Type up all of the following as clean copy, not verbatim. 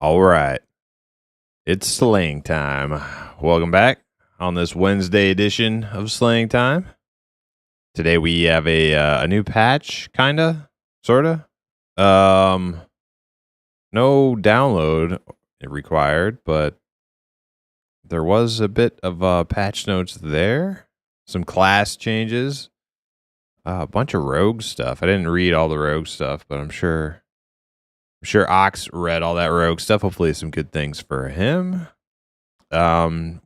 All right. It's slaying time. Welcome back on this Wednesday edition of Slaying Time. Today we have a new patch, kinda, sorta. No download required, but there was a bit of patch notes there. Some class changes. A bunch of rogue stuff. I didn't read all the rogue stuff, but I'm sure Ox read all that rogue stuff. Hopefully some good things for him. The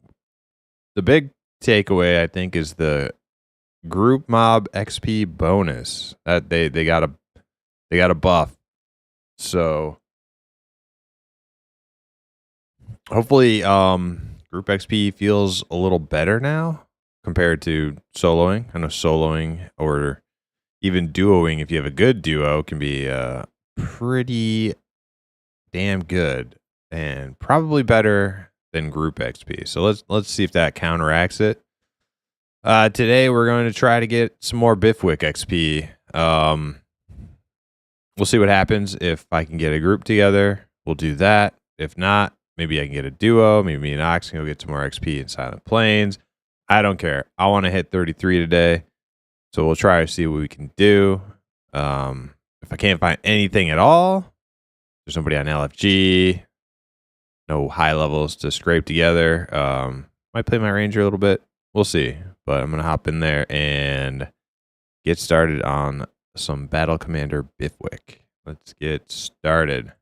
big takeaway, I think, is the group mob XP bonus that they got a buff. So hopefully group XP feels a little better now compared to soloing. I know soloing or even duoing, if you have a good duo, can be pretty damn good and probably better than group XP. So let's see if that counteracts it. Today we're going to try to get some more Bifwick XP. We'll see what happens. If I can get a group together, we'll do that. If not, maybe I can get a duo. Maybe me and Ox can go get some more XP in Silent Plains. I don't care. I want to hit 33 today. So we'll try to see what we can do. If I can't find anything at all, there's nobody on LFG. No high levels to scrape together. Might play my ranger a little bit. We'll see. But I'm going to hop in there and get started on some Battle Commander Bifwick. Let's get started.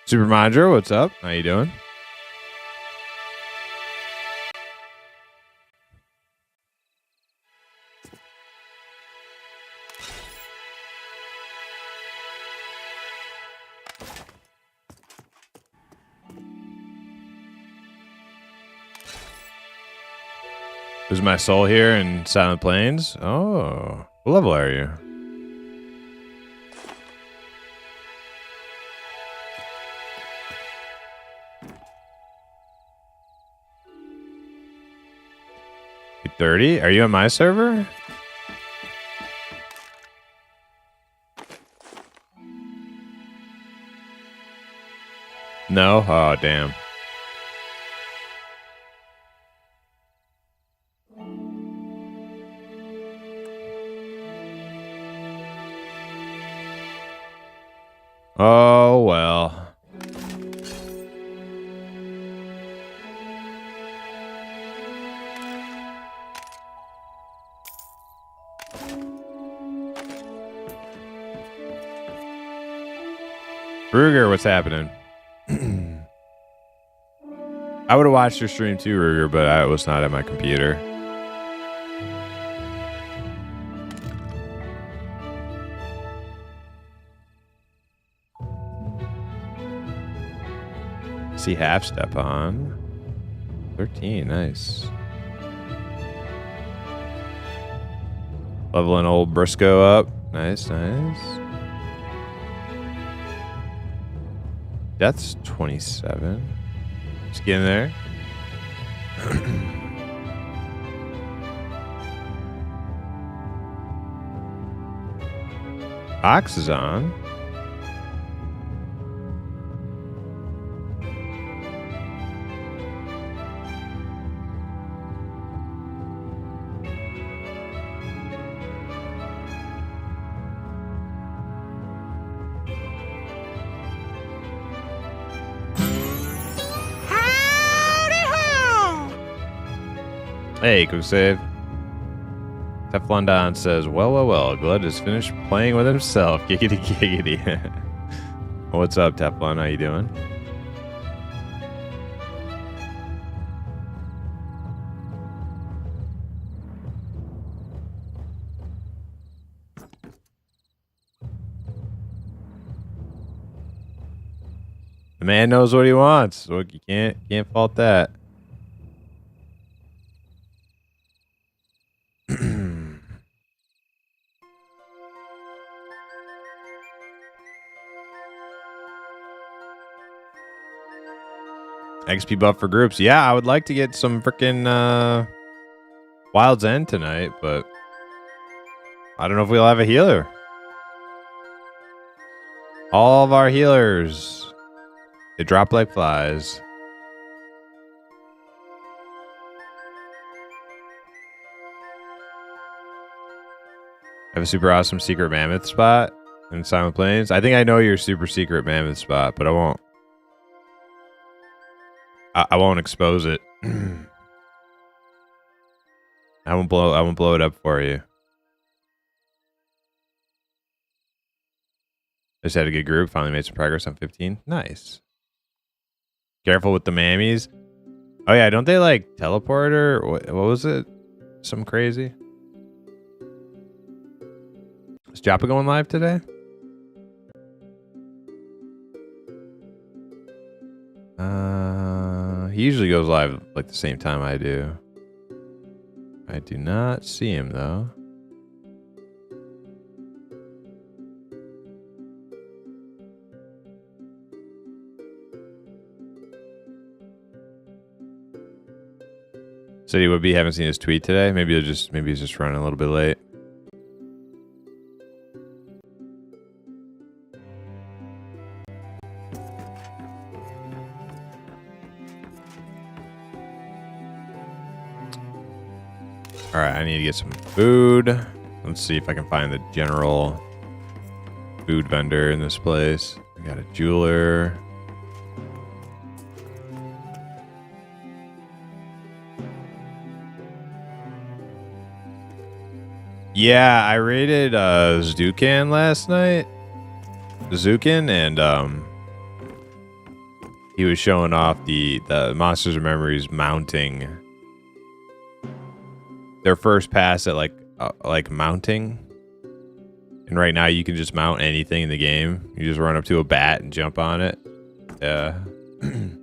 Super Mandro, what's up? How you doing? Is my soul here in Silent Plains? Oh, what level are you? You 30? Are you on my server? No? Oh, damn. Oh, well. Ruger, what's happening? I would have watched your stream too, Ruger, but I was not at my computer. See half step on 13, nice. Leveling old Briscoe up, nice. Death's 27. Just get in there. Ox is on. Hey, quick save. Teflon Don says, well, Glad is finished playing with himself. Giggity giggity. What's up, Teflon? How you doing? The man knows what he wants. So you can't fault that. XP buff for groups. Yeah, I would like to get some freaking Wild's End tonight, but I don't know if we'll have a healer. All of our healers, they drop like flies. I have a super awesome secret mammoth spot in Silent Plains. I think I know your super secret mammoth spot, but I won't. I won't expose it. I won't blow it up for you. Just had a good group. Finally made some progress on 15. Nice. Careful with the mammies. Oh yeah, don't they like teleport or what was it? Something crazy. Is Joppa going live today? He usually goes live like the same time I do. I do not see him though. Said he would be. Haven't seen his tweet today. Maybe he's just running a little bit late. All right, I need to get some food. Let's see if I can find the general food vendor in this place. I got a jeweler. Yeah, I raided Zukan last night. Zukan, and he was showing off the Monsters of Memories mounting. Their first pass at like mounting. And right now you can just mount anything in the game. You just run up to a bat and jump on it. Yeah. It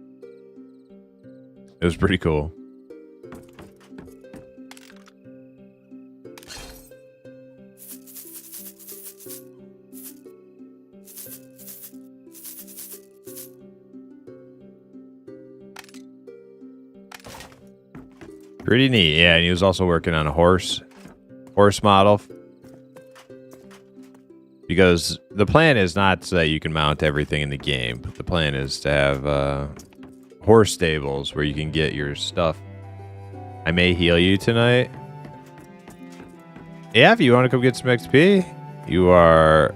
was pretty cool. Pretty neat, yeah. And he was also working on a horse model, because the plan is not so that you can mount everything in the game, but the plan is to have horse stables where you can get your stuff. I may heal you tonight. Yeah, if you want to come get some XP, you are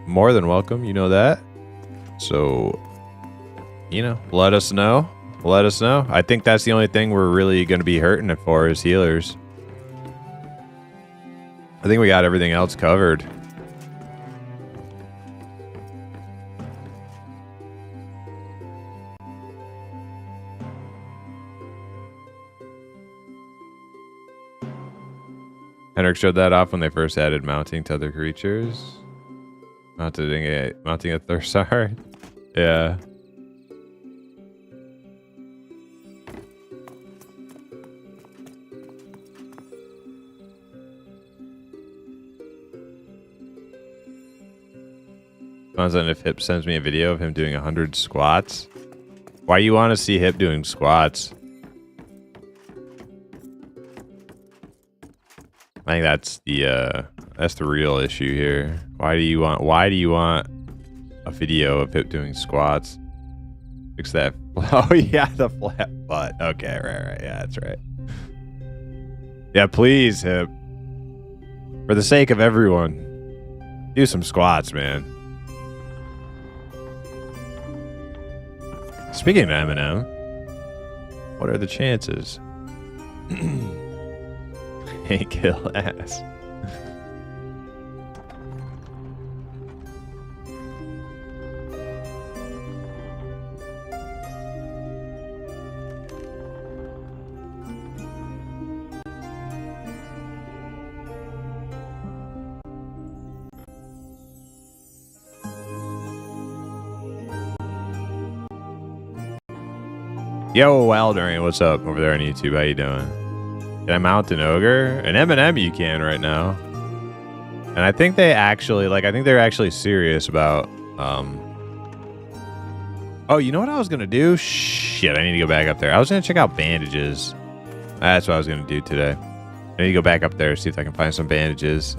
more than welcome. You know that. So, let us know. Let us know. I think that's the only thing we're really going to be hurting it for is healers. I think we got everything else covered. Henrik showed that off when they first added mounting to other creatures. Mounting a Thursar. Yeah. Depends on if Hip sends me a video of him doing 100 squats. Why you want to see Hip doing squats? I think that's the real issue here. Why do you want a video of Hip doing squats? Fix that. Oh yeah, the flat butt. Okay, right. Yeah, that's right. Yeah, please, Hip. For the sake of everyone, do some squats, man. Speaking of Eminem, what are the chances? Hey, kill ass. Yo, Wildering, what's up over there on YouTube? How you doing? Can I mount an ogre? An M&M you can right now. And I think they actually, I think they're actually serious about Oh, you know what I was gonna do? Shit, I need to go back up there. I was gonna check out bandages. That's what I was gonna do today. I need to go back up there, see if I can find some bandages.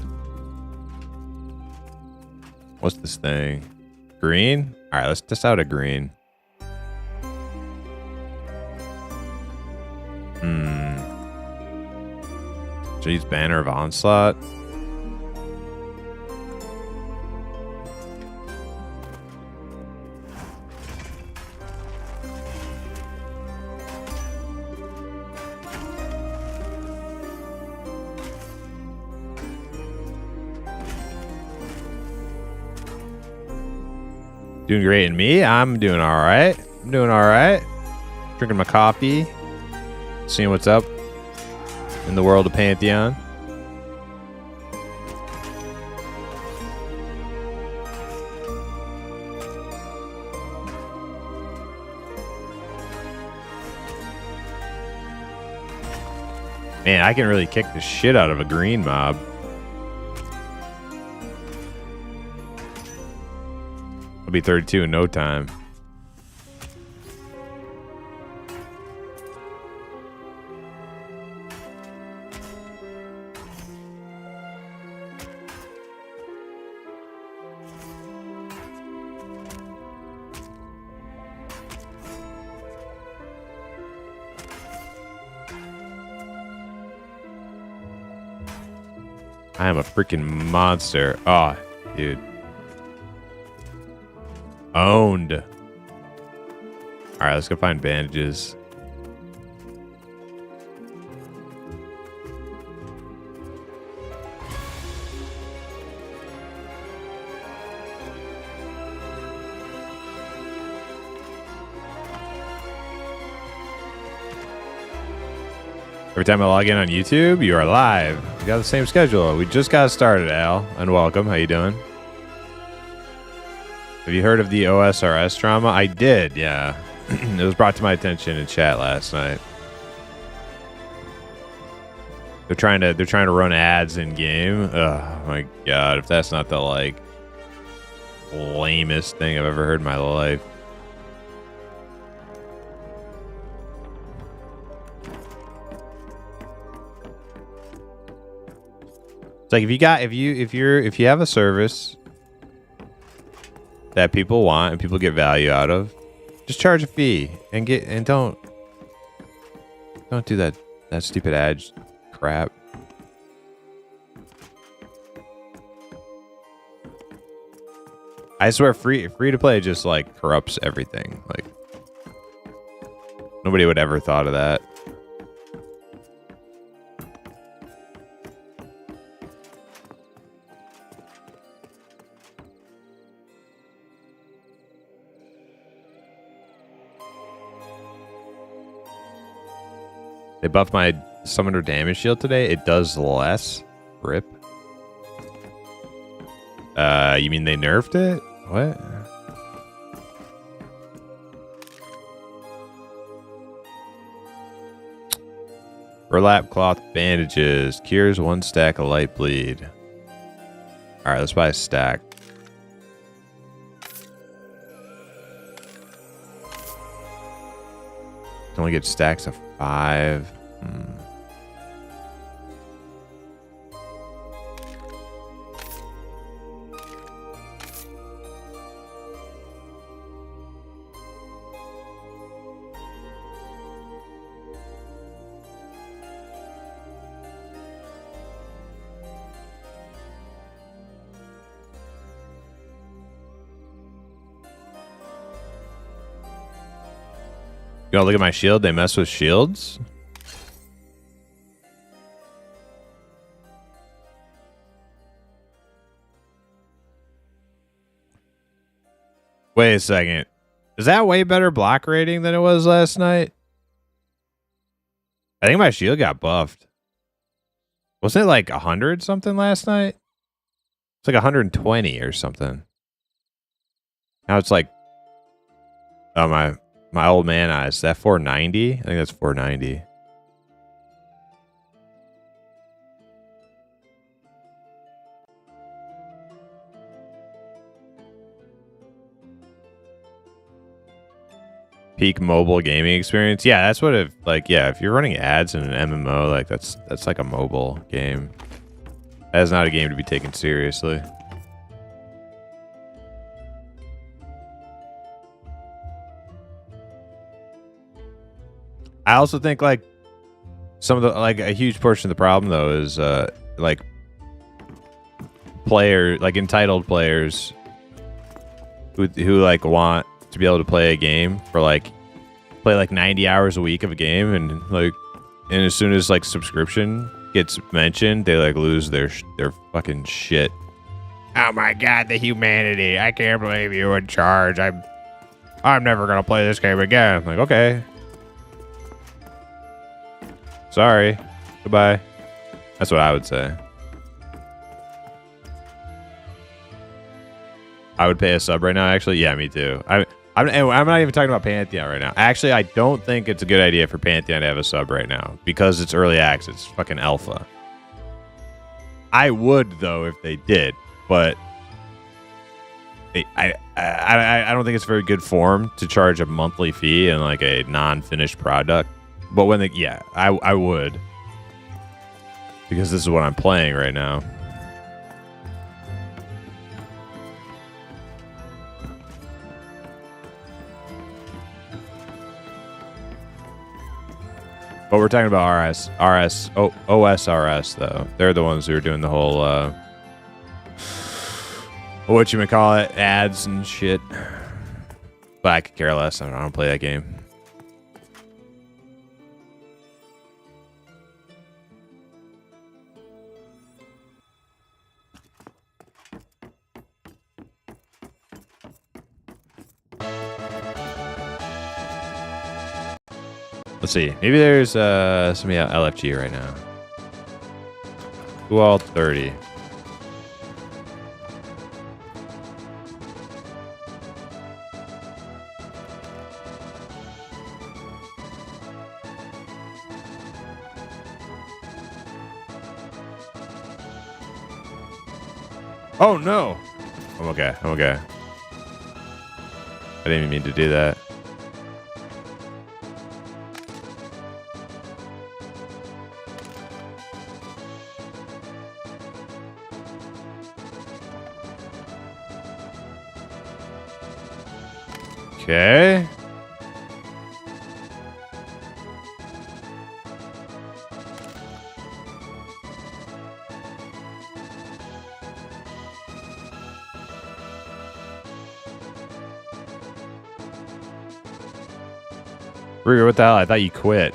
What's this thing? Green? Alright, let's test out a green. Should I use Banner of Onslaught? Doing great, and me? I'm doing all right. I'm doing all right. Drinking my coffee, seeing what's up in the world of Pantheon. Man, I can really kick the shit out of a green mob. I'll be 32 in no time. I am a freaking monster. Oh, dude. Owned. All right, let's go find bandages. Every time I log in on YouTube, you are live. We got the same schedule. We just got started, Al. And welcome. How you doing? Have you heard of the OSRS drama? I did, yeah. It was brought to my attention in chat last night. They're trying to run ads in game. Oh my god, if that's not the like lamest thing I've ever heard in my life. It's like if you have a service that people want and people get value out of, just charge a fee and don't do that stupid ad crap. I swear free to play just like corrupts everything. Like nobody would ever thought of that. They buffed my summoner damage shield today. It does less. Rip. You mean they nerfed it? What? Burlap cloth bandages. Cures 1 stack of light bleed. Alright, let's buy a stack. Only get stacks of 5. You wanna look at my shield? They mess with shields? Wait a second. Is that way better block rating than it was last night? I think my shield got buffed. Wasn't it like 100 something last night? It's like 120 or something. Now it's like, oh my old man eyes. Is that 490? I think that's 490. peak mobile gaming experience. Yeah, that's what if like if you're running ads in an MMO, like that's like a mobile game. That's not a game to be taken seriously. I also think like some of the like a huge portion of the problem though is like entitled players who like want to be able to play a game for like play like 90 hours a week of a game, and as soon as like subscription gets mentioned, they like lose their fucking shit. Oh my god, the humanity! I can't believe you in charge. I'm never gonna play this game again. I'm like, okay, sorry, goodbye. That's what I would say. I would pay a sub right now, actually. Yeah, me too. I'm not even talking about Pantheon right now. Actually, I don't think it's a good idea for Pantheon to have a sub right now because it's early access. It's fucking alpha. I would though if they did, but I don't think it's very good form to charge a monthly fee and like a non-finished product. But when I would, because this is what I'm playing right now. But we're talking about OSRS though. They're the ones who are doing the whole whatchamacallit, ads and shit. But I could care less. I don't play that game. Let's see. Maybe there's somebody at LFG right now. Who all 30? Oh no! I'm okay. I'm okay. I didn't even mean to do that. Okay. Ruger, what the hell? I thought you quit.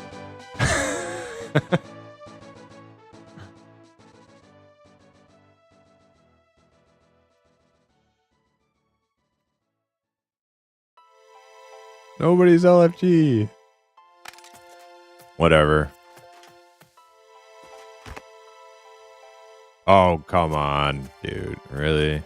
Nobody's LFG. Whatever. Oh, come on, dude. Really?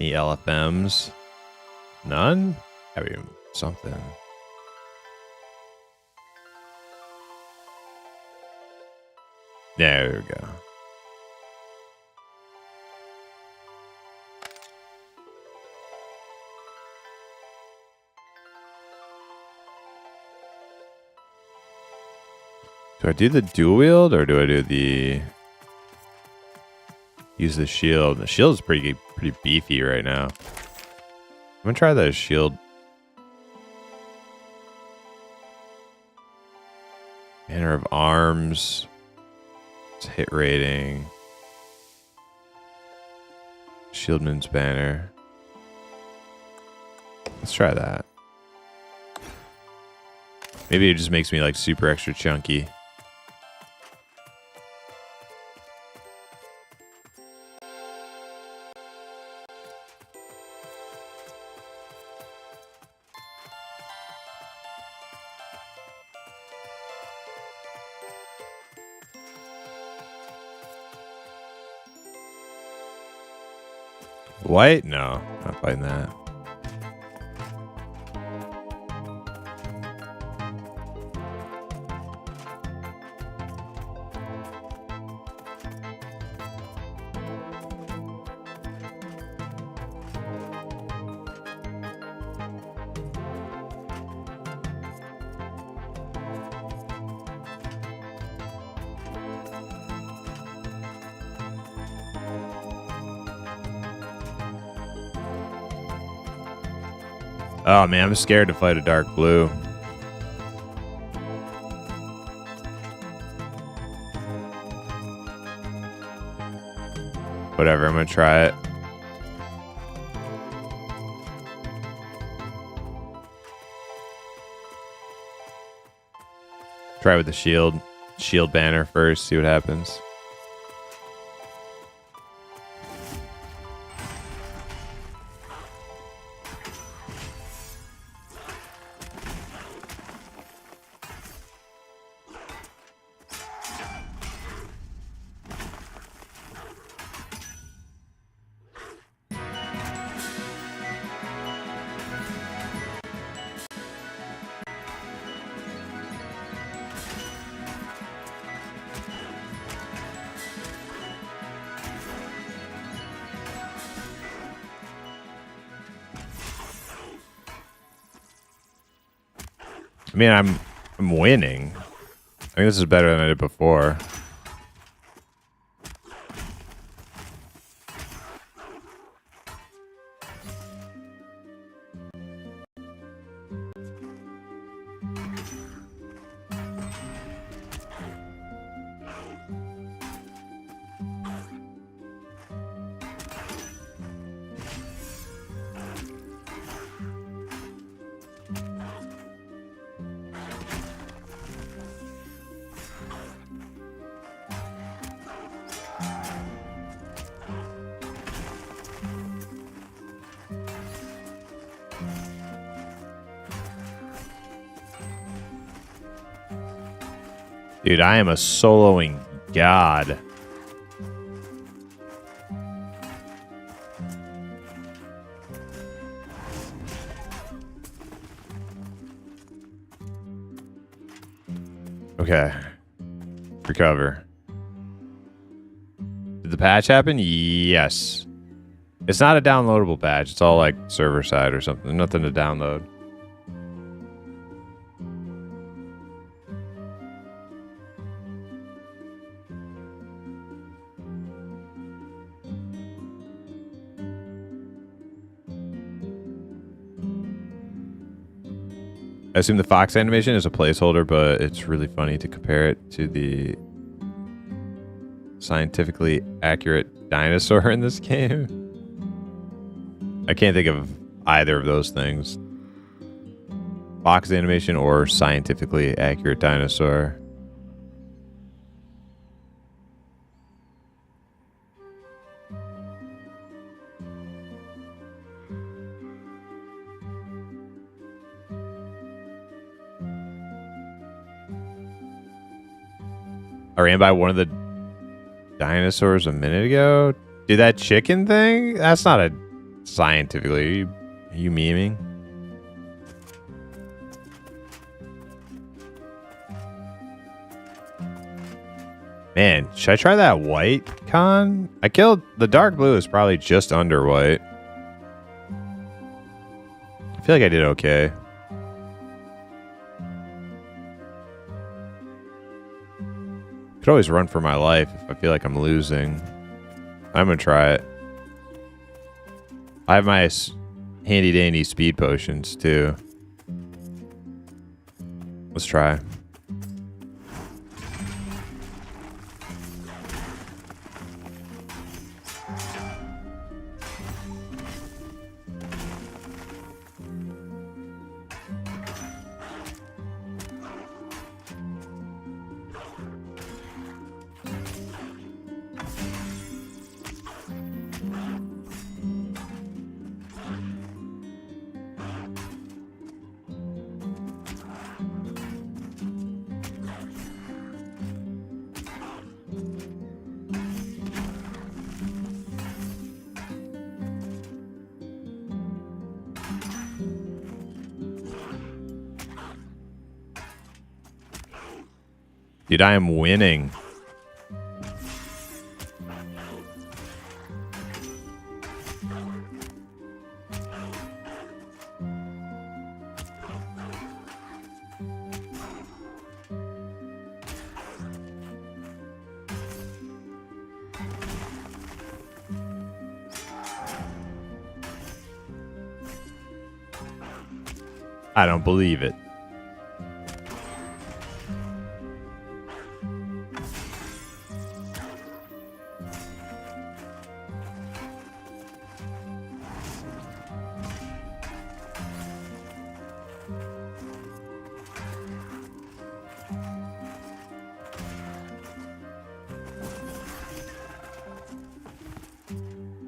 Any LFMs? None? I mean, something. There we go. Do I do the dual wield or do I do the use the shield? The shield is pretty beefy right now. I'm gonna try the shield. Banner of Arms. It's hit rating. Shieldman's banner. Let's try that. Maybe it just makes me like super extra chunky. White? No, not fighting that. Oh man, I'm scared to fight a dark blue. Whatever, I'm gonna try it. Try with the shield banner first, see what happens. I mean, I'm winning. I think this is better than I did before. Dude, I am a soloing god. Okay. Recover. Did the patch happen? Yes. It's not a downloadable patch. It's all like server side or something. Nothing to download. I assume the fox animation is a placeholder, but it's really funny to compare it to the scientifically accurate dinosaur in this game. I can't think of either of those things. Fox animation or scientifically accurate dinosaur. I ran by one of the dinosaurs a minute ago. Dude, that chicken thing? That's not a scientifically. Are you memeing? Man, should I try that white con? I killed the dark blue is probably just under white. I feel like I did okay. Could always run for my life if I feel like I'm losing. I'm gonna try it. I have my handy dandy speed potions too. Let's try. Dude, I am winning. I don't believe it.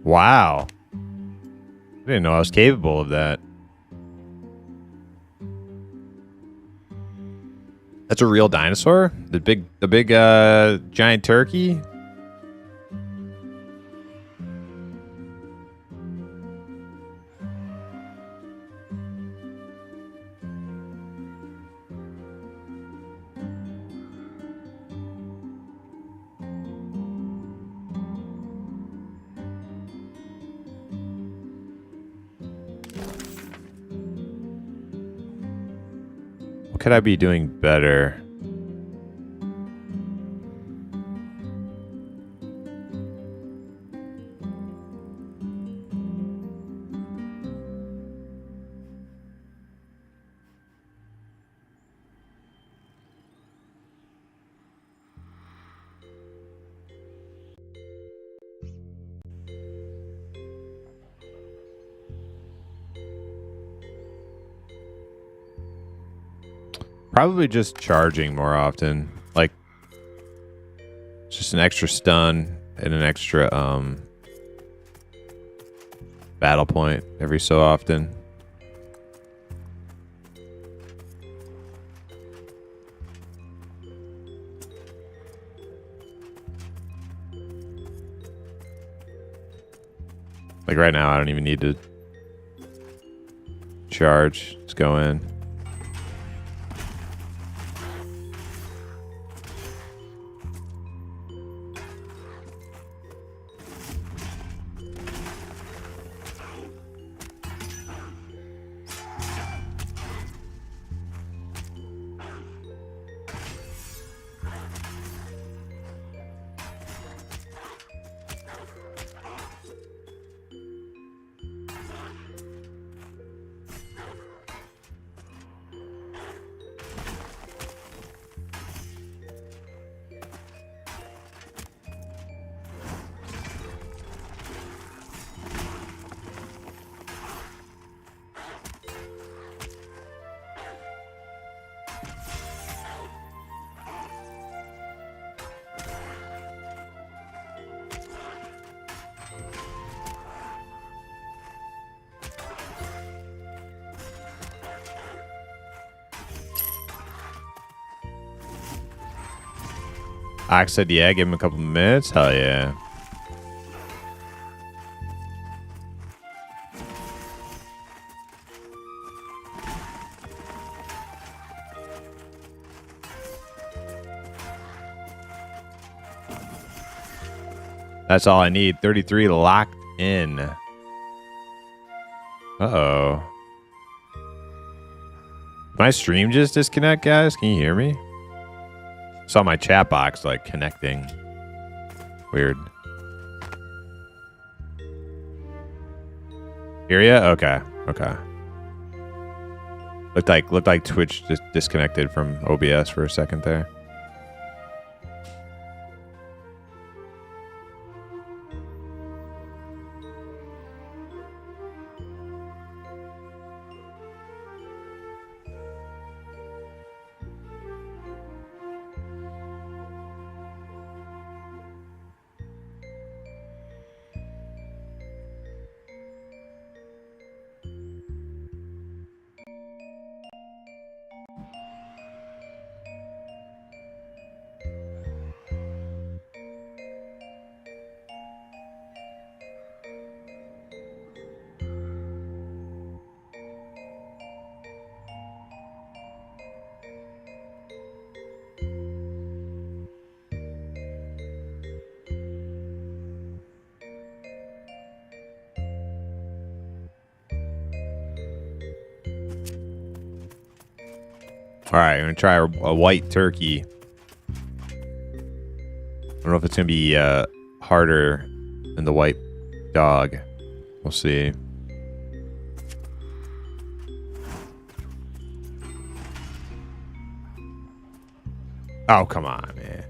Wow. I didn't know I was capable of that. That's a real dinosaur? The big giant turkey? What could I be doing better? Probably just charging more often. Like, just an extra stun and an extra battle point every so often. Like right now, I don't even need to charge. Just go in. Ox said, yeah, give him a couple minutes. Hell yeah. That's all I need. 33 locked in. Uh-oh. My stream just disconnect, guys? Can you hear me? Saw my chat box like connecting. Weird. Hear ya? Okay. Okay. Looked like Twitch just disconnected from OBS for a second there. All right, I'm gonna try a white turkey. I don't know if it's gonna be harder than the white dog. We'll see. Oh, come on, man.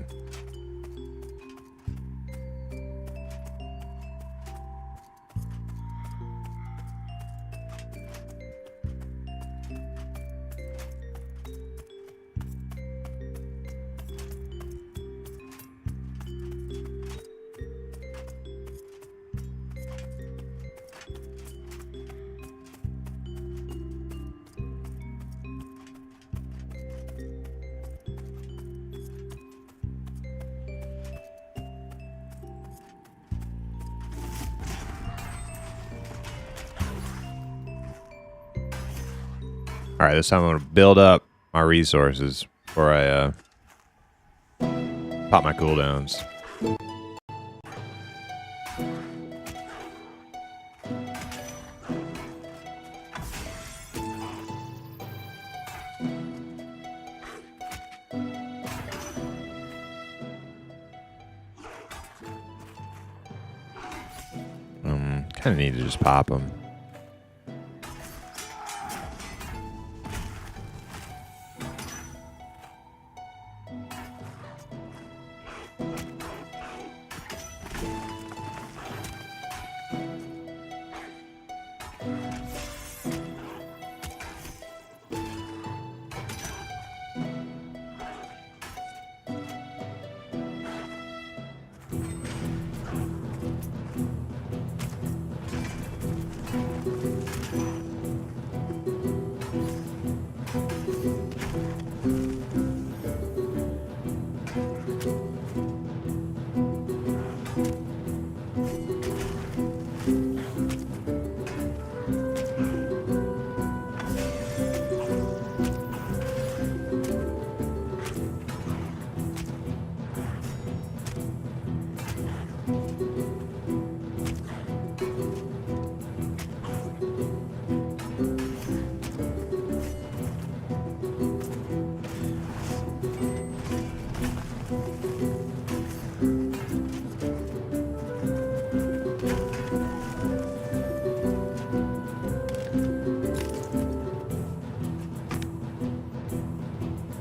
All right, this time I'm gonna build up my resources before I pop my cooldowns. Kind of need to just pop them.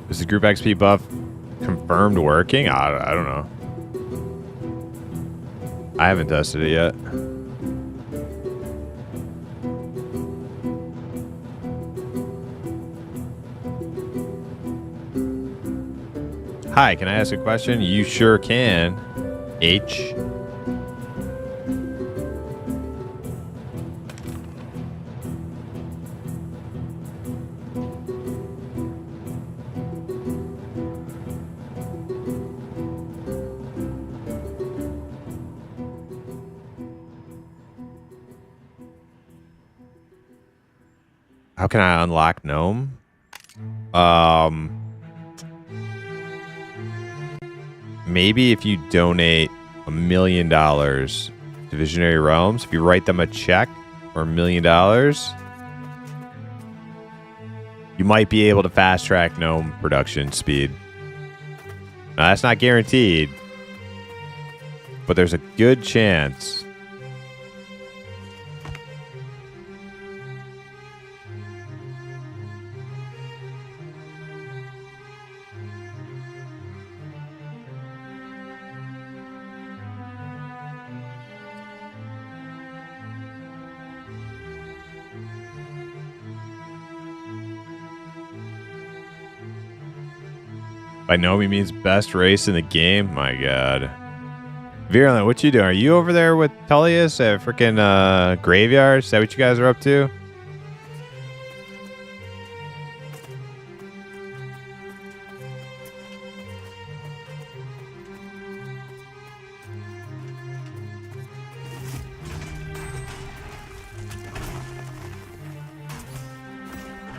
Is the group XP buff confirmed working? I don't know. I haven't tested it yet. Hi, can I ask a question? You sure can. H. How can I unlock Gnome? Maybe if you donate $1 million to Visionary Realms, if you write them a check for $1 million, you might be able to fast track Gnome production speed. Now, that's not guaranteed, but there's a good chance. By Nomi means best race in the game. My God. Virulent, what you doing? Are you over there with Tullius at freaking graveyard? Is that what you guys are up to?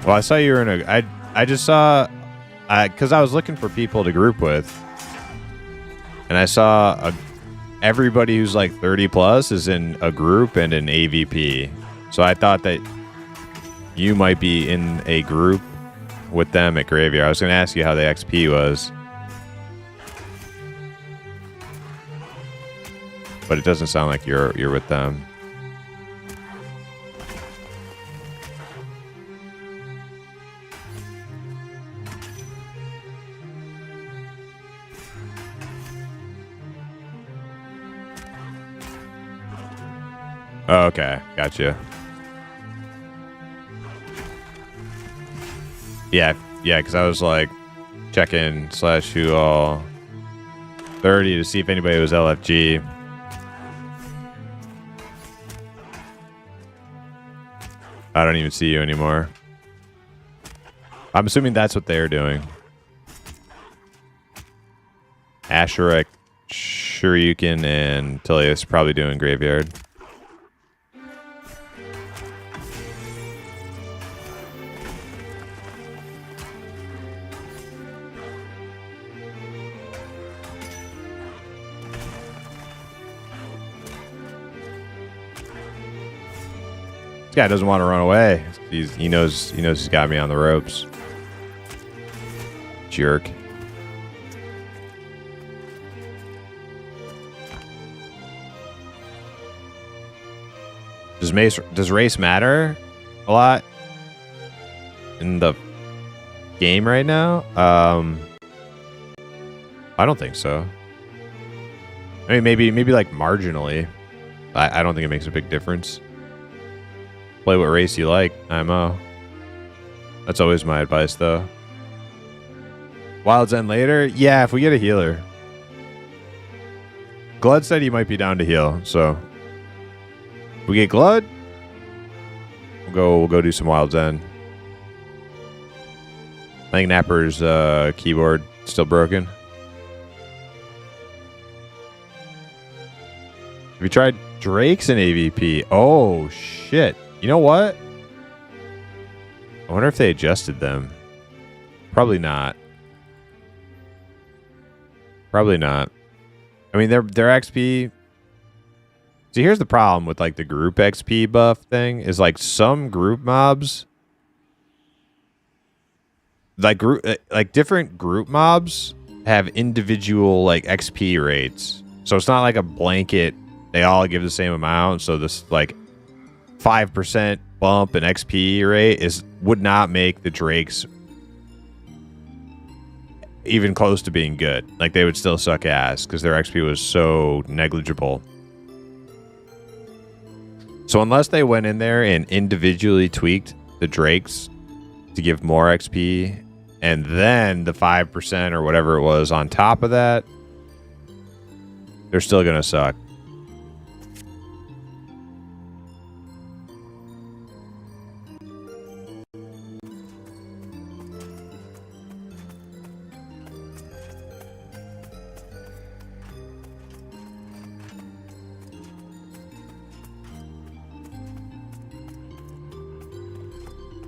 Well, I saw you were in a... I just saw... Because I was looking for people to group with, and I saw everybody who's like 30 plus is in a group and an AVP. So I thought that you might be in a group with them at Graveyard. I was going to ask you how the XP was. But it doesn't sound like you're with them. Oh, okay, gotcha. Yeah, because I was like checking /who all 30 to see if anybody was LFG. I don't even see you anymore. I'm assuming that's what they're doing. Asherik, Shoryuken, and Tilius probably doing Graveyard. This guy doesn't want to run away. He knows he's got me on the ropes. Jerk. Does race matter a lot in the game right now? I don't think so. I mean, maybe like marginally. I don't think it makes a big difference. Play what race you like, IMO. That's always my advice, though. Wild's End later? Yeah, if we get a healer. Glud said he might be down to heal, so if we get Glud, we'll go do some Wild's End. I think Napper's keyboard still broken. Have you tried Drake's in AVP? Oh shit. You know what? I wonder if they adjusted them. Probably not. Probably not. I mean, their XP. See, here's the problem with like the group XP buff thing is like some group mobs, like different group mobs have individual like XP rates. So it's not like a blanket. They all give the same amount. So this like 5% bump in XP rate would not make the Drakes even close to being good. Like they would still suck ass because their XP was so negligible. So unless they went in there and individually tweaked the Drakes to give more XP and then the 5% or whatever it was on top of that, they're still gonna suck.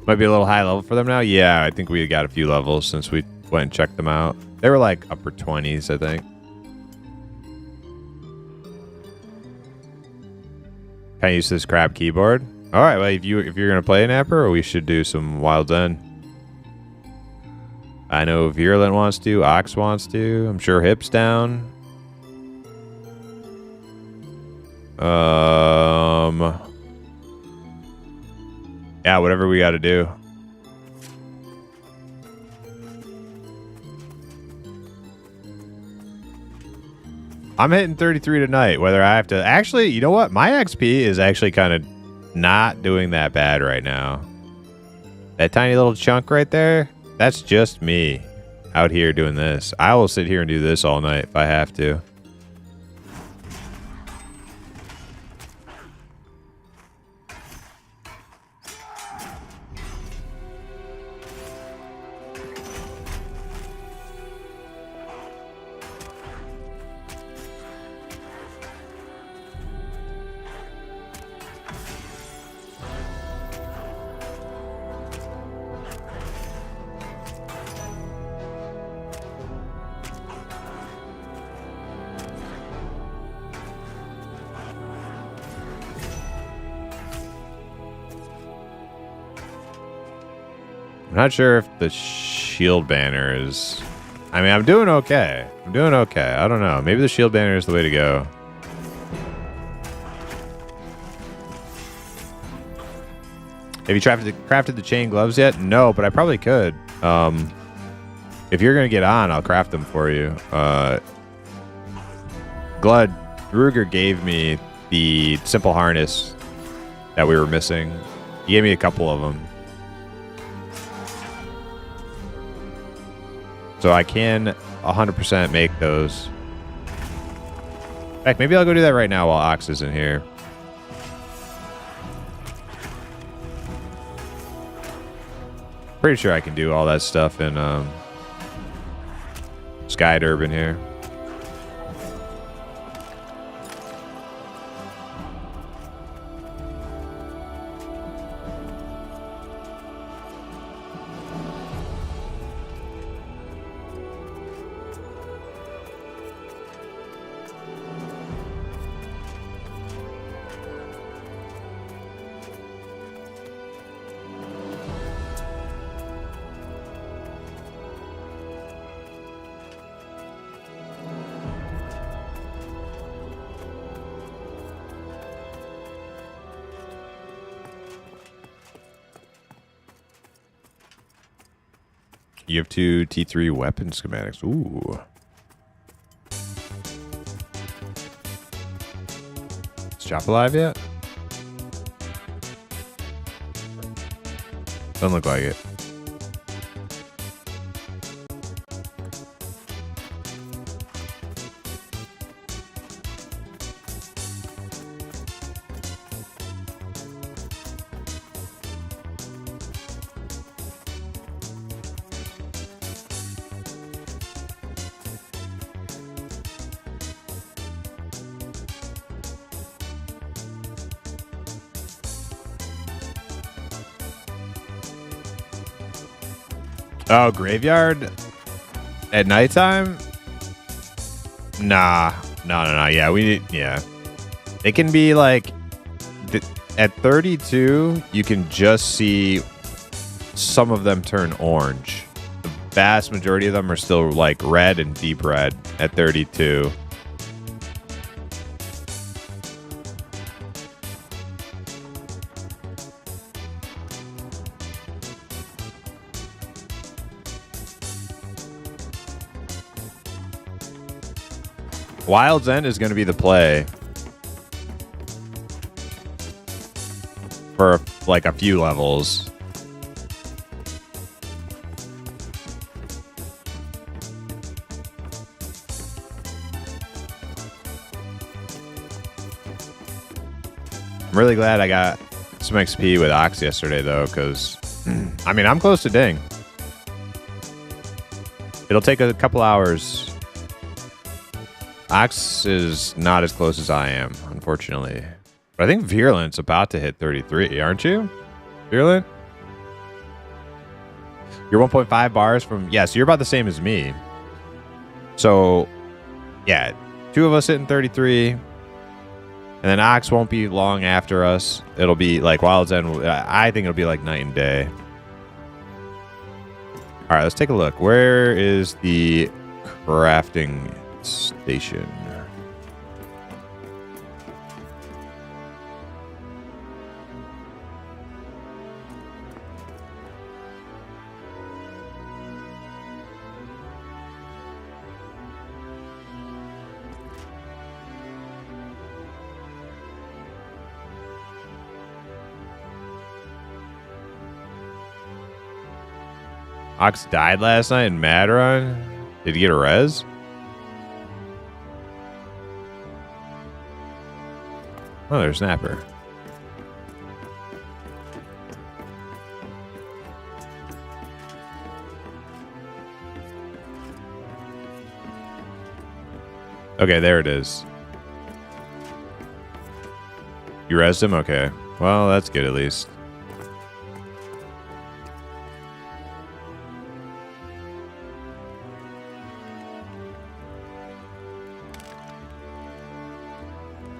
Might be a little high level for them now. Yeah, I think we got a few levels since we went and checked them out. They were like upper 20s, I think. Can I use this crap keyboard? All right, well, if you're gonna play an Napper, we should do some Wild's End. I know Virulent wants to, Ox wants to. I'm sure Hip's down. Yeah, whatever we got to do. I'm hitting 33 tonight, whether I have to... Actually, you know what? My XP is actually kind of not doing that bad right now. That tiny little chunk right there, that's just me out here doing this. I will sit here and do this all night if I have to. I'm not sure if the shield banner is... I mean, I'm doing okay. I'm doing okay. I don't know. Maybe the shield banner is the way to go. Have you crafted the chain gloves yet? No, but I probably could. If you're going to get on, I'll craft them for you. Glud, Ruger gave me the simple harness that we were missing. He gave me a couple of them. So I can 100% make those. In fact, maybe I'll go do that right now while Ox is in here. Pretty sure I can do all that stuff in Sky Durban here. You have 2 T3 weapon schematics. Ooh. Is Chop alive yet? Doesn't look like it. Oh, graveyard at nighttime? Nah. No. Yeah, it can be like at 32, you can just see some of them turn orange. The vast majority of them are still like red and deep red at 32. Wild's End is going to be the play for like a few levels. I'm really glad I got some XP with Ox yesterday though, because I mean, I'm close to ding. It'll take a couple hours. Ox is not as close as I am, unfortunately. But I think Virulent's about to hit 33, aren't you? Virulent? You're 1.5 bars from... Yeah, so you're about the same as me. So, yeah, 2 of us hitting 33. And then Ox won't be long after us. It'll be like Wild's End. I think it'll be like night and day. All right, let's take a look. Where is the crafting station? Ox died last night in Mad Run. Did he get a res? Oh, there's Snapper. Okay, there it is. You resed him? Okay. Well, that's good at least.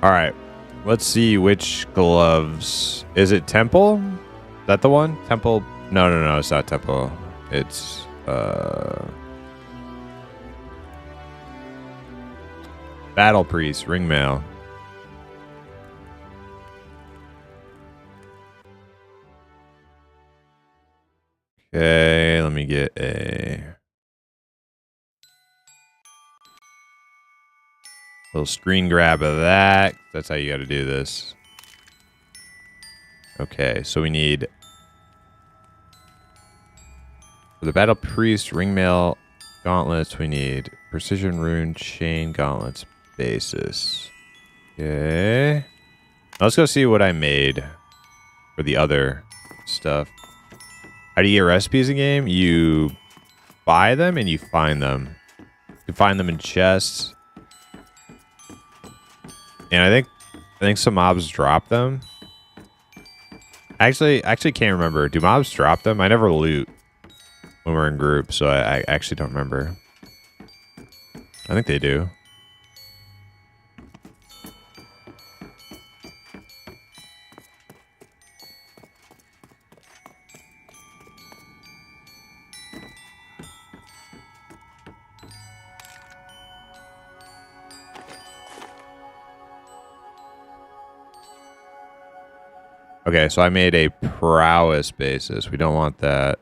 All right. Let's see which gloves. Is it Temple? Is that the one? Temple No, it's not temple. It's battle priest, ringmail. Okay, let me get a little screen grab of that. That's how you got to do this. Okay, so we need for the battle priest ringmail gauntlets. We need precision rune chain gauntlets basis. Okay, now let's go see what I made for the other stuff. How do you get recipes in game? You buy them and you find them. You can find them in chests. And I think some mobs drop them. Actually can't remember. Do mobs drop them? I never loot when we're in groups, so I actually don't remember. I think they do. Okay, so I made a prowess basis. We don't want that.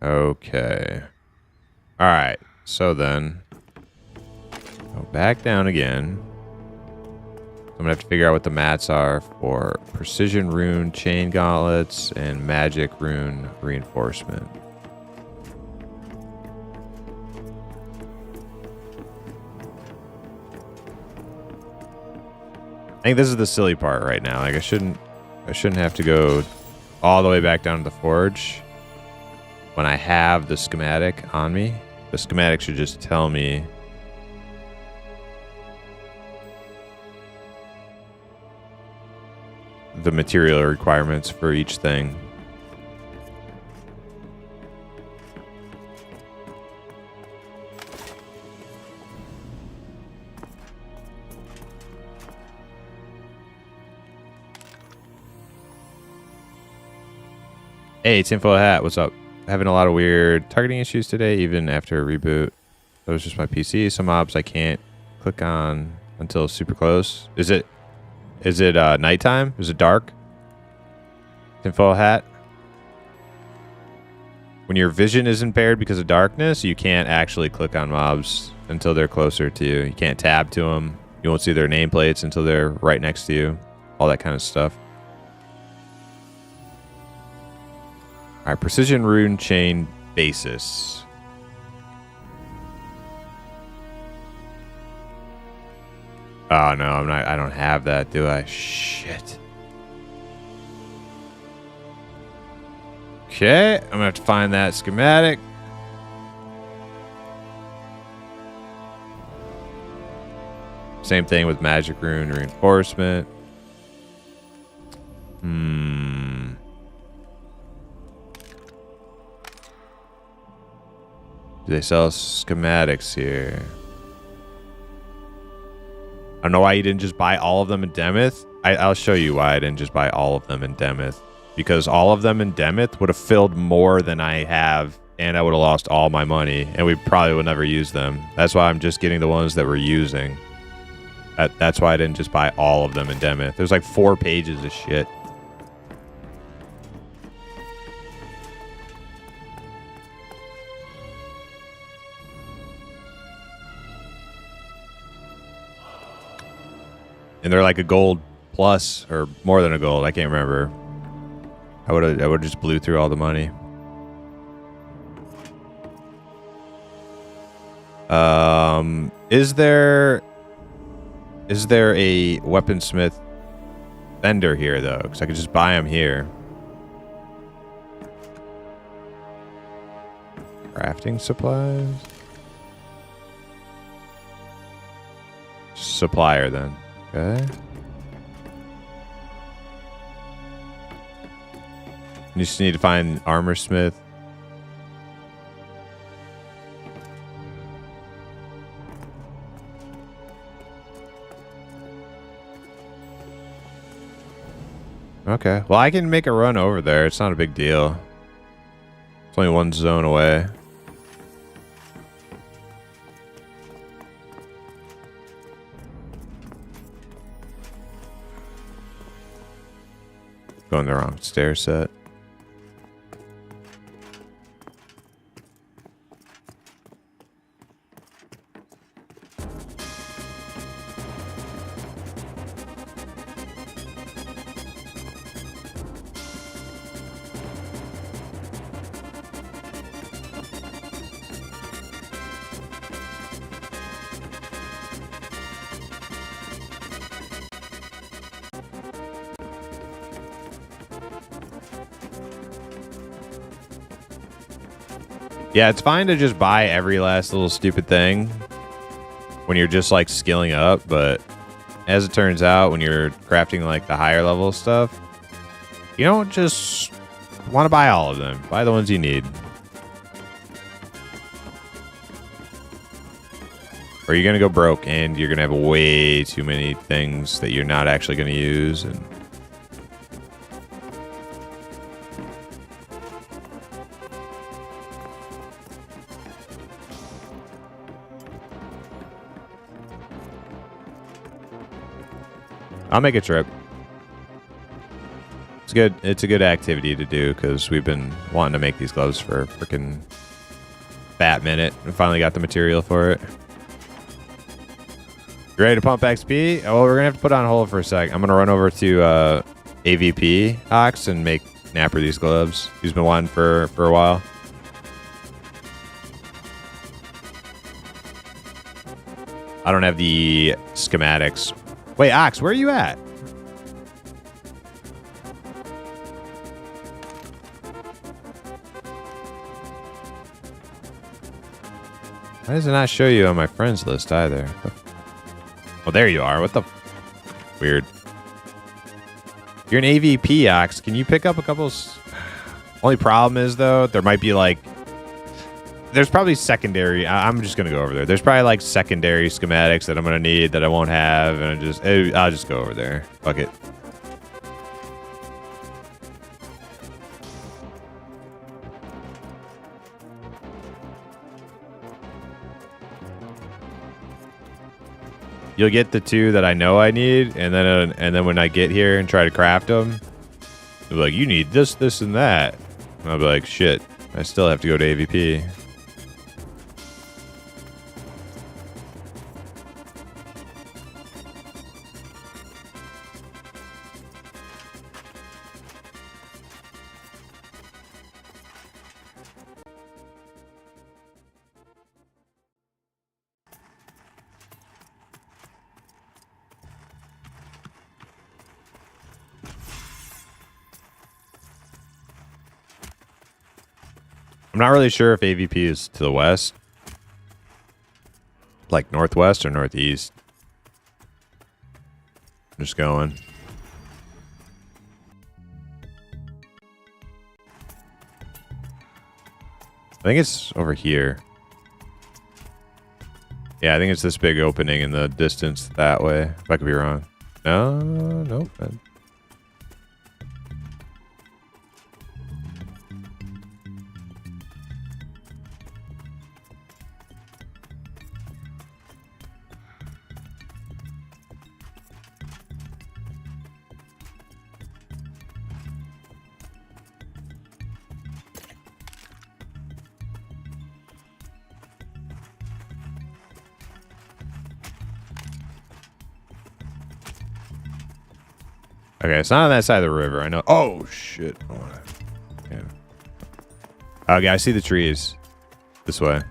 Okay. All right. So then, go back down again. I'm gonna have to figure out what the mats are for precision rune chain gauntlets and magic rune reinforcement. I think this is the silly part right now. Like I shouldn't have to go all the way back down to the forge when I have the schematic on me. The schematic should just tell me the material requirements for each thing. Hey, Tinfoil Hat, what's up? Having a lot of weird targeting issues today, even after a reboot. That was just my PC. Some mobs I can't click on until super close. Is it nighttime? Is it dark? Tinfoil Hat? When your vision is impaired because of darkness, you can't actually click on mobs until they're closer to you. You can't tab to them. You won't see their nameplates until they're right next to you. All that kind of stuff. All right, precision rune chain basis. Oh no, I'm not. I don't have that, do I? Shit. Okay, I'm gonna have to find that schematic. Same thing with magic rune reinforcement. Do they sell schematics here? I don't know why you didn't just buy all of them in Demeth. I'll show you why I didn't just buy all of them in Demeth. Because all of them in Demeth would have filled more than I have, and I would have lost all my money, and we probably would never use them. That's why I'm just getting the ones that we're using. That's why I didn't just buy all of them in Demeth. There's like 4 pages of shit. And they're like a gold plus or more than a gold. I can't remember. I would have just blew through all the money. Is there a weaponsmith vendor here though? Because I could just buy them here. Crafting supplies. Supplier then. Okay. You just need to find armor smith. Okay. Well, I can make a run over there. It's not a big deal. It's only one zone away. Going the wrong stair set. Yeah, it's fine to just buy every last little stupid thing when you're just like skilling up, but as it turns out, when you're crafting like the higher level stuff, you don't just want to buy all of them. Buy the ones you need. Or you're going to go broke and you're going to have way too many things that you're not actually going to use. And I'll make a trip. It's good. It's a good activity to do because we've been wanting to make these gloves for a freaking fat minute and finally got the material for it. You ready to pump XP? Oh, we're gonna have to put on hold for a sec. I'm gonna run over to AVP Ox and make Napper these gloves. He's been wanting for a while. I don't have the schematics. Wait, Ox, where are you at? Why does it not show you on my friends list either? Oh, there you are. What the? Weird. You're an AVP, Ox. Can you pick up a couple? Only problem is, though, there might be like... There's probably secondary... I'm just going to go over there. There's probably like secondary schematics that I'm going to need that I won't have. And I'll just go over there. Fuck it. You'll get the two that I know I need, and then when I get here and try to craft them, they'll be like, you need this, this, and that. And I'll be like, shit, I still have to go to AVP. I'm not really sure if AVP is to the west, like northwest or northeast. I'm just going. I think it's over here. Yeah, I think it's this big opening in the distance that way. If I could be wrong. No, nope. Okay, it's not on that side of the river. I know. Oh, shit. Okay, I see the trees. This way.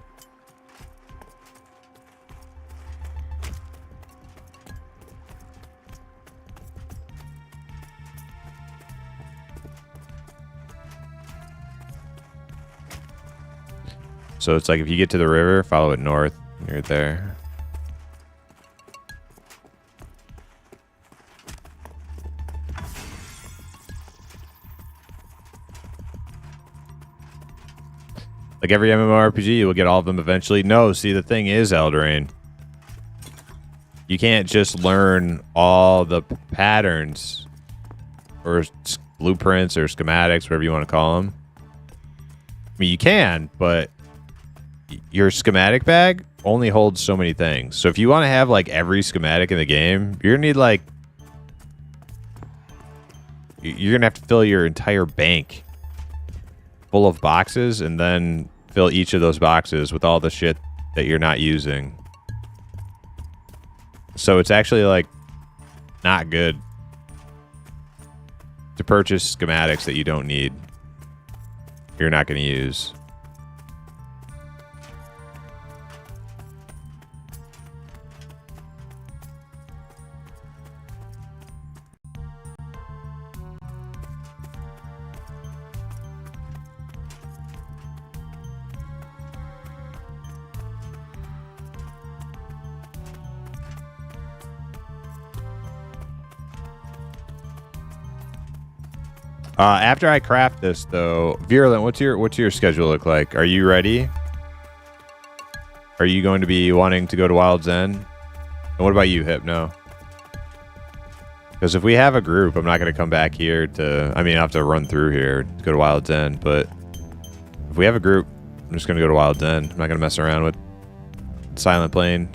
So it's like if you get to the river, follow it north, and you're there. Like every MMORPG, you will get all of them eventually. No, see, the thing is, Eldraine, you can't just learn all the patterns or blueprints or schematics, whatever you want to call them. I mean, you can, but your schematic bag only holds so many things. So if you want to have like every schematic in the game, you're gonna need like you're gonna have to fill your entire bank full of boxes and then fill each of those boxes with all the shit that you're not using. So it's actually like not good to purchase schematics that you don't need. You're not going to use. After I craft this, though, Virulent, what's your schedule look like? Are you ready? Are you going to be wanting to go to Wild's End? And what about you, Hypno? Because if we have a group, I'm not going to come back here to... I mean, I have to run through here to go to Wild's End, but if we have a group, I'm just going to go to Wild's End. I'm not going to mess around with Silent Plain.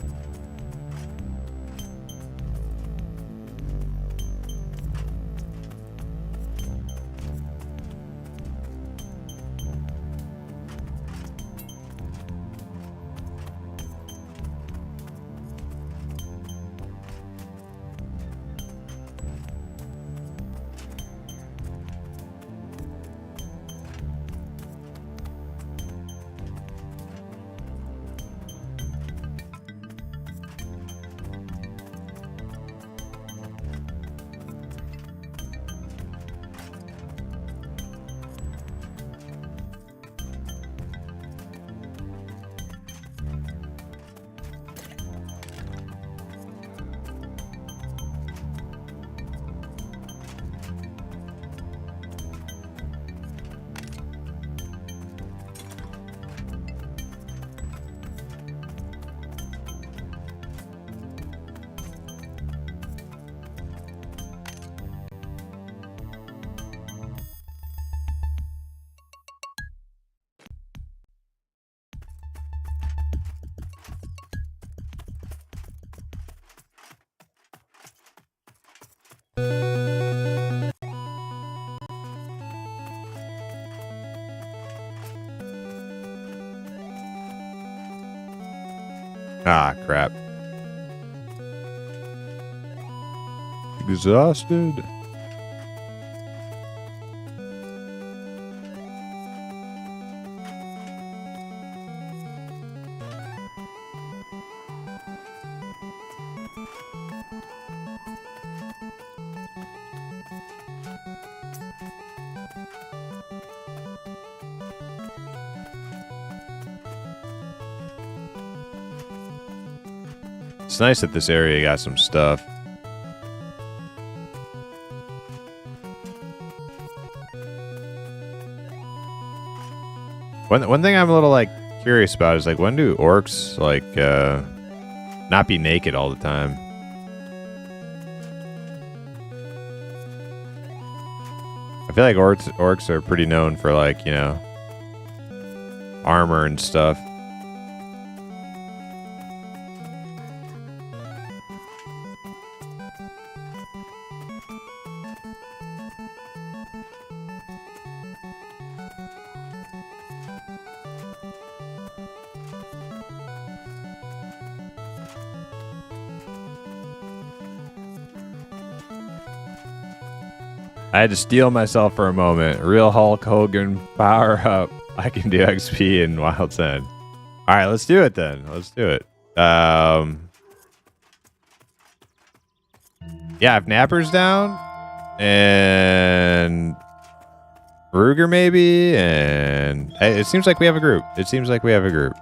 Ah, crap. Exhausted. It's nice that this area got some stuff. One thing I'm a little like curious about is like, when do orcs like not be naked all the time? I feel like orcs are pretty known for like, you know, armor and stuff. I had to steel myself for a moment. Real Hulk Hogan power up. I can do XP in Wild's End. All right, let's do it then. Let's do it. Yeah, if Napper's down and Ruger maybe, and it seems like we have a group. It seems like we have a group.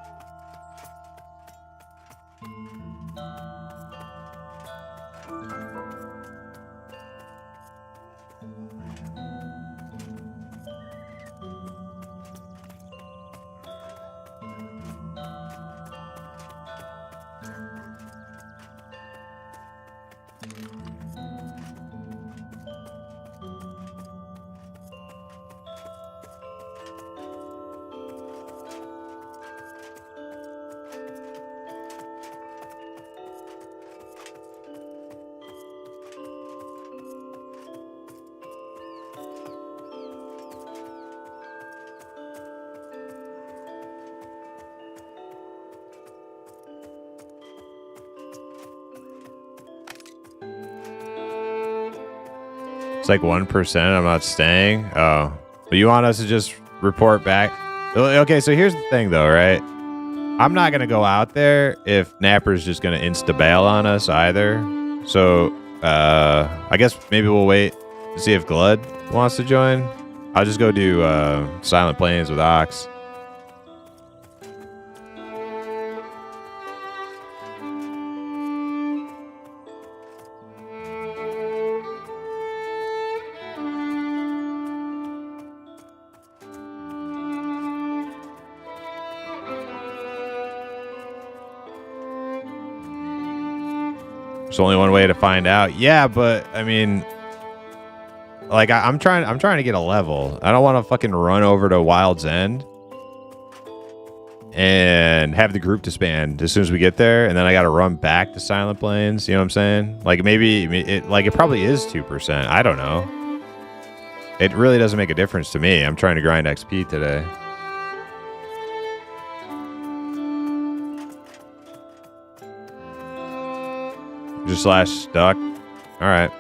It's like 1%. I'm not staying. Oh, but you want us to just report back? Okay, so here's the thing, though, right? I'm not gonna go out there if Napper's just gonna insta bail on us either. So I guess maybe we'll wait to see if Glud wants to join. I'll just go do Silent Plains with Ox. There's only one way to find out. Yeah, but I mean, like I'm trying to get a level. I don't want to fucking run over to Wild's End and have the group disband as soon as we get there, and then I got to run back to Silent Plains. You know what I'm saying? Like maybe it probably is 2%. I don't know. It really doesn't make a difference to me. I'm trying to grind XP today. Just /stuck. All right.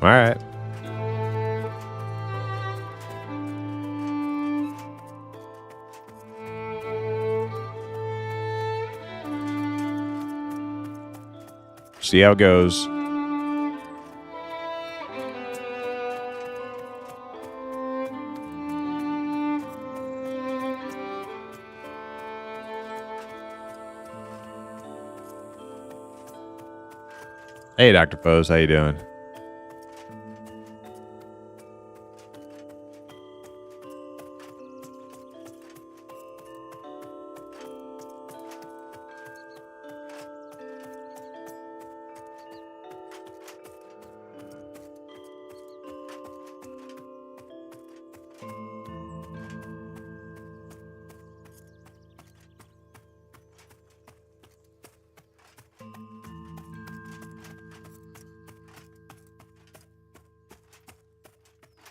All right. See how it goes. Hey, Dr. Foes, how you doing?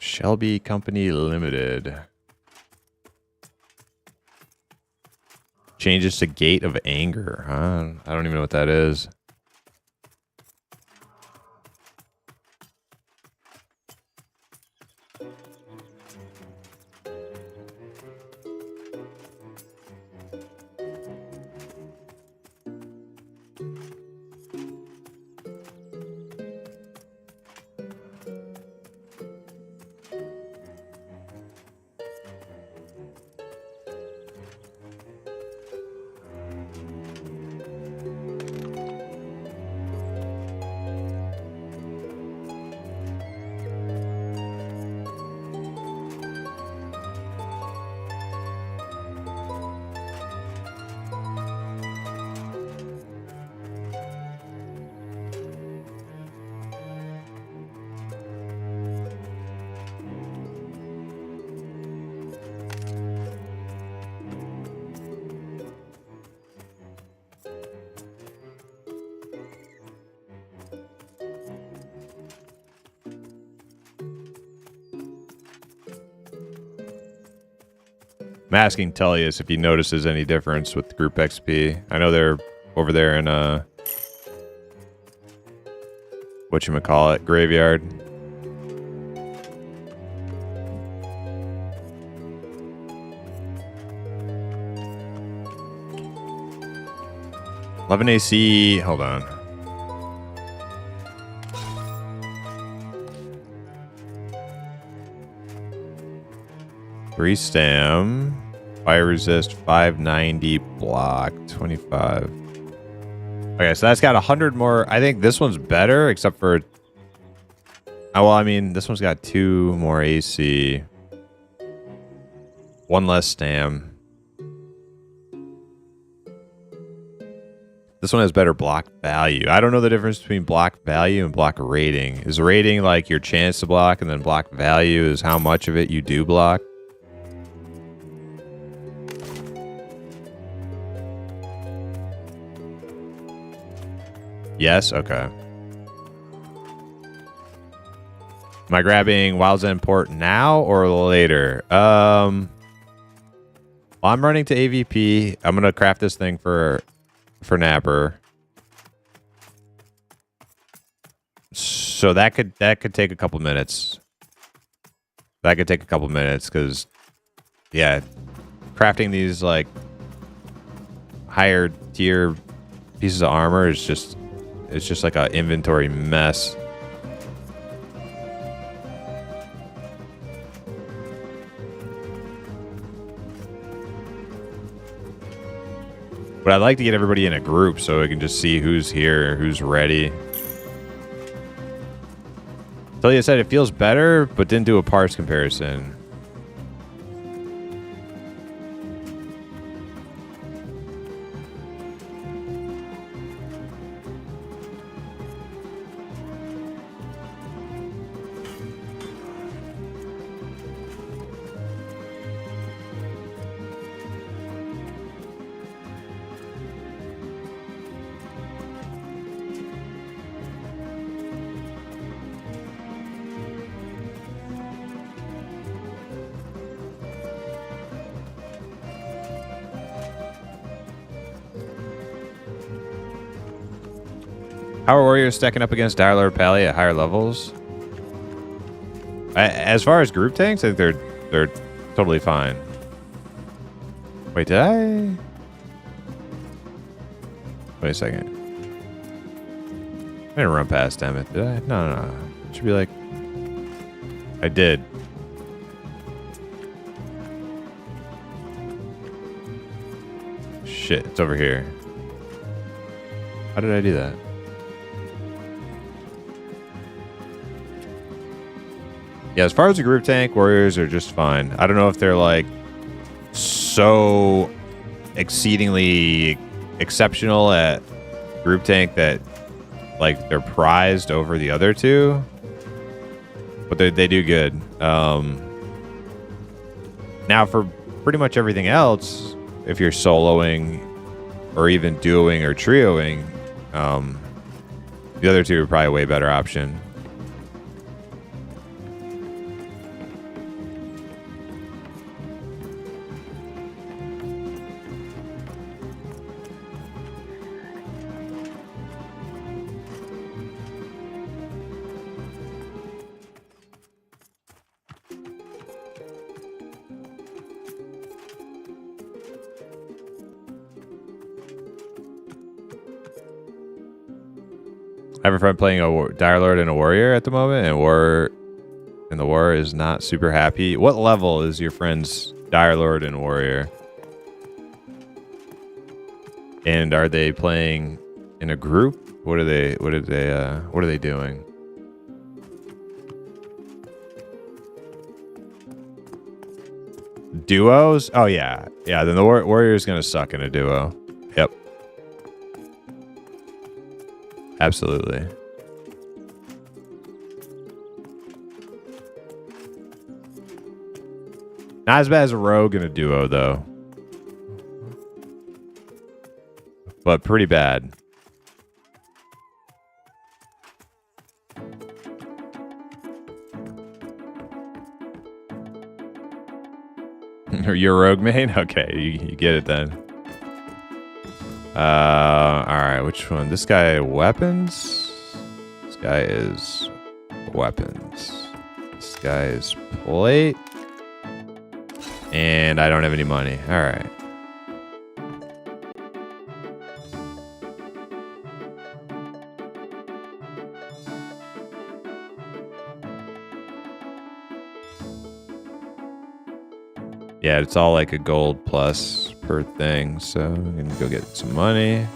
Shelby Company Limited. Changes to Gate of Anger. I don't even know what that is. I'm asking Tullius if he notices any difference with group XP. I know they're over there in whatchamacallit, Graveyard. Eleven AC. Hold on. Three stam, fire resist, 590 block, 25. Okay, so that's got 100 more. I think this one's better, except for. Oh, well, I mean, this one's got 2 more AC, 1 less stam. This one has better block value. I don't know the difference between block value and block rating. Is rating like your chance to block, and then block value is how much of it you do block? Yes? Okay. Am I grabbing Wild's End port now or later? Well, I'm running to AVP. I'm gonna craft this thing for Napper. So that could take a couple minutes. That could take a couple minutes because, yeah, crafting these like higher tier pieces of armor is just like an inventory mess. But I'd like to get everybody in a group so we can just see who's here, who's ready. Talia said it feels better, but didn't do a parts comparison. How are warriors stacking up against Dire Lord Pally at higher levels? As far as group tanks, I think they're totally fine. Wait, did I? Wait a second. I didn't run past, damn it. Did I? No. It should be like... I did. Shit, it's over here. How did I do that? Yeah, as far as the group tank, warriors are just fine. I don't know if they're like so exceedingly exceptional at group tank that like they're prized over the other two, but they do good. Now for pretty much everything else, if you're soloing or even duoing or trioing, the other two are probably a way better option. I have a friend playing a Dire Lord and a Warrior at the moment, and the Warrior is not super happy. What level is your friend's Dire Lord and Warrior? And are they playing in a group? What are they doing? Duos? Oh yeah. Yeah, then the Warrior is gonna suck in a duo. Yep. Absolutely. Not as bad as a rogue in a duo, though. But pretty bad. You're a rogue main? Okay, you get it then. Alright, which one? This guy, weapons? This guy is weapons. This guy is plate. And I don't have any money. Alright. Yeah, it's all like a gold plus per thing, so I'm gonna go get some money.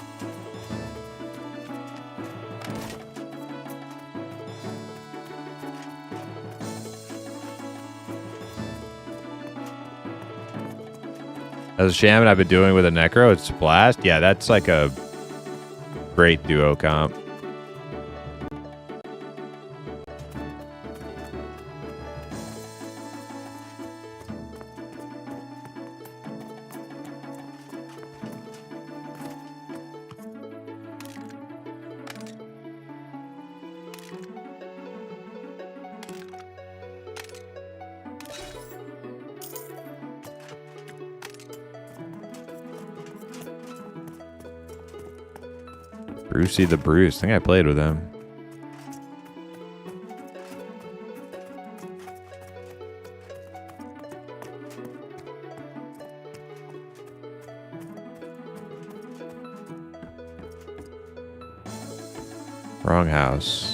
As a shaman I've been doing with a necro, it's blast. Yeah, that's like a great duo comp. Brucey the Bruce. I think I played with him. Wrong house.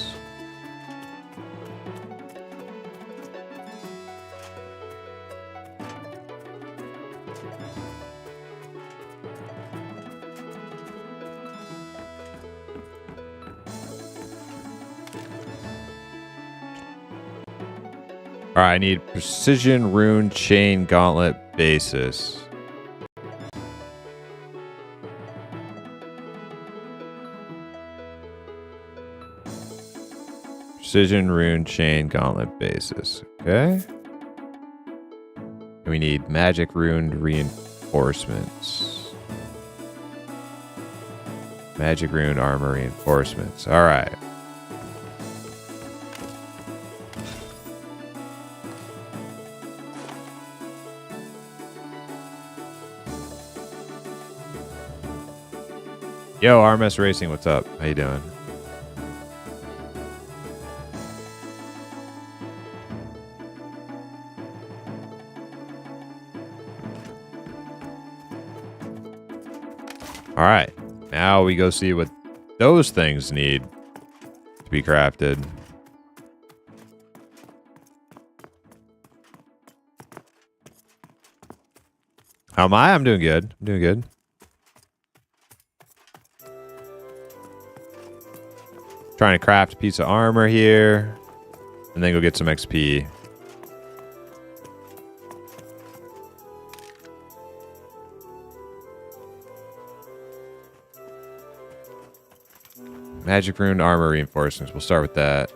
All right, I need precision rune chain gauntlet basis. Precision rune chain gauntlet basis. Okay. And we need magic rune reinforcements. Magic rune armor reinforcements. All right. Yo, RMS Racing, what's up? How you doing? All right, now we go see what those things need to be crafted. How am I? I'm doing good. I'm doing good. Trying to craft a piece of armor here, and then go get some XP. Magic rune armor reinforcements. We'll start with that.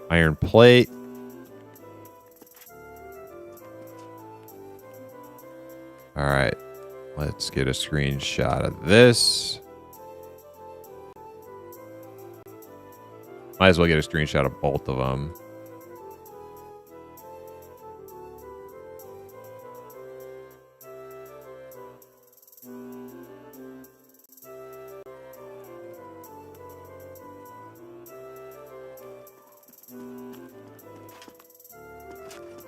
Iron plate. All right. Let's get a screenshot of this. Might as well get a screenshot of both of them.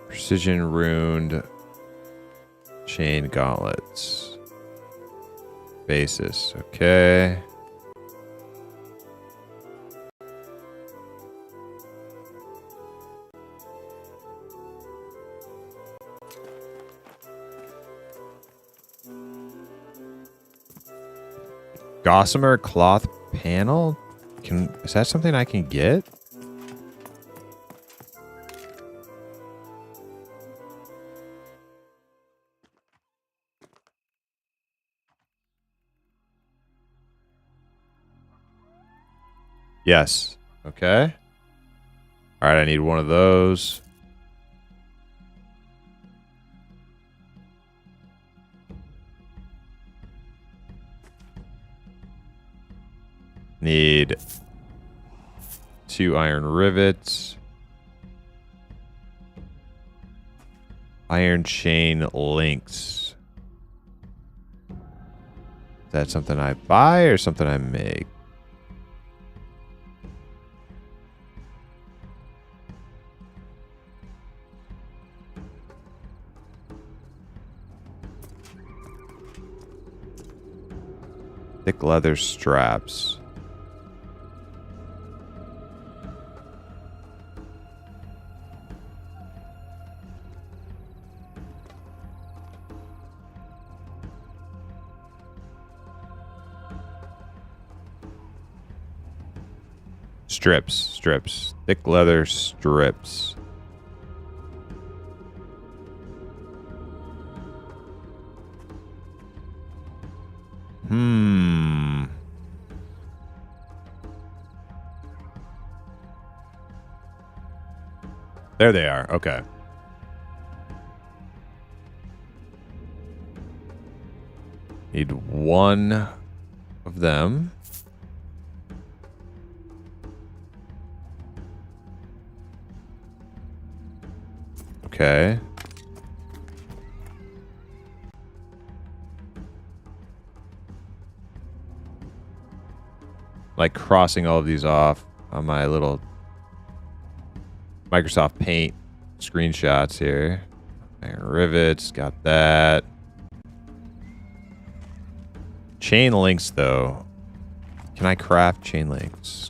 Precision runed chain gauntlets. Basis. Okay. Gossamer cloth panel? Is that something I can get? Yes. Okay. All right, I need one of those. Need 2 iron rivets. Iron chain links. Is that something I buy or something I make? Thick leather straps. Strips. Thick leather strips. There they are. Okay. Need 1 of them. Okay. like crossing all of these off on my little Microsoft Paint screenshots here. Iron rivets, got that. Chain links, though. Can I craft chain links?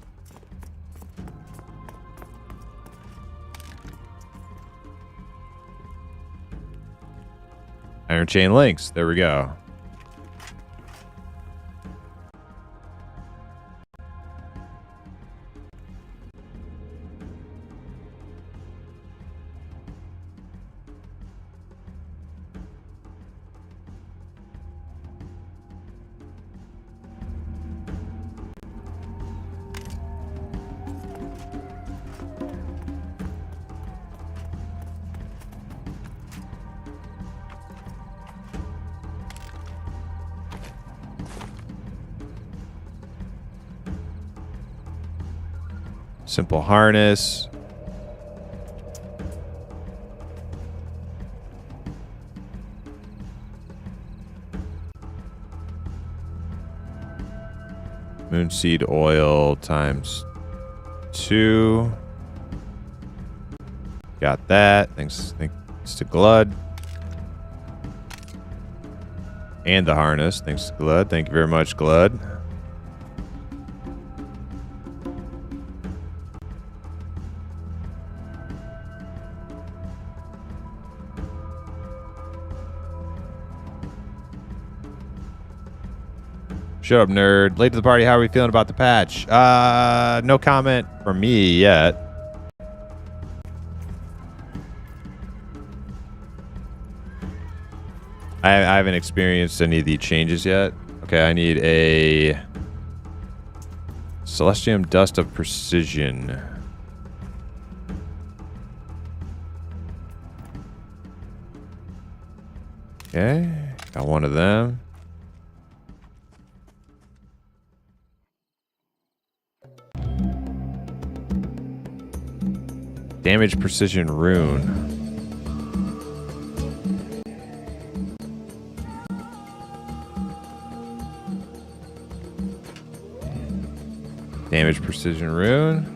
Iron chain links. There we go. Simple harness. Moonseed oil times 2. Got that. Thanks to Glud. And the harness. Thanks to Glud. Thank you very much, Glud. Shut up, nerd. Late to the party. How are we feeling about the patch? No comment from me yet. I haven't experienced any of the changes yet. Okay, I need a Celestium Dust of Precision. Okay, got one of them. Damage Precision Rune. Damage Precision Rune.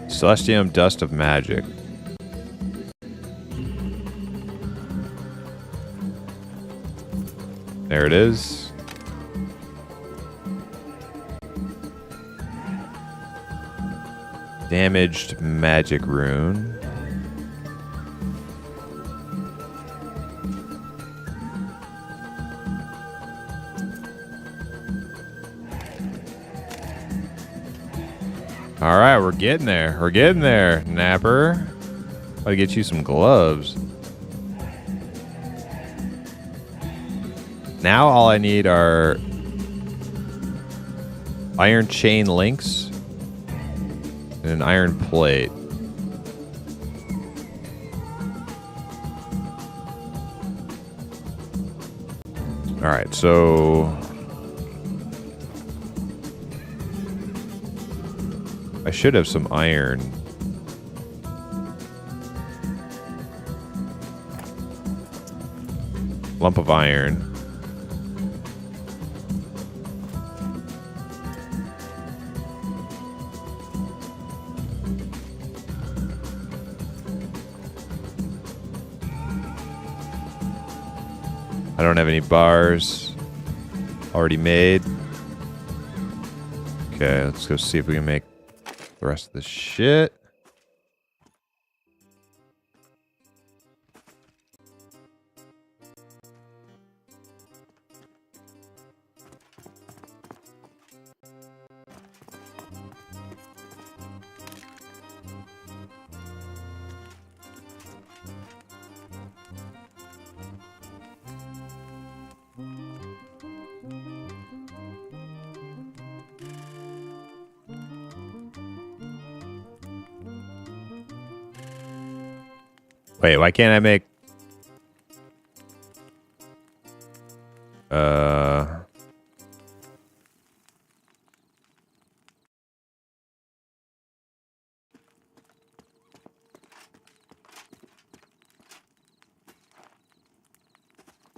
Celestium Dust of Magic. There it is. Damaged Magic Rune. All right, we're getting there. We're getting there, Napper. Gotta get you some gloves. Now all I need are iron chain links and an iron plate. All right, so I should have some iron. Lump of iron. I don't have any bars already made. Okay, let's go see if we can make the rest of this shit. Wait, why can't I make...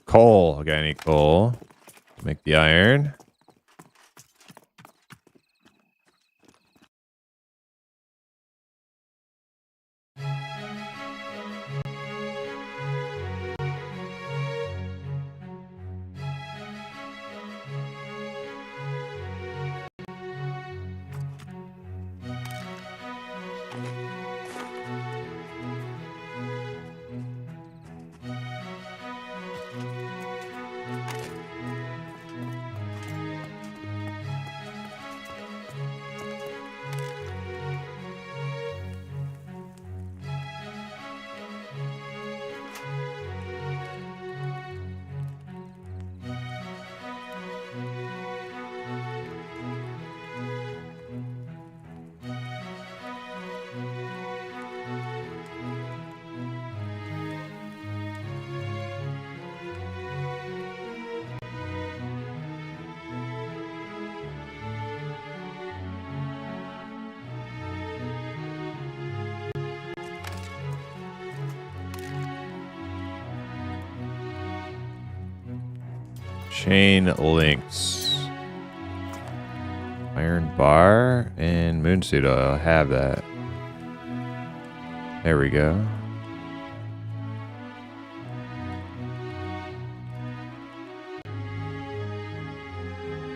Coal. Okay, I need coal. Make the iron. Chain links. Iron bar and moonsuit oil. I have that. There we go.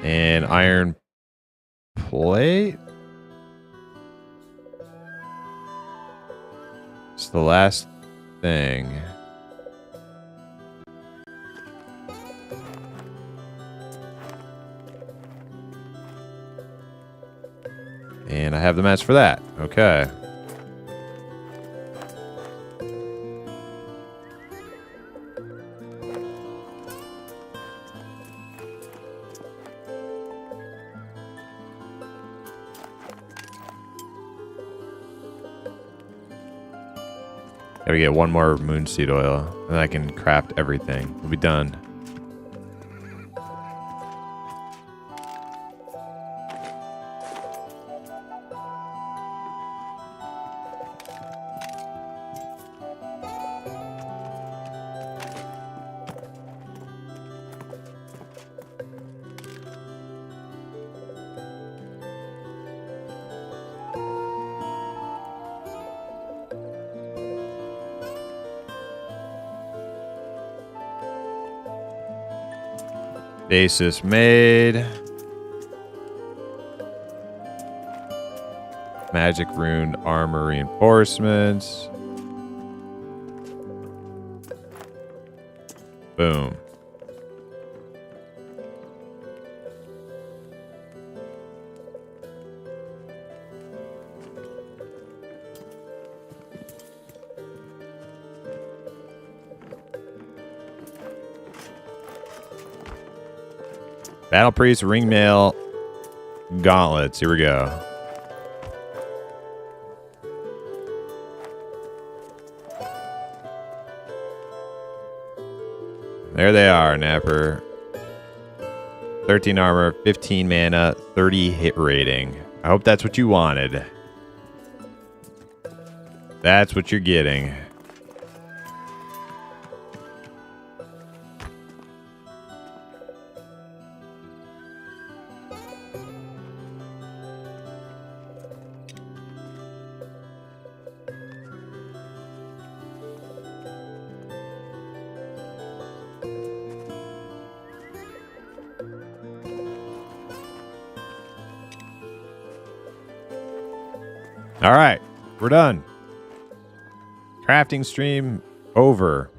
And iron plate. It's the last thing. And I have the match for that. Okay. Gotta get one more moonseed oil, and then I can craft everything. We'll be done. Basis made. Magic rune armor reinforcements. Boom. Battle Priest, Ringmail, Gauntlets. Here we go. There they are, Napper. 13 armor, 15 mana, 30 hit rating. I hope that's what you wanted. That's what you're getting. All right, we're done. Crafting stream over.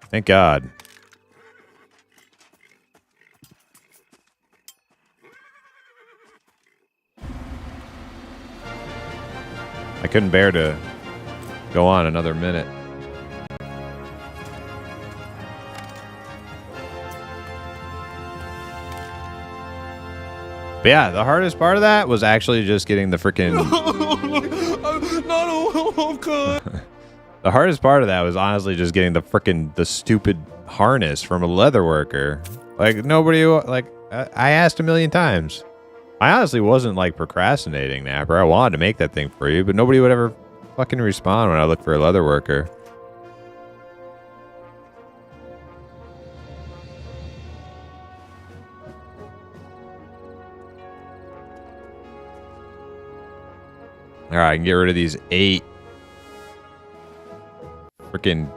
Thank God. I couldn't bear to go on another minute. But yeah, the hardest part of that was actually just getting the freaking... The hardest part of that was honestly just getting the stupid harness from a leather worker. Like, nobody... Like, I asked a million times. I honestly wasn't, like, procrastinating, Napper. I wanted to make that thing for you, but nobody would ever fucking respond when I looked for a leather worker. All right, I can get rid of these 8 freaking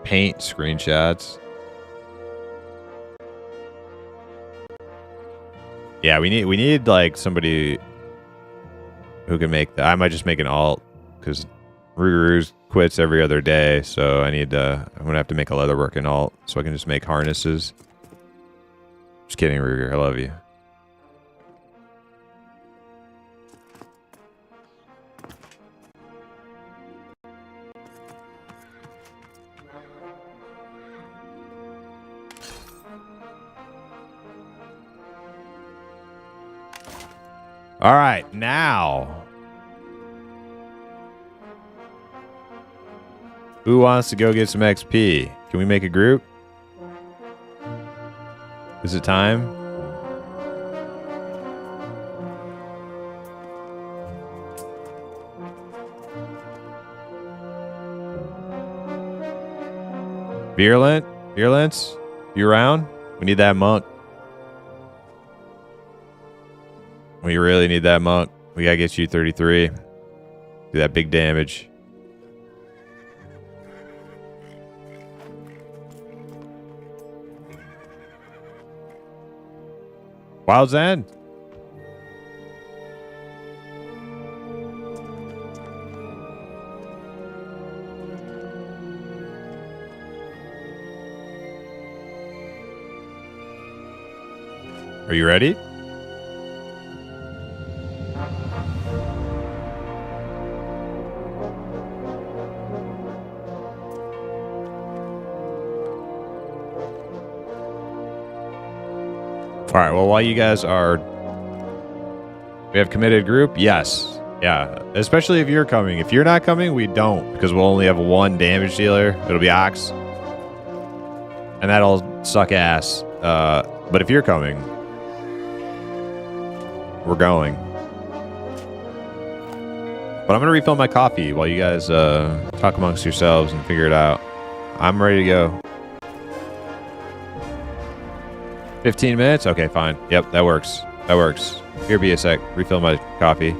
paint screenshots. Yeah, we need like somebody who can make that. I might just make an alt because Rougarou quits every other day, so I'm gonna have to make a leatherworking alt so I can just make harnesses. Just kidding, Ruger. I love you. All right, now. Who wants to go get some XP? Can we make a group? Is it time? Virulence? You around? We need that monk. We really need that monk. We gotta get you 33. Do that big damage. Wild's End. Are you ready? All right, well, while you guys are... We have committed group? Yes. Yeah, especially if you're coming. If you're not coming, we don't, because we'll only have 1 damage dealer. It'll be Ox. And that'll suck ass. But if you're coming, we're going. But I'm going to refill my coffee while you guys talk amongst yourselves and figure it out. I'm ready to go. 15 minutes? Okay, fine. Yep, that works. That works. Here, be a sec. Refill my coffee.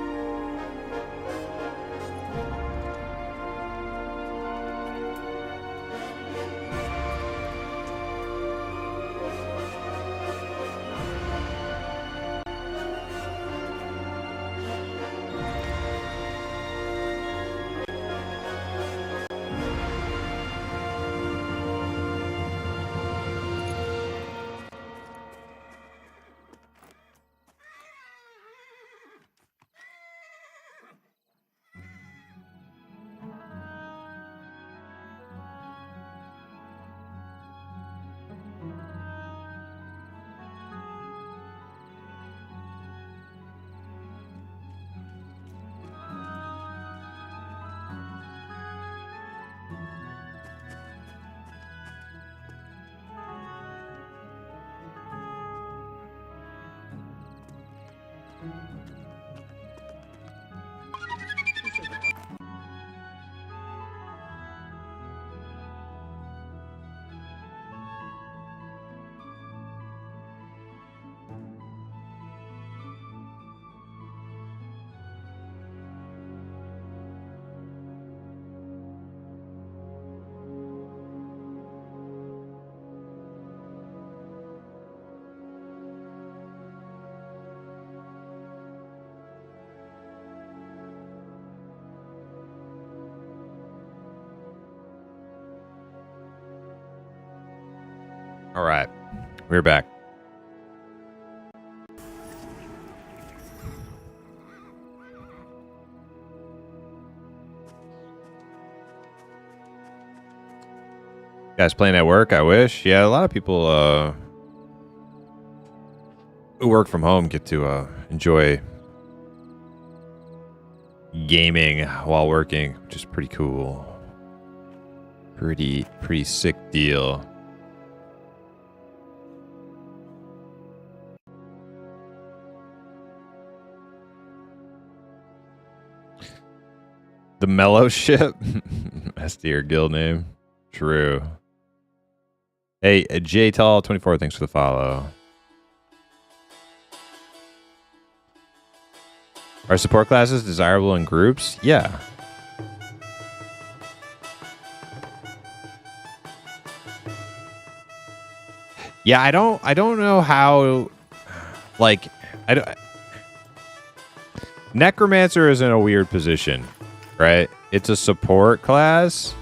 All right, we're back. Guys playing at work, I wish. Yeah, a lot of people who work from home get to enjoy gaming while working, which is pretty cool. Pretty sick deal. The Mellow Ship? That's your guild name. True. Hey, J Tall 24, thanks for the follow. Are support classes desirable in groups? Yeah. Yeah, I don't know how, like, I don't, Necromancer is in a weird position, right? It's a support class,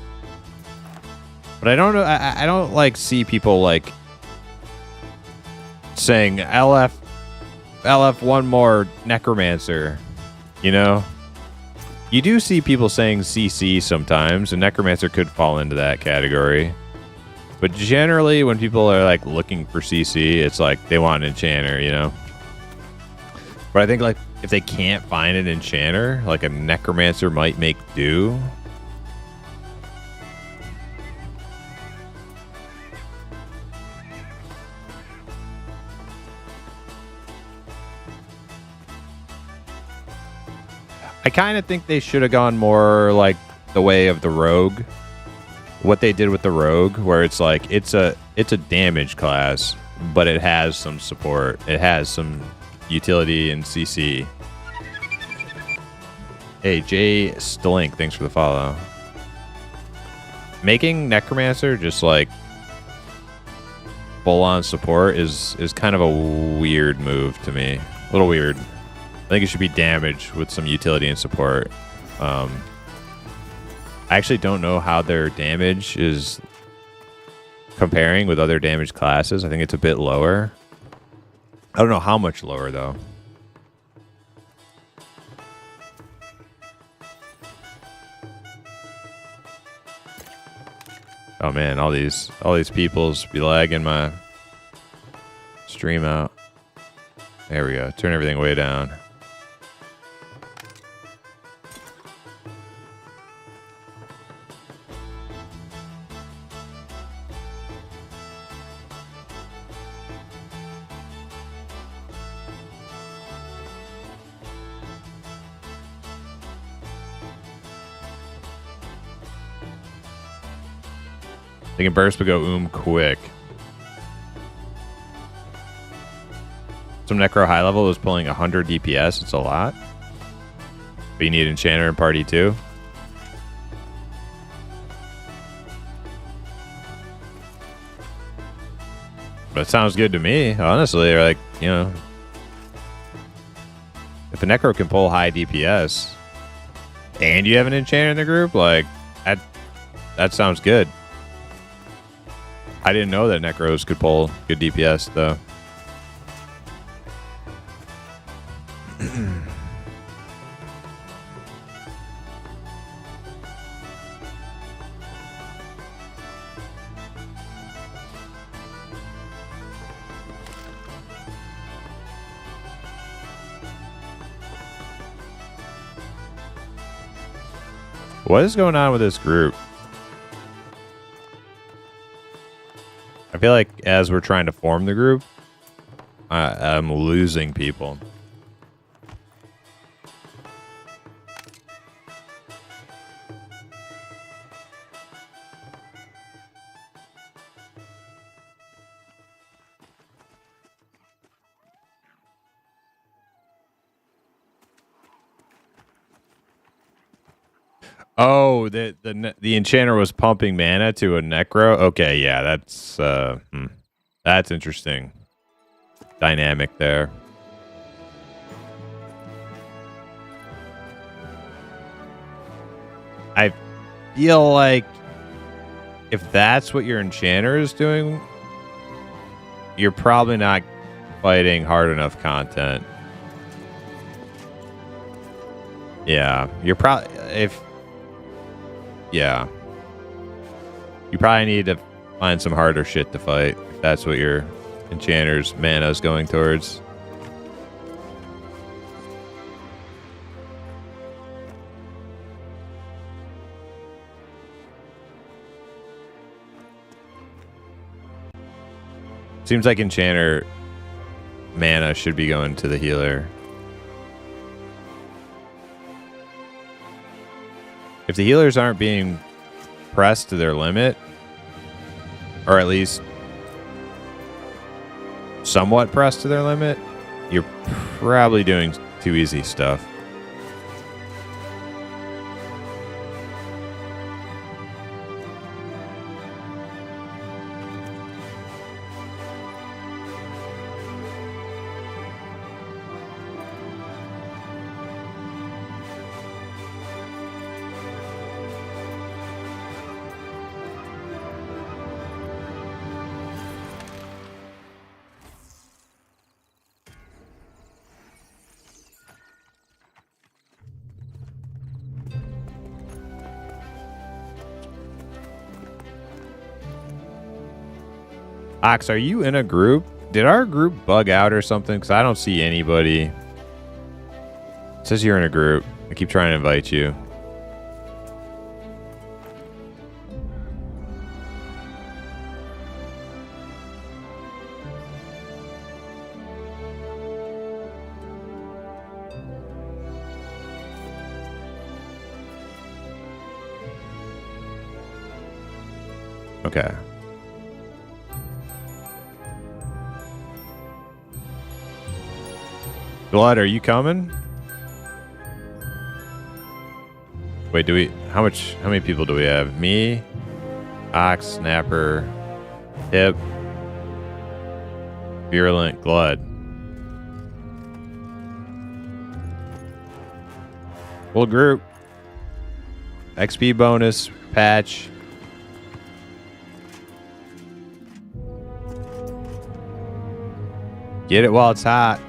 but I don't know. I don't like see people like saying LF one more Necromancer. You know, you do see people saying CC sometimes, and Necromancer could fall into that category. But generally, when people are like looking for CC, it's like they want an enchanter, you know. But I think like if they can't find an enchanter, like a Necromancer might make do. I kind of think they should have gone more like the way of the rogue. What they did with the rogue, where it's like it's a damage class, but it has some support. It has some utility and CC. Hey, Jay Stlink, thanks for the follow. Making Necromancer just like full-on support is kind of a weird move to me. A little weird. I think it should be damage with some utility and support. I actually don't know how their damage is comparing with other damage classes. I think it's a bit lower. I don't know how much lower though. Oh man, all these peoples be lagging my stream out. There we go. Turn everything way down. They can burst but go quick. Some Necro high level is pulling 100 DPS. It's a lot. But you need Enchanter in party too. But it sounds good to me, honestly. Or like, you know, if a Necro can pull high DPS and you have an Enchanter in the group, like that sounds good. I didn't know that Necros could pull good DPS, though. What is going on with this group? I feel like as we're trying to form the group, I'm losing people. Oh, the enchanter was pumping mana to a necro. Okay, yeah, that's interesting. Dynamic there. I feel like if that's what your enchanter is doing, you're probably not fighting hard enough content. Yeah, you're probably yeah. You probably need to find some harder shit to fight if that's what your enchanter's mana is going towards. Seems like enchanter mana should be going to the healer. If the healers aren't being pressed to their limit, or at least somewhat pressed to their limit, you're probably doing too easy stuff. Ox, are you in a group? Did our group bug out or something? Because I don't see anybody. It says you're in a group. I keep trying to invite you. Okay. Blood, are you coming? Wait, do we... How many people do we have? Me, Ox, Snapper, Hip, Virulent, Blood. Full group. XP bonus, patch. Get it while it's hot.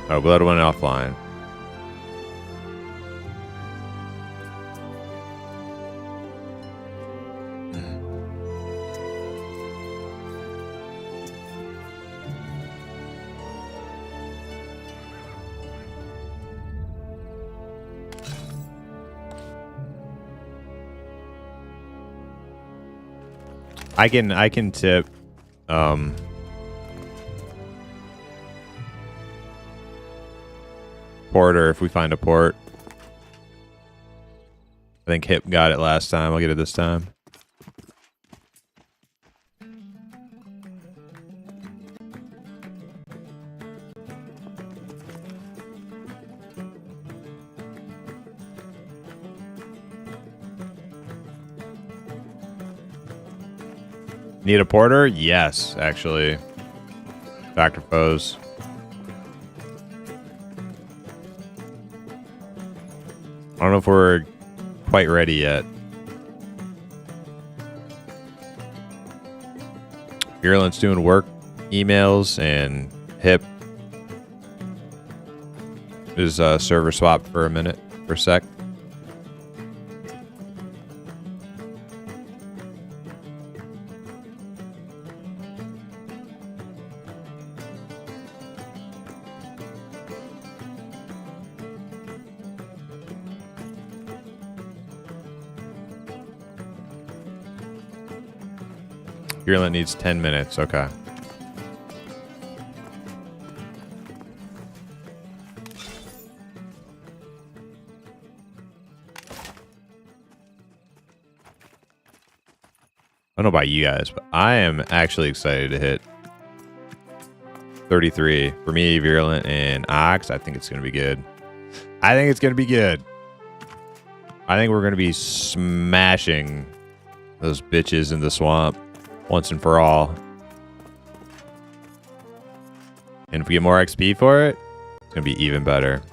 Oh, Blood went offline. I can tip Porter if we find a port. I think Hip got it last time. I'll get it this time. Need a porter? Yes, actually. Factor foes. I don't know if we're quite ready yet. Virulent's doing work emails, and Hip is server swapped for a sec. Virulent needs 10 minutes. Okay. I don't know about you guys, but I am actually excited to hit 33. For me, Virulent, and Ox, I think it's going to be good. I think it's going to be good. I think we're going to be smashing those bitches in the swamp once and for all. And if we get more XP for it, it's going to be even better.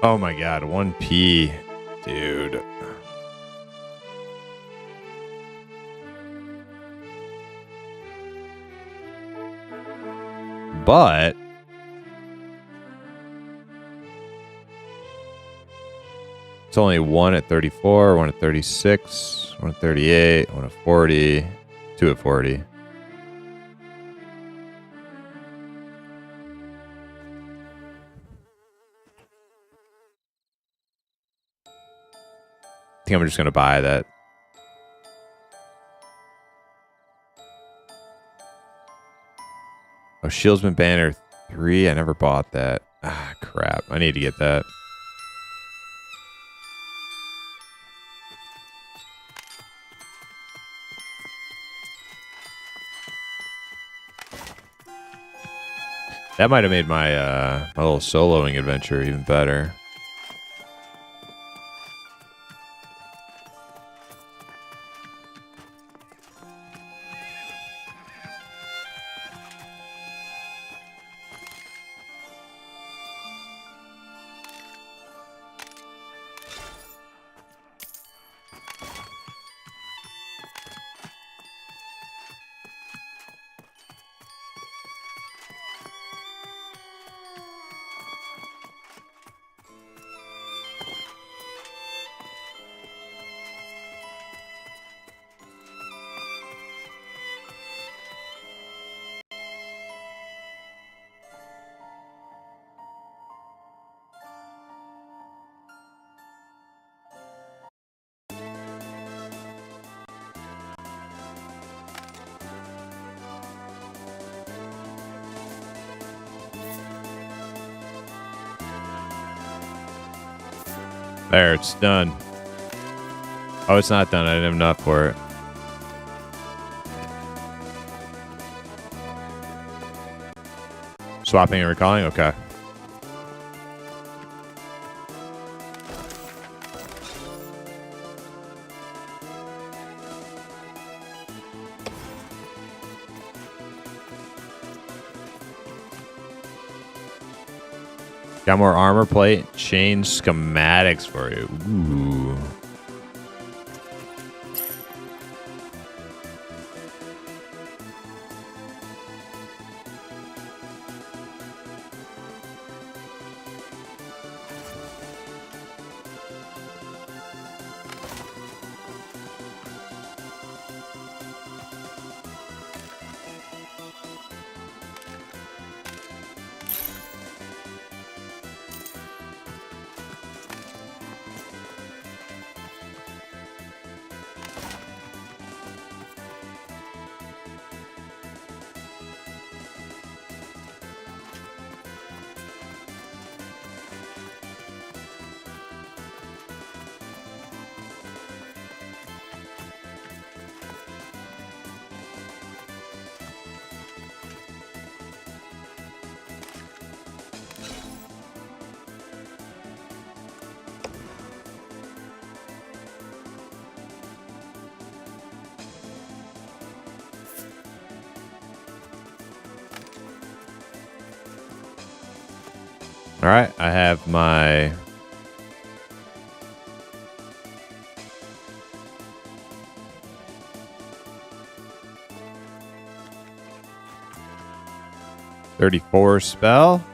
Oh my god, 1P. Dude. But it's only one at 34, one at 36, one at 38, one at 40, two at 40. I think I'm just going to buy that. Oh, Shieldsman Banner 3. I never bought that. Ah, crap. I need to get that. That might have made my my little soloing adventure even better. There, it's done. Oh, it's not done. I didn't have enough for it. Swapping and recalling? Okay. Got more armor plate, change schematics for you. Ooh. All right, I have my .34 spell.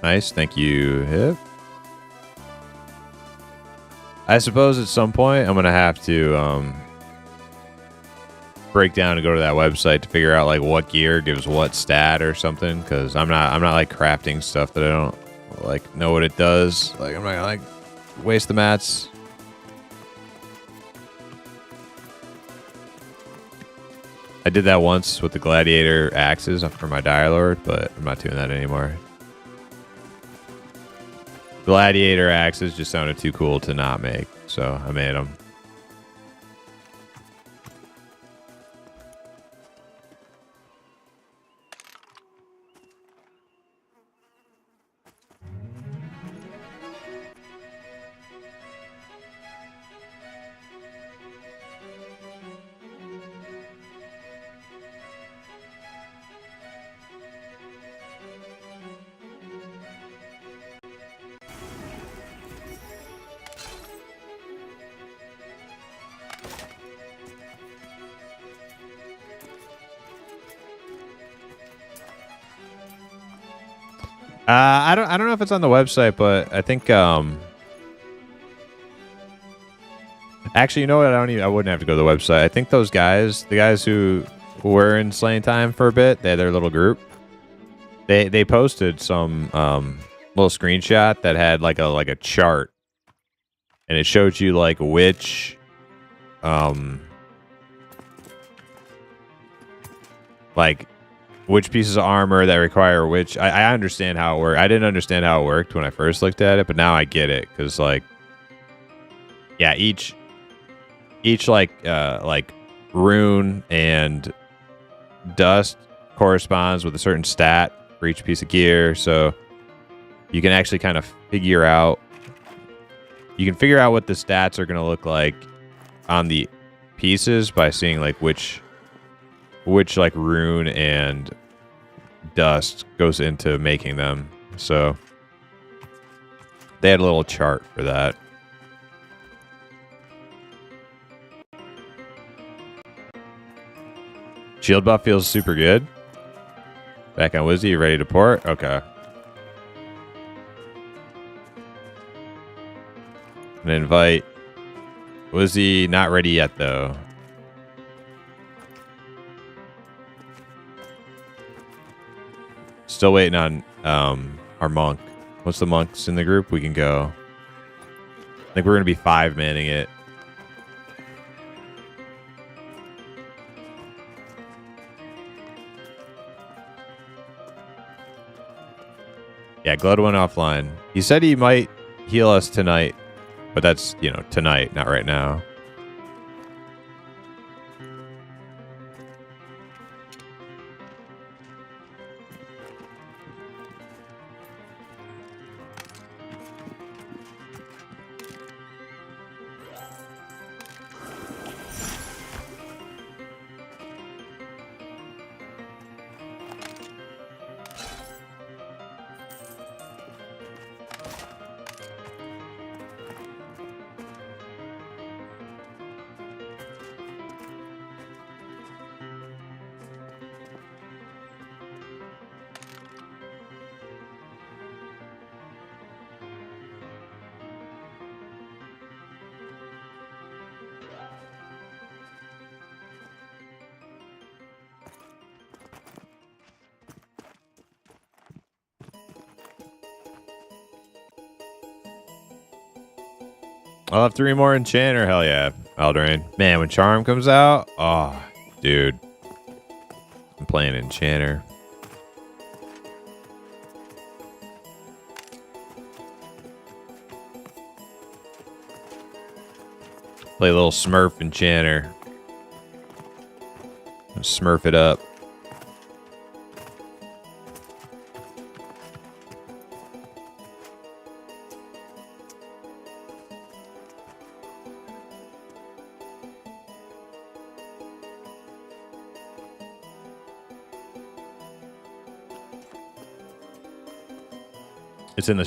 Nice, thank you, Hip. I suppose at some point I'm gonna have to break down and go to that website to figure out like what gear gives what stat or something, because I'm not like crafting stuff that I don't like know what it does. Like I'm not gonna like waste the mats. I did that once with the gladiator axes for my Dire Lord, but I'm not doing that anymore. Gladiator axes just sounded too cool to not make, so I made them. I don't know if it's on the website, but I think actually, you know what? I wouldn't have to go to the website. I think those guys, the guys who were in Slaying Time for a bit, they had their little group. They posted some little screenshot that had like a chart, and it showed you like which like which pieces of armor that require which. I understand how it worked. I didn't understand how it worked when I first looked at it, but now I get it, because like, yeah, each like rune and dust corresponds with a certain stat for each piece of gear, so you can actually kind of figure out what the stats are going to look like on the pieces by seeing like which like rune and dust goes into making them. So they had a little chart for that. Shield buff feels super good. Back on Wizzy, you ready to port? Okay. And invite Wizzy, not ready yet though. Still waiting on our monk. Once the monk's in the group, we can go. I think we're going to be 5-manning it. Yeah, Glowed went offline. He said he might heal us tonight, but that's, tonight, not right now. I'll have 3 more Enchanter. Hell yeah. Eldraine. Man, when Charm comes out, oh, dude. I'm playing Enchanter. Play a little Smurf Enchanter. Smurf it up. It's on the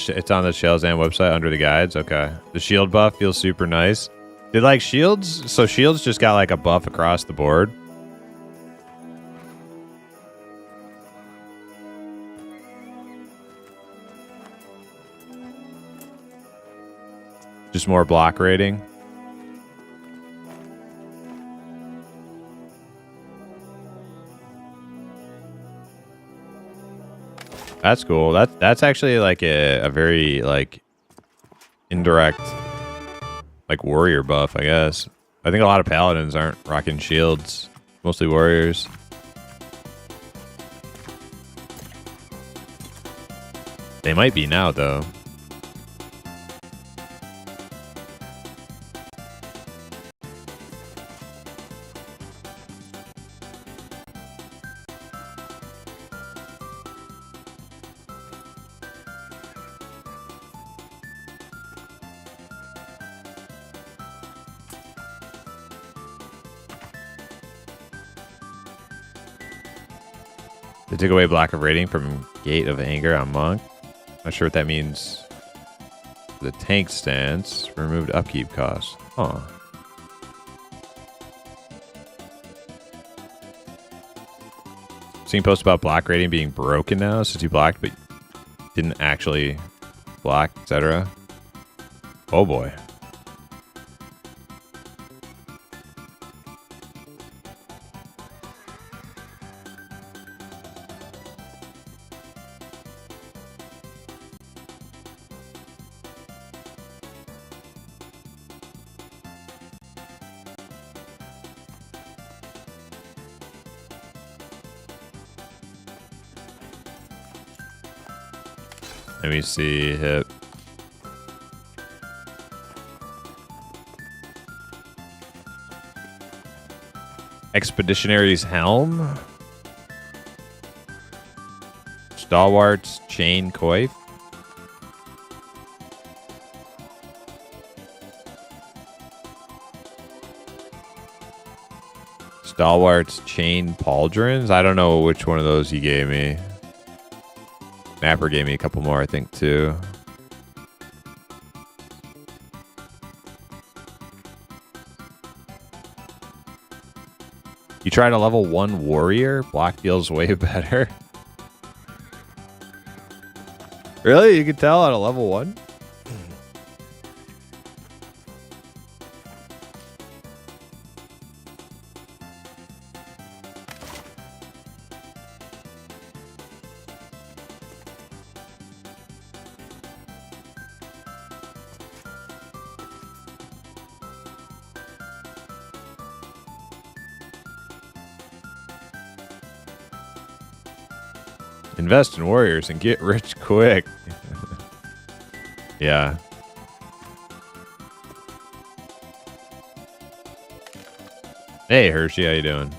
Shellzam website under the guides. Okay. The shield buff feels super nice. Did like shields? So shields just got like a buff across the board. Just more block rating. That's cool. That's actually like a very like indirect like warrior buff, I guess. I think a lot of paladins aren't rocking shields. Mostly warriors. They might be now though. They took away block of rating from Gate of Anger on Monk. Not sure what that means. The tank stance. Removed upkeep cost. Huh. Seeing posts about block rating being broken now since you blocked but didn't actually block, etc. Oh boy. Let me see. Hit. Expeditionary's Helm. Stalwart's Chain Coif. Stalwart's Chain Pauldrons. I don't know which one of those he gave me. Napper gave me a couple more, I think, too. You tried a level 1 warrior? Block feels way better. Really? You can tell at a level 1? Invest in warriors and get rich quick. Yeah. Hey, Hershey, how you doing?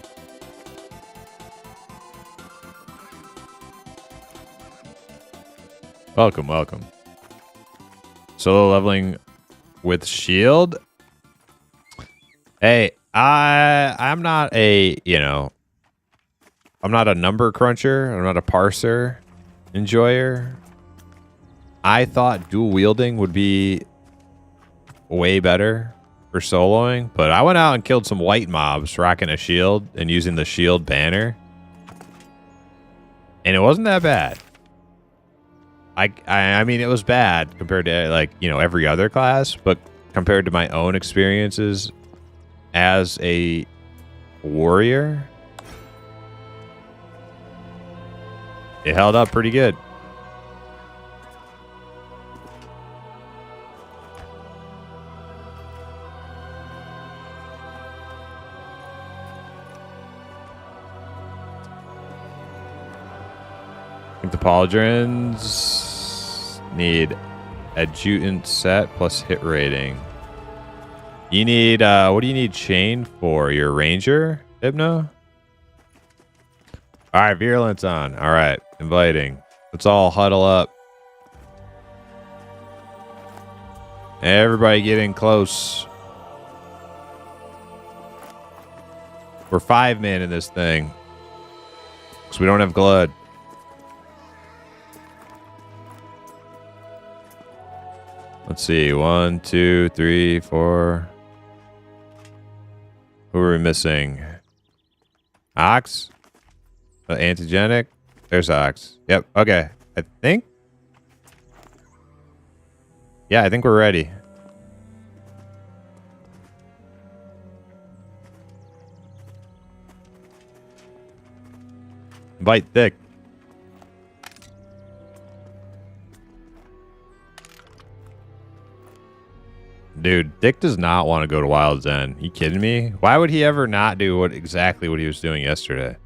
Welcome, welcome. Solo leveling with shield. Hey, I'm not a, I'm not a number cruncher. I'm not a parser enjoyer. I thought dual wielding would be way better for soloing, but I went out and killed some white mobs rocking a shield and using the shield banner. And it wasn't that bad. I mean, it was bad compared to every other class, but compared to my own experiences as a warrior, it held up pretty good. I think the pauldrons need adjutant set plus hit rating. You need, what do you need chain for? Your ranger, Hypno? All right, virulence on. All right, inviting. Let's all huddle up. Everybody get in close. We're 5-man in this thing. Because we don't have Glut. Let's see. 1, 2, 3, 4. Who are we missing? Ox? Antigenic? There's Ox. Yep. Okay. I think. Yeah, I think we're ready. Invite Thick. Dude, Dick does not want to go to Wild's End. You kidding me? Why would he ever not do exactly what he was doing yesterday?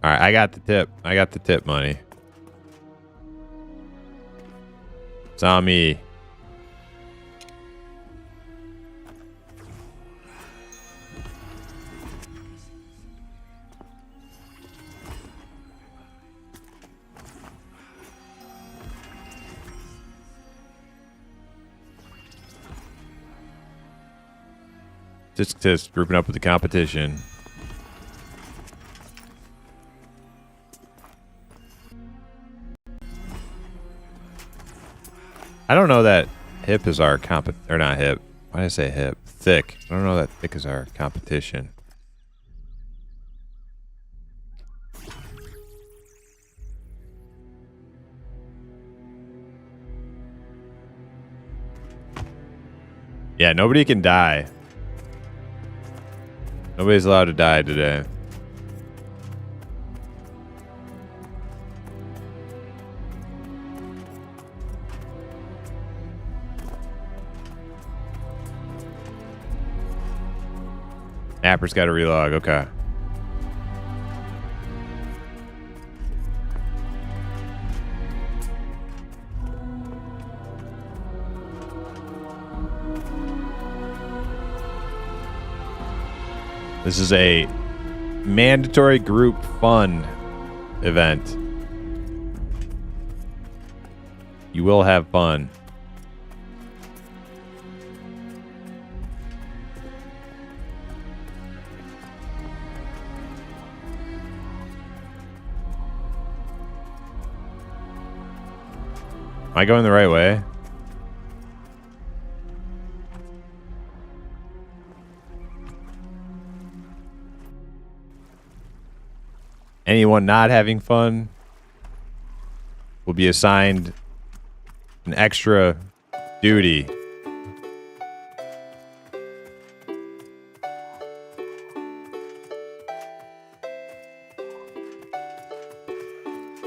All right, I got the tip. I got the tip money. It's on me. Just grouping up with the competition. I don't know that hip is our or not hip. Why did I say hip? Thick. I don't know that thick is our competition. Yeah, nobody can die. Nobody's allowed to die today. Napper's got to relog. Okay. This is a mandatory group fun event. You will have fun. Am I going the right way? Anyone not having fun will be assigned an extra duty.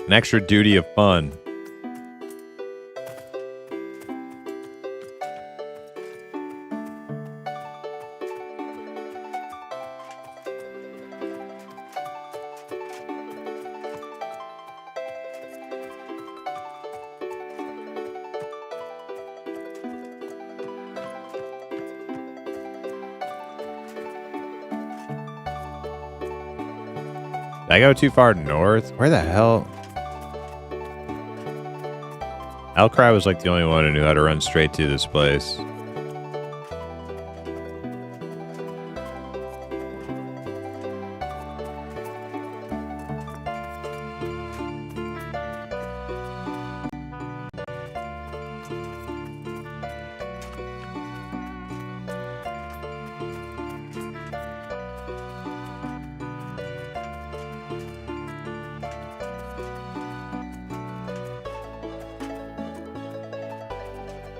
An extra duty of fun. Did I go too far north? Where the hell? Alcry was like the only one who knew how to run straight to this place.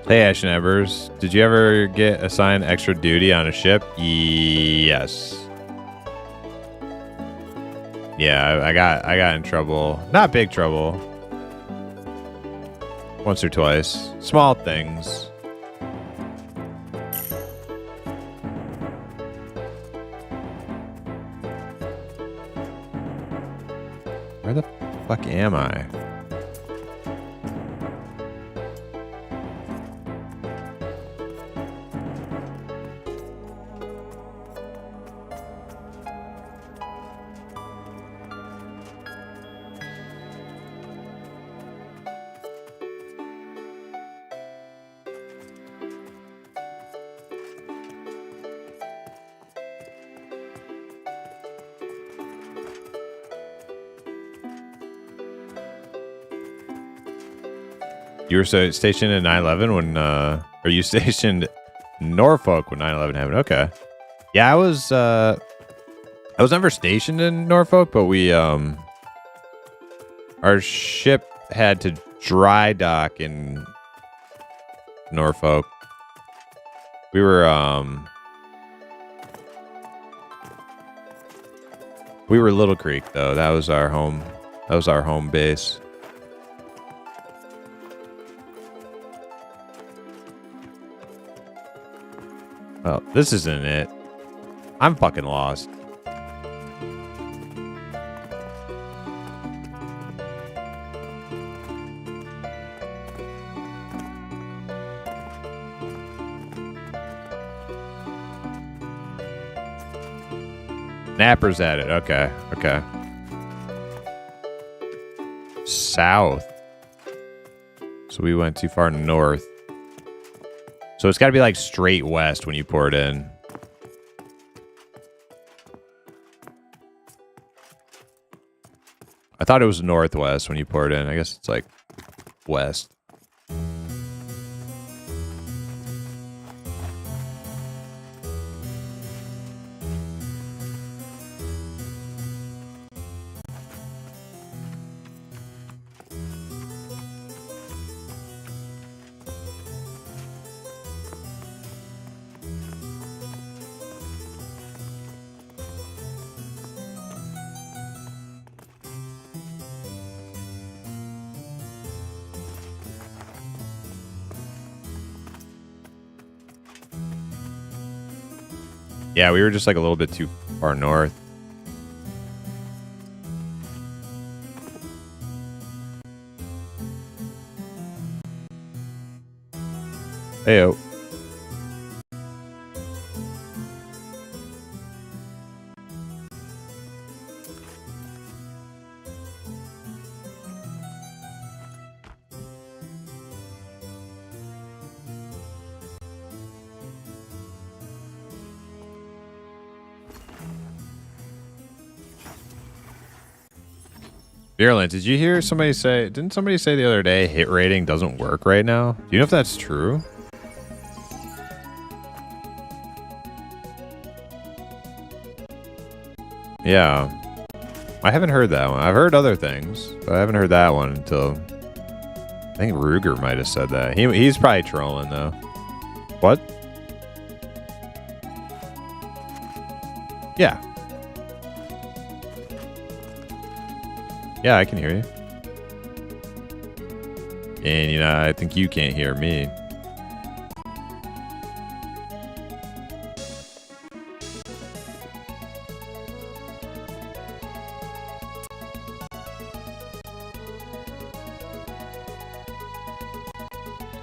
Hey, Ashen Evers, did you ever get assigned extra duty on a ship? Yes. Yeah, I got in trouble. Not big trouble. Once or twice. Small things. Where the fuck am I? You were stationed in 9/11 when, or you stationed Norfolk when 9/11 happened? Okay. Yeah, I was never stationed in Norfolk, but we, our ship had to dry dock in Norfolk. We were Little Creek though. That was our home. That was our home base. Well, this isn't it. I'm fucking lost. Napper's at it. Okay. Okay. South. So we went too far north. So it's got to be like straight west when you pour it in. I thought it was northwest when you pour it in. I guess it's like west. Yeah, we were just like a little bit too far north. Heyo. Virulent, did you hear somebody say, didn't somebody say the other day hit rating doesn't work right now? Do you know if that's true? Yeah. I haven't heard that one. I've heard other things, but I haven't heard that one until... I think Ruger might have said that. He's probably trolling, though. What? Yeah. Yeah, I can hear you. And, you know, I think you can't hear me.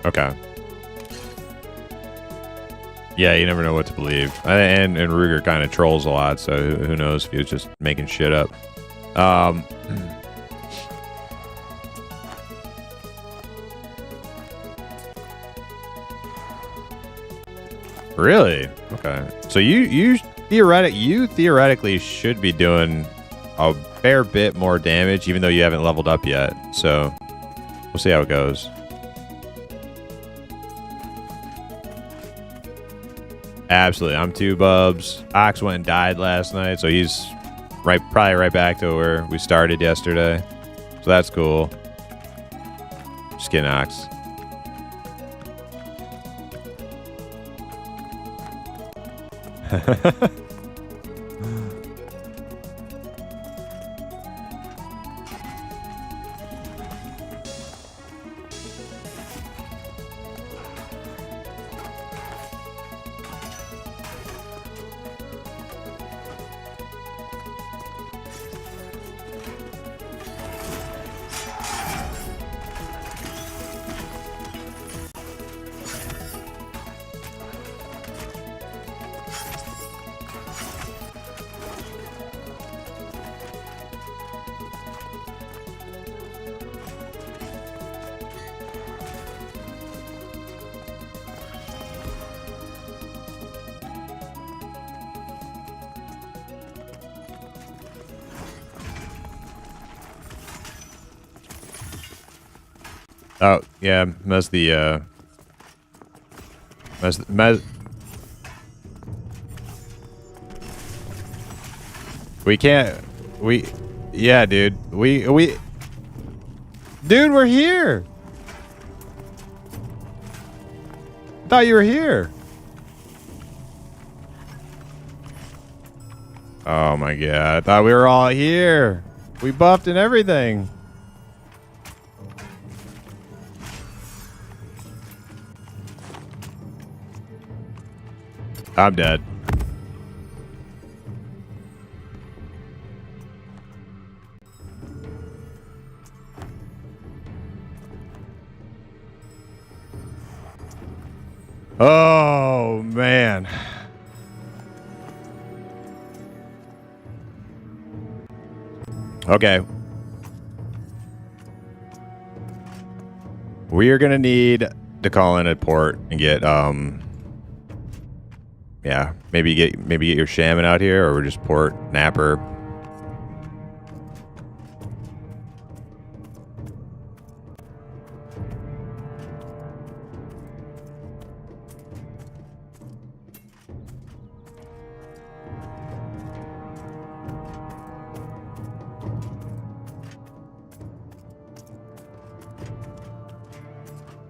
Okay. Yeah, you never know what to believe. And Ruger kind of trolls a lot, so who knows if he was just making shit up. Um, really? Okay. So you theoretically should be doing a fair bit more damage, even though you haven't leveled up yet. So we'll see how it goes. Absolutely. I'm 2 bubs. Ox went and died last night, so he's probably right back to where we started yesterday. So that's cool. Just kidding, Ox. Oh, yeah, that's the, we can't, yeah, dude, dude, we're here. I thought you were here. Oh my god, I thought we were all here. We buffed and everything. I'm dead. Oh, man. Okay. We are going to need to call in a port and get, yeah, maybe get your shaman out here, or we're just port Napper.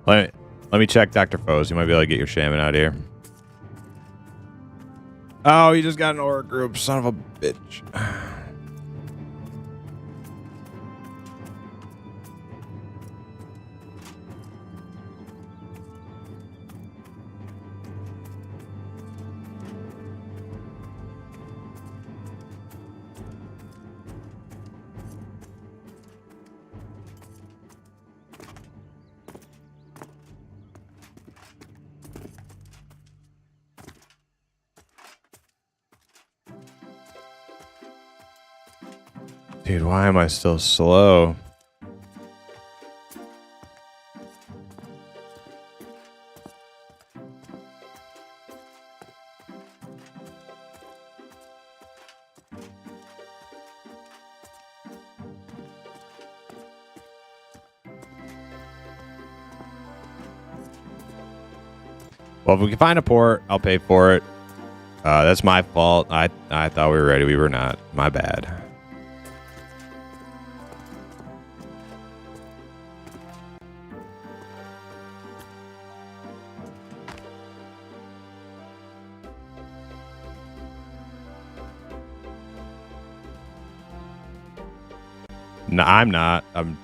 Let me check Dr. Foes. You might be able to get your shaman out here. Oh, you just got an aura group. Son of a bitch. Dude, why am I still slow? Well, if we can find a port, I'll pay for it. That's my fault. I thought we were ready. We were not. My bad. No, I'm not. I'm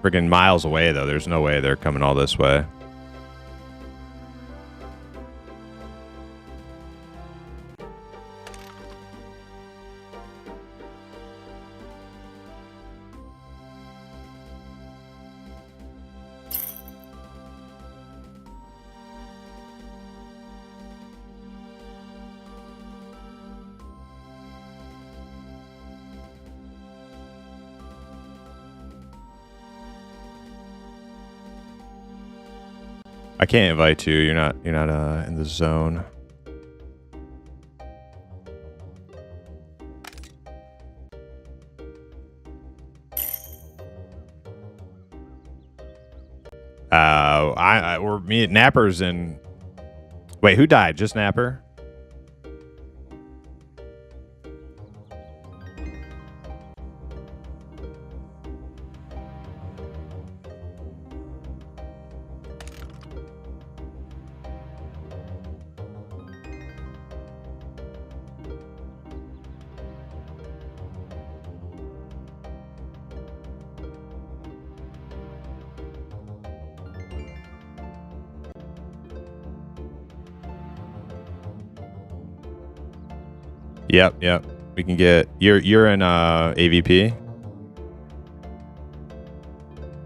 freaking miles away, though. There's no way they're coming all this way. I can't invite you. You're not in the zone. Or me at Napper's and wait, who died? Just Napper? Yep. We can get you're in AVP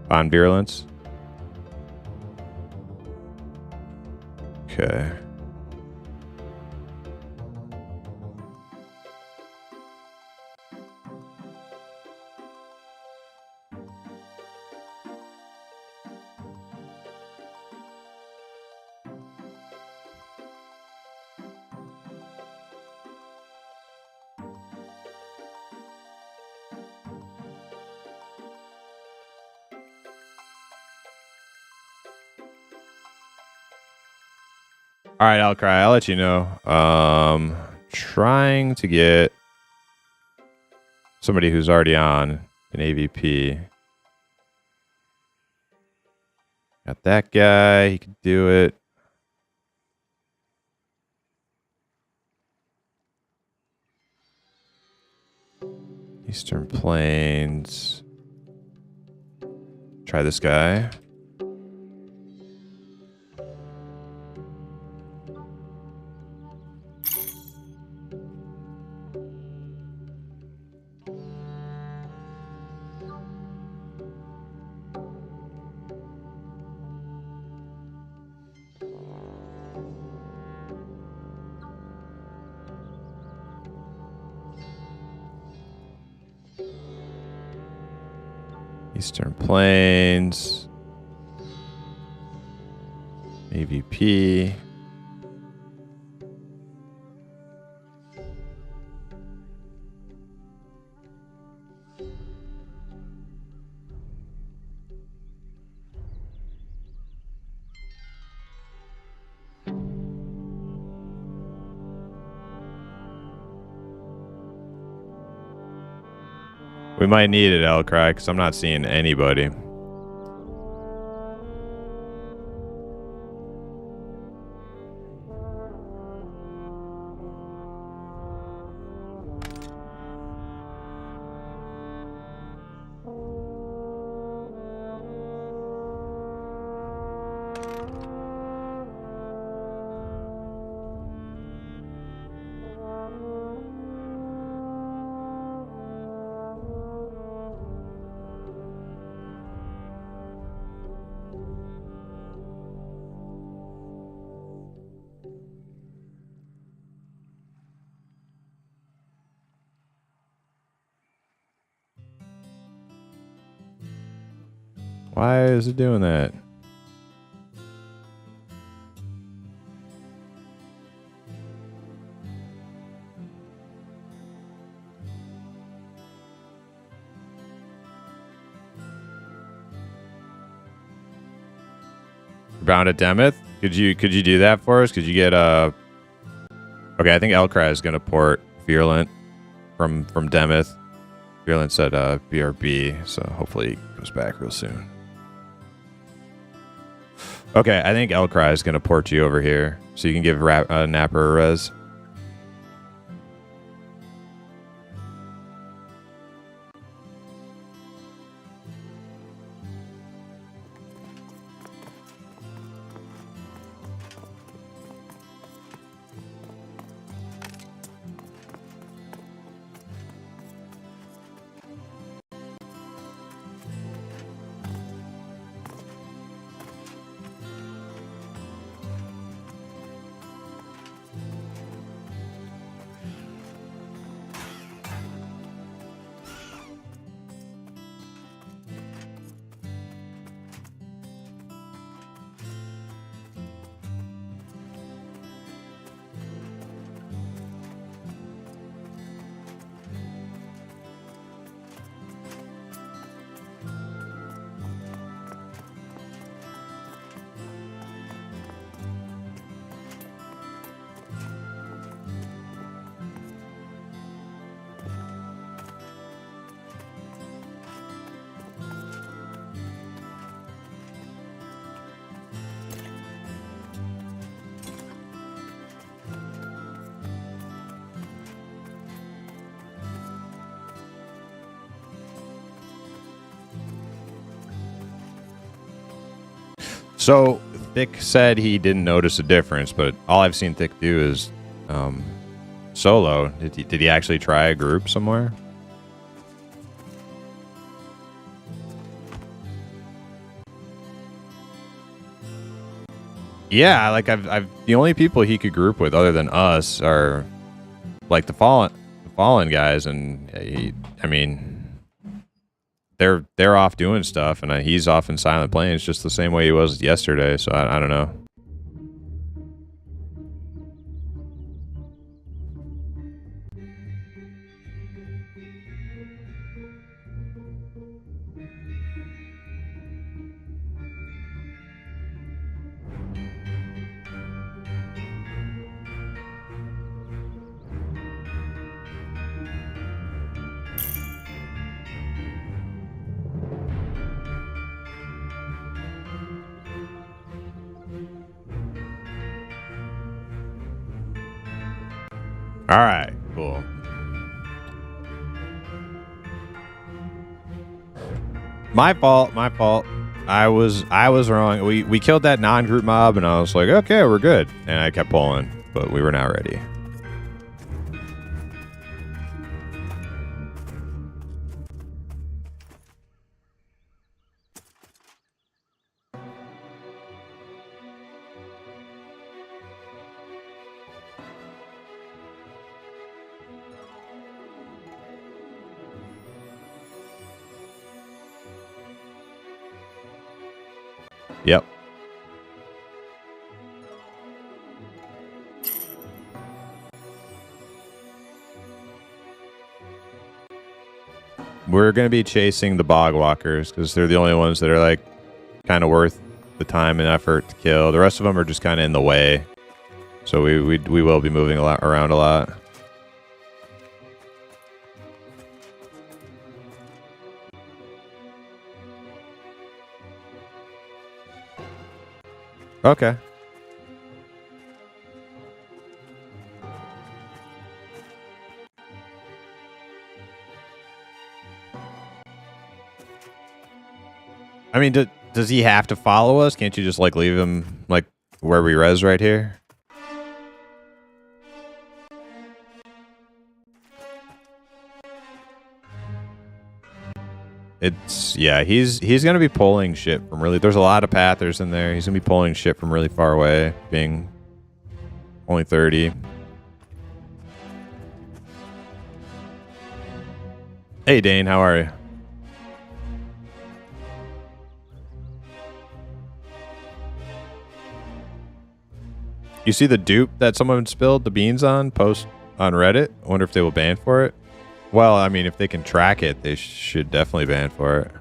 on Virulence. Okay. All right, I'll cry. I'll let you know. Trying to get somebody who's already on an AVP. Got that guy. He can do it. Eastern Plains. Try this guy. Eastern Plains. AVP. We might need it, Elcry, because I'm not seeing anybody. Why is it doing that? Bound at Demeth? Could you do that for us? Could you get okay, I think Elcry is gonna port Virulent from Demeth. Virulent said BRB, so hopefully he comes back real soon. Okay, I think Elcry is gonna port you over here, so you can give Napper a res. So Thick said he didn't notice a difference, but all I've seen Thick do is solo. Did he actually try a group somewhere? Yeah, like I've the only people he could group with other than us are like the fallen guys, and I mean, they're off doing stuff, and he's off in Silent Plains just the same way he was yesterday. So I don't know. All right, cool. My fault. I was wrong. We killed that non-group mob, and I was like, okay, we're good. And I kept pulling, but we were not ready. Yep. We're going to be chasing the bog walkers because they're the only ones that are like kind of worth the time and effort to kill. The rest of them are just kind of in the way. So we will be moving around a lot. Okay. I mean, does he have to follow us? Can't you just like leave him like where we res right here? Yeah, he's gonna be pulling shit from really. There's a lot of pathers in there. He's gonna be pulling shit from really far away, being only 30. Hey Dane, how are you? You see the dupe that someone spilled the beans on post on Reddit? I wonder if they will ban for it. Well, I mean, if they can track it, they should definitely ban for it.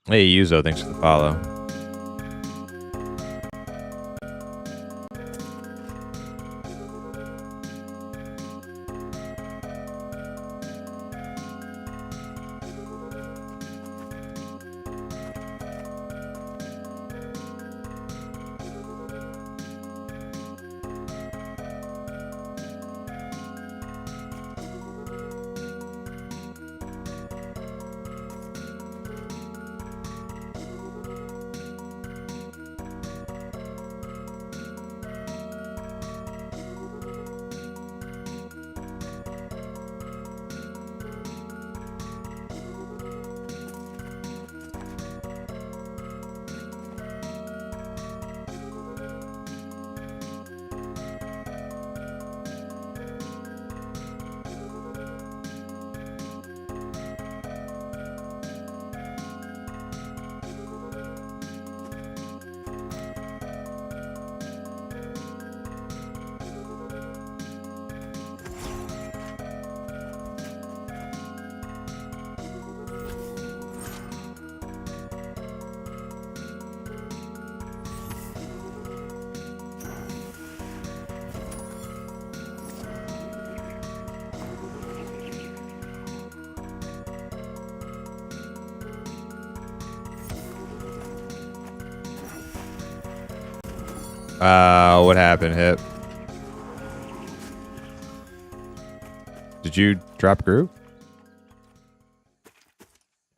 Hey, Yuzo, thanks for the follow. What happened, Hip? Did you drop group?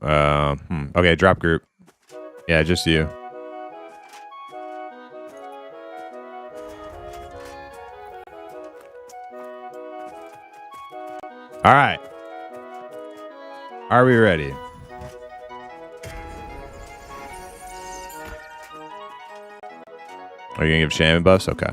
Okay, drop group. Yeah, just you. All right. Are we ready? Are you gonna give shaman buffs? Okay.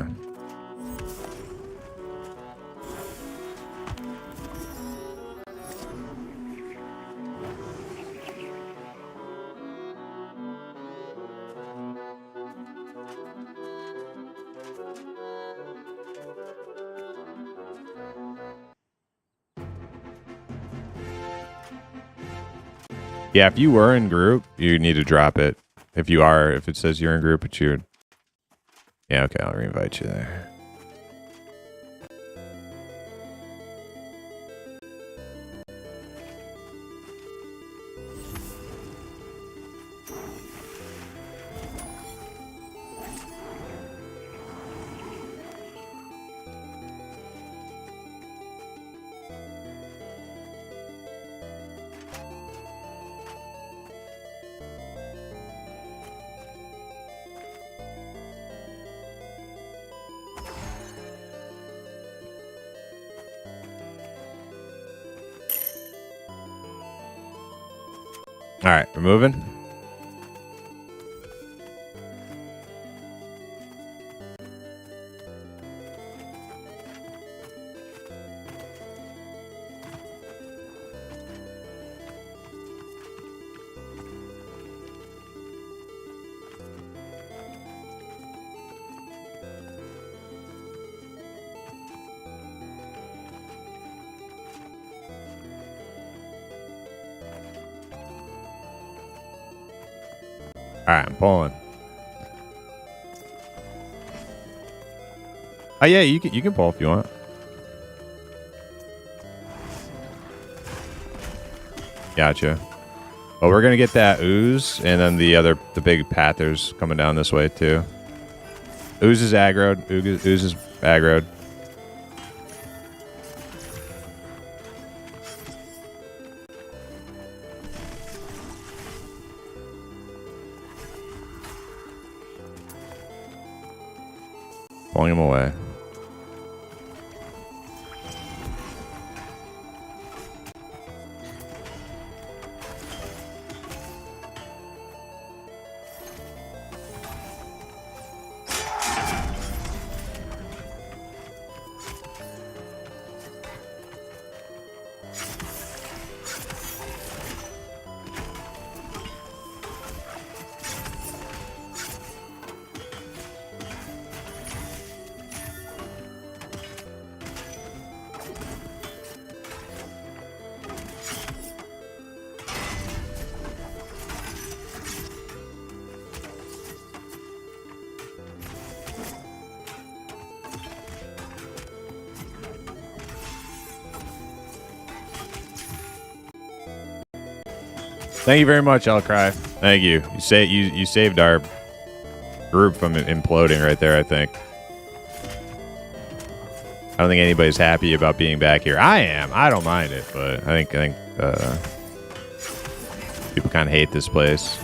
Yeah, if you were in group, you need to drop it. If you are, if it says you're in group, but you're... Yeah, okay, I'll reinvite you there. All right, we're moving. All right, I'm pulling. Oh yeah, you can pull if you want. Gotcha. Well, we're gonna get that ooze, and then the big pathers coming down this way too. Ooze is aggroed. Ooze is aggroed. Pulling him away. Thank you very much, Outcry. Thank you. You saved our group from imploding right there, I think. I don't think anybody's happy about being back here. I am. I don't mind it, but I think people kind of hate this place.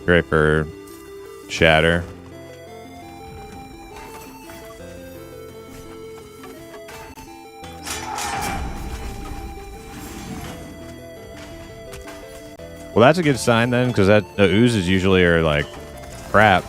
Great for shatter. Well, that's a good sign then, because the oozes usually are like crap.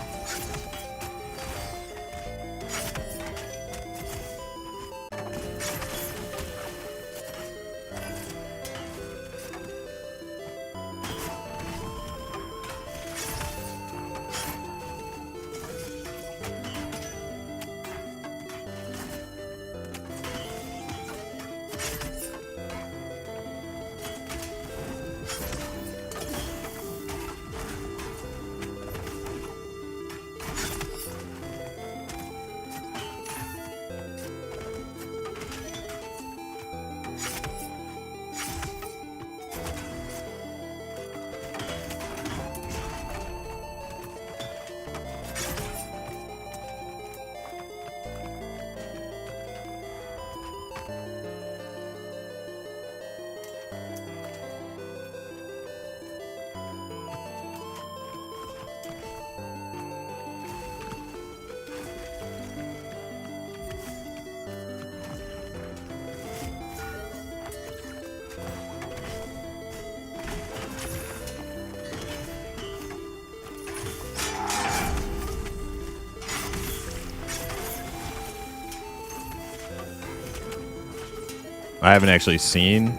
I haven't actually seen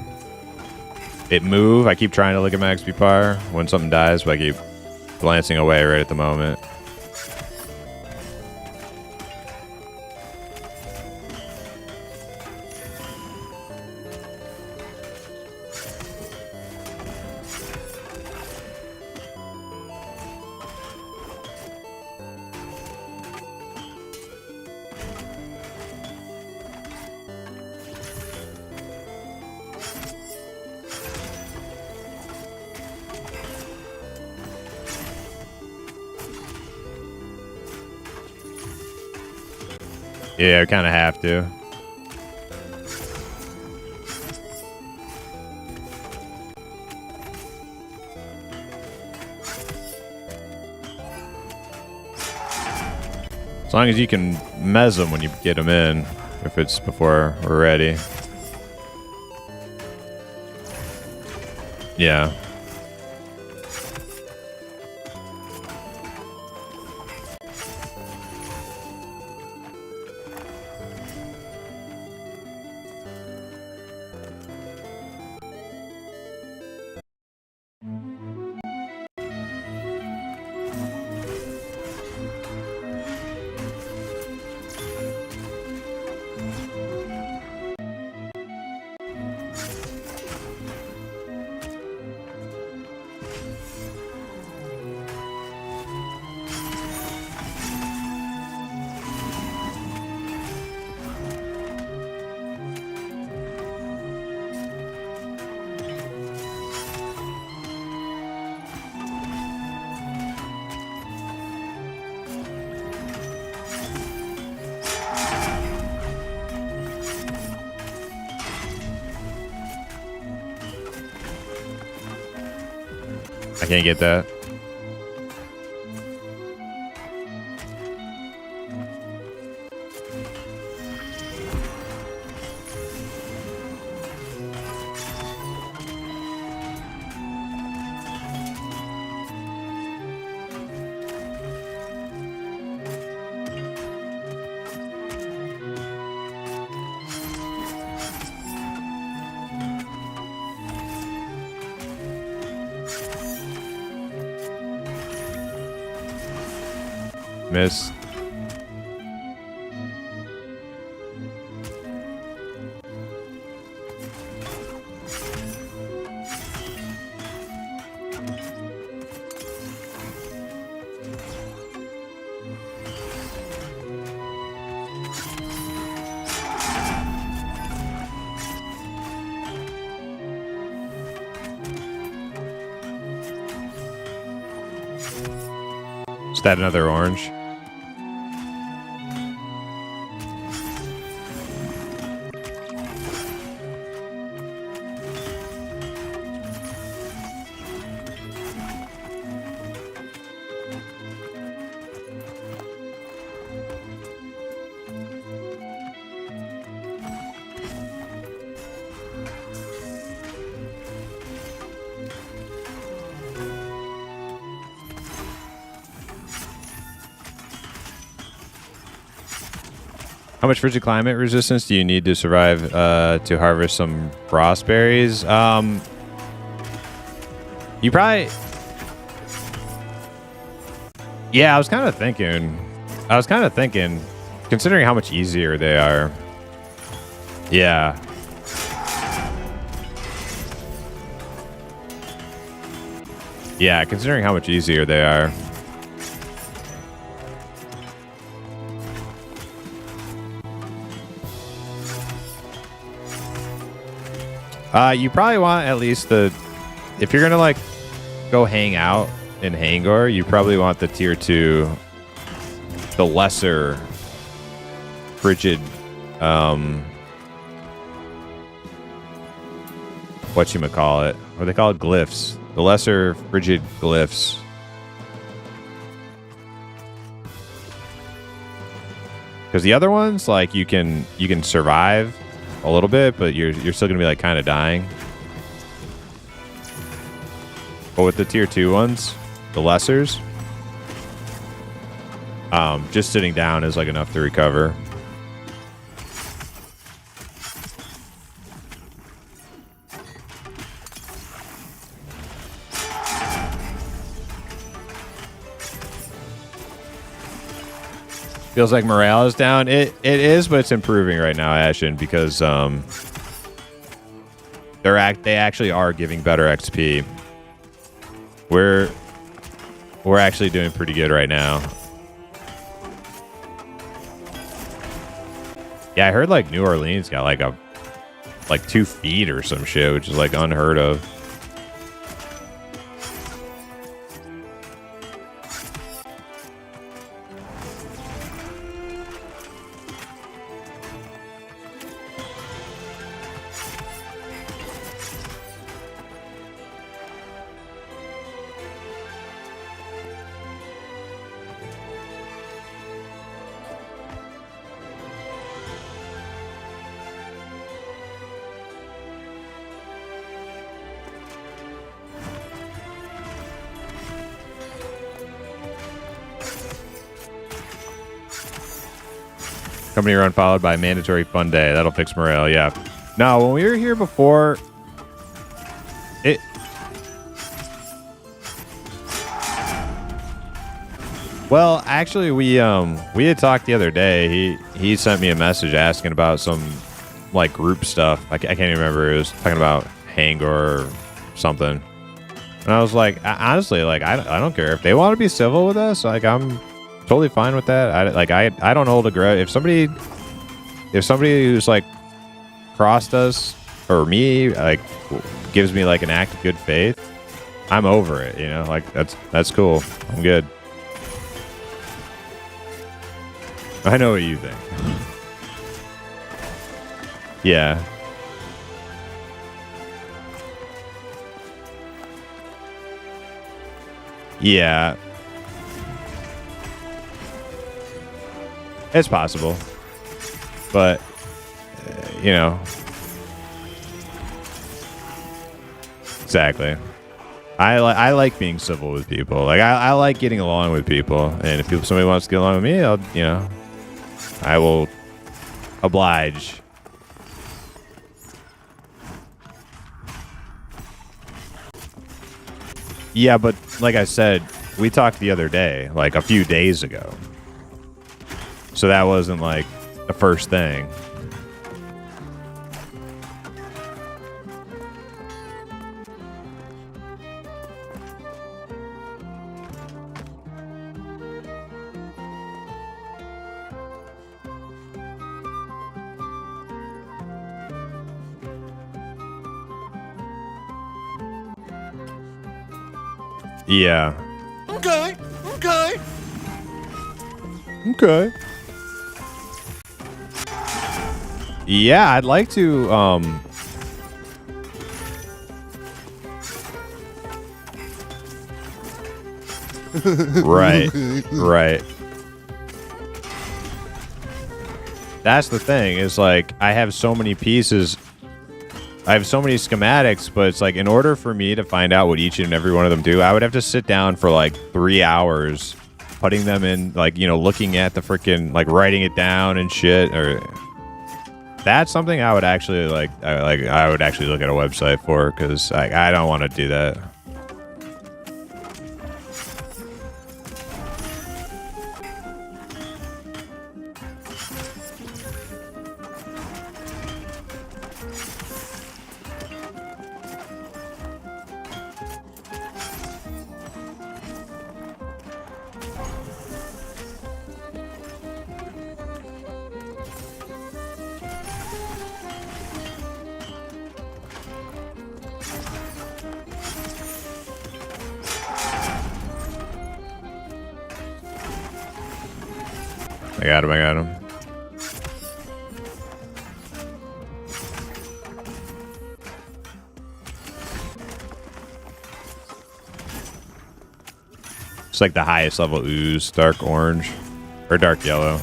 it move. I keep trying to look at my XP bar when something dies, but I keep glancing away right at the moment. Yeah, I kind of have to. As long as you can mez them when you get them in, if it's before we're ready. Yeah. I can't get that. Miss. Is that another orange? How much frigid climate resistance do you need to survive to harvest some frost berries? You probably... Yeah, I was kind of thinking, considering how much easier they are. Yeah. Yeah, considering how much easier they are. You probably want at least if you're gonna like go hang out in Hangor, you probably want the tier 2, the lesser frigid, whatchamacallit, or they call it glyphs, the lesser frigid glyphs. Because the other ones, like you can survive a little bit, but you're still gonna be like kind of dying. But with the tier 2 ones, the lessers, just sitting down is like enough to recover. Feels like morale is down. It is, but it's improving right now, Ashen, because they actually are giving better XP. We're actually doing pretty good right now. Yeah, I heard like New Orleans got like 2 feet or some shit, which is like unheard of. Company run followed by mandatory fun day. That'll fix morale. Yeah. No, when we were here before, it. Well, actually, we had talked the other day. He sent me a message asking about some like group stuff. I can't even remember. It was talking about Hangor or something. And I was like, honestly, like I don't care if they want to be civil with us. Like I'm totally fine with that. I don't hold a grudge. If somebody who's like crossed us or me like gives me like an act of good faith, I'm over it. You know, like that's cool. I'm good. I know what you think. Yeah. Yeah. It's possible. But, you know. Exactly. I like being civil with people. Like, I like getting along with people. And if somebody wants to get along with me, I will oblige. Yeah, but like I said, we talked the other day, like a few days ago. So that wasn't like the first thing. Yeah. Okay. Yeah, I'd like to Right. That's the thing, is like I have so many pieces. I have so many schematics, but it's like in order for me to find out what each and every one of them do, I would have to sit down for like 3 hours putting them in, like, you know, looking at the freaking, like writing it down and shit. Or that's something I would actually I would actually look at a website for, because I don't want to do that. I got him. It's like the highest level ooze, dark orange or dark yellow.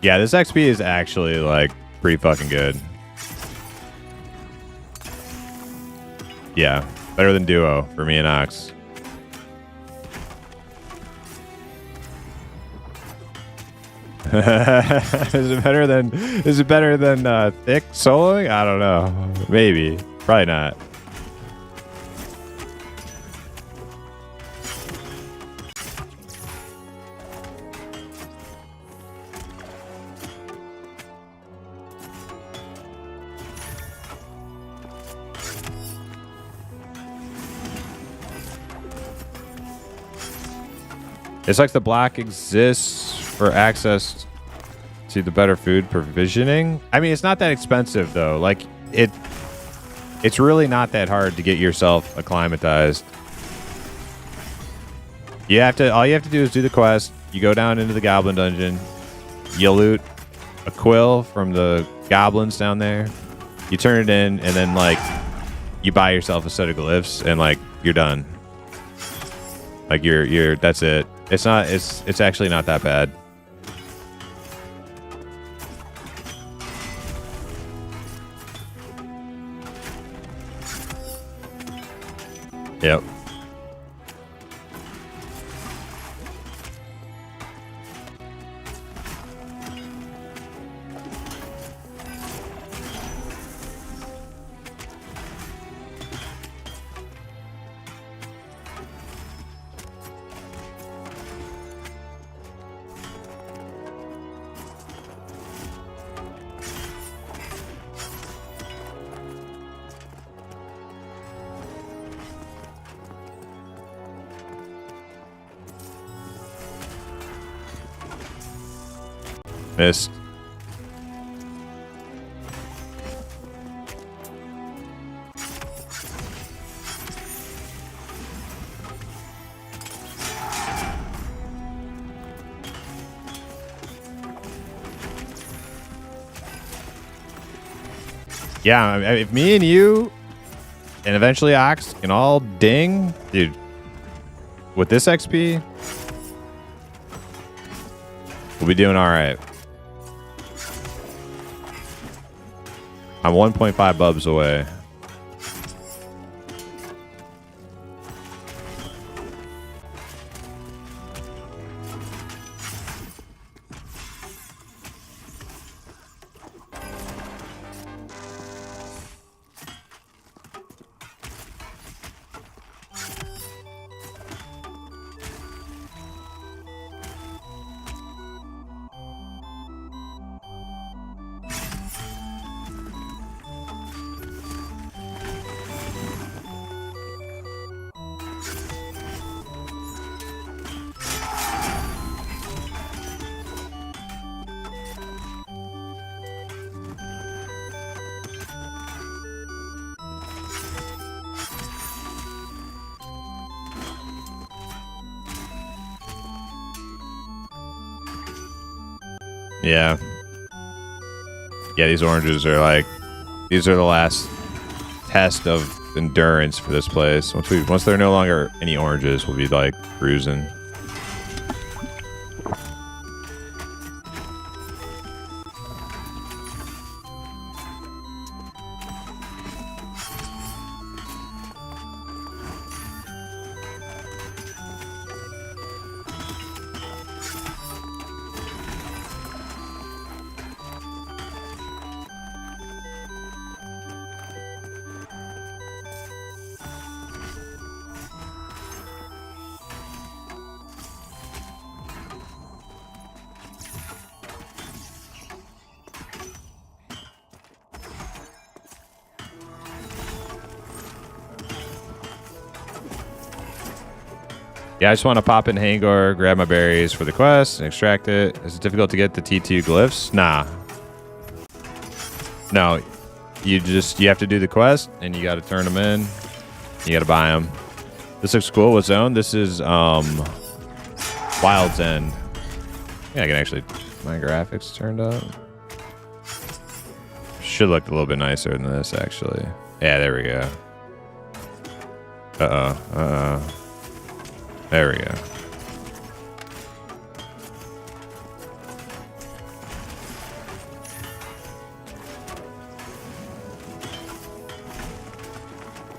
Yeah, this XP is actually like pretty fucking good. Yeah, better than duo for me and Ox. Is it better than thick soloing? I don't know. Maybe. Probably not. It's like the block exists for access to the better food provisioning. I mean, it's not that expensive though. Like it's really not that hard to get yourself acclimatized. All you have to do is do the quest. You go down into the goblin dungeon. You loot a quill from the goblins down there. You turn it in, and then like you buy yourself a set of glyphs, and like you're done. Like you're that's it. It's actually not that bad. Yep. Missed. Yeah, if me and you and eventually Ox can all ding, dude, with this XP, we'll be doing all right. I'm 1.5 bubs away. Yeah. Yeah, these oranges are like, these are the last test of endurance for this place. Once there are no longer any oranges, we'll be like cruising. Yeah, I just want to pop in Hangor, grab my berries for the quest, and extract it. Is it difficult to get the T2 glyphs? Nah. No. You have to do the quest, and you got to turn them in. You got to buy them. This looks cool. What zone? This is Wild's End. Yeah, I can actually... My graphics turned up. Should look a little bit nicer than this, actually. Yeah, there we go. There we go.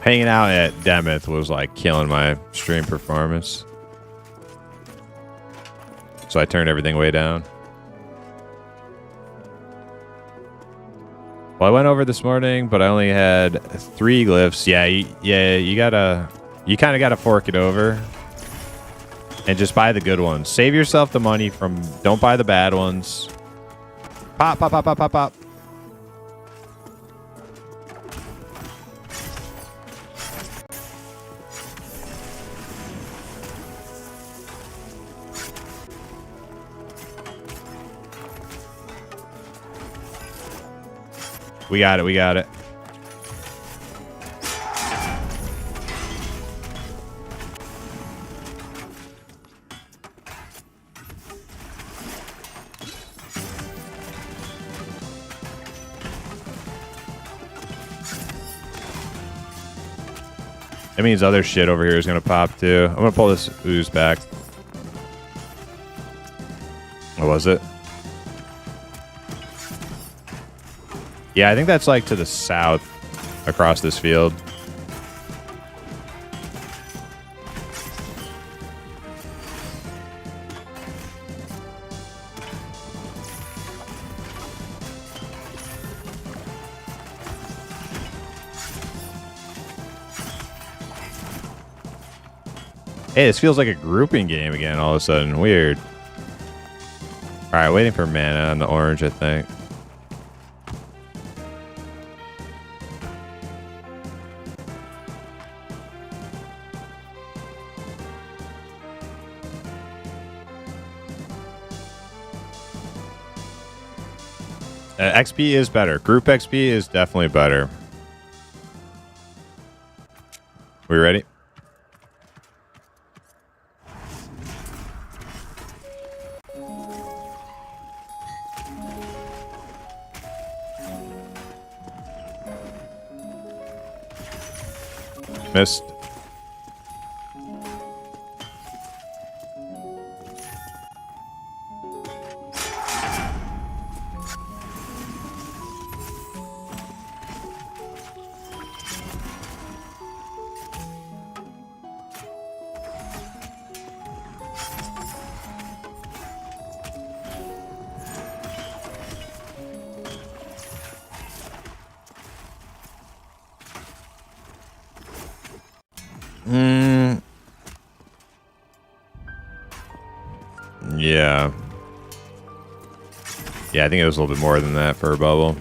Hanging out at Demeth was like killing my stream performance. So I turned everything way down. Well, I went over this morning, but I only had 3 glyphs. Yeah, you kind of gotta fork it over. And just buy the good ones. Save yourself the money from... Don't buy the bad ones. Pop, pop, pop, pop, pop, pop. We got it. We got it. That means other shit over here is going to pop too. I'm going to pull this ooze back. What was it? Yeah, I think that's like to the south across this field. Hey, this feels like a grouping game again all of a sudden. Weird. All right, waiting for mana on the orange, I think. XP is better. Group XP is definitely better. We ready? Missed. Yeah. Yeah, I think it was a little bit more than that for a bubble.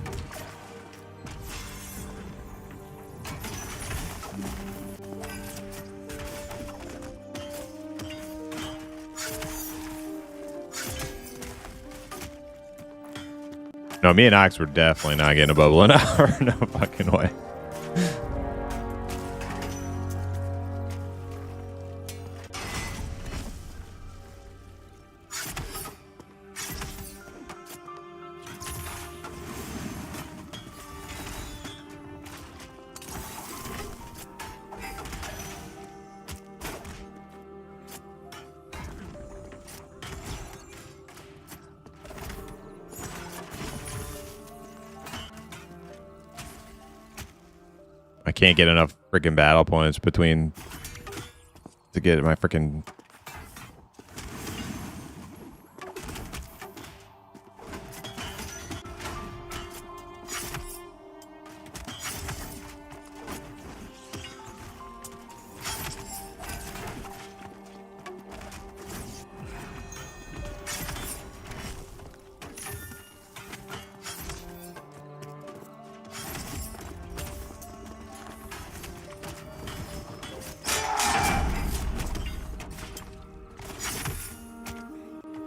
No, me and Ox were definitely not getting a bubble an hour. No fucking way. I can't get enough freaking battle points between to get my freaking.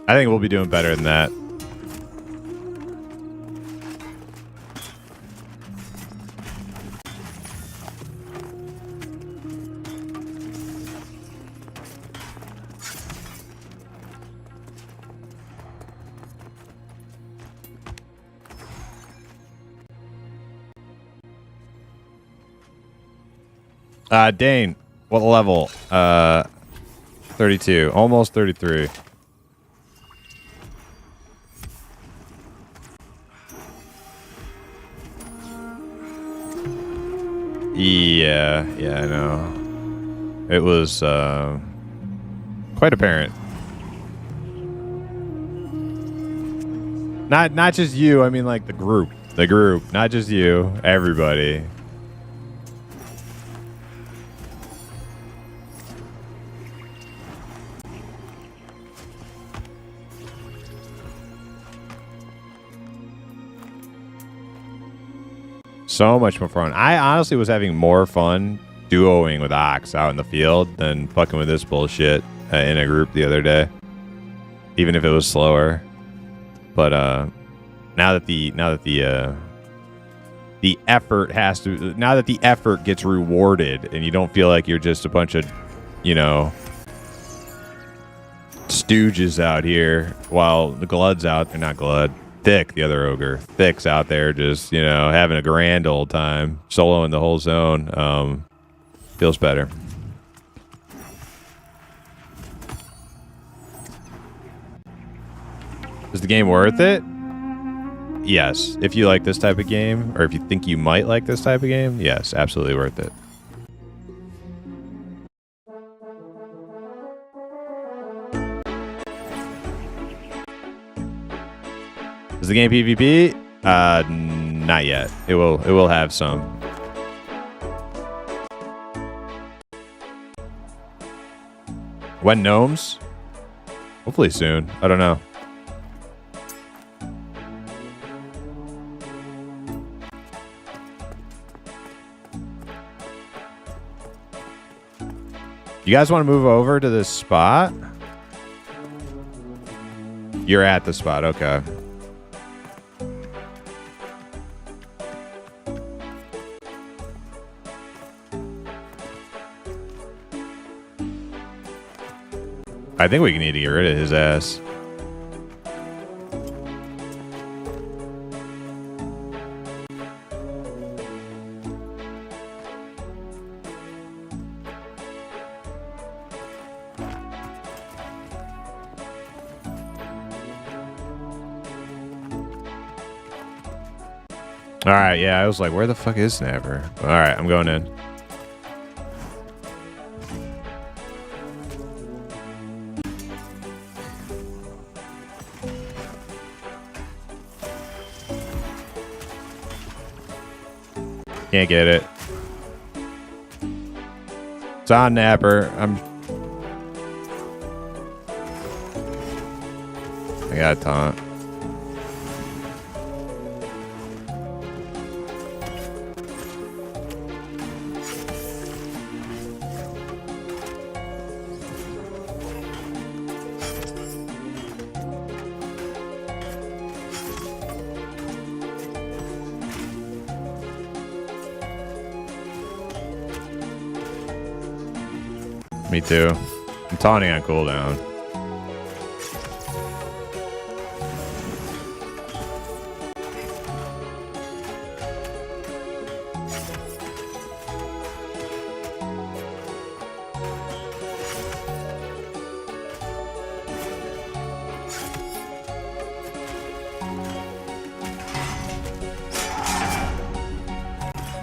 I think we'll be doing better than that. Dane, what level? 32, almost 33. Yeah, I know. It was quite apparent. Not just you, I mean like the group. The group, not just you, everybody. So much more fun. I honestly was having more fun duoing with Ox out in the field than fucking with this bullshit in a group the other day. Even if it was slower. But now that the the effort has to, now that the effort gets rewarded and you don't feel like you're just a bunch of, you know, stooges out here while the Gludd's out there, not Gludd, Thick, the other ogre, Thick's out there just, you know, having a grand old time, soloing the whole zone. Feels better. Is the game worth it? Yes. If you like this type of game, or if you think you might like this type of game, yes, absolutely worth it. Is the game PvP? Not yet. It will have some. When gnomes? Hopefully soon. I don't know. You guys want to move over to this spot? You're at the spot, okay. I think we need to get rid of his ass. All right, yeah, I was like, where the fuck is Snapper? All right, I'm going in. Can't get it. It's on Napper. I got a taunt. Me too. I'm taunting on cooldown.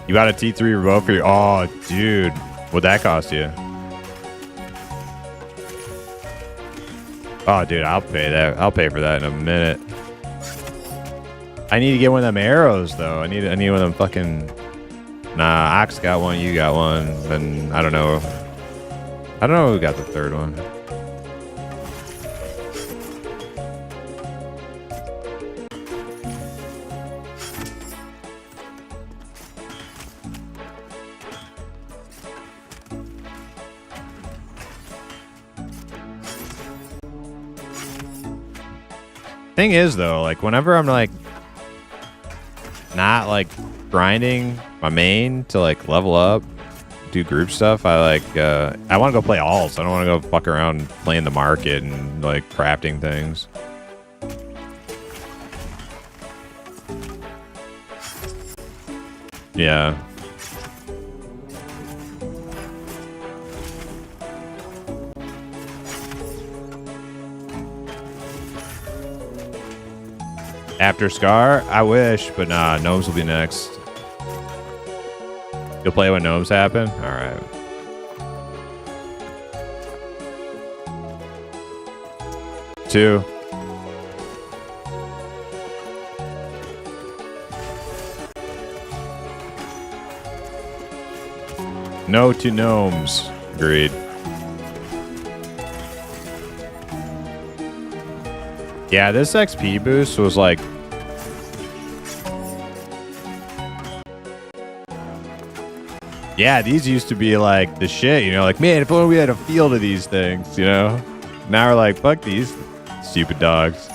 You got a T3 remote for your... Oh, dude. What'd that cost you? Oh, dude, I'll pay that. I'll pay for that in a minute. I need to get one of them arrows, though. I need one of them fucking... Nah, Ox got one, you got one, and I don't know. I don't know who got the third one. Thing is, though, like whenever I'm like not like grinding my main to like level up, do group stuff, I like I want to go play alts. I don't want to go fuck around playing the market and like crafting things. Yeah. After Scar? I wish, but nah, Gnomes will be next. You'll play when Gnomes happen? Alright. Two. No to Gnomes. Agreed. Yeah, this XP boost was like... Yeah, these used to be like the shit, you know? Like, man, if only we had a field of these things, you know? Now we're like, fuck these stupid dogs.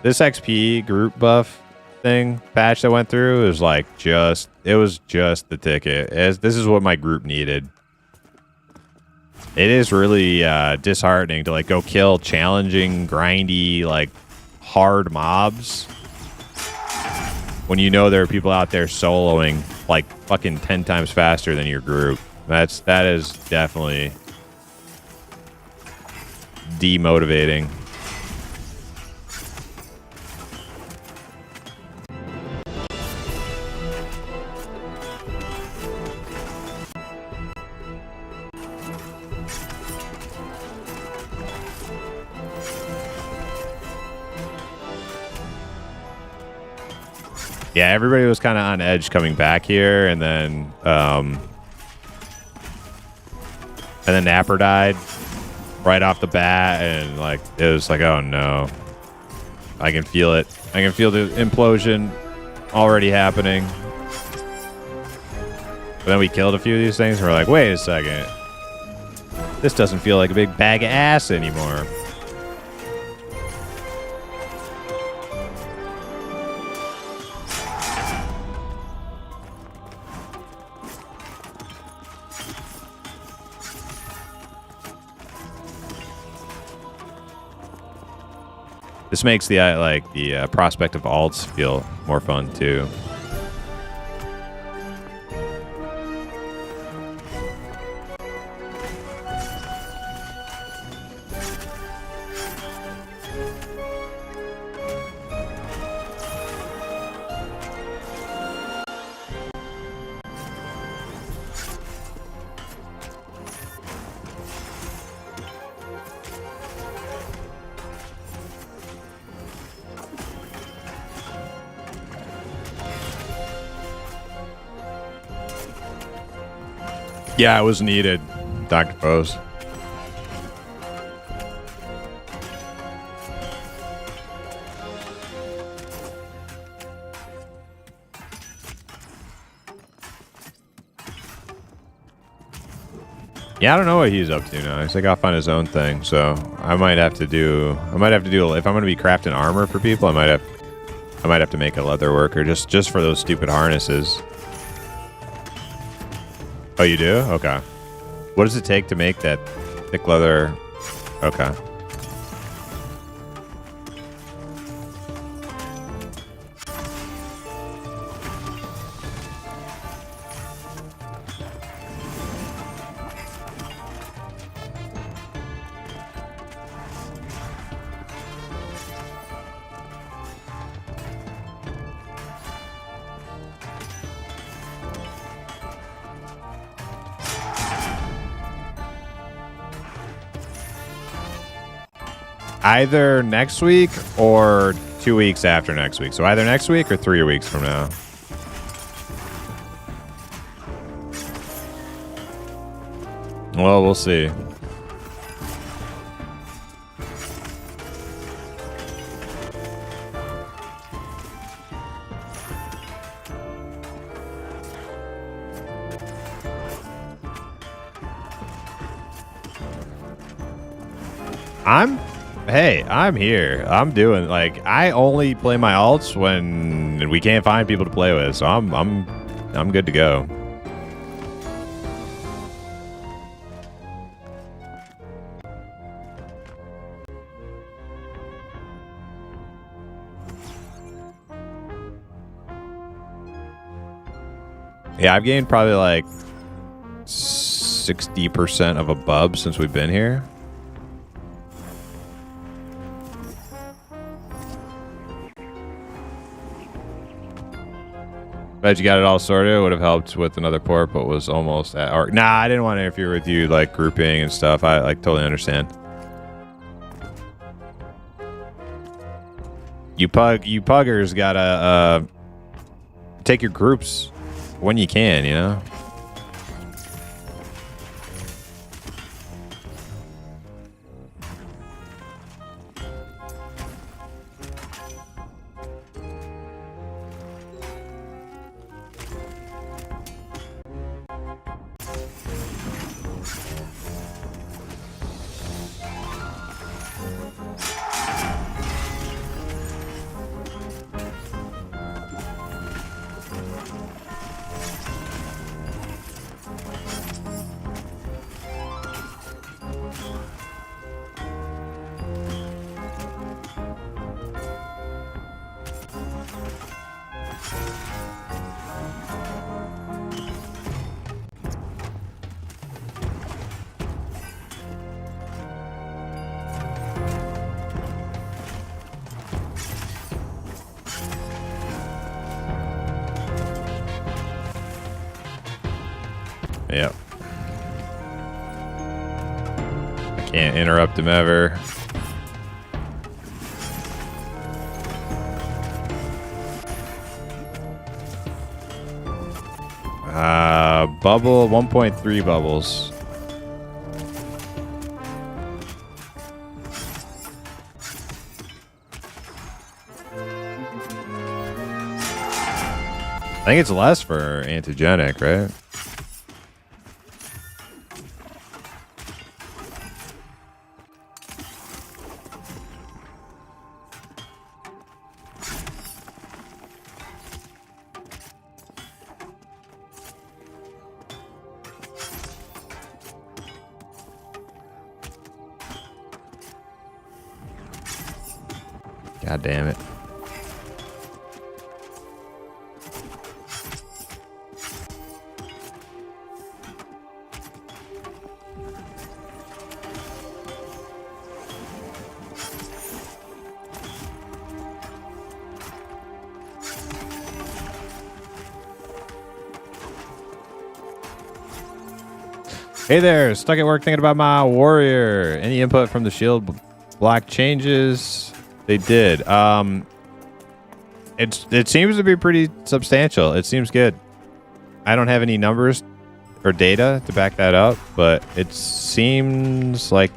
This XP group buff thing patch that went through, it was like it was just the ticket. This is what my group needed. It is really disheartening to like go kill challenging, grindy, like hard mobs when you know there are people out there soloing like fucking 10 times faster than your group. That is definitely demotivating. Yeah, everybody was kind of on edge coming back here, and then Napper died right off the bat, and like it was like, oh no, I can feel it. I can feel the implosion already happening. But then we killed a few of these things, and we're like, wait a second, this doesn't feel like a big bag of ass anymore. This makes the prospect of alts feel more fun too. Yeah, it was needed, Dr. Pose. Yeah, I don't know what he's up to now. He's like off on his own thing, so I might have to do if I'm going to be crafting armor for people, I might have to make a leather worker just for those stupid harnesses. Oh, you do? Okay. What does it take to make that thick leather? Okay. Either next week or 2 weeks after next week. So either next week or 3 weeks from now. Well, we'll see. I'm here. I'm doing like I only play my alts when we can't find people to play with, so I'm good to go. Yeah, I've gained probably like 60% of a bub since we've been here. Glad you got it all sorted. It would have helped with another port, but was almost at. Or, nah, I didn't want to interfere with you, like grouping and stuff. I like totally understand. You puggers gotta take your groups when you can, you know. Can't interrupt him ever. Bubble 1.3 bubbles. I think it's less for antigenic, right? God damn it. Hey there, stuck at work thinking about my warrior. Any input from the shield block changes? They did. It seems to be pretty substantial. It seems good. I don't have any numbers or data to back that up, but it seems like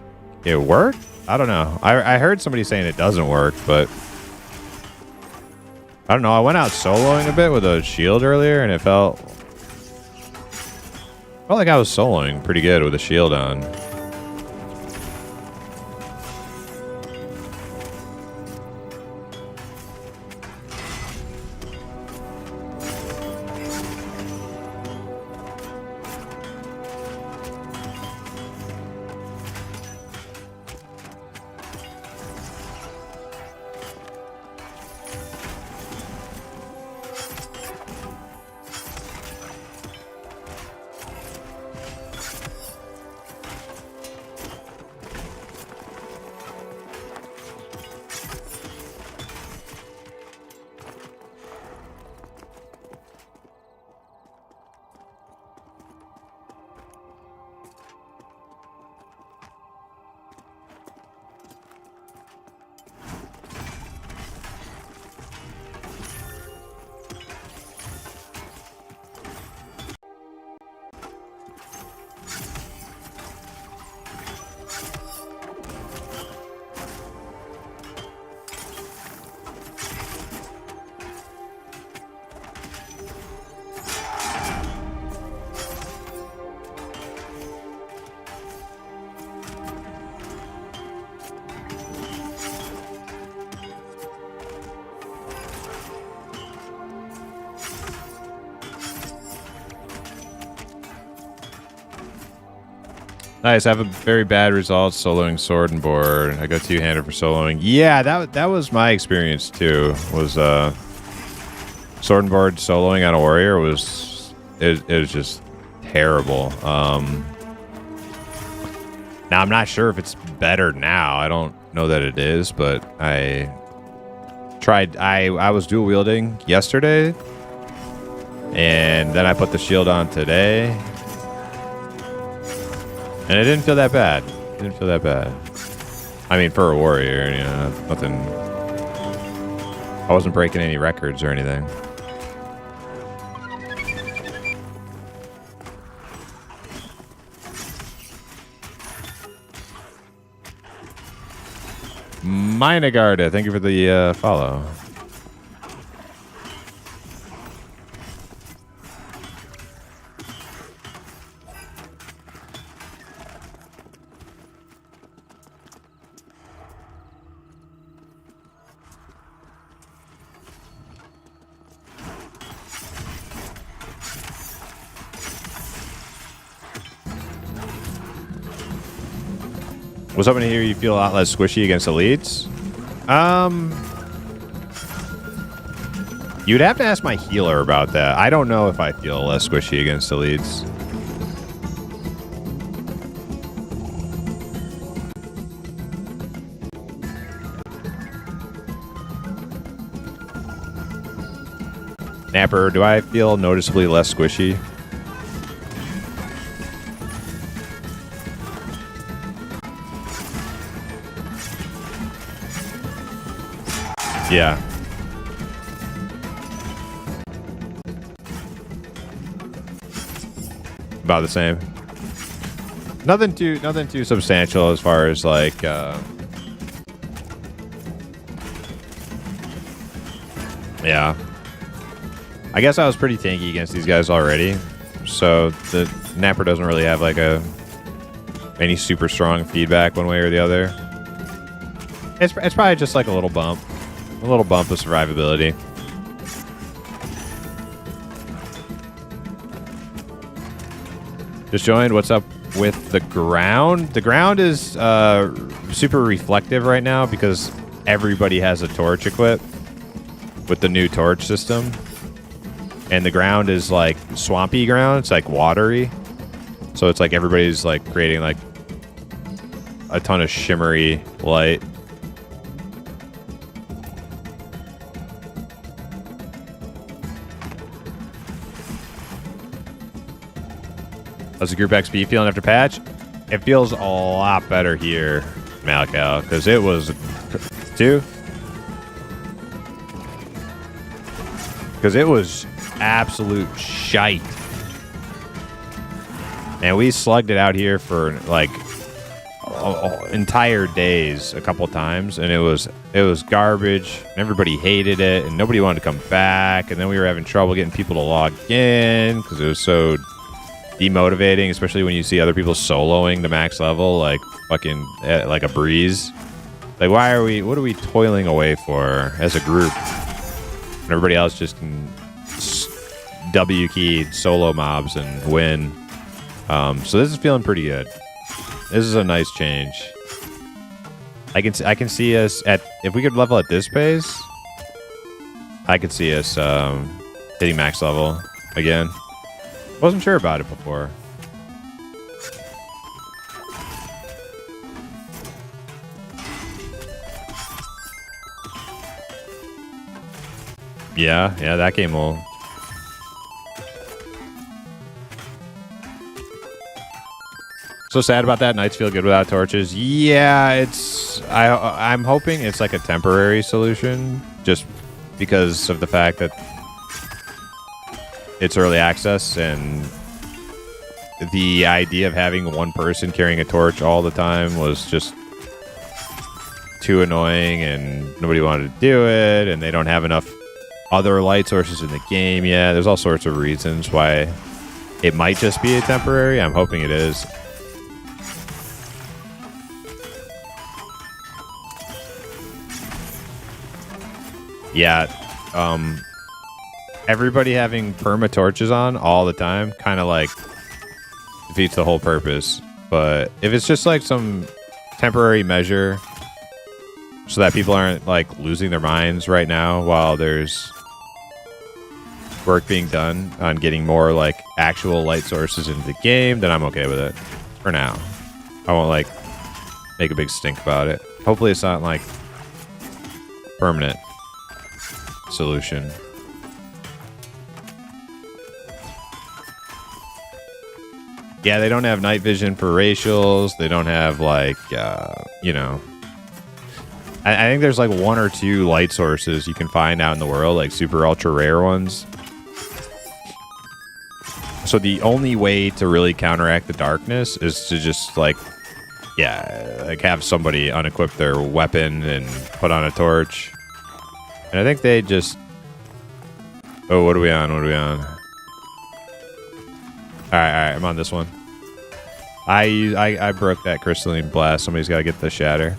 it worked. I don't know. I heard somebody saying it doesn't work, but I don't know. I went out soloing a bit with a shield earlier, and it felt like I was soloing pretty good with a shield on. Nice. I have a very bad result soloing sword and board. I go two-handed for soloing. Yeah, that was my experience too. Was sword and board soloing on a warrior was just terrible. Now I'm not sure if it's better now. I don't know that it is, but I tried. I was dual wielding yesterday, and then I put the shield on today. And it didn't feel that bad. It didn't feel that bad. I mean, for a warrior, you know, nothing. I wasn't breaking any records or anything. Minegarda, thank you for the follow. Was hoping to hear you feel a lot less squishy against elites. You'd have to ask my healer about that. I don't know if I feel less squishy against elites. Napper, do I feel noticeably less squishy? Yeah. About the same. Nothing too substantial as far as like yeah. I guess I was pretty tanky against these guys already. So the Napper doesn't really have like any super strong feedback one way or the other. It's probably just like a little bump of survivability. Just joined. What's up with the ground? The ground is super reflective right now because everybody has a torch equipped with the new torch system. And the ground is like swampy ground. It's like watery. So it's like everybody's like creating like a ton of shimmery light. How's the group XP feeling after patch? It feels a lot better here, Malcal, because it was because it was absolute shite. And we slugged it out here for like entire days a couple times, and it was garbage. And everybody hated it, and nobody wanted to come back. And then we were having trouble getting people to log in because it was so demotivating, especially when you see other people soloing the max level like fucking like a breeze. Like, what are we toiling away for as a group? And everybody else just can W key solo mobs and win. So this is feeling pretty good. This is a nice change. I can see us at, if we could level at this pace, I could see us hitting max level again. Wasn't sure about it before. Yeah, that game will. So sad about that. Nights feel good without torches. Yeah, I'm hoping it's like a temporary solution, just because of the fact that it's early access, and the idea of having one person carrying a torch all the time was just too annoying, and nobody wanted to do it, and they don't have enough other light sources in the game yet. There's all sorts of reasons why it might just be a temporary. I'm hoping it is. Yeah, everybody having perma torches on all the time kind of like defeats the whole purpose. But if it's just like some temporary measure so that people aren't like losing their minds right now while there's work being done on getting more like actual light sources into the game, then I'm okay with it for now. I won't like make a big stink about it. Hopefully it's not like permanent solution. Yeah, they don't have night vision for racials. They don't have like, you know, I think there's like one or two light sources you can find out in the world, like super ultra rare ones. So the only way to really counteract the darkness is to just like, yeah, like have somebody unequip their weapon and put on a torch. And I think they just... Oh, what are we on? Alright, I'm on this one. I broke that crystalline blast. Somebody's got to get the shatter.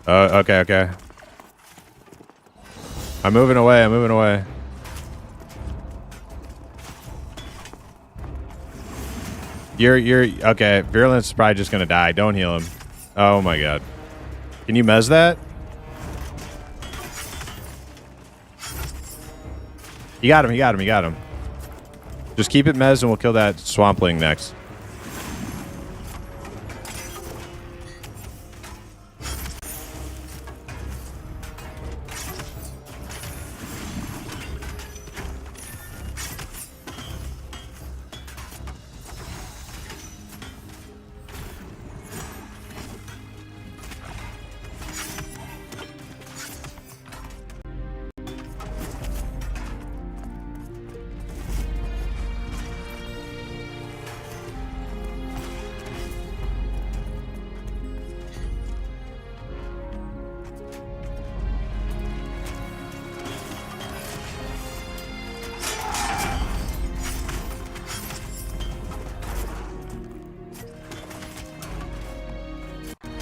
Oh, okay. I'm moving away. You're okay. Virulence is probably just gonna die. Don't heal him. Oh my god. Can you mez that? You got him. Just keep it mez and we'll kill that swampling next.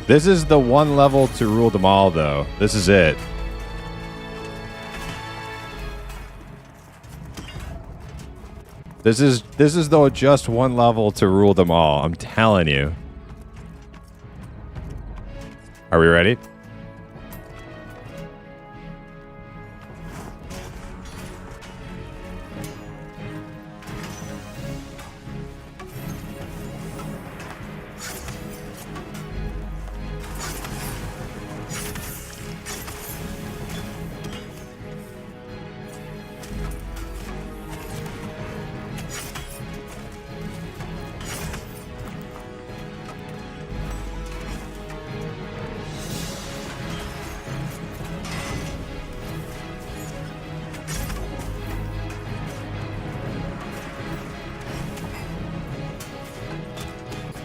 This is the one level to rule them all, though. This is it. This is though just one level to rule them all. I'm telling you. Are we ready?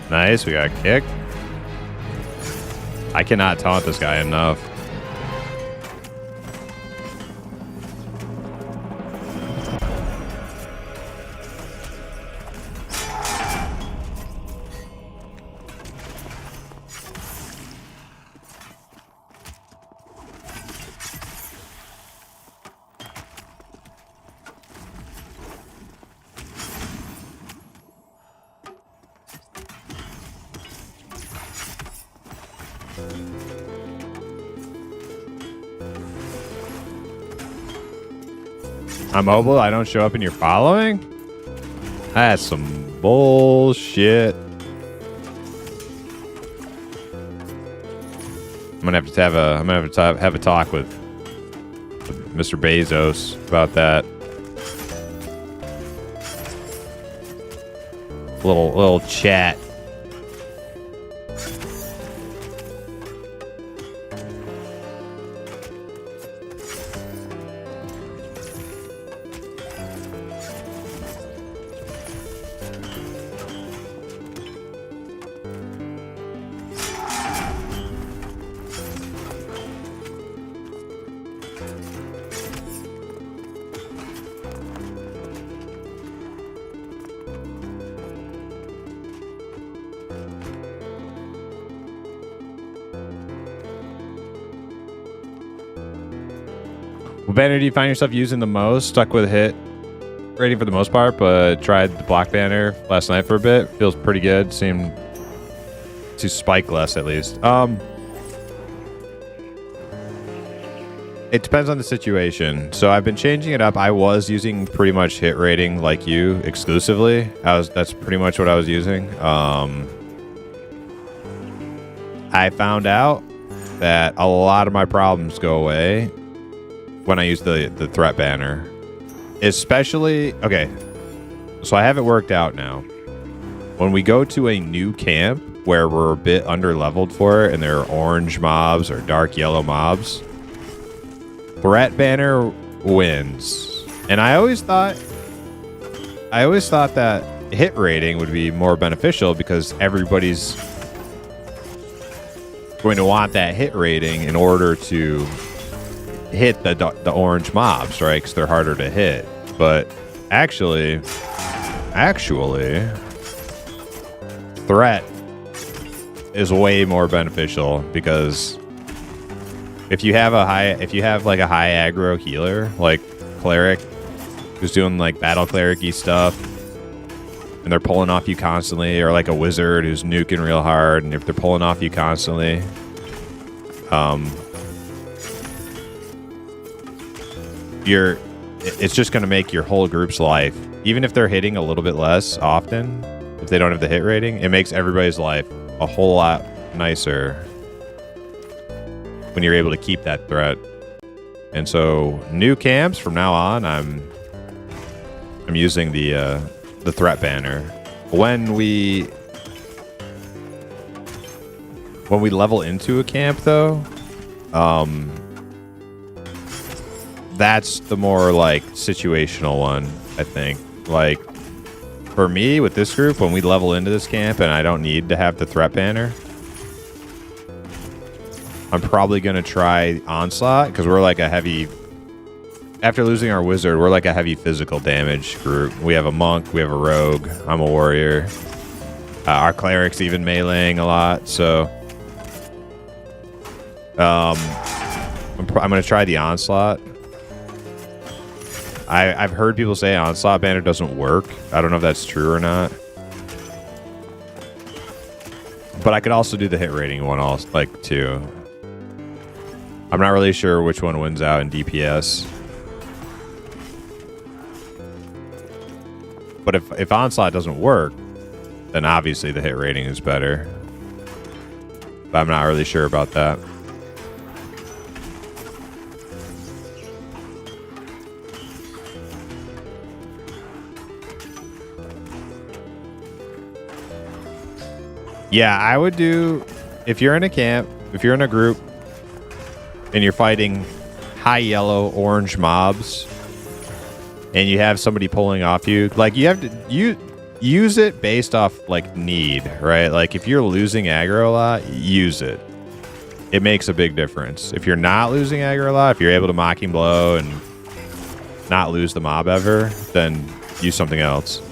Nice, we got a kick. I cannot taunt this guy enough. I'm mobile, I don't show up in your following? That's some bullshit. I'm gonna have to have a talk with Mr. Bezos about that. Little chat. What banner do you find yourself using the most? Stuck with hit rating for the most part, but tried the block banner last night for a bit. Feels pretty good. Seemed to spike less at least. It depends on the situation. So I've been changing it up. I was using pretty much hit rating like you exclusively. That's pretty much what I was using. I found out that a lot of my problems go away when I use the threat banner. Especially, okay, so I have it worked out now. When we go to a new camp where we're a bit under leveled for it and there are orange mobs or dark yellow mobs, threat banner wins. And I always thought that hit rating would be more beneficial because everybody's going to want that hit rating in order to hit the orange mobs, right? Because they're harder to hit. But actually, threat is way more beneficial because if you have like a high aggro healer, like cleric, who's doing like battle cleric-y stuff, and they're pulling off you constantly, or like a wizard who's nuking real hard, and if they're pulling off you constantly, it's just going to make your whole group's life, even if they're hitting a little bit less often, if they don't have the hit rating, it makes everybody's life a whole lot nicer when you're able to keep that threat. And so new camps from now on, I'm using the threat banner. When we level into a camp though, that's the more like situational one, I think. Like for me with this group, when we level into this camp and I don't need to have the threat banner, I'm probably going to try Onslaught because we're like a heavy, after losing our wizard, we're like a heavy physical damage group. We have a monk, we have a rogue, I'm a warrior. Our cleric's even meleeing a lot, so I'm going to try the Onslaught. I've heard people say Onslaught Banner doesn't work. I don't know if that's true or not. But I could also do the hit rating one too. I'm not really sure which one wins out in DPS. But if Onslaught doesn't work, then obviously the hit rating is better. But I'm not really sure about that. Yeah, I would do, if you're in a camp, if you're in a group, and you're fighting high yellow, orange mobs, and you have somebody pulling off you, like, you have to use it based off, like, need, right? Like, if you're losing aggro a lot, use it. It makes a big difference. If you're not losing aggro a lot, if you're able to Mocking Blow and not lose the mob ever, then use something else.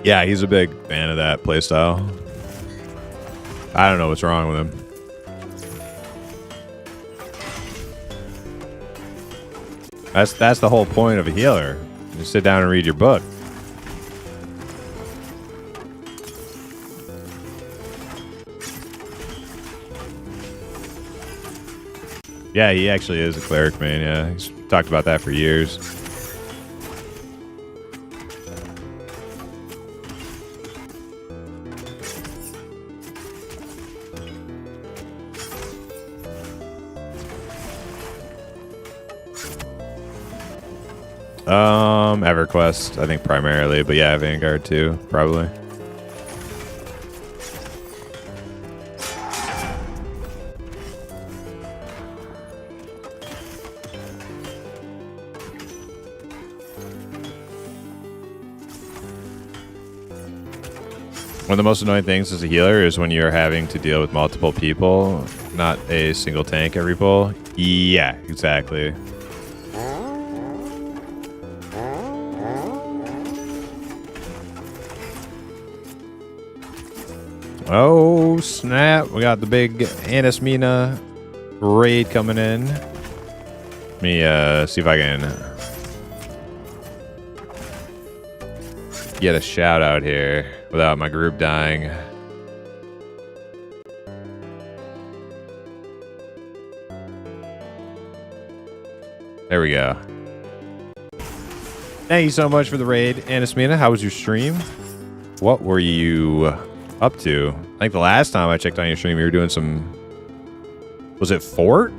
Yeah, he's a big fan of that playstyle. I don't know what's wrong with him. That's the whole point of a healer. You sit down and read your book. Yeah, he actually is a cleric main. Yeah, he's talked about that for years. EverQuest, I think primarily, but yeah, Vanguard too, probably. One of the most annoying things as a healer is when you're having to deal with multiple people, not a single tank every pull. Yeah, exactly. Oh, snap. We got the big Anis Mina raid coming in. Let me see if I can get a shout out here without my group dying. There we go. Thank you so much for the raid, Anis Mina. How was your stream? What were you up to? I think the last time I checked on your stream, you were doing some... Was it Fort?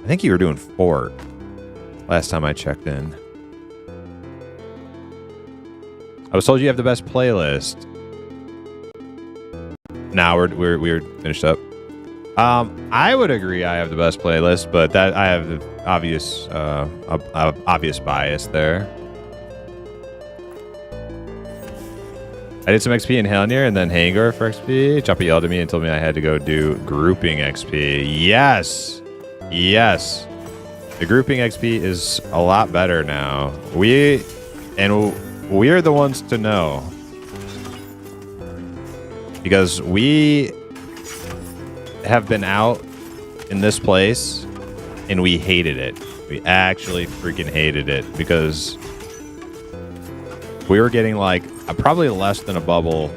I think you were doing Fort last time I checked in. I was told you have the best playlist. Now we're finished up. I would agree I have the best playlist, but that I have the obvious bias there. I did some XP in Helnir and then Hangar for XP. Choppy yelled at me and told me I had to go do grouping XP. Yes. Yes. The grouping XP is a lot better now. We're the ones to know. Because we have been out in this place and we hated it. We actually freaking hated it because we were getting like probably less than a bubble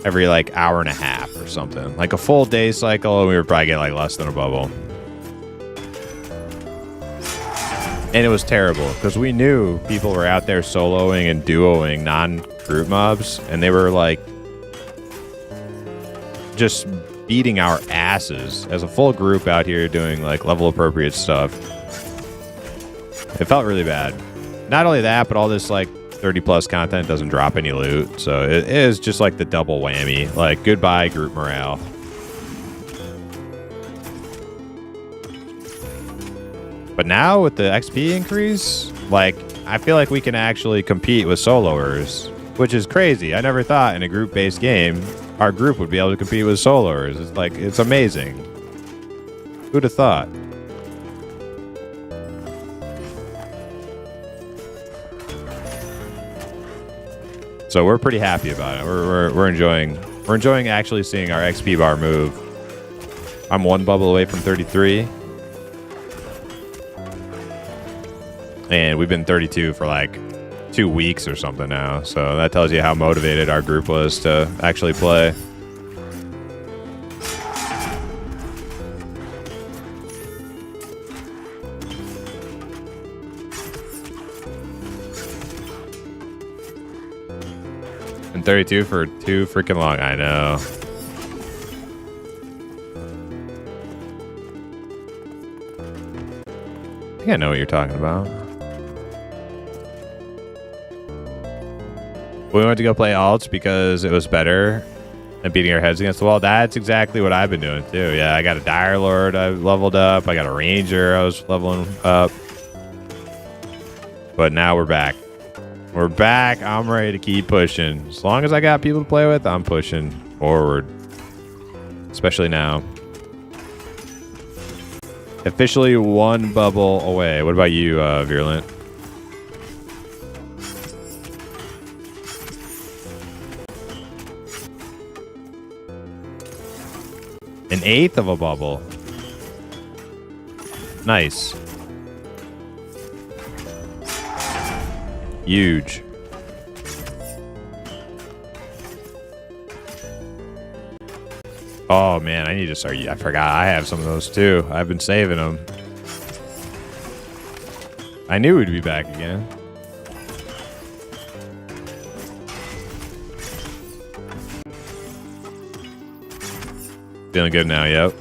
every like hour and a half or something. Like a full day cycle, and we were probably getting like less than a bubble. And it was terrible because we knew people were out there soloing and duoing non-group mobs, and they were like just beating our asses as a full group out here doing like level appropriate stuff. It felt really bad. Not only that, but all this like 30 plus content doesn't drop any loot, so it is just like the double whammy. Like, goodbye group morale. But now with the XP increase, like, I feel like we can actually compete with soloers, which is crazy. I never thought in a group-based game, our group would be able to compete with soloers. It's like, it's amazing. Who'd have thought? So we're pretty happy about it. We're enjoying actually seeing our XP bar move. I'm 1 bubble away from 33. And we've been 32 for like 2 weeks or something now. So that tells you how motivated our group was to actually play. And 32 for too freaking long. I know. I think I know what you're talking about. We went to go play alts because it was better than beating our heads against the wall. That's exactly what I've been doing too. Yeah, I got a Dire Lord I leveled up. I got a Ranger I was leveling up. But now we're back. We're back. I'm ready to keep pushing. As long as I got people to play with, I'm pushing forward. Especially now. Officially 1 bubble away. What about you, Virulent? An 1/8 of a bubble. Nice. Huge. Oh man, I need to start. I forgot I have some of those too. I've been saving them. I knew we'd be back again. Feeling good now, yep.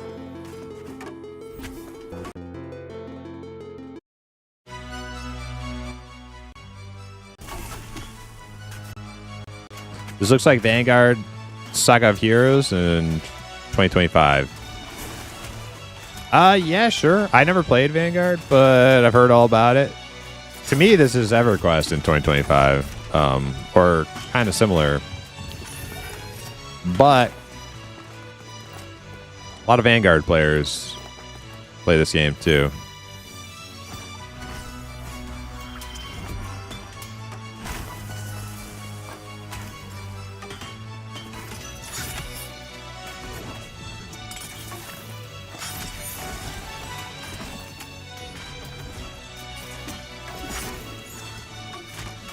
This looks like Vanguard Saga of Heroes in 2025. Yeah, sure. I never played Vanguard, but I've heard all about it. To me, this is EverQuest in 2025, or kind of similar. But a lot of Vanguard players play this game too.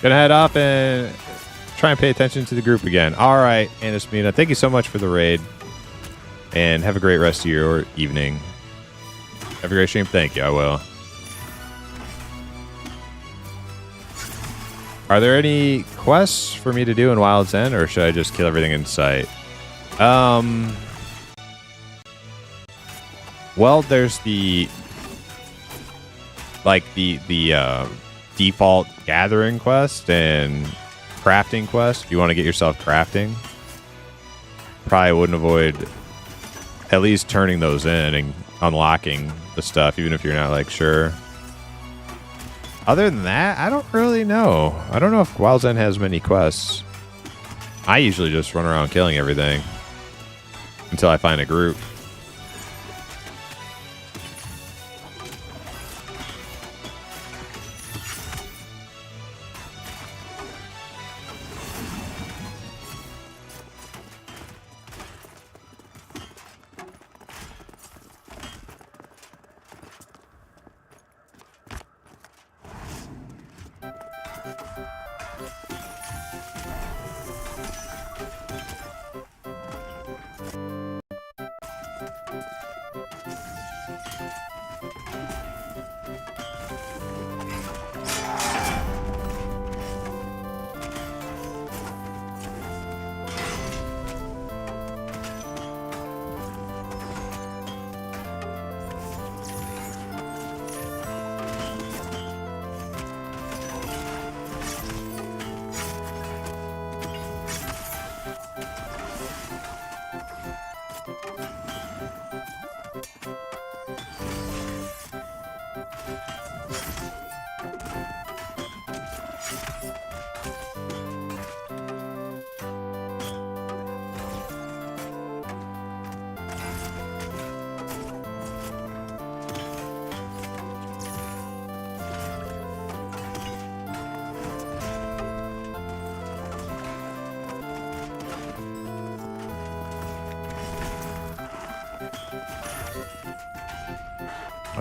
Gonna head off and try and pay attention to the group again. All right, Anasmina, thank you so much for the raid. And have a great rest of your evening. Have a great stream. Thank you. I will. Are there any quests for me to do in Wild's End, or should I just kill everything in sight? Well, there's the default gathering quest and crafting quest. If you want to get yourself crafting, probably wouldn't avoid at least turning those in and unlocking the stuff, even if you're not like sure. Other than that, I don't really know. I don't know if Wild's End has many quests. I usually just run around killing everything until I find a group.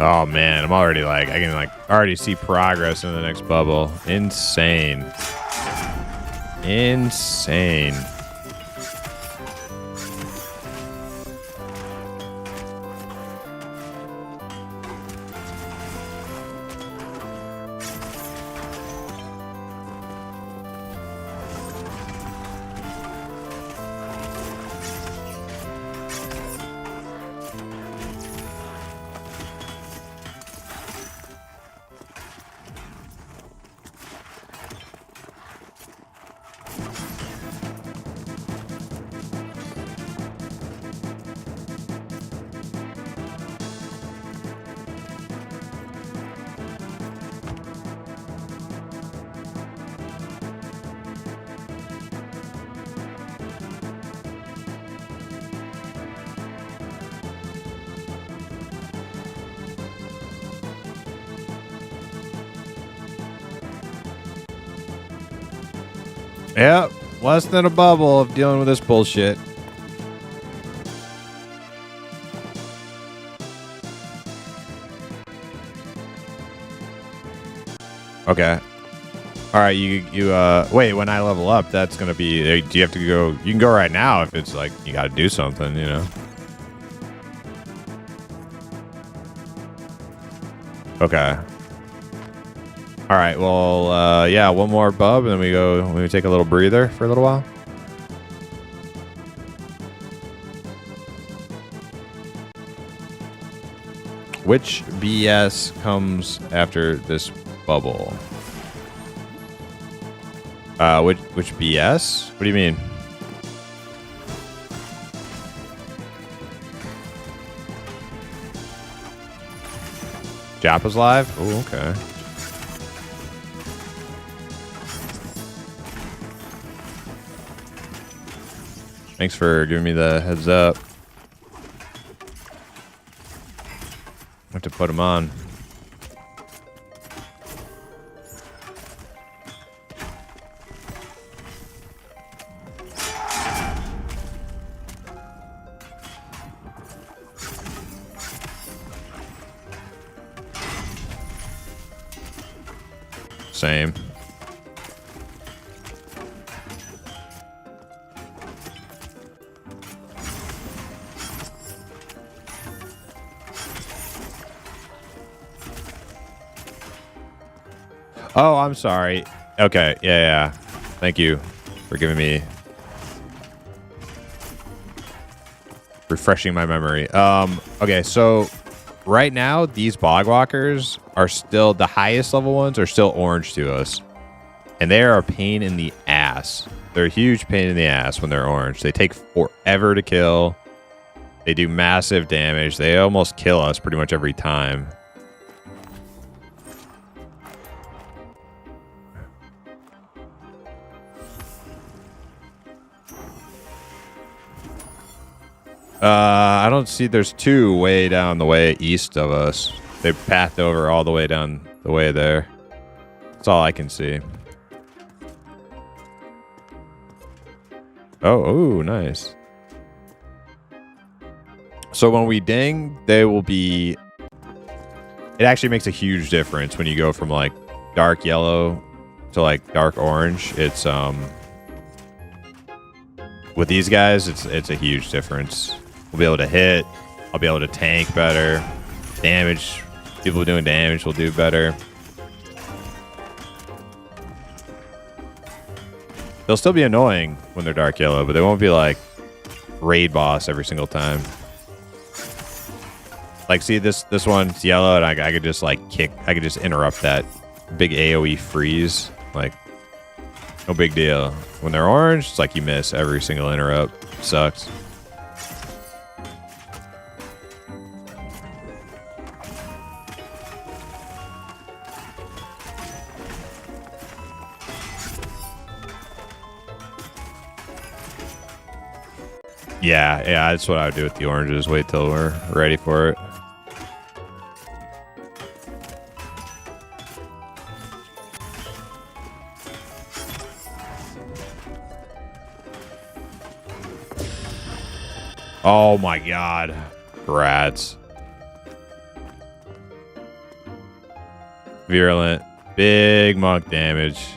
Oh man, I'm already like, I can like already see progress in the next bubble. Insane. Insane. Yep, less than a bubble of dealing with this bullshit. Okay. All right, you wait, when I level up, that's going to be, do you have to go, you can go right now if it's like, you got to do something, you know? Okay. All right, well, yeah, one more bub, and then we take a little breather for a little while. Which BS comes after this bubble? Which BS? What do you mean? Joppa's live? Oh, okay. Thanks for giving me the heads up. I have to put him on. Same. Oh, I'm sorry. Okay, yeah. Thank you for giving me... refreshing my memory. Okay, so right now, these bogwalkers are still... the highest level ones are still orange to us. And they are a pain in the ass. They're a huge pain in the ass when they're orange. They take forever to kill. They do massive damage. They almost kill us pretty much every time. I don't see. There's two way down the way east of us. They pathed over all the way down the way there. That's all I can see. Oh, nice. So when we ding, they will be... it actually makes a huge difference when you go from like dark yellow to like dark orange. It's with these guys, it's a huge difference. We'll be able to hit. I'll be able to tank better. Damage. People doing damage will do better. They'll still be annoying when they're dark yellow, but they won't be like raid boss every single time. Like, see this one's yellow, and I could just like kick. I could just interrupt that big AOE freeze. Like, no big deal. When they're orange, it's like you miss every single interrupt. Sucks. Yeah, that's what I would do with the oranges. Wait till we're ready for it. Oh my god. Rats. Virulent. Big monk damage.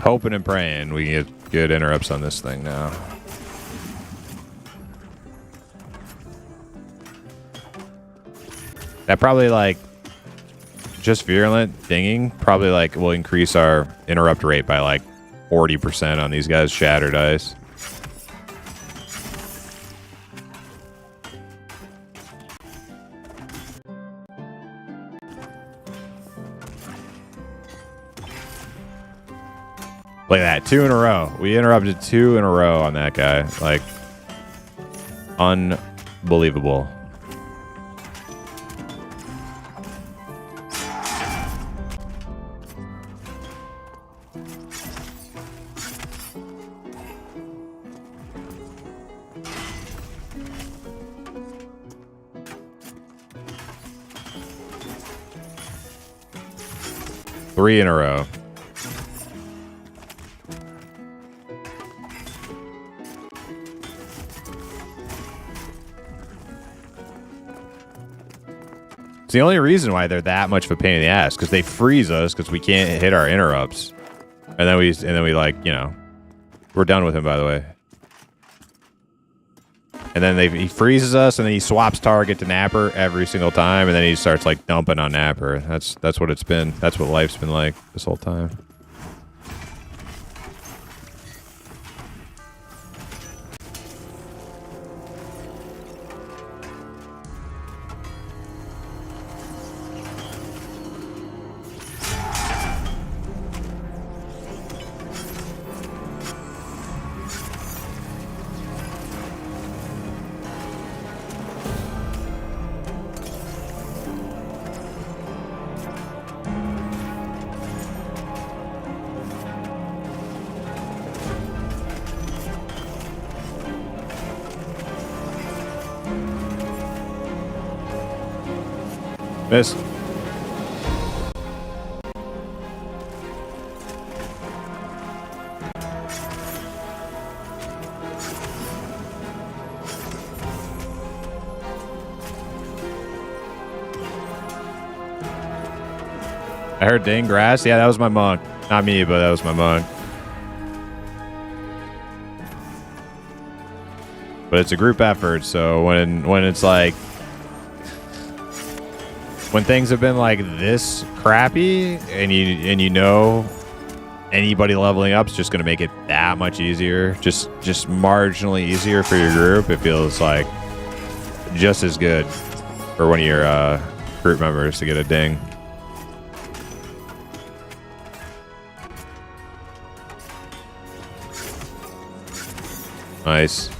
Hoping and praying we can get good interrupts on this thing now. That probably like just virulent dinging probably like will increase our interrupt rate by like 40% on these guys' shattered ice. Look at that, 2 in a row. We interrupted 2 in a row on that guy. Like, unbelievable. Three in a row. It's the only reason why they're that much of a pain in the ass, because they freeze us because we can't hit our interrupts, and then we like, you know, we're done with him, by the way. And then he freezes us, and then he swaps target to Napper every single time, and then he starts like dumping on Napper. That's what it's been. That's what life's been like this whole time. Miss. I heard ding grass. Yeah, that was my monk. Not me, but that was my monk. But it's a group effort, so when it's like, when things have been like this crappy, and you know anybody leveling up is just going to make it that much easier, just marginally easier for your group, it feels like just as good for one of your group members to get a ding. Nice.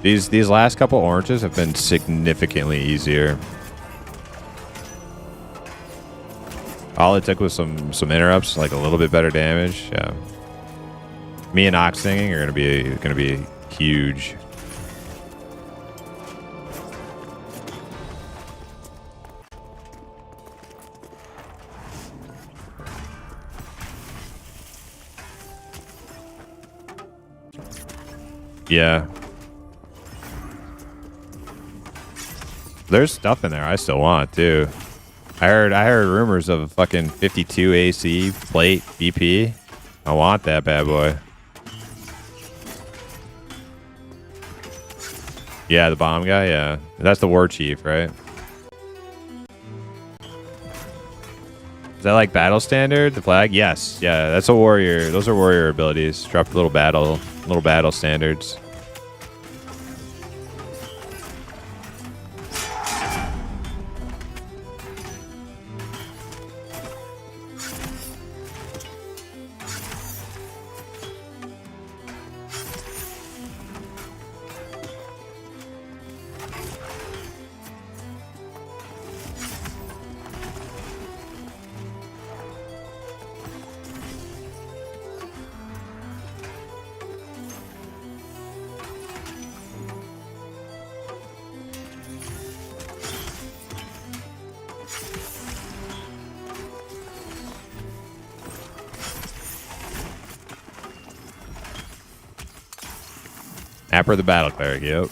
These last couple oranges have been significantly easier. All it took was some interrupts, like a little bit better damage. Yeah. Me and Ox singing are gonna be huge. Yeah. There's stuff in there I still want too. I heard rumors of a fucking 52 AC plate BP. I want that bad boy. Yeah, the bomb guy, yeah. That's the war chief, right? Is that like battle standard? The flag? Yes. Yeah, that's a warrior. Those are warrior abilities. Drop little battle standards. Apper the battle cleric, yep.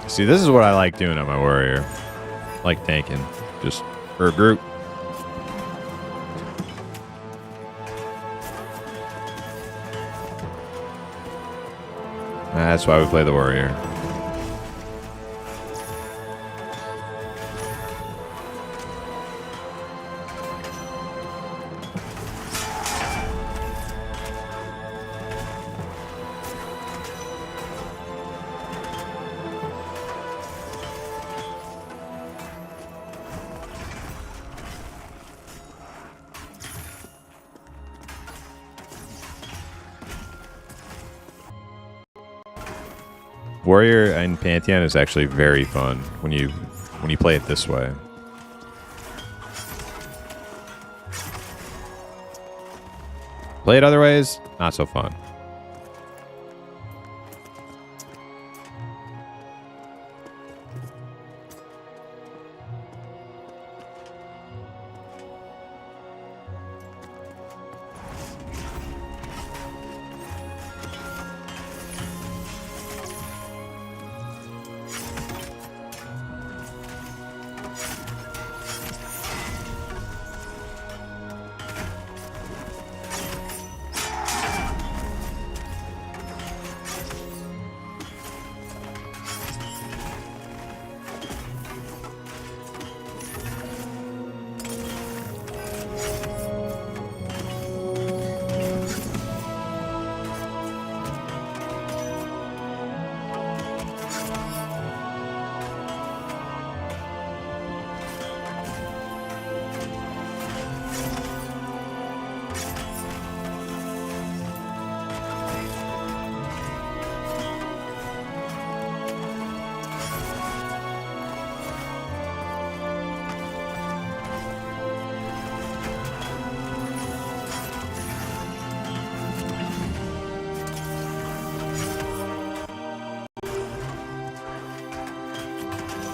See, this is what I like doing on my warrior. I like tanking, just for a group. That's why we play the warrior. Warrior and Pantheon is actually very fun when you play it this way. Play it other ways, not so fun.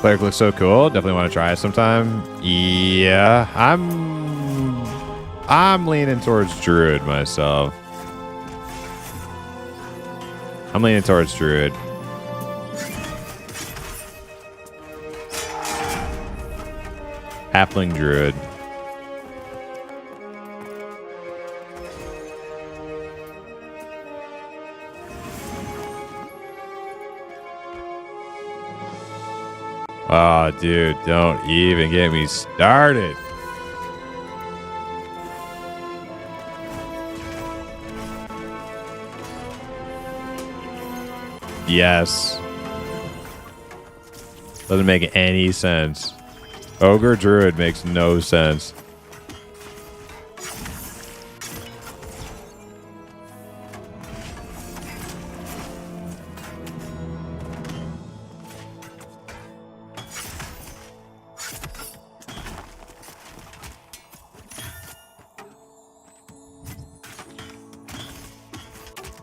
Cleric looks so cool. Definitely want to try it sometime. Yeah, I'm leaning towards Druid myself. I'm leaning towards Druid. Halfling Druid. Oh, dude, don't even get me started. Yes. Doesn't make any sense. Ogre Druid makes no sense.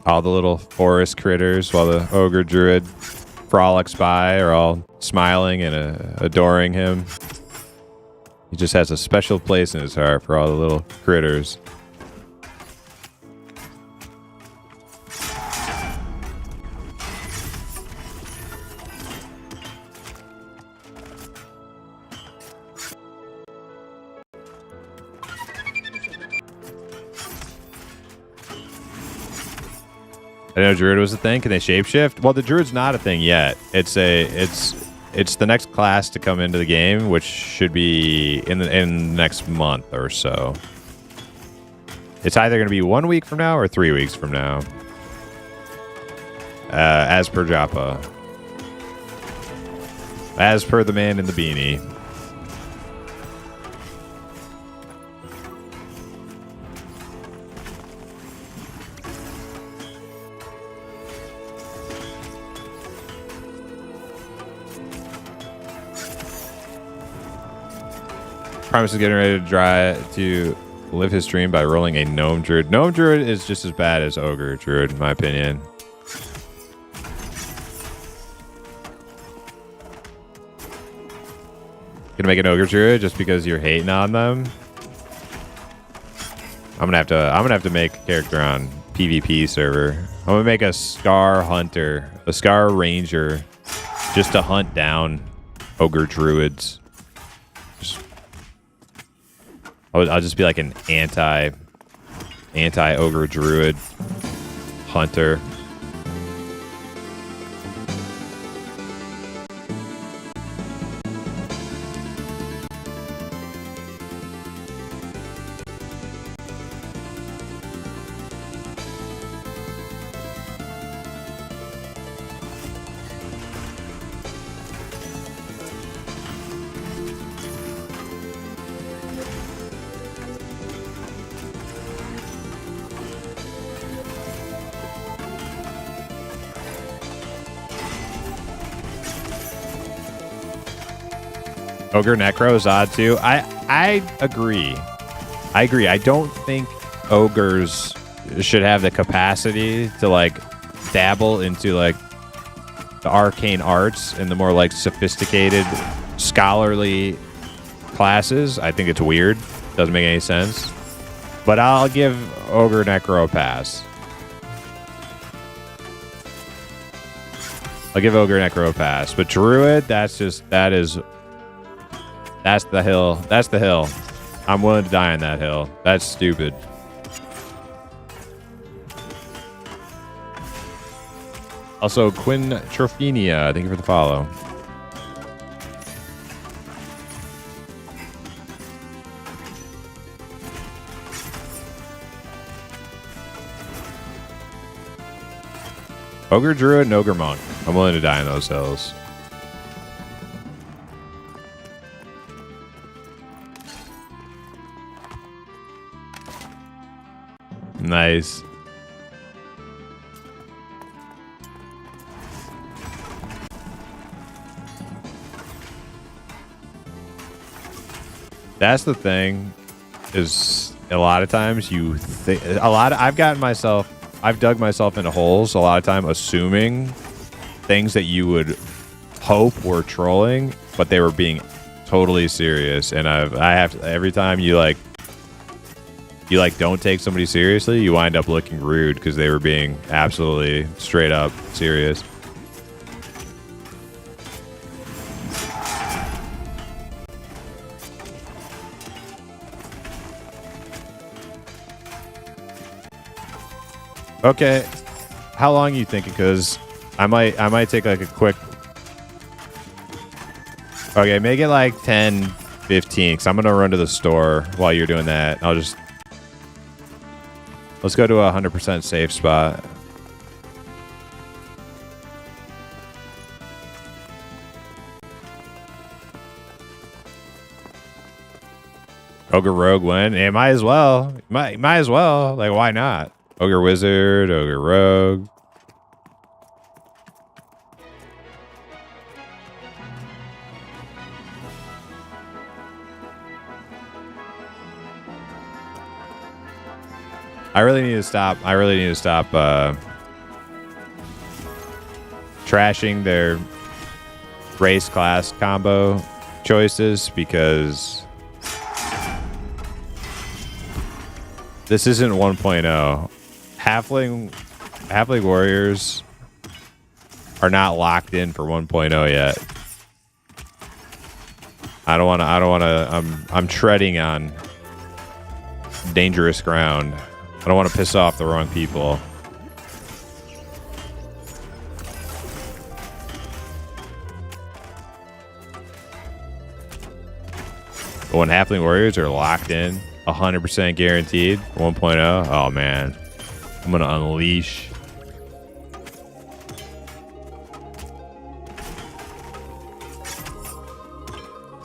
All the little forest critters while the ogre druid frolics by are all smiling and adoring him. He just has a special place in his heart for all the little critters. I know Druid was a thing. Can they shapeshift? Well, the Druid's not a thing yet. It's the next class to come into the game, which should be in the next month or so. It's either going to be 1 week from now or 3 weeks from now. As per Joppa. As per the man in the beanie. Primus is getting ready to live his dream by rolling a Gnome Druid. Gnome Druid is just as bad as Ogre Druid, in my opinion. Gonna make an Ogre Druid just because you're hating on them? I'm gonna have to make a character on PvP server. I'm gonna make a Scar Hunter, a Scar Ranger, just to hunt down Ogre Druids. I'll just be like an anti-Ogre Druid hunter. Ogre Necro is odd too. I agree. I don't think ogres should have the capacity to like dabble into like the arcane arts and the more like sophisticated scholarly classes. I think it's weird. Doesn't make any sense. But I'll give Ogre Necro a pass. I'll give Ogre Necro a pass. But Druid, that's the hill. That's the hill. I'm willing to die on that hill. That's stupid. Also, Quinn Trophenia, thank you for the follow. Ogre Druid and Ogre Monk. I'm willing to die on those hills. Nice. That's the thing, is a lot of times you think I've dug myself into holes a lot of time assuming things that you would hope were trolling, but they were being totally serious. And I have to, every time you don't take somebody seriously, you wind up looking rude because they were being absolutely straight up serious. Okay, how long are you thinking? Because I might take like a quick. Okay, make it like 10, 15. Because I'm gonna run to the store while you're doing that. Let's go to a 100% safe spot. Ogre Rogue win? Yeah, might as well. Might as well. Like, why not? Ogre Wizard, Ogre Rogue. I really need to stop trashing their race class combo choices, because this isn't 1.0. Halfling warriors are not locked in for 1.0 yet. I'm treading on dangerous ground. I don't want to piss off the wrong people. But when Halfling Warriors are locked in, 100% guaranteed, 1.0, oh man, I'm going to unleash.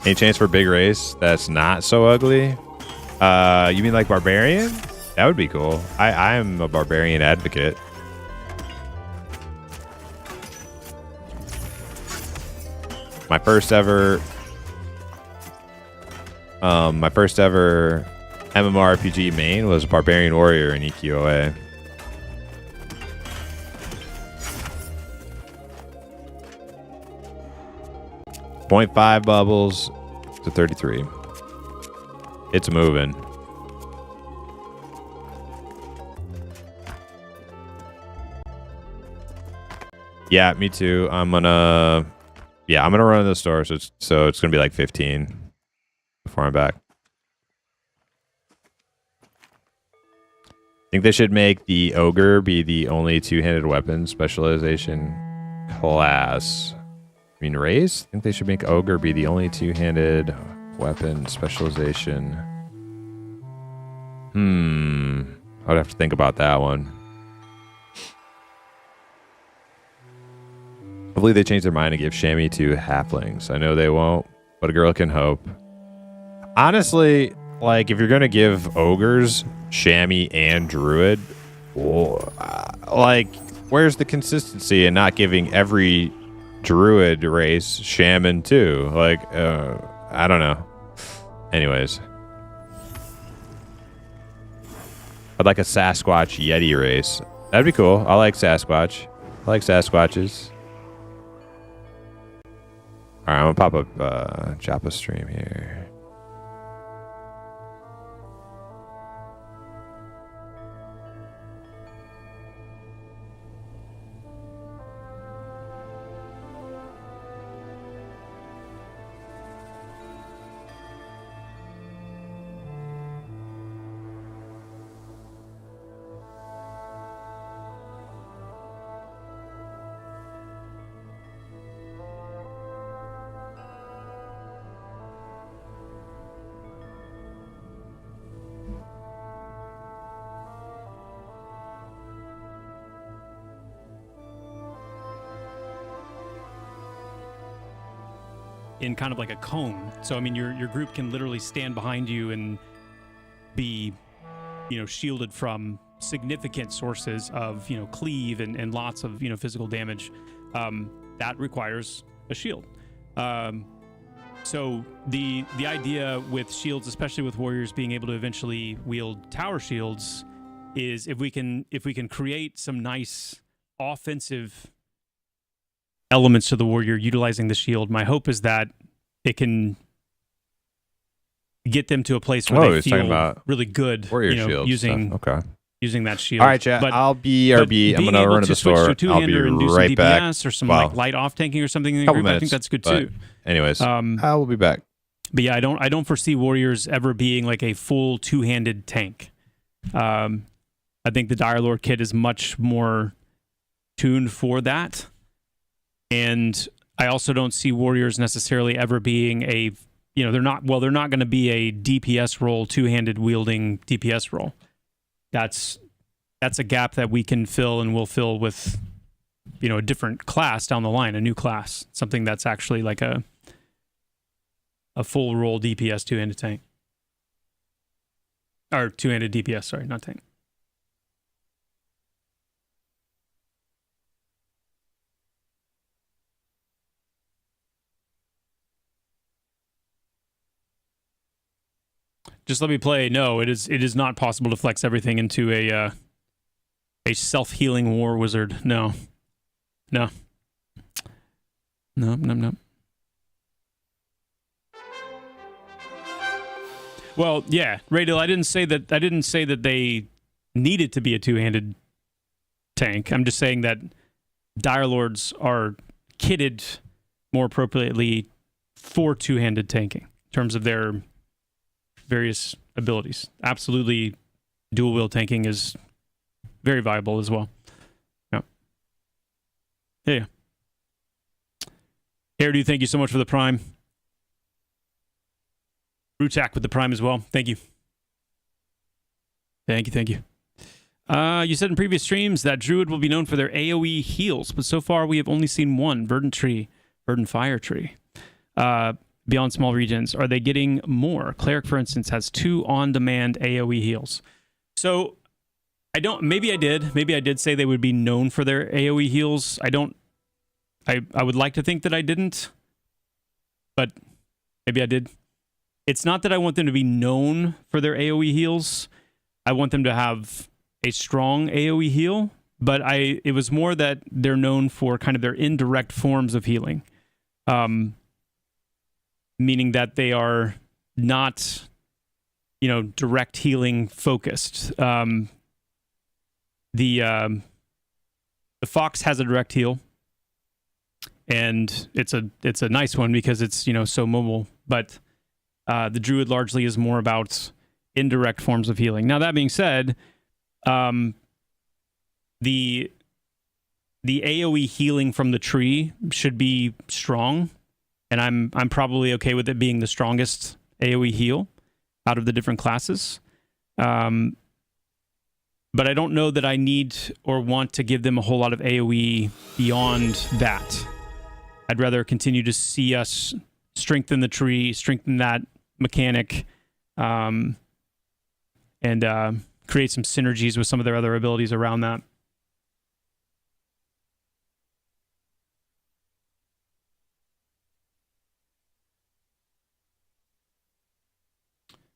Any chance for big race that's not so ugly? You mean like Barbarian? That would be cool. I'm a Barbarian advocate. My first ever MMORPG main was Barbarian Warrior in EQOA. .5 bubbles to 33. It's moving. Yeah, me too. I'm gonna run to the store, so it's gonna be like 15 before I'm back. I think they should make the ogre be the only two-handed weapon specialization class. I mean, race? I think they should make ogre be the only two-handed weapon specialization. I'd have to think about that one. Hopefully they change their mind and give Shammy to halflings. I know they won't, but a girl can hope. Honestly, like, if you're going to give ogres, Shammy, and druid, like, where's the consistency in not giving every druid race shaman too? Like, I don't know. Anyways. I'd like a Sasquatch Yeti race. That'd be cool. I like Sasquatch. I like Sasquatches. Alright, I'm gonna pop up Joppa stream here. In kind of like a cone. So I mean your group can literally stand behind you and be, you know, shielded from significant sources of, you know, cleave and lots of, you know, physical damage. That requires a shield. So the idea with shields, especially with warriors being able to eventually wield tower shields, is if we can create some nice offensive elements to the warrior utilizing the shield, my hope is that it can get them to a place where they feel really good, warrior, you know, using that shield. All right, chat. I'll BRB. I'm gonna run to the store. I'll be right back. Or some like light off tanking or something in the group. I think that's good too. Anyways, I will be back. But yeah, I don't foresee warriors ever being like a full two-handed tank. I think the Dire Lord kit is much more tuned for that. And I also don't see warriors necessarily ever being a, you know, they're not going to be a DPS role, two-handed wielding DPS role. That's a gap that we can fill and will fill with, you know, a different class down the line, a new class, something that's actually like a full role DPS two-handed tank. Or two-handed DPS, sorry, not tank. Just let me play. No, it is not possible to flex everything into a self-healing war wizard. No. Well, yeah, Radil, I didn't say that they needed to be a two-handed tank. I'm just saying that Dire Lords are kitted more appropriately for two-handed tanking in terms of their various abilities. Absolutely, dual wield tanking is very viable as well. Yeah. Hairdo, thank you so much for the prime. Ruchak with the Prime as well. Thank you. Thank you. You said in previous streams that Druid will be known for their AoE heals, but so far we have only seen one, Verdant Fire Tree. Beyond small regions, are they getting more? Cleric, for instance, has 2 on-demand AoE heals. So, maybe I did say they would be known for their AoE heals. I would like to think that I didn't, but maybe I did. It's not that I want them to be known for their AoE heals. I want them to have a strong AoE heal, but it was more that they're known for kind of their indirect forms of healing. Meaning that they are not, direct healing focused. The Fox has a direct heal, and it's a nice one because it's so mobile. But the Druid largely is more about indirect forms of healing. Now that being said, the AoE healing from the tree should be strong. And I'm probably okay with it being the strongest AoE heal out of the different classes. But I don't know that I need or want to give them a whole lot of AoE beyond that. I'd rather continue to see us strengthen the tree, strengthen that mechanic, and create some synergies with some of their other abilities around that.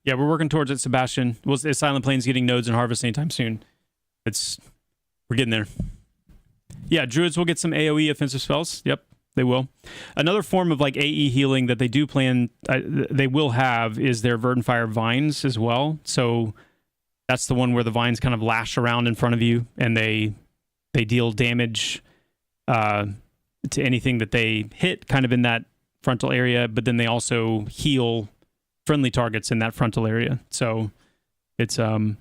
Yeah, we're working towards it, Sebastian. Is Silent Plains getting nodes and harvest anytime soon? We're getting there. Yeah, Druids will get some AoE offensive spells. Yep, they will. Another form of AE healing that they do plan, they will have, is their Verdant Fire Vines as well. So that's the one where the vines kind of lash around in front of you, and they deal damage to anything that they hit kind of in that frontal area, but then they also heal friendly targets in that frontal area. So it's that'll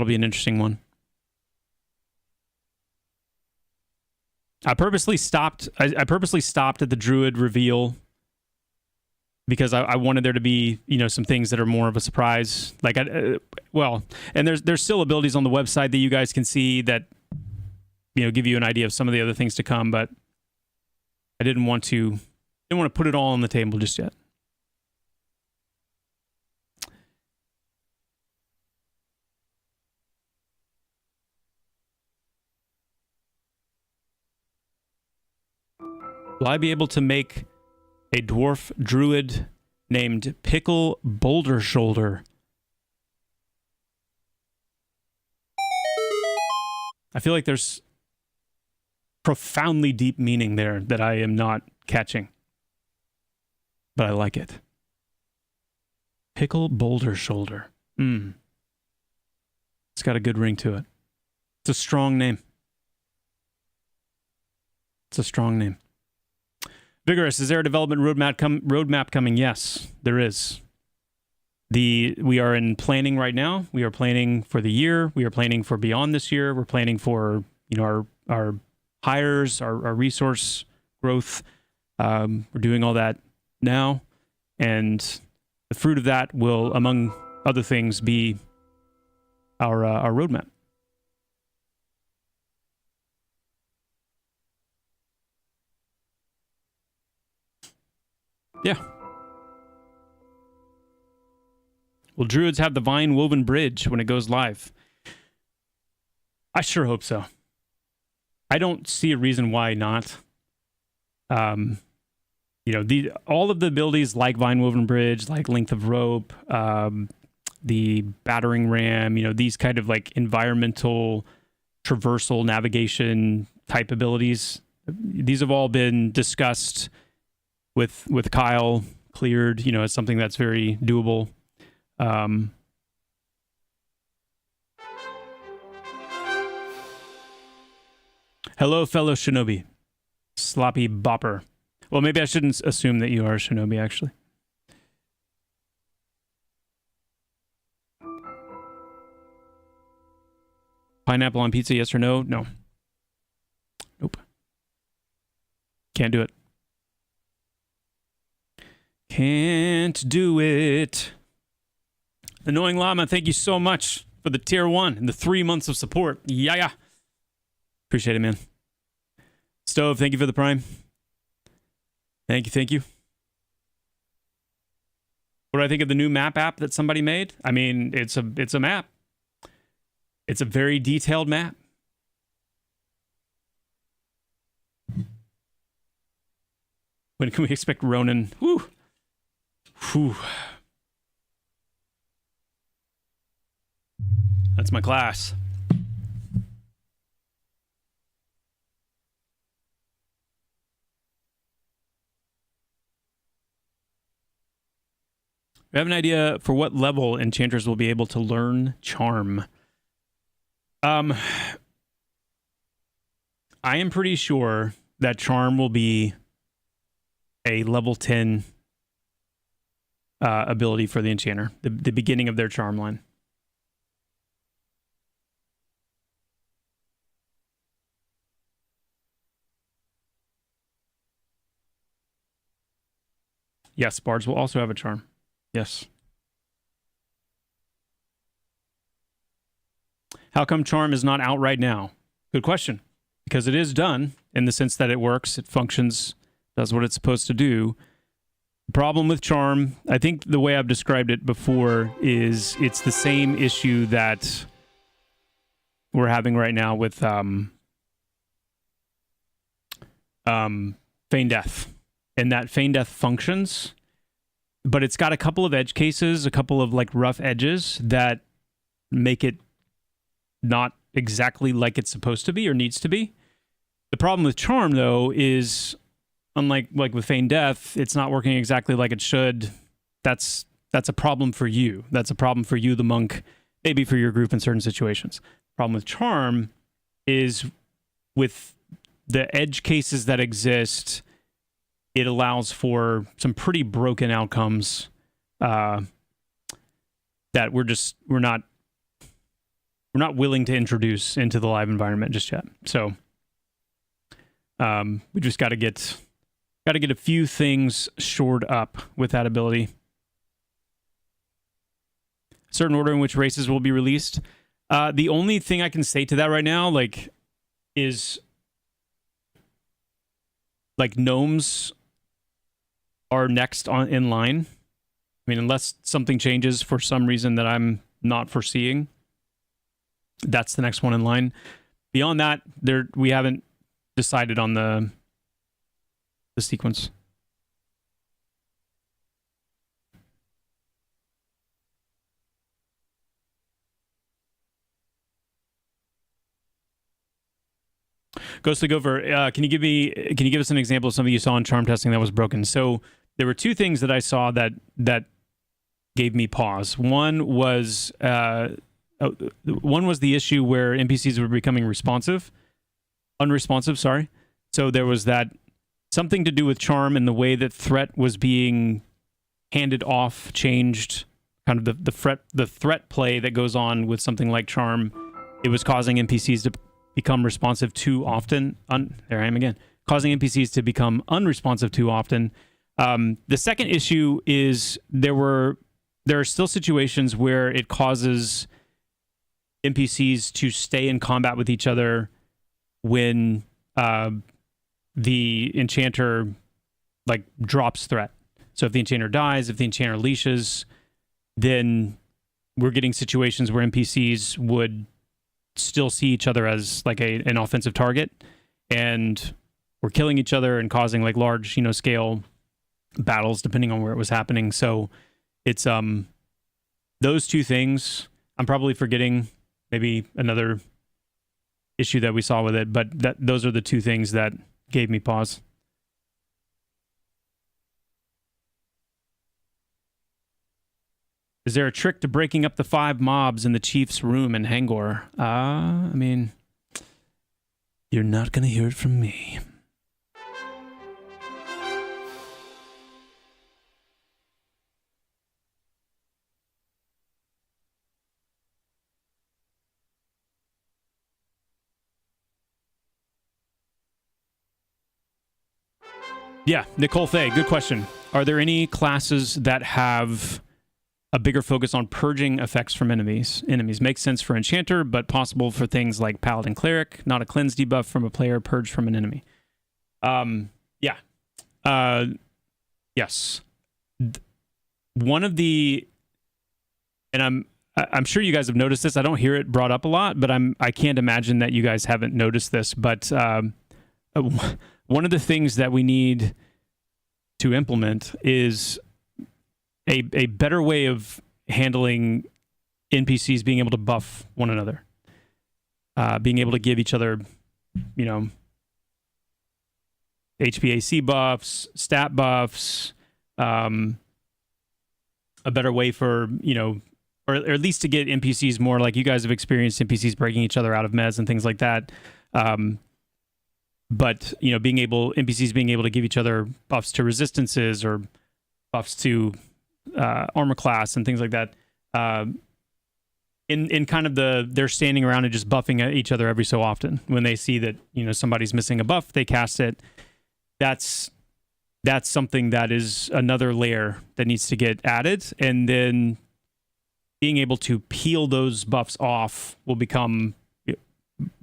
be an interesting one. I purposely stopped at the Druid reveal because I wanted there to be some things that are more of a surprise. And there's still abilities on the website that you guys can see that give you an idea of some of the other things to come, but I didn't want to put it all on the table just yet. Will I be able to make a dwarf druid named Pickle Boulder Shoulder? I feel like there's profoundly deep meaning there that I am not catching. But I like it. Pickle Boulder Shoulder. It's got a good ring to it. It's a strong name. Vigorous, is there a development roadmap coming? Yes, there is. We are in planning right now. We are planning for the year. We are planning for beyond this year. We're planning for our hires, our resource growth. We're doing all that now, and the fruit of that will, among other things, be our roadmap. Yeah. Will Druids have the vine woven bridge when it goes live? I sure hope so. I don't see a reason why not. All of the abilities like vine woven bridge, like length of rope, the battering ram, these kind of environmental traversal navigation type abilities. These have all been discussed with Kyle, cleared, it's something that's very doable. Hello, fellow shinobi. Sloppy bopper. Well, maybe I shouldn't assume that you are a shinobi, actually. Pineapple on pizza, yes or no? No. Nope. Can't do it. Can't can't do it. Annoying Llama, thank you so much for the tier 1 and the 3 months of support. Yeah. Appreciate it, man. Stove, thank you for the prime. Thank you. What do I think of the new map app that somebody made? I mean, it's a map. It's a very detailed map. When can we expect Ronin? Whew. That's my class. We have an idea for what level enchanters will be able to learn charm. I am pretty sure that charm will be a level 10 ability for the enchanter, the beginning of their charm line. Yes, bards will also have a charm. Yes. How come charm is not out right now? Good question. Because it is done in the sense that it works, it functions, does what it's supposed to do. The problem with charm, I think the way I've described it before, is it's the same issue that we're having right now with Feign Death. And that Feign Death functions, but it's got a couple of edge cases, a couple of like rough edges that make it not exactly like it's supposed to be or needs to be. The problem with charm, though, is unlike with Feign Death, it's not working exactly like it should. That's a problem for you. That's a problem for you, the monk, maybe for your group in certain situations. Problem with charm is with the edge cases that exist, it allows for some pretty broken outcomes that we're not willing to introduce into the live environment just yet. So we just got to get a few things shored up with that ability. Certain order in which races will be released. The only thing I can say to that right now, is gnomes are next in line. I mean, unless something changes for some reason that I'm not foreseeing, that's the next one in line. Beyond that, we haven't decided on the sequence. Ghostly Gopher, can you give us an example of something you saw in charm testing that was broken? So there were two things that I saw that gave me pause. One was the issue where NPCs were becoming unresponsive. Sorry. So there was that something to do with charm and the way that threat was being handed off, changed. Kind of the threat play that goes on with something like charm. It was causing NPCs to become responsive too often. There I am again. Causing NPCs to become unresponsive too often. The second issue is there are still situations where it causes NPCs to stay in combat with each other when the enchanter drops threat. So if the enchanter dies, if the enchanter leashes, then we're getting situations where NPCs would still see each other as an offensive target, and we're killing each other and causing large scale battles depending on where it was happening. So it's those two things. I'm probably forgetting maybe another issue that we saw with it, but those are the two things that gave me pause. Is there a trick to breaking up the 5 mobs in the chief's room in Hangor? I mean, you're not going to hear it from me. Yeah, Nicole Fay, good question. Are there any classes that have a bigger focus on purging effects from enemies? Makes sense for Enchanter, but possible for things like Paladin Cleric. Not a cleanse debuff from a player, purge from an enemy. Yeah. Yes. One of the, and I'm sure you guys have noticed this. I don't hear it brought up a lot, but I can't imagine that you guys haven't noticed this. But one of the things that we need to implement is a better way of handling NPCs being able to buff one another, being able to give each other, HPAC buffs, stat buffs, a better way for, or at least to get NPCs more, like you guys have experienced NPCs breaking each other out of mez and things like that. But, NPCs being able to give each other buffs to resistances or buffs to armor class and things like that. In kind of they're standing around and just buffing at each other every so often. When they see that, somebody's missing a buff, they cast it. That's something that is another layer that needs to get added. And then being able to peel those buffs off will become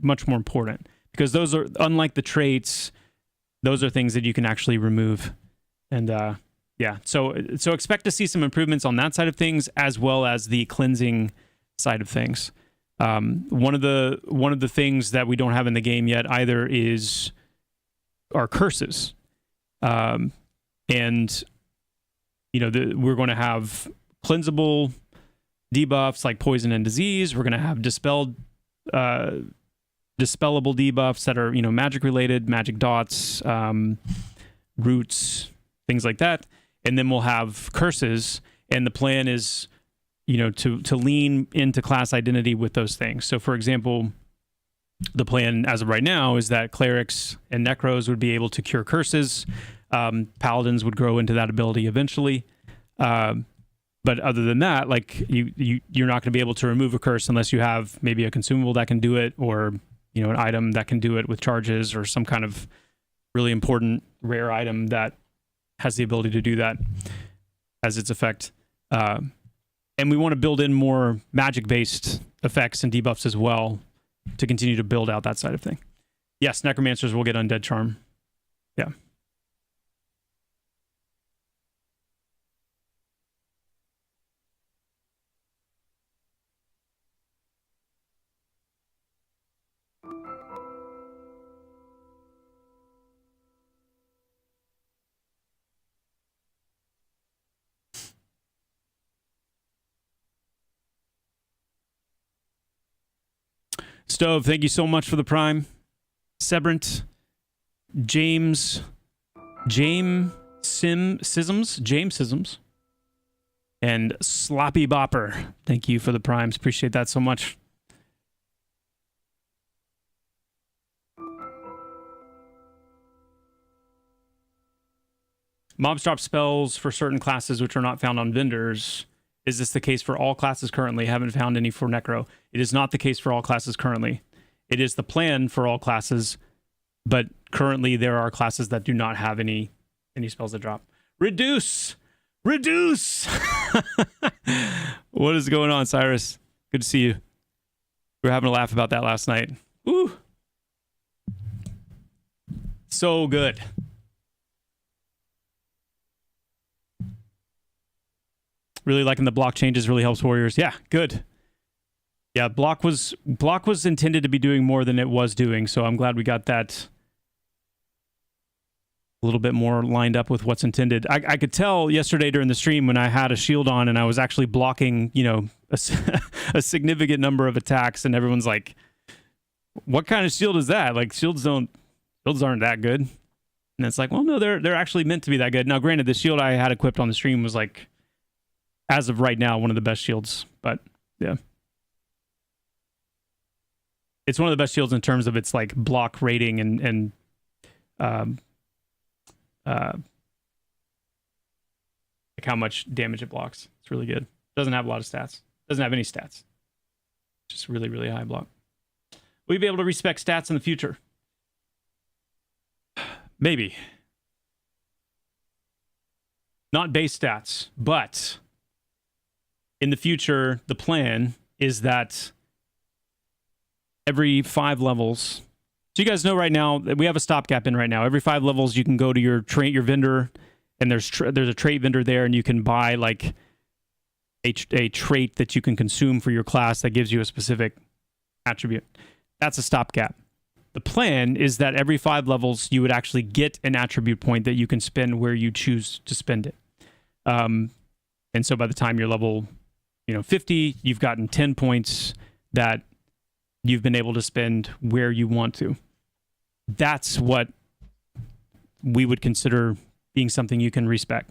much more important, because those are, unlike the traits, those are things that you can actually remove. And so expect to see some improvements on that side of things, as well as the cleansing side of things. One of the things that we don't have in the game yet either is our curses. We're going to have cleansable debuffs like poison and disease. We're going to have dispellable debuffs that are, magic related, magic dots, roots, things like that. And then we'll have curses. And the plan is, to lean into class identity with those things. So for example, the plan as of right now is that clerics and necros would be able to cure curses. Paladins would grow into that ability eventually. But other than that, like you're not going to be able to remove a curse unless you have maybe a consumable that can do it, or an item that can do it with charges, or some kind of really important rare item that has the ability to do that as its effect. And we want to build in more magic-based effects and debuffs as well to continue to build out that side of thing. Yes, necromancers will get undead charm. Yeah. Stove, thank you so much for the Prime. Sebrant, James Sisms, and Sloppy Bopper, thank you for the Primes. Appreciate that so much. Mobs drop spells for certain classes which are not found on vendors. Is this the case for all classes currently? Haven't found any for Necro. It is not the case for all classes currently. It is the plan for all classes, but currently there are classes that do not have any spells that drop. Reduce! What is going on, Cyrus? Good to see you. We were having a laugh about that last night. Woo! So good. Really liking the block changes, really helps warriors. Yeah, good. Yeah, block was intended to be doing more than it was doing, so I'm glad we got that a little bit more lined up with what's intended. I could tell yesterday during the stream when I had a shield on and I was actually blocking, a significant number of attacks, and everyone's like, "What kind of shield is that?" Like shields aren't that good. And it's like, well, no, they're actually meant to be that good. Now, granted, the shield I had equipped on the stream was like, as of right now, one of the best shields, but yeah. It's one of the best shields in terms of its like block rating and like how much damage it blocks. It's really good. Doesn't have a lot of stats. Doesn't have any stats. Just really, really high block. Will you be able to respec stats in the future? Maybe. Not base stats, but in the future, the plan is that every 5 levels. So you guys know right now that we have a stopgap in right now. Every 5 levels, you can go to your vendor, and there's a trait vendor there, and you can buy like a trait that you can consume for your class that gives you a specific attribute. That's a stopgap. The plan is that every 5 levels, you would actually get an attribute point that you can spend where you choose to spend it. And so by the time you're level 50, you've gotten 10 points that you've been able to spend where you want to. That's what we would consider being something you can respec.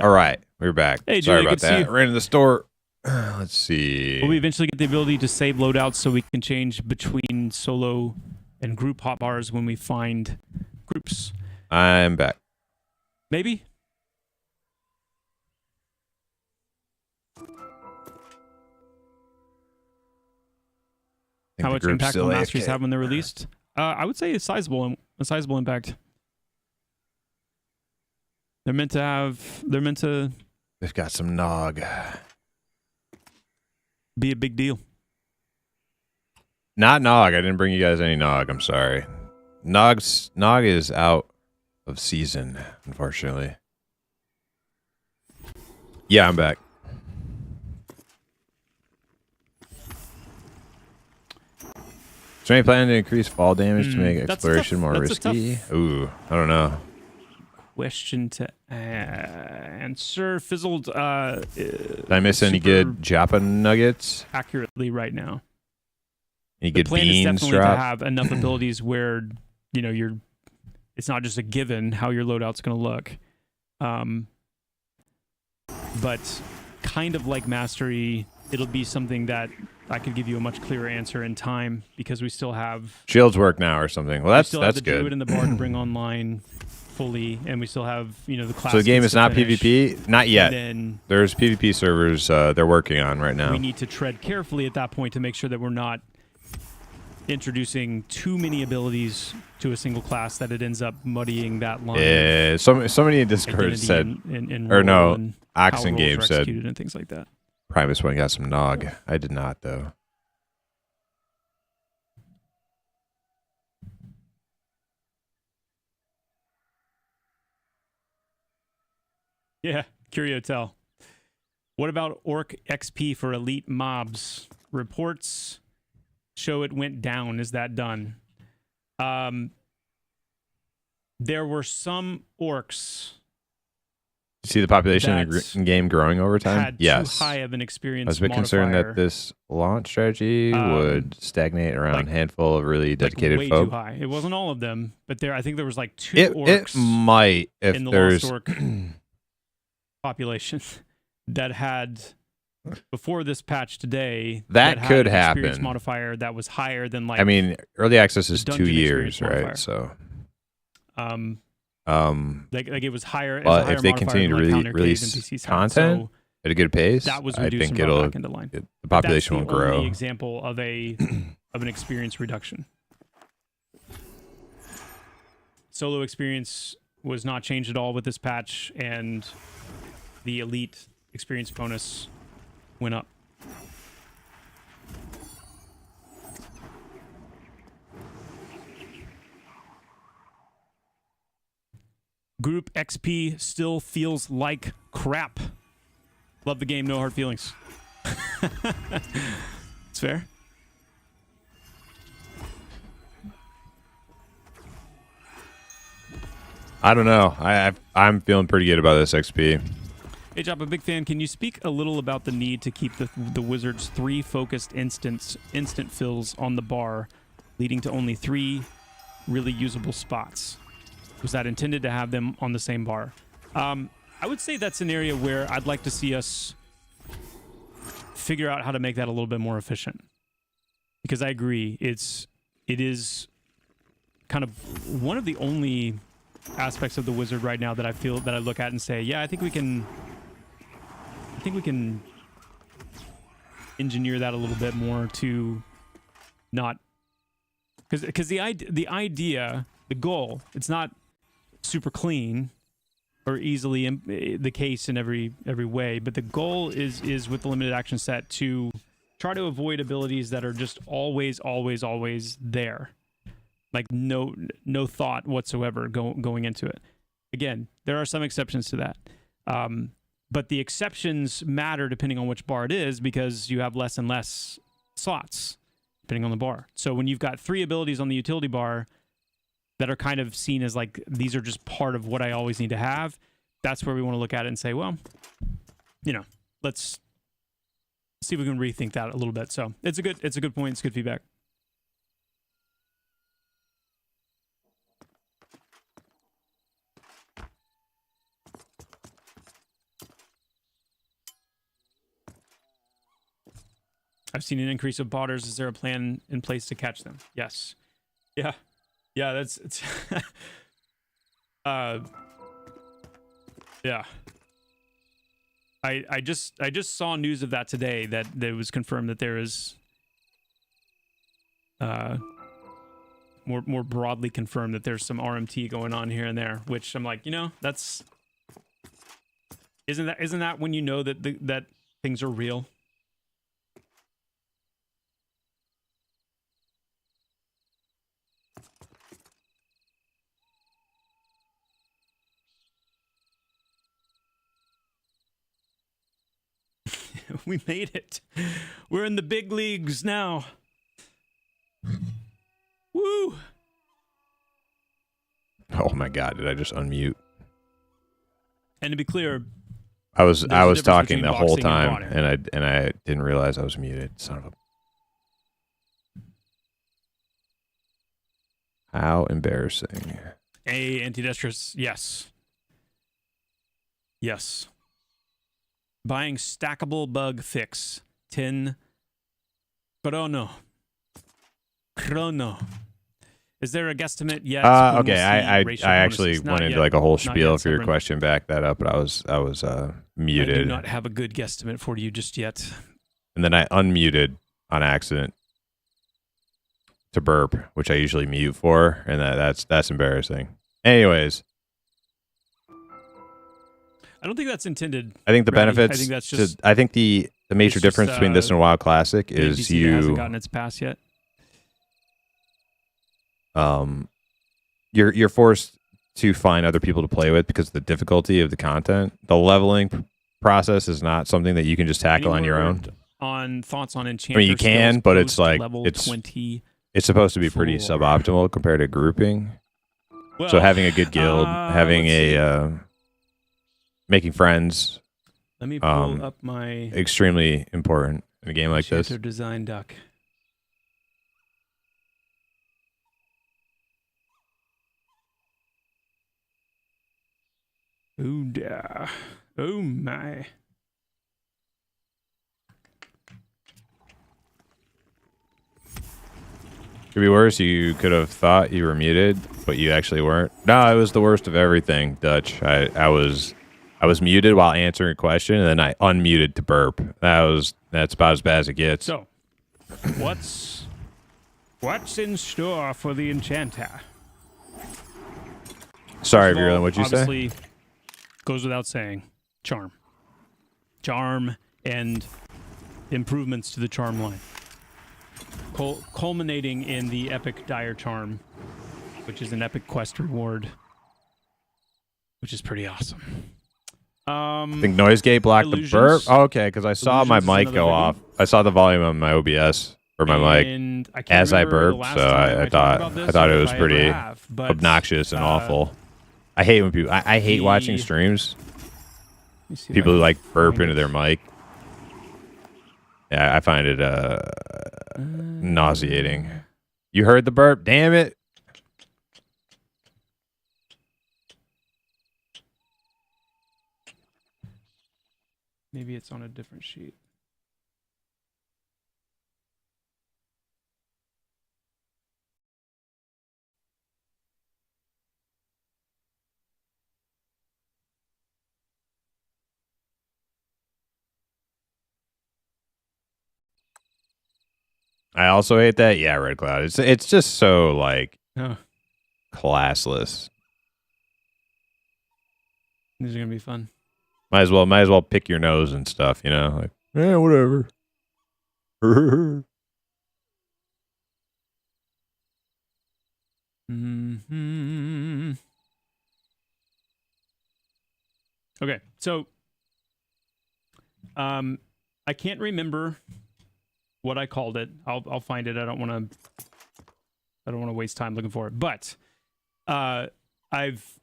All right, we're back. Hey, Sorry Julie, about that. Ran to the store. Let's see. Will we eventually get the ability to save loadouts so we can change between solo and group hotbars when we find groups? I'm back. Maybe? How much impact will masteries have when they're released? I would say a sizable impact. They're meant to They've got some nog. Be a big deal. Not nog. I didn't bring you guys any nog. I'm sorry. Nog is out of season, unfortunately. Yeah, I'm back. Is there any plan to increase fall damage to make exploration more risky? Ooh, I don't know. Question to answer. Fizzled. Did I miss any good Japa nuggets? Accurately right now. Any good plan beans is definitely drop? to have enough abilities where it's not just a given how your loadout's going to look, but kind of like mastery, it'll be something that I could give you a much clearer answer in time because we still have shields work now or something. Well, that's the good. Druid in the bar to bring online fully, and we still have the class. So the game is not PvP, not yet. Then there's PvP servers they're working on right now. We need to tread carefully at that point to make sure that we're not introducing too many abilities to a single class that it ends up muddying that line. Yeah, somebody in Discord said, Oxen Game said, and things like that. Primus one got some nog. I did not though. Yeah, Curio tell. What about Orc XP for elite mobs? Reports show it went down. Is that done? There were some orcs. You see the population in the game growing over time? Had yes. Too high of an experience I was a bit concerned that this launch strategy would stagnate around a handful of really dedicated way folk. Too high. It wasn't all of them, but I think there was like 2 orcs. It might if in the there's Lost Orc population that had before this patch today. That had could an experience happen. Modifier that was higher than like. I mean, early access is 2 dungeon years, experience right? So. Like it was higher. Well, if they modifier continue to than, like, release NPCs had. content So at a good pace, that was I reduced think and brought it'll back into line. the population will That's the grow. only example of an experience reduction. Solo experience was not changed at all with this patch, and the elite experience bonus went up. Group XP still feels like crap. Love the game, no hard feelings. It's fair. I don't know. I'm feeling pretty good about this XP. Hey, Job, a big fan. Can you speak a little about the need to keep the Wizards 3 focused instant fills on the bar, leading to only 3 really usable spots? Was that intended to have them on the same bar? I would say that's an area where I'd like to see us figure out how to make that a little bit more efficient. Because I agree, it is kind of one of the only aspects of the Wizard right now that I feel that I look at and say, yeah, I think we can engineer that a little bit more to not because the idea, the goal, it's not super clean, or easily the case in every way. But the goal is with the limited action set to try to avoid abilities that are just always there, like no thought whatsoever going into it. Again, there are some exceptions to that, but the exceptions matter depending on which bar it is, because you have less and less slots depending on the bar. So when you've got 3 abilities on the utility bar that are kind of seen as like, these are just part of what I always need to have, that's where we want to look at it and say, well, let's see if we can rethink that a little bit. So it's a good point. It's good feedback. I've seen an increase of botters. Is there a plan in place to catch them? Yes. Yeah. It's yeah. I just saw news of that today, that it was confirmed that there is more broadly confirmed that there's some RMT going on here and there, which I'm like, that's isn't that when you know that that things are real? We made it. We're in the big leagues now. Woo! Oh my God! Did I just unmute? And to be clear, I was talking between the whole boxing and time, brawling. and I didn't realize I was muted. Son of a. How embarrassing. Antidextrous, yes. Buying stackable bug fix. 10 chrono. Is there a guesstimate yet? Okay, I actually went into like a whole spiel for your question, back that up, but I was muted. I do not have a good guesstimate for you just yet. And then I unmuted on accident to burp, which I usually mute for, and that's embarrassing. Anyways, I don't think that's intended. I think the benefits. I think that's just. I think the major difference between this and WoW Classic is you hasn't gotten its pass yet. You're forced to find other people to play with because of the difficulty of the content. The leveling process is not something that you can just tackle on your own. On thoughts on enchanter. I mean, you can, but it's like it's 20. It's supposed to be pretty suboptimal compared to grouping. Well, so having a good guild, having making friends. Let me pull up my extremely important in a game like this. Design duck. Oh yeah. Oh my. Could be worse. You could have thought you were muted, but you actually weren't. No, it was the worst of everything, Dutch. I was muted while answering a question, and then I unmuted to burp. That's about as bad as it gets. So, what's in store for the enchanter? Sorry, Virulent, what'd you say? Obviously, goes without saying, charm and improvements to the charm line. Culminating in the epic dire charm, which is an epic quest reward, which is pretty awesome. I think noise gate blocked the burp. Oh, okay, because I saw my mic go off. I saw the volume on my OBS or my mic as I burped, so I thought it was pretty obnoxious and awful. I hate when people. I hate watching streams. People who like burp into their mic. Yeah, I find it nauseating. You heard the burp? Damn it. Maybe it's on a different sheet. I also hate that. Yeah, Red Cloud. It's just so like classless. These are gonna be fun. Might as well pick your nose and stuff, you know? Like, whatever. Mm-hmm. Okay, so I can't remember what I called it. I'll find it. I don't want to waste time looking for it. But I've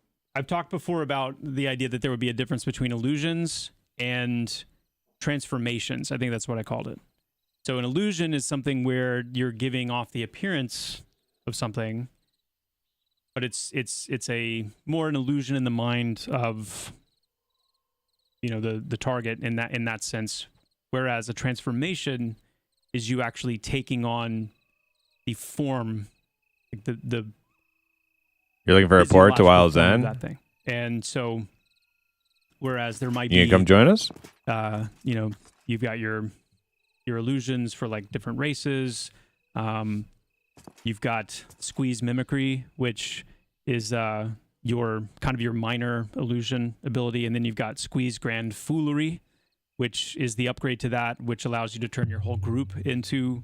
talked before about the idea that there would be a difference between illusions and transformations. I think that's what I called it. So an illusion is something where you're giving off the appearance of something, but it's a more an illusion in the mind of, you know, the target in that sense. Whereas a transformation is you actually taking on the form, like the You're looking for a port to Wild Zen? That thing. And so, whereas there might be... You can come join us? You know, you've got your illusions for like different races. You've got squeeze mimicry, which is your kind of your minor illusion ability. And then you've got squeeze grand foolery, which is the upgrade to that, which allows you to turn your whole group into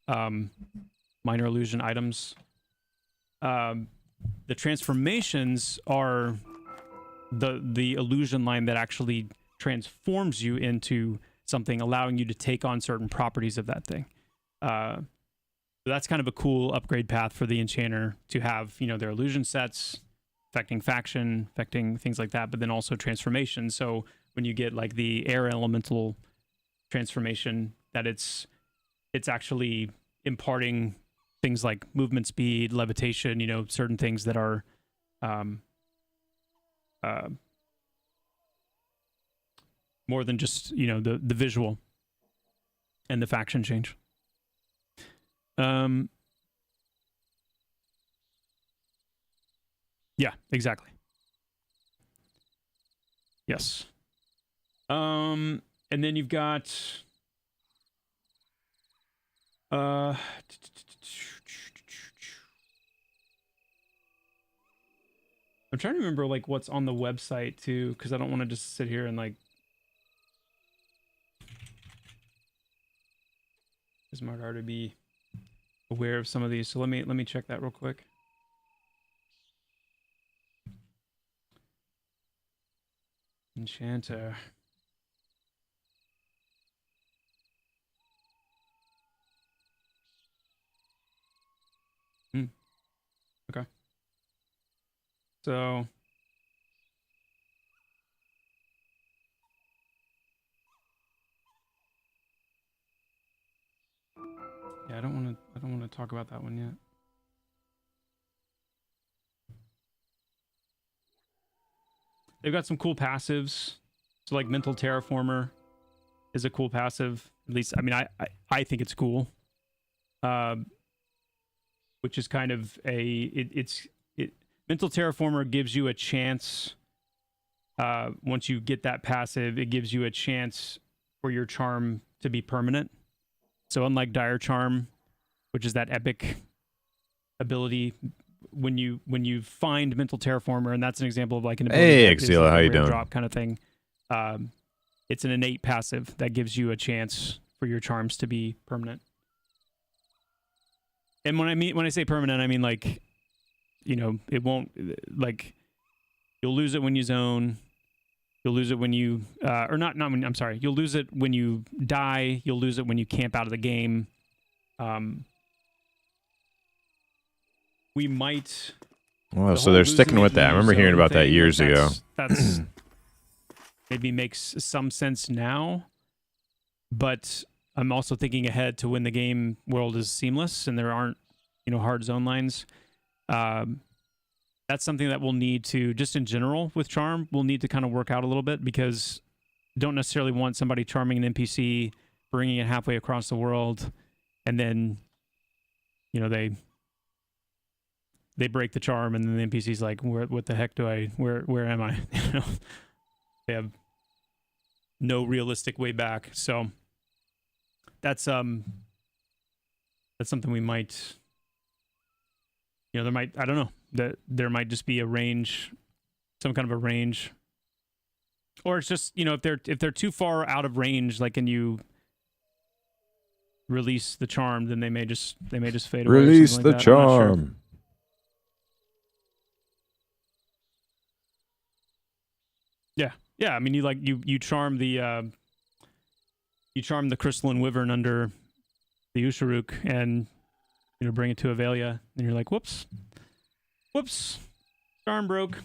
minor illusion items. The transformations are the illusion line that actually transforms you into something, allowing you to take on certain properties of that thing. So that's kind of a cool upgrade path for the enchanter to have, you know, their illusion sets affecting faction, affecting things like that, but then also transformation. So when you get like the air elemental transformation, that it's actually imparting things like movement speed, levitation, you know, certain things that are more than just, you know, the visual and the faction change. Yeah, exactly. Yes. And then you've got I'm trying to remember like what's on the website too, because I don't want to just sit here and like it's smart to be aware of some of these. So let me check that real quick. Enchanter. Okay. So yeah, I don't want to talk about that one yet. They've got some cool passives. So like Mental Terraformer is a cool passive. At least, I mean, I think it's cool. Which is kind of Mental Terraformer gives you a chance. Once you get that passive, it gives you a chance for your charm to be permanent. So unlike Dire Charm, which is that epic ability, when you find Mental Terraformer, and that's an example of like an ability. Hey, Exila, like how you doing? Drop kind of thing. It's an innate passive that gives you a chance for your charms to be permanent. And when I say permanent, I mean like, you know, it won't, like, you'll lose it when you zone. You'll lose it when you, or not when, I'm sorry. You'll lose it when you die. You'll lose it when you camp out of the game. We might. Well, so they're sticking with that. I remember hearing about that years ago. That's maybe makes some sense now, but I'm also thinking ahead to when the game world is seamless and there aren't, you know, hard zone lines. That's something that we'll need to, just in general with Charm, we'll need to kind of work out a little bit, because don't necessarily want somebody charming an NPC, bringing it halfway across the world, and then, you know, they break the charm, and then the NPC's like, what the heck where am I? You know, they have no realistic way back. So that's something we might, you know, I don't know, that there might just be a range, some kind of a range Or it's just, if they're too far out of range, like, and you release the charm, then they may just fade away. Release like the that. I'm not sure. charm. Yeah. I mean, you charm the crystalline wyvern under the Usharuk, and bring it to Avelia, and you're like, whoops, charm broke.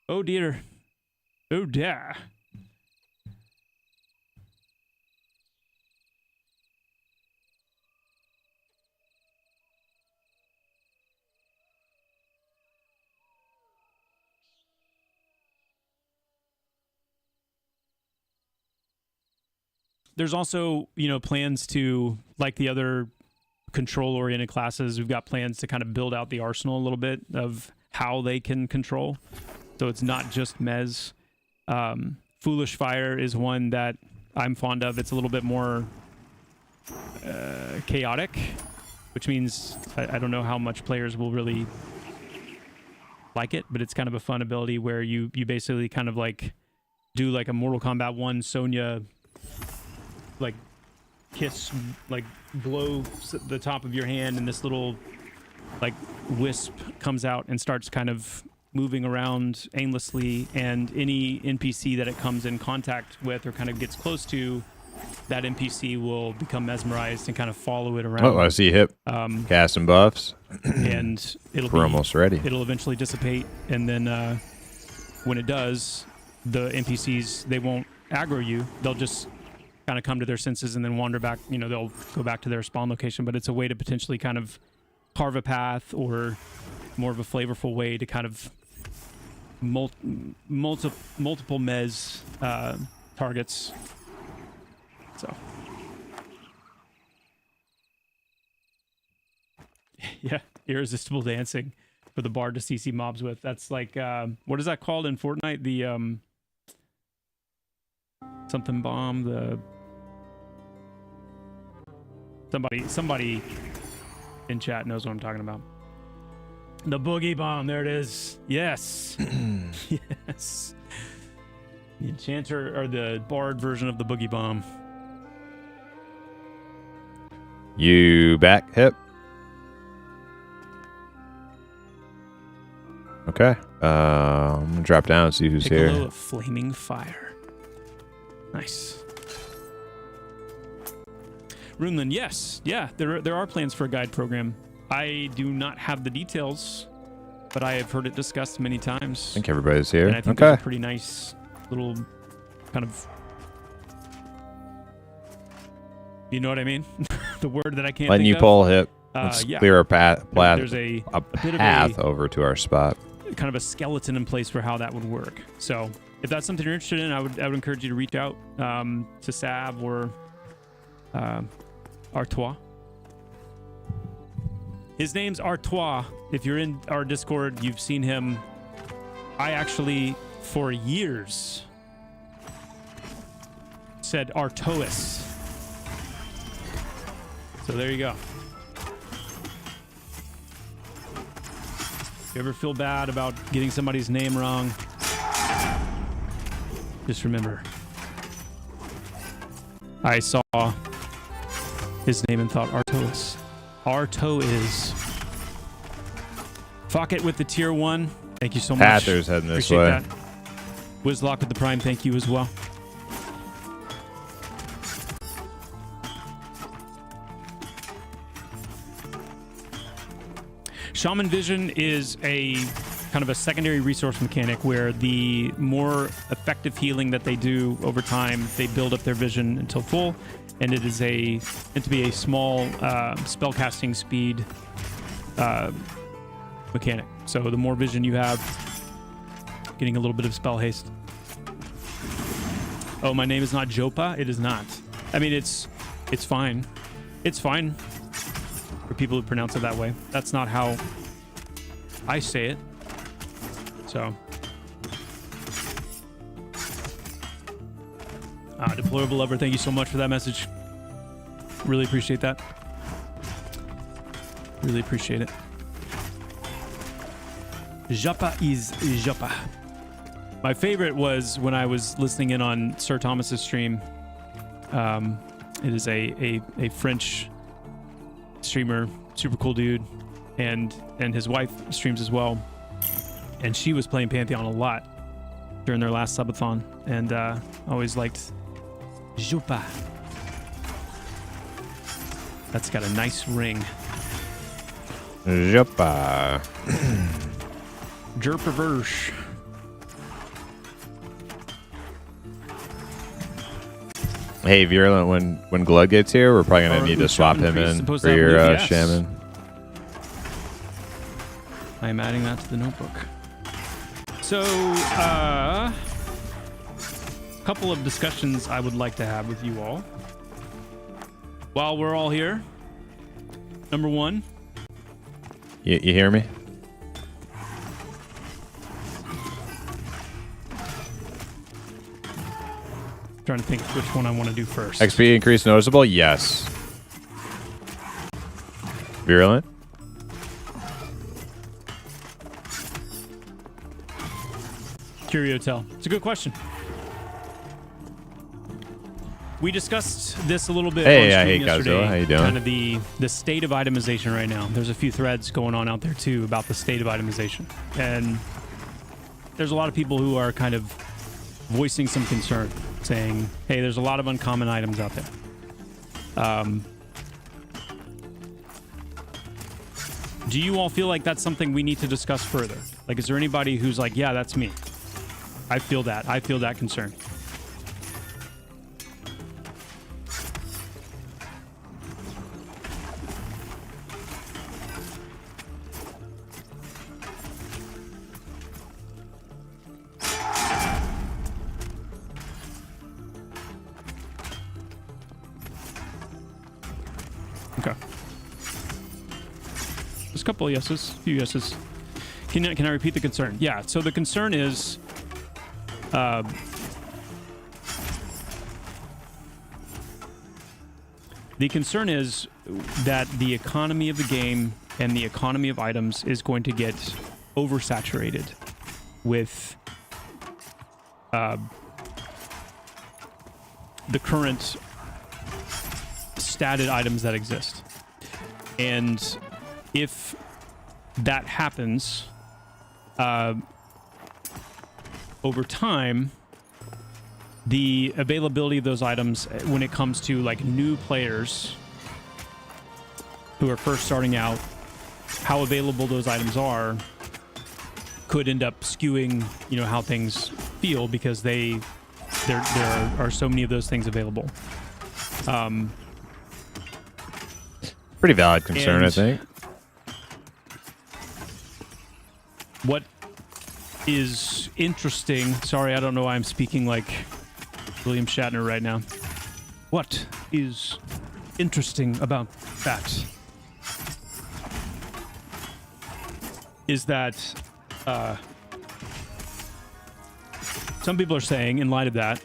Oh dear. Oh dear. There's also, plans to, like the other control-oriented classes, we've got plans to kind of build out the arsenal a little bit of how they can control. So it's not just Mez. Foolish Fire is one that I'm fond of. It's a little bit more chaotic, which means I don't know how much players will really like it, but it's kind of a fun ability where you basically kind of like do like a Mortal Kombat 1 Sonya like kiss, like blow the top of your hand, and this little like wisp comes out and starts kind of moving around aimlessly, and any NPC that it comes in contact with or kind of gets close to, that NPC will become mesmerized and kind of follow it around. Oh, I see hip. Casting buffs. And we're almost ready. It'll eventually dissipate, and then when it does, the NPCs, they won't aggro you. They'll just kind of come to their senses and then wander back. They'll go back to their spawn location, but it's a way to potentially kind of carve a path, or more of a flavorful way to kind of multiple Mez targets. So yeah, irresistible dancing for the bard to CC mobs with. That's like what is that called in Fortnite? The something bomb. The somebody in chat knows what I'm talking about. The boogie bomb. There it is. Yes. Yes. The enchanter, or the bard version of the boogie bomb. You back, hip? Okay. I'm gonna drop down and see who's here. Piccolo of Flaming Fire. Nice. Runelin, yes. Yeah, there are plans for a guide program. I do not have the details, but I have heard it discussed many times. I think everybody's here. And I think there's a pretty nice little kind of... You know what I mean? The word that I can't Letting think you of. pull hip. Let's clear a path There's a path over to our spot. Kind of a skeleton in place for how that would work. So if that's something you're interested in, I would encourage you to reach out to Sav or Artois. His name's Artois. If you're in our Discord, you've seen him. I actually, for years, said Artois. So there you go. If you ever feel bad about getting somebody's name wrong, just remember, I saw his name and thought Artois. Artois. Fuck it with the tier 1. Thank you so much. Pather's heading this way. That. Wizlock with the prime, thank you as well. Shaman Vision is a kind of a secondary resource mechanic where the more effective healing that they do over time, they build up their vision until full, and it is meant to be a small spellcasting speed mechanic. So the more vision you have, getting a little bit of spell haste. Oh, my name is not Jopa? It is not. I mean, it's fine. It's fine for people who pronounce it that way. That's not how I say it. So. Deplorable Lover, thank you so much for that message. Really appreciate that. Really appreciate it. Japa is Japa. My favorite was when I was listening in on Sir Thomas's stream. It is a French streamer, super cool dude, and his wife streams as well. And she was playing Pantheon a lot during their last subathon, and always liked Jupa. That's got a nice ring. Jupa. Jerperverse. Hey, Virulent, when Glug gets here, we're probably going to need to swap him in for your shaman. I am adding that to the notebook. So, a couple of discussions I would like to have with you all while we're all here. Number one. You hear me? Trying to think which one I want to do first. XP increase noticeable? Yes. Virulent? Curiotel. It's a good question. We discussed this a little bit on stream yesterday. How you doing? Kind of the state of itemization right now. There's a few threads going on out there too about the state of itemization, and there's a lot of people who are kind of voicing some concern, saying, "Hey, there's a lot of uncommon items out there." Do you all feel like that's something we need to discuss further? Like, is there anybody who's like, "Yeah, that's me. I feel that. I feel that concern." Okay. There's a couple of yeses, a few yeses. Can I repeat the concern? Yeah, so the concern is that the economy of the game and the economy of items is going to get oversaturated with the current statted items that exist. And if that happens over time, the availability of those items when it comes to like new players who are first starting out, how available those items are could end up skewing, how things feel, because there are so many of those things available. Pretty valid concern, I think. What is interesting, sorry, I don't know why I'm speaking like William Shatner right now. What is interesting about that is that some people are saying, in light of that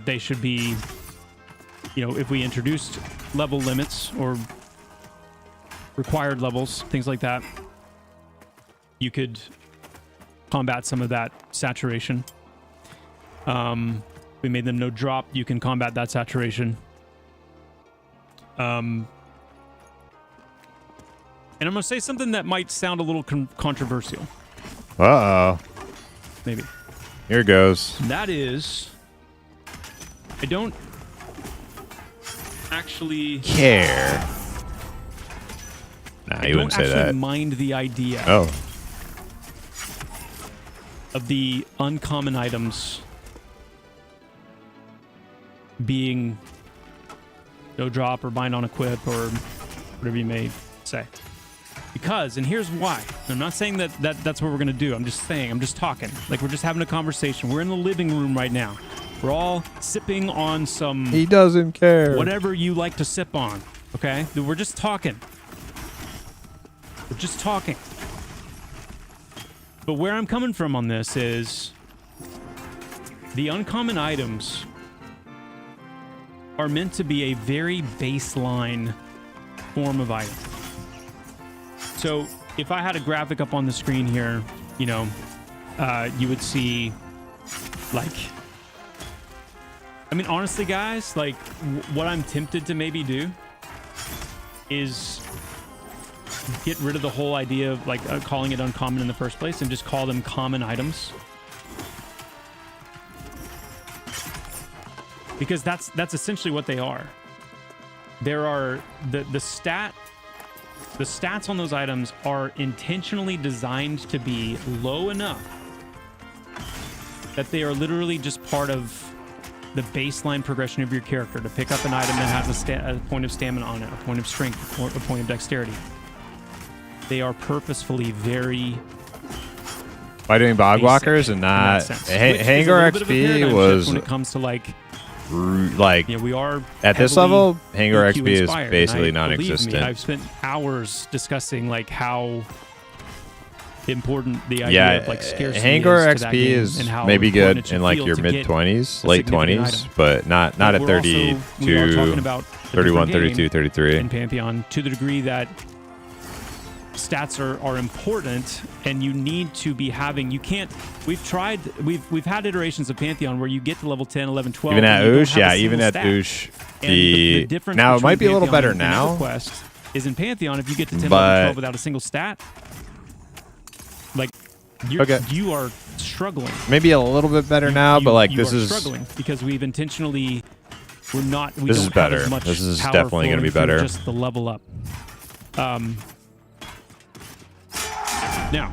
they should be, if we introduced level limits or required levels, things like that, you could combat some of that saturation. We made them no drop. You can combat that saturation. And I'm going to say something that might sound a little controversial. Uh-oh. Maybe. Here goes. That is, I don't actually care. Nah, you wouldn't say that. I don't mind the idea of the uncommon items being no drop or bind on equip or whatever you may say. Because, and here's why. I'm not saying that's what we're going to do. I'm just talking. Like, we're just having a conversation. We're in the living room right now. We're all sipping on some... He doesn't care. Whatever you like to sip on, okay? We're just talking. We're just talking. But where I'm coming from on this is the uncommon items are meant to be a very baseline form of item. So if I had a graphic up on the screen here, you would see, like, I mean, honestly, guys, like, what I'm tempted to maybe do is get rid of the whole idea of, like, calling it uncommon in the first place and just call them common items. Because that's essentially what they are. There are the stats on those items are intentionally designed to be low enough that they are literally just part of the baseline progression of your character. To pick up an item that has a point of stamina on it, a point of strength, or a point of dexterity. They are purposefully very... By doing bog walkers and not... Hangor XP was... When it comes to, like... yeah, we are at this level. Hangor XP is basically non-existent. I've spent hours discussing like how important the idea of like scarcity Hangor is to XP is and how maybe good important it in like should your feel to mid get 20s, a late significant 20s, item. but not at we're 32, we are talking about a 31, different 32, game 33. in Pantheon, to the degree that stats are important, and you need to be having, you can't, we've had iterations of Pantheon where you get to level 10, 11, 12. Even at Oosh, even at Oosh, the difference now it might be a little better and now. EverQuest is in Pantheon, if you get to 10, 11, 12 without a single stat, like you are struggling. Maybe a little bit better now, but like this is struggling because we've intentionally this is better. This is definitely going to be better. Just the level up. Now,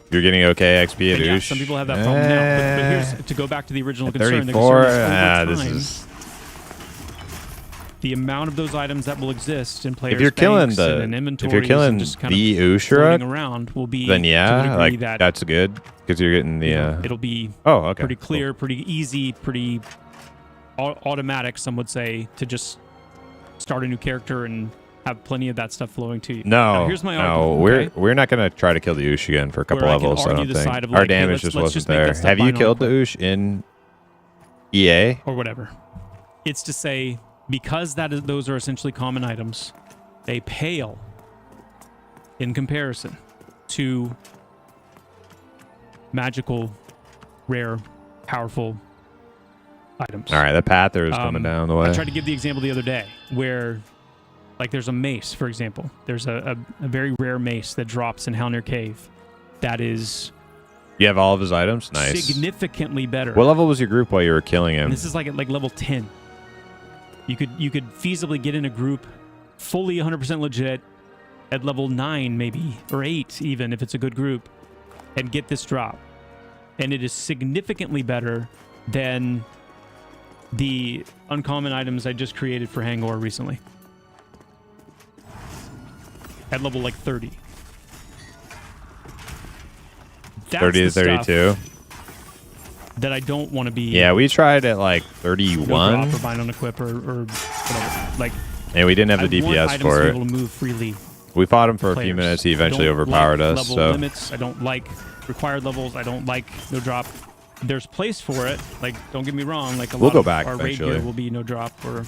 you're getting okay XP at Oosh. Yeah, some people have that problem now. But here's to go back to the original concern. 34. The concern is over time, This is the amount of those items that will exist in players' if you're killing and inventories, if you're killing and just kind the of Ooshra around, will be then yeah, like that, that's good because you're getting the. It'll be pretty clear, cool. pretty easy, pretty automatic. Some would say to just start a new character and have plenty of that stuff flowing to you. No, now, here's my argument, we're not gonna try to kill the Oosh again for a couple levels. I don't think like, our damage just wasn't there. Have you killed the Oosh in EA or whatever? It's to say, because those are essentially common items, they pale in comparison to magical, rare, powerful items. All right, the Pather is coming down the way. I tried to give the example the other day where, like, there's a mace, for example. There's a very rare mace that drops in Halnir Cave that is... You have all of his items? Nice. Significantly better. What level was your group while you were killing him? And this is like at level 10. You could feasibly get in a group fully 100% legit at level 9 maybe, or 8 even if it's a good group, and get this drop. And it is significantly better than the uncommon items I just created for Hangor recently. At level like 30. That's 30 to 32. That I don't want to be. Yeah, we tried at like 31. No drop or bind on equip or whatever. Like, and we didn't have the DPS for it. To be able to move freely. We fought him for a few minutes. He eventually overpowered us. Level limits. I don't like required levels. I don't like no drop. There's place for it. Like, don't get me wrong. Like, we'll go back our raid eventually. gear will be no drop or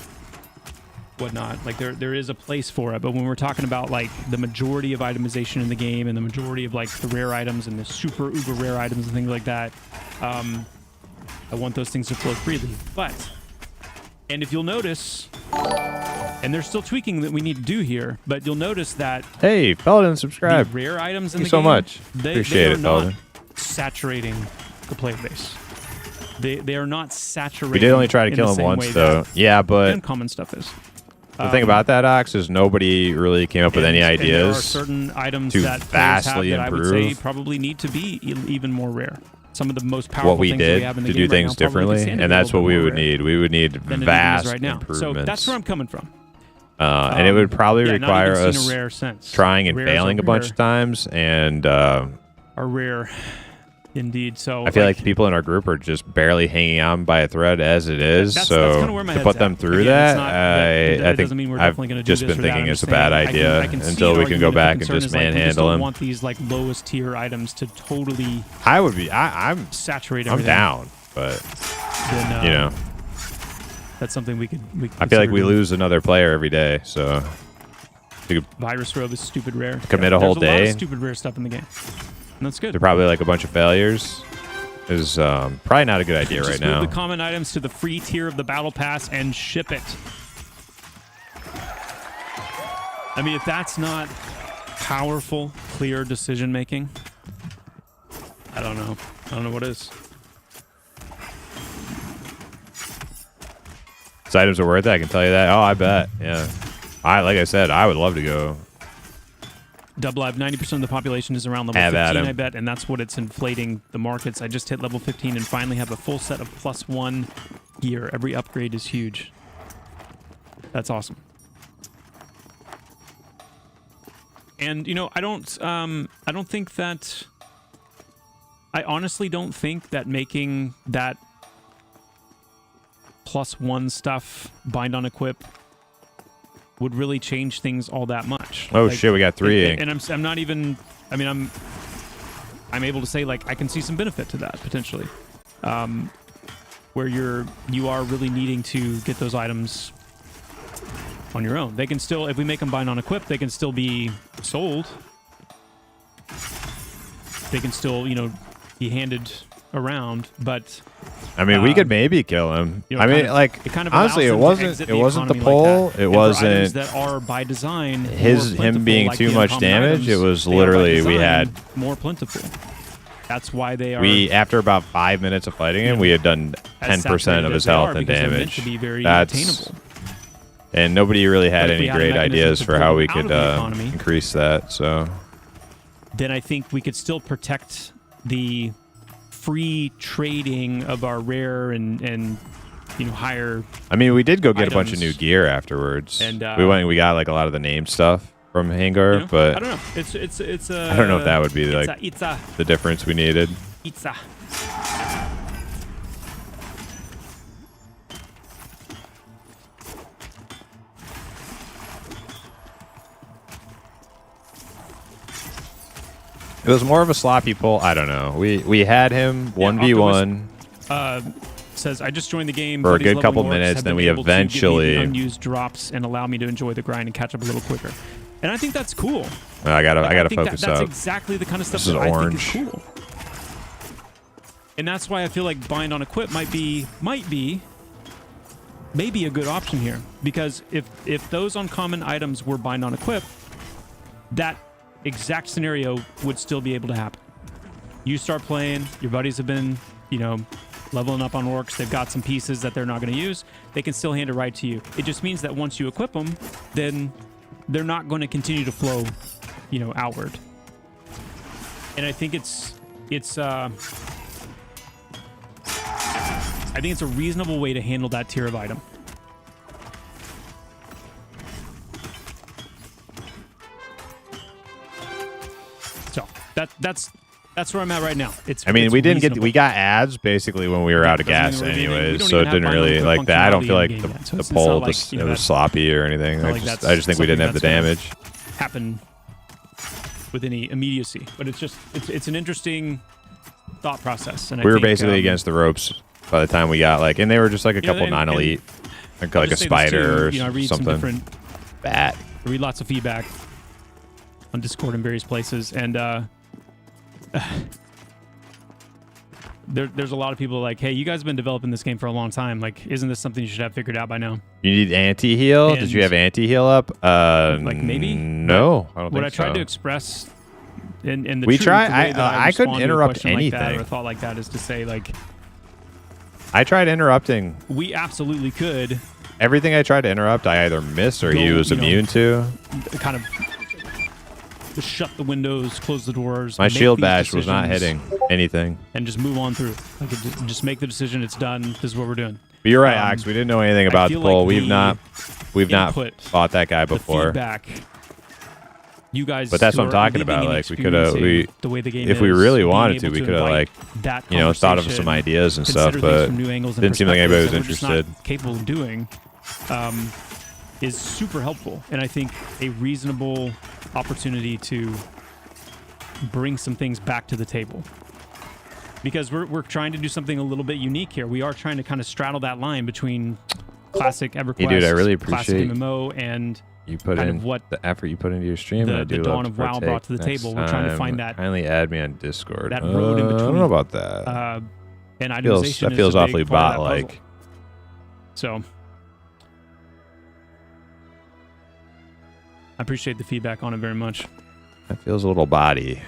whatnot. Like, there is a place for it. But when we're talking about like the majority of itemization in the game and the majority of like the rare items and the super uber rare items and things like that, I want those things to flow freely. And if you'll notice, and there's still tweaking that we need to do here, but you'll notice that hey, Paladin, subscribe. The rare items in Thank the you so game, much. Appreciate it, Paladin. Saturating the player base. They are not saturating. We did only try to kill him once, though. Yeah, but uncommon stuff is. The thing about that, Ox, is nobody really came up with any ideas. There are certain items to that vastly have that improve. I would say probably need to be even more rare. Some of the most powerful what we things did we have in the to game do things right now differently, and that's what we would need. We would need vast right now. improvements. So that's where I'm coming from. And it would probably require us rare sense. trying and Rares failing a bunch of times, and are rare indeed. So I feel like the people in our group are just barely hanging on by a thread as it is. That's so kind of where my to head's put them at. through Again, I think I've just been thinking it's a bad idea until we can go back and just manhandle him. I want these like lowest tier items to totally. I'm saturate. I'm down, but then, you know, that's something we could. I feel like we lose another player every day, so. Virus Robe is stupid rare. Commit a whole day. There's a lot of stupid rare stuff in the game. That's good. They're probably like a bunch of failures. Is probably not a good idea right now. Move the common items to the free tier of the battle pass and ship it. I mean, if that's not powerful, clear decision making, I don't know. I don't know what is. These items are worth it. I can tell you that. Oh, I bet. Yeah. Like I said, I would love to go. Double Live, 90% of the population is around level 15, I bet, and that's what it's inflating the markets. I just hit level 15 and finally have a full set of +1 gear. Every upgrade is huge. That's awesome. And you know, I don't think that. I honestly don't think that making that +1 stuff bind on equip would really change things all that much. Oh, like, shit, we got 3 ink. And I'm not even, I mean, I'm able to say, like, I can see some benefit to that potentially, where you are really needing to get those items on your own. They can still, if we make them bind on equip, they can still be sold. They can still, you know, be handed around, but I mean, we could maybe kill him. You know, I mean, like, honestly, it wasn't the pull. Like it wasn't that are by design him being too much damage. It was literally we had more plentiful. That's why they are. We after about 5 minutes of fighting him, we had done 10% of his health and damage. That's attainable. And nobody really had any great ideas for how we could increase that. So then I think we could still protect the free trading of our rare and you know, higher. I mean, we did go get a bunch of new gear afterwards, and we went and we got like a lot of the named stuff from Hangar, you know, but I don't know. It's I don't know if that would be like the difference we needed. It was more of a sloppy pull. I don't know. We had him 1v1. Says I just joined the game for a good couple minutes, then we eventually unused drops and allow me to enjoy the grind and catch up a little quicker. And I think that's cool. I gotta focus that's up. Exactly the kind of stuff that I think is cool. And that's why I feel like bind on equip might be maybe a good option here, because if those uncommon items were bind on equip, that exact scenario would still be able to happen. You start playing, your buddies have been, you know, leveling up on orcs, they've got some pieces that they're not going to use, they can still hand it right to you. It just means that once you equip them, then they're not going to continue to flow, you know, outward. And I think it's I think it's a reasonable way to handle that tier of item. So that's where I'm at right now. I mean, we got ads basically when we were out of gas anyways, so it didn't really like that. I don't feel like the pull just it was sloppy or anything. I just think we didn't have the damage happen with any immediacy. But it's an interesting thought process. And we were basically against the ropes by the time we got like, and they were just like a couple non-elite, like a spider or something. Bat. I read lots of feedback on Discord and various places, and there's a lot of people like, hey, you guys have been developing this game for a long time. Like, isn't this something you should have figured out by now? You need anti-heal? Did you have anti-heal up? Like maybe? No, I don't think so. What I tried to express in the we truth, try. the way that I couldn't interrupt anything. Like that, or a thought like that is to say, like, I tried interrupting. We absolutely could. Everything I tried to interrupt, I either missed or he was immune to. Kind of just shut the windows, close the doors. My shield bash was not hitting anything. And just move on through. Like, just make the decision. It's done. This is what we're doing. But you're right, Ox. We didn't know anything about the poll. We've not fought that guy before. Feedback, you guys. But that's what I'm talking about. Like, we could have, if we really wanted to, we could have, like, you know, thought of some ideas and stuff. But didn't seem like anybody was interested. Capable of doing, is super helpful, and I think a reasonable opportunity to bring some things back to the table, because we're trying to do something a little bit unique here. We are trying to kind of straddle that line between classic EverQuest, hey, dude, I really classic MMO, and you put kind in of what the effort you put into your stream. And I the do dawn love of to WoW partake brought to the next table. We're trying to time. find that Kindly add me on Discord. that road in I don't between. know about that. And Feels, itemization that is feels a big awfully part of that bot-like. puzzle. So I appreciate the feedback on it very much. That feels a little body.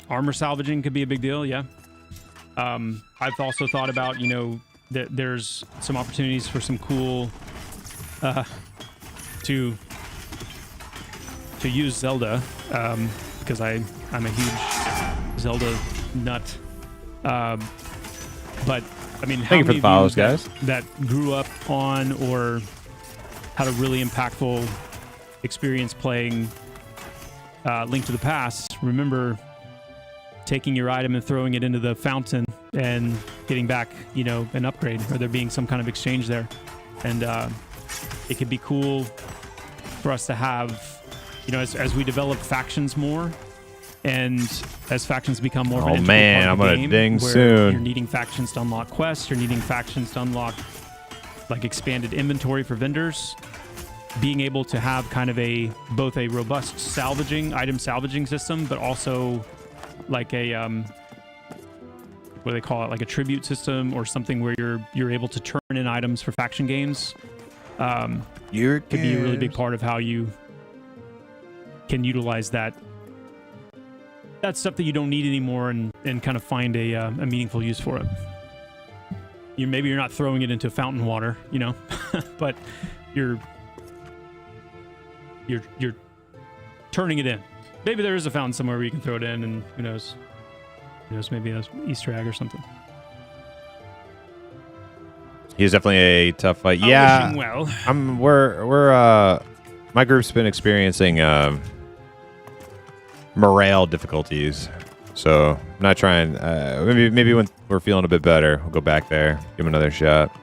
Armor salvaging could be a big deal, yeah. I've also thought about, you know, that there's some opportunities for some cool to use Zelda, because I'm a huge Zelda nut. But I mean, how Thank you for many the follows, of you guys. that grew up on or had a really impactful experience playing Link to the Past remember taking your item and throwing it into the fountain and getting back, you know, an upgrade, or there being some kind of exchange there? And it could be cool for us to have, you know, as we develop factions more, and as factions become more of an integral part of I'm the gonna game, ding where soon. You're needing factions to unlock quests, you're needing factions to unlock like expanded inventory for vendors. Being able to have kind of both a robust item salvaging system, but also like a what do they call it, like a tribute system or something where you're able to turn in items for faction games. Could be a really big part of how you can utilize that stuff that you don't need anymore, and kind of find a meaningful use for it. Maybe you're not throwing it into fountain water, you know, but you're turning it in. Maybe there is a fountain somewhere where you can throw it in, and who knows, maybe an Easter egg or something. He's definitely a tough fight. Oh, Yeah, wishing well. we're my group's been experiencing morale difficulties, so I'm not trying. Maybe when we're feeling a bit better, we'll go back there, give him another shot.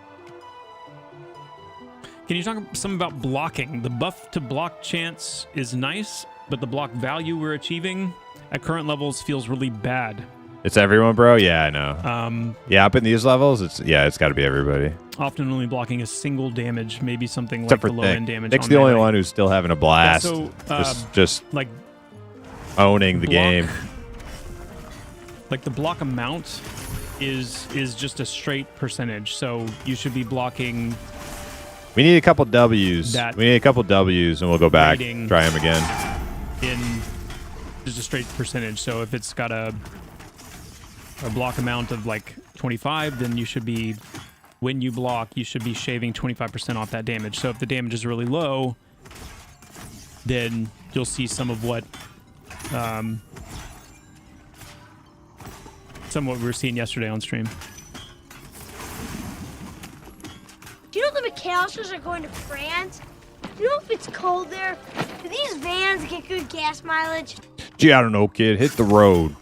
Can you talk some about blocking? The buff to block chance is nice, but the block value we're achieving at current levels feels really bad. It's everyone, bro. Yeah, I know. Yeah, up in these levels, it's got to be everybody. Often only blocking a single damage, maybe something Except like for the Nick. low end damage. Nick's on the only melee. one who's still having a blast. Yeah, so just like owning the game. Like the block amount is just a straight percentage. So you should be blocking. We need a couple W's. That We need a couple W's, and we'll go back, rating try him again. In just a straight percentage. So if it's got a block amount of like 25, then you should be, when you block, you should be shaving 25% off that damage. So if the damage is really low, then you'll see some of what we were seeing yesterday on stream. Do you know the McAllisters are going to France? Do you know if it's cold there? Do these vans get good gas mileage? Gee, I don't know, kid. Hit the road.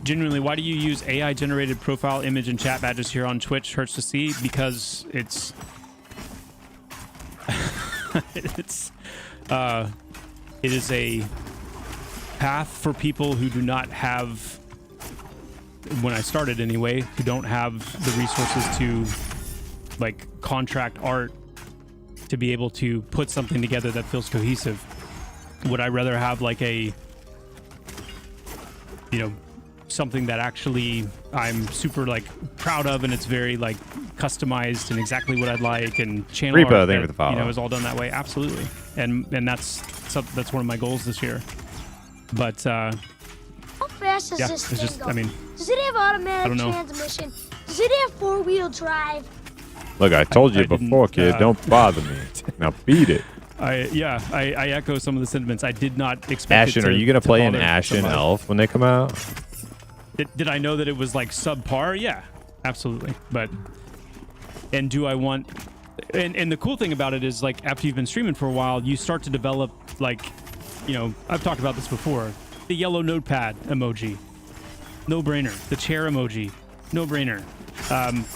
Genuinely, why do you use AI-generated profile image and chat badges here on Twitch? Hurts to see, because it is a path for people who do not have, when I started anyway, who don't have the resources to like contract art to be able to put something together that feels cohesive. Would I rather have like a, you know, something that actually I'm super like proud of, and it's very like customized and exactly what I'd like, and channel Repo, art thank you that, for the follow. you know, is all done that way. Absolutely, and that's one of my goals this year. But How fast does yeah, this it's thing just, go? I mean, Does it have I automatic don't know. transmission? Does it have four-wheel drive? Look, I told you I didn't, before, kid. Don't bother me. Now beat it. I echo some of the sentiments. I did not expect. Ashen, it to, are you gonna to play an bother Ashen somebody. Elf when they come out? Did I know that it was like subpar? Yeah, absolutely. But, and do I want, and the cool thing about it is, like, after you've been streaming for a while, you start to develop, like, you know, I've talked about this before, the yellow notepad emoji, no brainer. The chair emoji, no brainer.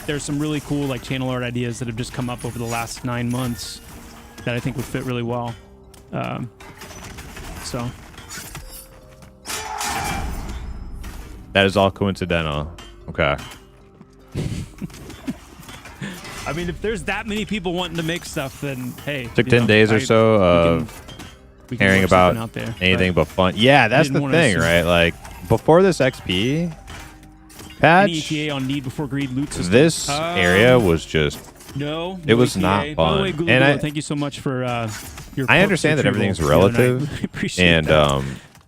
There's some really cool like channel art ideas that have just come up over the last 9 months that I think would fit really well. So That is all coincidental. Okay. I mean, if there's that many people wanting to make stuff, then hey. Took 10 days or so of we can caring work about something out there, anything but fun. Yeah, that's the thing, right? Like, before this XP patch, any ETA on need before greed loot system? this area was just... No, it was ETA. not By the fun. way, Gulu, And thank you so much for your. I understand that everything's retrieval the other night. relative. I appreciate And that.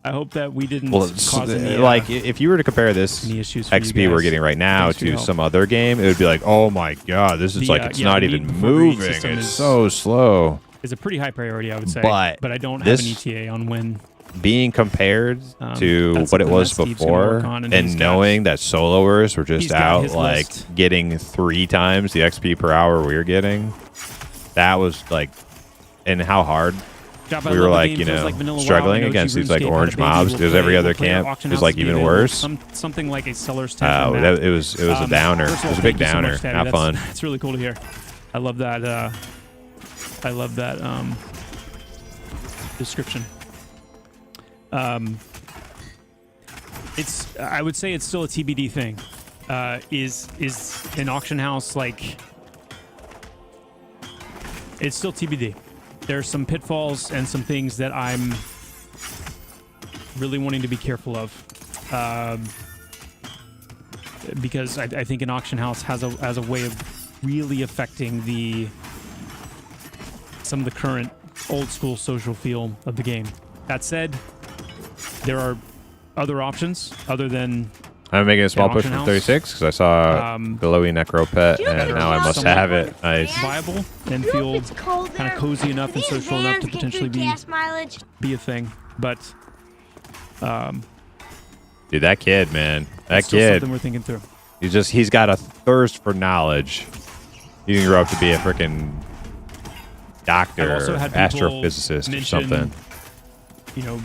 I hope that we didn't cause any, like, if you were to compare this any issues for you XP we're guys. getting right now Thanks for your to help. some other game, it would be like, oh my god, this is The, like, it's yeah, not the even need before greed moving. system It's is- so slow. Is a pretty high priority, I would say. But I don't have this- an ETA on when. Being compared to that's what it something was that Steve's gonna before, work on, and and he's got- knowing that soloers were he's just got out his like list. getting 3 times the XP per hour we were getting, that was like, and how hard Job, I we love were the like, game, you feels know, like Vanilla struggling WoW, against these like RuneScape, orange Baby mobs will because play- every other will play camp Auction was House like to be even available. worse. Something like a seller's tent. It was a downer. First of It all, was a big thank you so downer. much, Daddy. Not fun. That's really cool to hear. I love that. I love that description. It's. I would say it's still a TBD thing. Is an auction house like? It's still TBD. There's some pitfalls and some things that I'm really wanting to be careful of, because I think an auction house has a way of really affecting some of the current old school social feel of the game. That said, there are other options other than I'm making a small push auction from house. 36 because I saw glowy necro pet, Do you know and that now I it's must somewhat have it. Nice. viable and You know feel if it's cold kind there, of cozy enough and these social enough to vans get potentially good be gas mileage. a thing. But Dude, that kid, man, that it's still kid, something we're thinking through. he's got a thirst for knowledge. You can grow up to be a freaking doctor, I've also or had people astrophysicist, or mention, something. You know,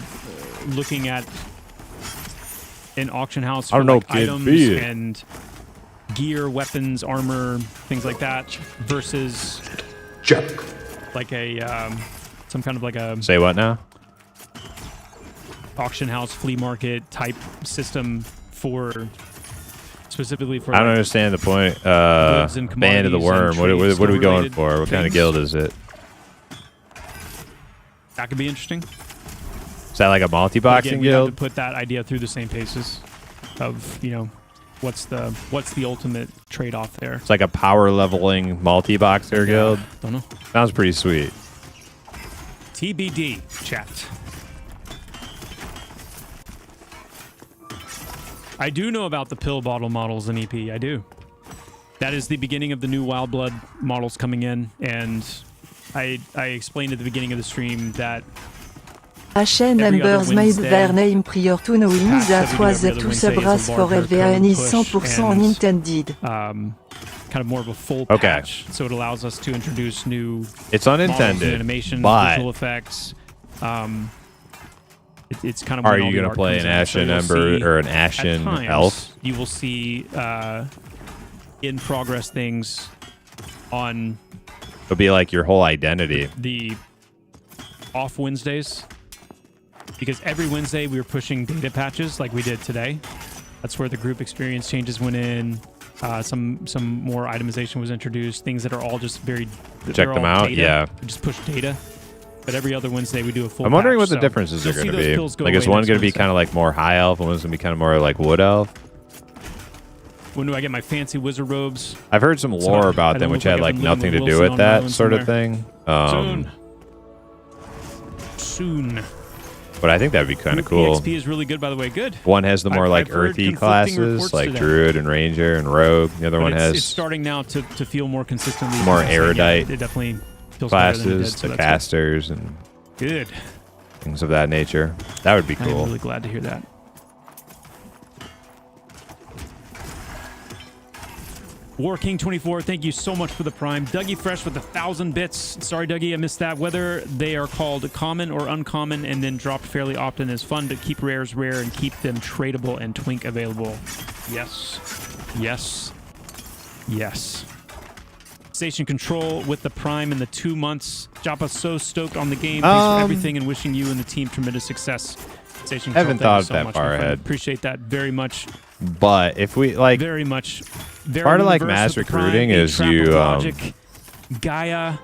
looking at an auction house I for don't know, like kid, items be it. and gear, weapons, armor, things like that, versus like a some kind of like a Say what now? auction house flea market type system for specifically for I don't like, understand the point. goods and Band of the commodities Worm. and What are we going trade for? What kind of things. guild is it? that could be interesting. Is that like a But multi-boxing again, we have to guild? put that idea through the same paces of, you know, what's the ultimate trade-off there. It's like a power leveling multi-boxer guild. Don't know. Sounds pretty sweet. TBD, chat. I do know about the pill bottle models in EP. I do. That is the beginning of the new Wild Blood models coming in, and I explained at the beginning of the stream that HN Every other Numbers made Wednesday, their name prior to knowing patch that every was other that to Wednesday is a Sabras for larger LVN is code push 100% and, intended. kind of more of a full Okay. patch. So it allows us to introduce new It's models and unintended, animations, but visual effects. It's kind of are when all you the going to art play comes an in. So Ashen you'll Ember see or an at Ashen times, Elf? You will see in progress things on It'll be like your whole identity. the off Wednesdays, because every Wednesday we were pushing data patches like we did today. That's where the group experience changes went in. Some more itemization was introduced. Things that are all just very Check them out, data. yeah. We just push data. But every other Wednesday we do a full. I'm wondering patch, what the so differences are you'll going see to those be. pills go Like, is away one next going to be Wednesday. kind of like more high elf, and one's going to be kind of more like wood elf? When do I get my fancy wizard robes? I've heard some So lore I about don't them, look which like had I've like been living nothing to with do Wilson with on that my sort own of thing. Soon. But I think that'd be kind of cool. EXP is really good, by the way. Good. One has the more I've like heard earthy conflicting classes, reports like today. druid and ranger and rogue. The other But one it's has starting now to feel more consistently. more consistent. erudite Yeah, it definitely feels better than it classes, did, so the that's casters, and good. things of that nature. That would be I'm cool. really glad to hear that. War King 24, thank you so much for the prime. Dougie Fresh with 1,000 bits. Sorry, Dougie, I missed that. Whether they are called common or uncommon and then dropped fairly often is fun to keep rares rare and keep them tradable and twink available. Yes. Yes. Yes. Station Control with the prime in the 2 months. Joppa so stoked on the game. Thanks for everything and wishing you and the team tremendous success. Station Haven't Control, thought thank you so that much, far my friend. ahead. Appreciate that very much. But if we like, Very much. Very part of like universe mass with the Prime, recruiting A is Trap you of Logic, Gaia,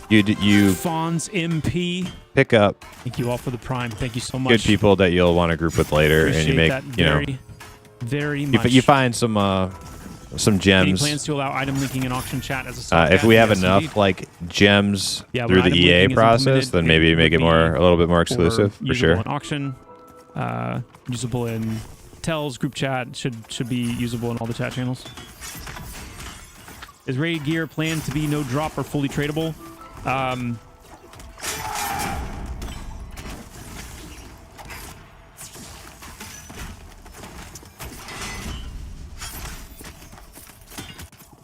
you Fawns MP. pick up Thank you all for the Prime. Thank you so much. good people that you'll want to group with later, Appreciate and you make that you know very much. you find some Any gems. plans to allow item linking in auction chat as a stopgap? If we have Yes, enough indeed. like gems Yeah, through when the item EA linking is process, implemented, then it maybe would make it be a little bit more or exclusive for usable sure. in auction, usable in tells, group chat, should be usable in all the chat channels. Is raid gear planned to be no drop or fully tradable?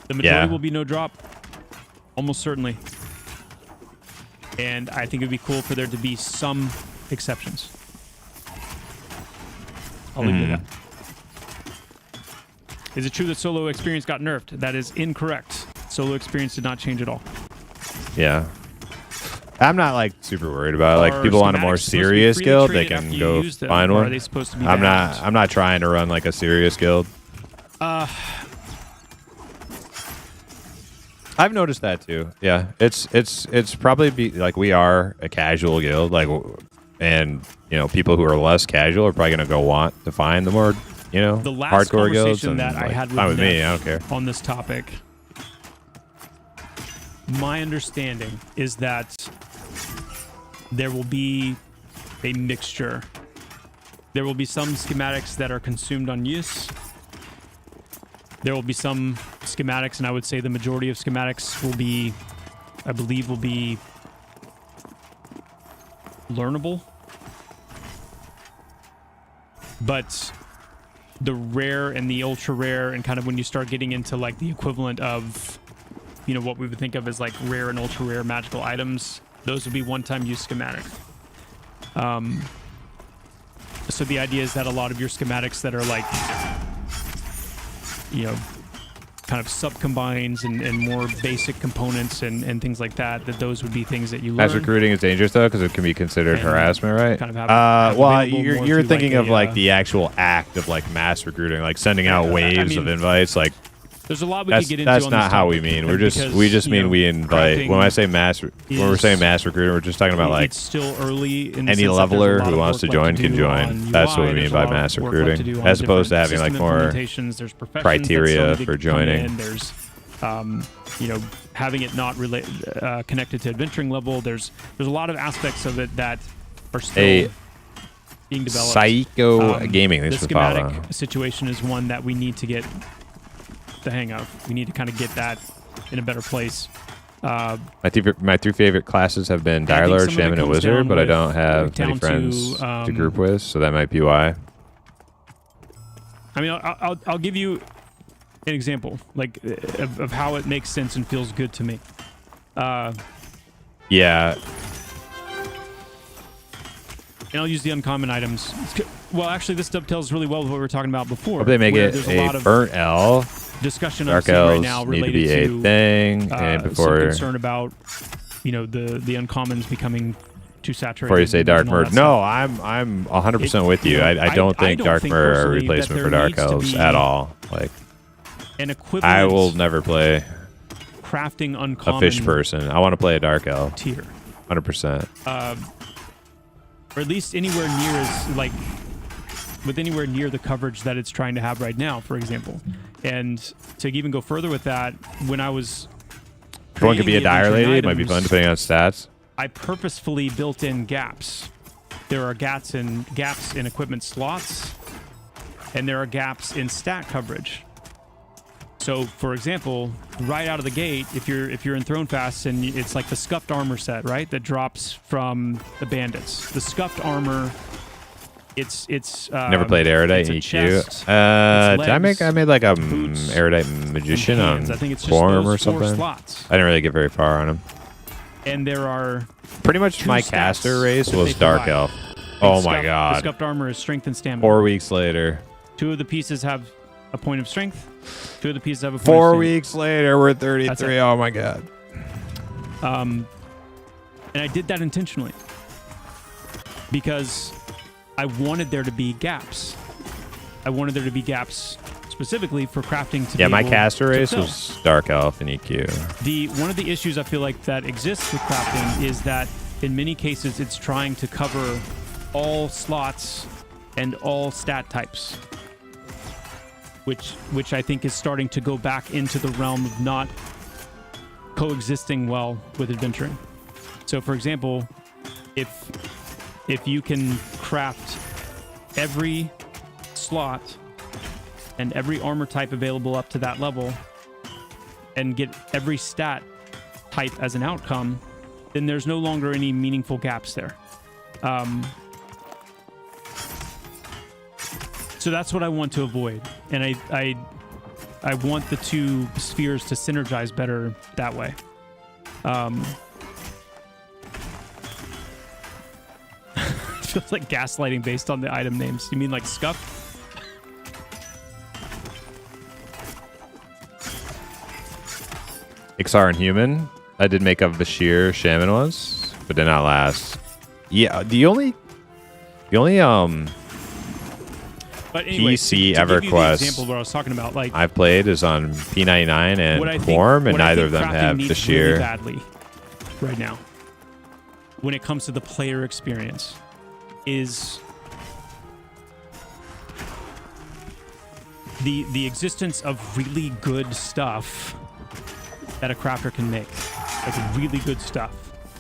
The majority will be no drop, almost certainly. And I think it would be cool for there to be some exceptions. I'll leave it at that. Is it true that solo experience got nerfed? That is incorrect. Solo experience did not change at all. Yeah. I'm not like super worried about it. Like Are people want a more schematics supposed to be serious free to guild, they trade can after you go use them, find or one. Are they supposed to be I'm banned? not trying to run like a serious guild. I've noticed that too. Yeah, it's probably like we are a casual guild, like, and you know people who are less casual are probably gonna go want to find the more The last hardcore guilds. conversation And that I like, had fine with with me, Neff I don't care. on this topic, my understanding is that there will be a mixture. There will be some schematics that are consumed on use. There will be some schematics, and I would say the majority of schematics will be, I believe, will be learnable. But the rare and the ultra rare, and kind of when you start getting into like the equivalent of, what we would think of as like rare and ultra rare magical items, those would be one-time use schematics. So the idea is that a lot of your schematics that are like, kind of sub-combines and more basic components and things like that, those would be things that you learn. Mass recruiting is dangerous though because it can be considered And harassment, right? kind of have well, available more you're through, thinking like, of a, like the actual act of like mass recruiting, like sending out waves of invites. Like There's a lot we could get into. that's on not this how we topic, mean. and We just mean we invite. When I say when we're saying is- mass recruiting, we're just talking about like it's still early in the any sense that there's a leveler lot who of wants to work left join can do join. on That's what UI. we mean There's a by lot of mass work left to recruiting, do on as opposed to different having like more system implementations. There's professions that criteria still need to for come joining. in. There's having it not connected to adventuring level. There's a lot of aspects of it that are still being developed. Psycho Gaming. The Thanks for the follow. schematic situation is one that we need to get the hang of. We need to kind of get that in a better place. My three favorite classes have been I think Dire, some of it Shaman, and comes Wizard, down but I with don't have down many friends to, to group with, so that might be why. I mean, I'll give you an example, like of how it makes sense and feels good to me. Yeah, And I'll use the uncommon items. Well, actually, this dovetails really well with what we were talking about before. hope they make where it there's a lot a of burnt L. discussion I'm Dark seeing right elves now need to related be a to thing, and some before concern about the uncommons becoming too saturated. before you say Dark and all Murder, that no, stuff. I'm 100% with you. I don't think don't Dark think Murder are a personally that replacement there for Dark needs to Elves be at all. Like, An equivalent I will never play crafting a uncommon fish person. I want to play a Dark Elf, tier. 100%. Or at least anywhere near with anywhere near the coverage that it's trying to have right now, for example. And to even go further with that, when I was One could be a creating the Dire adventuring Lady. It might be items, fun depending on stats. I purposefully built in gaps. There are gaps in equipment slots, and there are gaps in stat coverage. So, for example, right out of the gate, if you're in Throne Fast, and it's like the scuffed armor set, right, that drops from the bandits. The scuffed armor, it's Never played Erudite in it's a EQ. chest, Did I made like a boots, Erudite Magician on hands. I think it's just Quorum those or 4 something? slots. I didn't really get very far on him. And there are Pretty much 2 my stats caster race that was they Dark provide. Elf. And Oh my The god. scuffed armor is strength and stamina. 4 weeks later. 2 of the pieces have a point of strength. 2 of the pieces have a point 4 of strength. weeks later, we're That's 33. it. Oh my god. And I did that intentionally because I wanted there to be gaps. I wanted there to be gaps specifically for crafting to be my able caster to race fill. was Dark Elf and EQ. One of the issues I feel like that exists with crafting is that in many cases it's trying to cover all slots and all stat types, which I think is starting to go back into the realm of not coexisting well with adventuring. So for example, if you can craft every slot and every armor type available up to that level and get every stat type as an outcome, then there's no longer any meaningful gaps there. So that's what I want to avoid. And I want the two spheres to synergize better that way. It feels like gaslighting based on the item names. You mean like scuff? Ixar and Human. I did make up Bashir Shaman once, but did not last. Yeah, the only But anyway, PC to give you the EverQuest example of what I was talking about, like I played is on P99 and Quorum, and neither of them have needs really Bashir. badly right now, when it comes to the player experience, is the existence of really good stuff that a crafter can make, like really good stuff.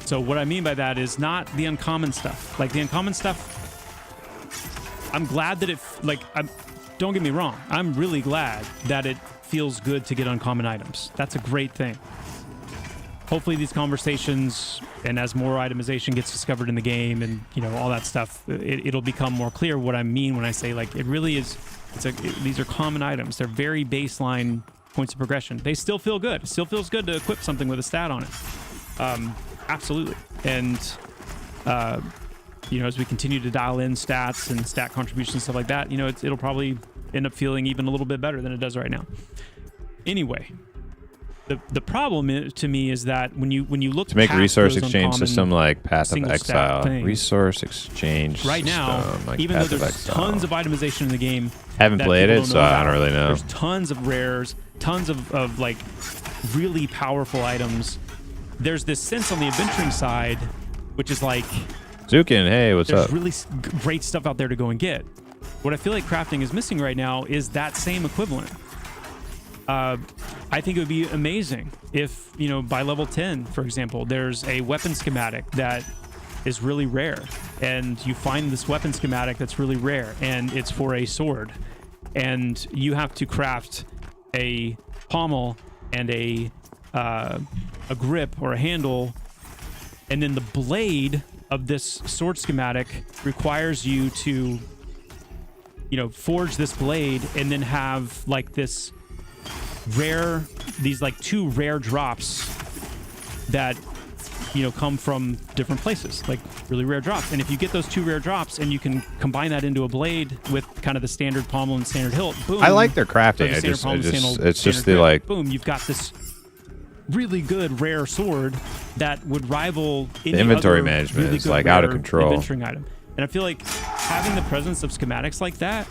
So what I mean by that is not the uncommon stuff. Like the uncommon stuff, I'm glad that don't get me wrong, I'm really glad that it feels good to get uncommon items. That's a great thing. Hopefully these conversations, and as more itemization gets discovered in the game and, you know, all that stuff, it'll become more clear what I mean when I say, like, it really is, these are common items. They're very baseline points of progression. They still feel good. It still feels good to equip something with a stat on it. Absolutely. And, you know, as we continue to dial in stats and stat contributions and stuff like that, you know, it'll probably end up feeling even a little bit better than it does right now. Anyway, the problem to me is that when you look To make past resource those exchange uncommon system like Path of single stat Exile. things, Resource exchange right now, system like even Path though of there's Exile. tons of itemization in the game, Haven't that played people it, don't so know I don't about, really know. there's tons of rares, tons of like really powerful items. There's this sense on the adventuring side, which is like, Zukin, hey, what's there's up? really great stuff out there to go and get. What I feel like crafting is missing right now is that same equivalent. I think it would be amazing if, you know, by level 10, for example, there's a weapon schematic that is really rare, and you find this weapon schematic that's really rare, and it's for a sword, and you have to craft a pommel and a grip or a handle, and then the blade of this sword schematic requires you to, you know, forge this blade and then have like this rare, these like two rare drops that, you know, come from different places, like really rare drops. And if you get those two rare drops and you can combine that into a blade with kind of the standard pommel and standard hilt, boom. I like their crafting. So the It's just the grip, like boom, you've got this really good rare sword that would rival any The inventory other management really is good like out of rare control. adventuring item. And I feel like having the presence of schematics like that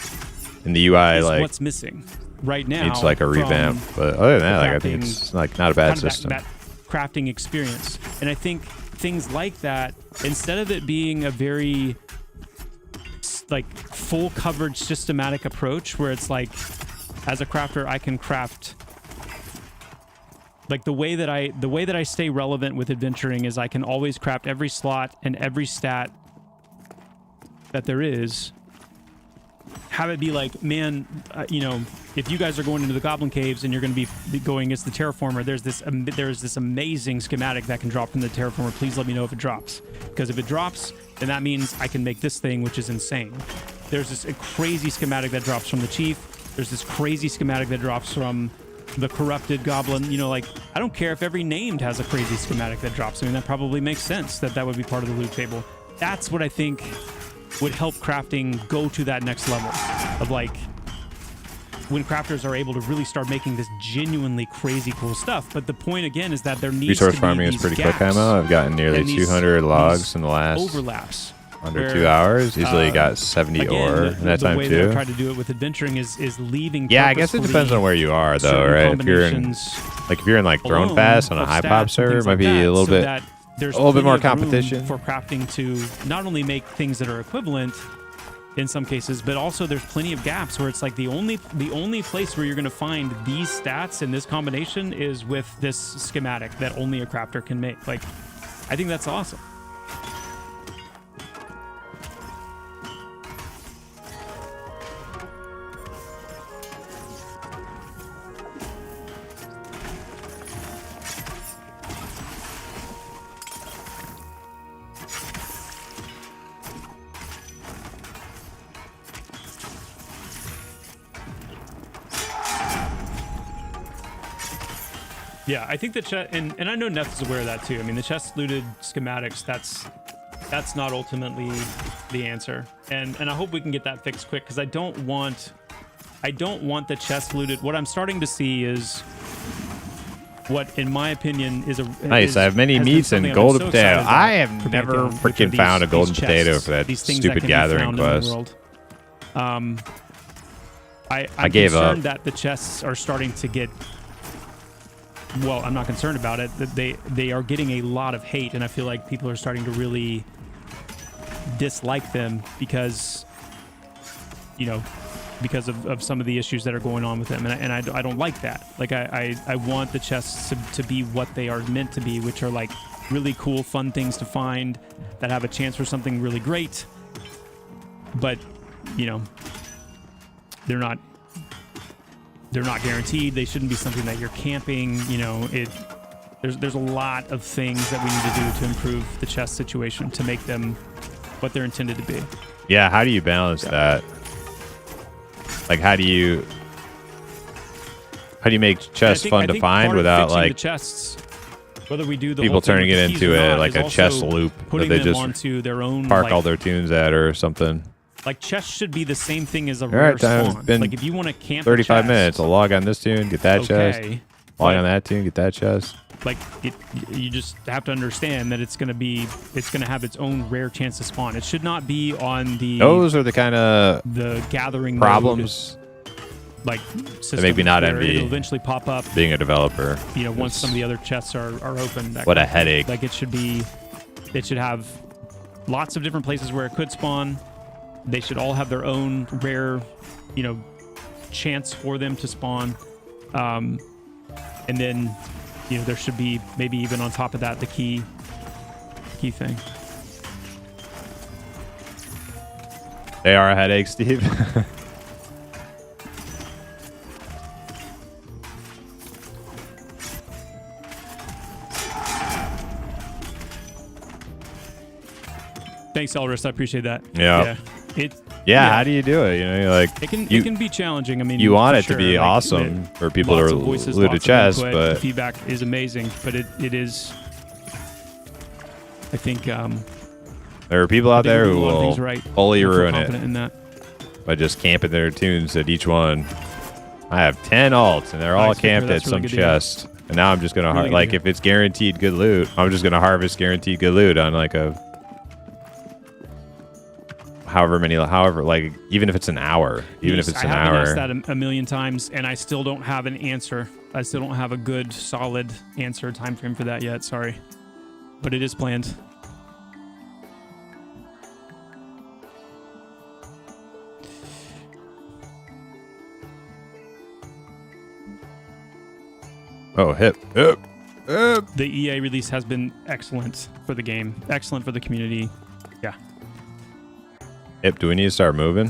in the UI, is like what's missing right now. needs like a from revamp. But other than that, like I think crafting, it's like not a bad kind of system. that crafting experience. And I think things like that, instead of it being a very like full coverage systematic approach where it's like, as a crafter, I can craft like the way that I stay relevant with adventuring is I can always craft every slot and every stat that there is. Have it be like, man, you know, if you guys are going into the Goblin Caves and you're going to be going against the Terraformer, there's this amazing schematic that can drop from the Terraformer. Please let me know if it drops, because if it drops, then that means I can make this thing, which is insane. There's this crazy schematic that drops from the Chief. There's this crazy schematic that drops from the Corrupted Goblin. You know, like, I don't care if every named has a crazy schematic that drops. I mean, that probably makes sense that would be part of the loot table. That's what I think would help crafting go to that next level of like when crafters are able to really start making this genuinely crazy cool stuff. But the point again is that there needs Resource to be farming is these pretty gaps quick, Emma. I've gotten nearly and these 200 logs in the last overlaps under Where, 2 hours. Easily got 70 again, ore in that the time way that I've too. tried to do it with adventuring is leaving. Yeah, I guess it depends on where you are though, certain right? If you're in combinations if you're in like Throne alone Fest on a of high stats pop and server, things it might like be that, a little so bit that there's a little bit plenty more of room competition. for crafting to not only make things that are equivalent in some cases, but also there's plenty of gaps where it's like the only place where you're going to find these stats in this combination is with this schematic that only a crafter can make. Like, I think that's awesome. Yeah, I think the chest, and I know Neth is aware of that too. I mean, the chest looted schematics, that's not ultimately the answer. And I hope we can get that fixed quick, because I don't want the chest looted. What I'm starting to see is what, in my opinion, is a Nice. I have many has been meats something and I've been golden so potato. excited about I have for never Pantheon, which are freaking found a golden these potato chests, for that these things stupid that can be gathering found in the quest. world. I'm gave up. concerned that the chests are starting to get. Well, I'm not concerned about it. That they are getting a lot of hate, and I feel like people are starting to really dislike them because, you know, because of some of the issues that are going on with them, and I don't like that. Like I want the chests to be what they are meant to be, which are like really cool, fun things to find that have a chance for something really great. But, you know, they're not guaranteed. They shouldn't be something that you're camping. You know, there's a lot of things that we need to do to improve the chest situation to make them what they're intended to be. Yeah, how do you balance that? Like, how do you make chests fun to find without like the chests, whether we do the people whole thing turning with it the keys into or not, like is a chest also loop that putting they them just onto their own park like, all their tunes at or something. Like chests should be the same thing as a All rare right, time. spawn. It's been Like if you want to camp 35 a chest, minutes. I'll log on this tune, get that chest. Log on that tune, get that chest. Like you just have to understand that it's going to have its own rare chance to spawn. It should not be on the Those are the kind of the gathering problems mode, like system that make me not where envy it'll eventually pop up. being a developer. You know, once some of the other chests are open. What a headache. Like it should have lots of different places where it could spawn. They should all have their own rare, you know, chance for them to spawn. And then, you know, there should be maybe even on top of that the key thing. They are a headache, Steve. Thanks, Elris. I appreciate that. Yeah. Yeah. How do you do it? You know, you're like It can be challenging. I mean, you want for it to be sure. Like, awesome for people lots to of voices, loot a lots of chest, input, but the feedback is amazing. But it is. I think there are people out there do who a lot of will things right. fully I feel ruin confident it in that. by just camping their tunes at each one. I have 10 alts, and they're all Nice, Victor. camped at That's really some good to hear. chest. And now I'm just gonna Really good to like hear. if it's guaranteed good loot, I'm just gonna harvest guaranteed good loot on like a however like even if it's an hour, even if it's an I haven't asked hour. that a million times, and I still don't have an answer. I still don't have a good, solid answer time frame for that yet. Sorry, but it is planned. Oh, hip. The EA release has been excellent for the game, excellent for the community. Yeah. Hip, do we need to start moving?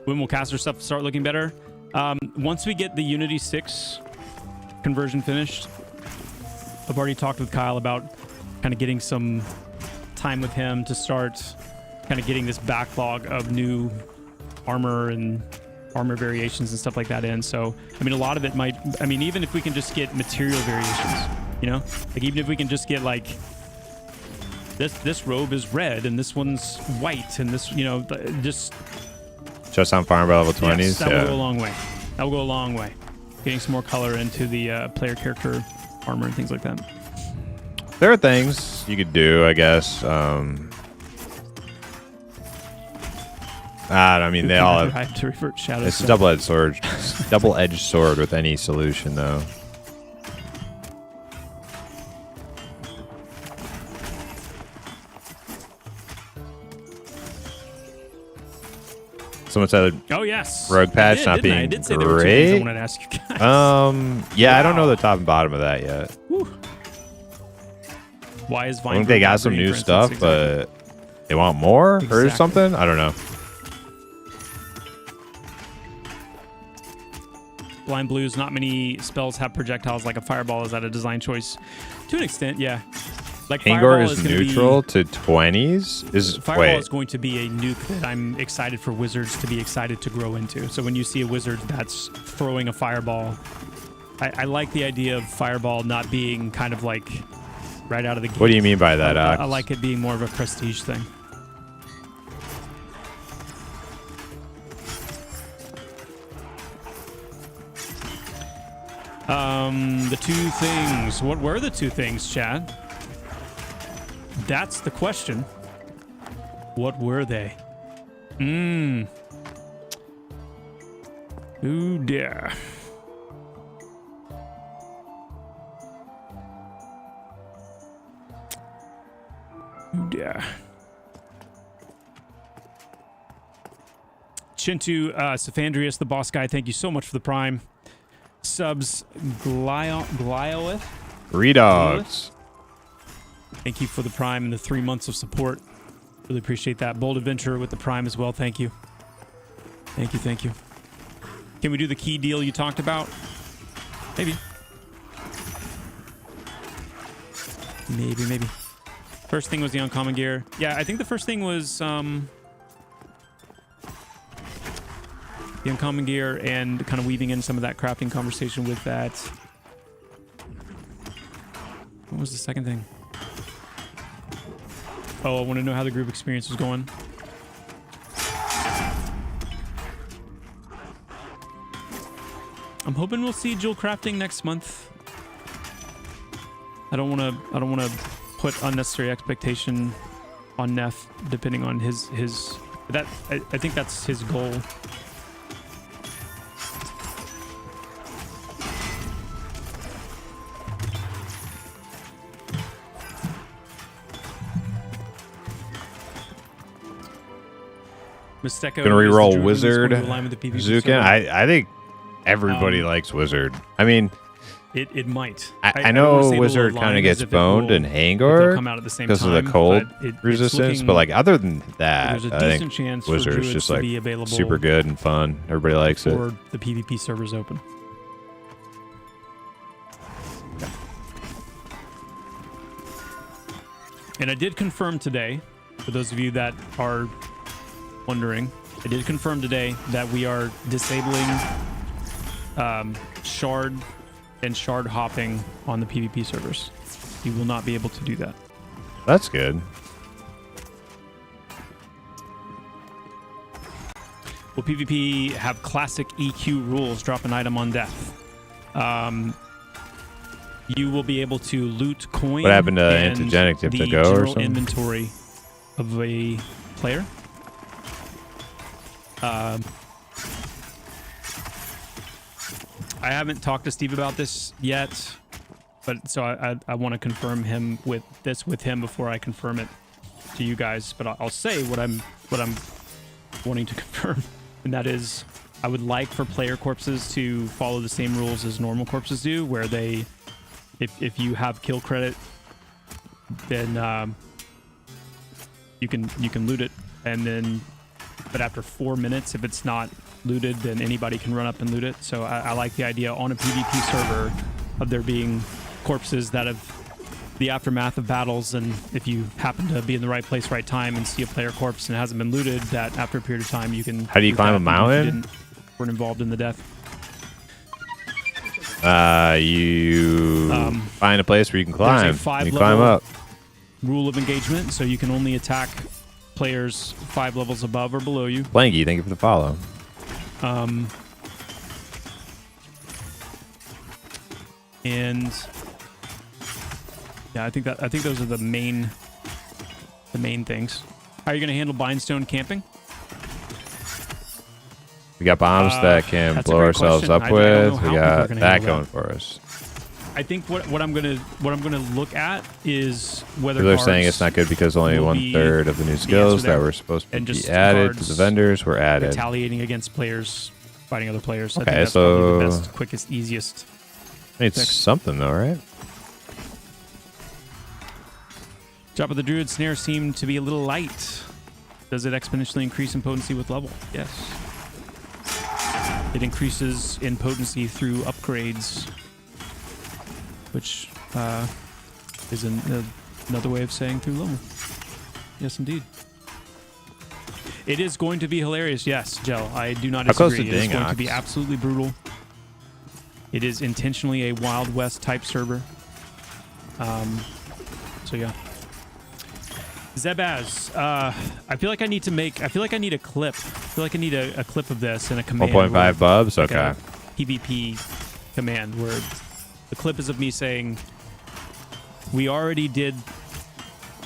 When will caster stuff start looking better? Once we get the Unity 6 conversion finished. I've already talked with Kyle about kind of getting some time with him to start kind of getting this backlog of new armor and armor variations and stuff like that in. So, I mean, a lot of it might, I mean, even if we can just get material variations, you know, like even if we can just get like this robe is red and this one's white and this, you know, just on farm by level 20s. yes, that will go a long way. That will go a long way. Getting some more color into the player character armor and things like that. There are things you could do, I guess. I mean, they all have. I have to revert shadows. It's a double-edged sword. Double-edged sword with any solution, though. Someone said Oh yes, rogue patch not being I did say there were two things I great. wanted to ask you guys. Yeah, I don't know the top and bottom of that yet. Whew. Why is Vine? I think they got some new stuff, but they want more or something. I don't know. Blind Blues, not many spells have projectiles like a fireball. Is that a design choice? To an extent, yeah. Like Angor Fireball is neutral to 20s. Fireball is going to be a nuke that I'm excited for Wizards to be excited to grow into. So when you see a Wizard that's throwing a Fireball, I like the idea of Fireball not being kind of like right out of the gate. What do you mean by that, I like it being more of a prestige thing. The two things. What were the two things, Chad? That's the question. What were they? Ooh, dear. Ooh, dear. Chintu, Safandrius, the boss guy, thank you so much for the prime. Subs, Glyoeth. Redogs. Thank you for the prime and the 3 months of support. Really appreciate that. Bold Adventure with the prime as well. Thank you. Thank you. Thank you. Can we do the key deal you talked about? Maybe. Maybe. First thing was the uncommon gear. Yeah, I think the first thing was the uncommon gear and kind of weaving in some of that crafting conversation with that. What was the second thing? Oh, I want to know how the group experience was going. I'm hoping we'll see dual crafting next month. I don't want to put unnecessary expectation on Neff, depending on his that I think that's his goal. Mistecco Gonna reroll is Wizard going to align with the PvP Zukin. server. I think everybody likes Wizard. I mean, It might. I don't wanna know say it'll Wizard align kind of as gets if it boned will- in if they'll Hangor come out at the same because of the time, cold but it's resistance. looking- But like other than that, there's a I decent think chance for Wizard's Druids just to like be available super good and fun. Everybody likes it. before the PvP servers open. And I did confirm today, for those of you that are wondering, I did confirm today that we are disabling shard and shard hopping on the PvP servers. You will not be able to do that. That's good. Will PvP have classic EQ rules? Drop an item on death. You will be able to loot coin. What happened to and Antigenic? Do you have to the go or general something? inventory of a player. I haven't talked to Steve about this yet, but so I want to confirm him with him before I confirm it to you guys. But I'll say what I'm wanting to confirm, and that is I would like for player corpses to follow the same rules as normal corpses do, where they, if you have kill credit, then you can loot it, and then but after 4 minutes, if it's not looted, then anybody can run up and loot it. So I like the idea on a PvP server of there being corpses that have the aftermath of battles, and if you happen to be in the right place, right time, and see a player corpse and it hasn't been looted, that after a period of time you can. How do you loot climb that a if mountain? Weren't involved in the death. You find a place where you can climb. There's a 5 You climb level up. rule of engagement, so you can only attack players 5 levels above or below you. Blanky, thank you for the follow. And Yeah, I think those are the main things. How are you going to handle Bindstone camping? We got bombs that can that's a blow great ourselves question. up I don't know with. how We people are got gonna that handle going that. for us. I think what I'm gonna look at is whether People are cards saying it's not good because only will 1/3 of the new answer skills that there. were supposed to And be just added to the cards vendors were added. retaliating against players fighting other players. I Okay, think that's so- probably the best, quickest, easiest. It's fix. something though, right? Drop of the Druid Snare seemed to be a little light. Does it exponentially increase in potency with level? Yes. It increases in potency through upgrades, which is another way of saying through level. Yes, indeed. It is going to be hilarious. Yes, Gel. I do not How close disagree. to It is going to be Dingox? absolutely brutal. It is intentionally a Wild West type server. So yeah. Zebaz, I feel like I need a clip. I feel like I need a clip of this and a command. 1.5 bubs? like Okay. a PvP command where the clip is of me saying, we already did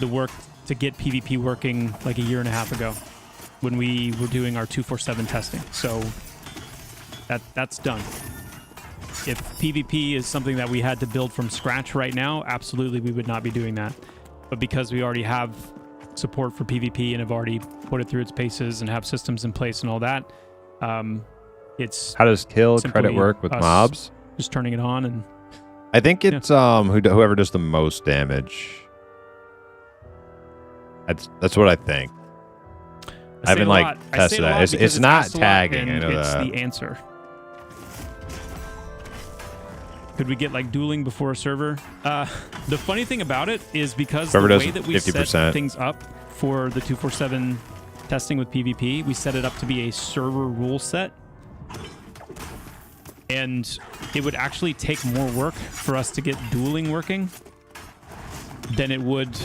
the work to get PvP working like a year and a half ago when we were doing our 247 testing. So that's done. If PvP is something that we had to build from scratch right now, absolutely we would not be doing that. But because we already have support for PvP and have already put it through its paces and have systems in place and all that, it's How does kill simply credit work with us mobs? just turning it on. And I think it's whoever does the most damage. That's what I think. I haven't like tested that. It's not tagging. I know it's that. the answer. Could we get like dueling before a server? The funny thing about it is because Whoever the does way that we 50%. set things up for the 247 testing with PvP, we set it up to be a server rule set. And it would actually take more work for us to get dueling working than it would,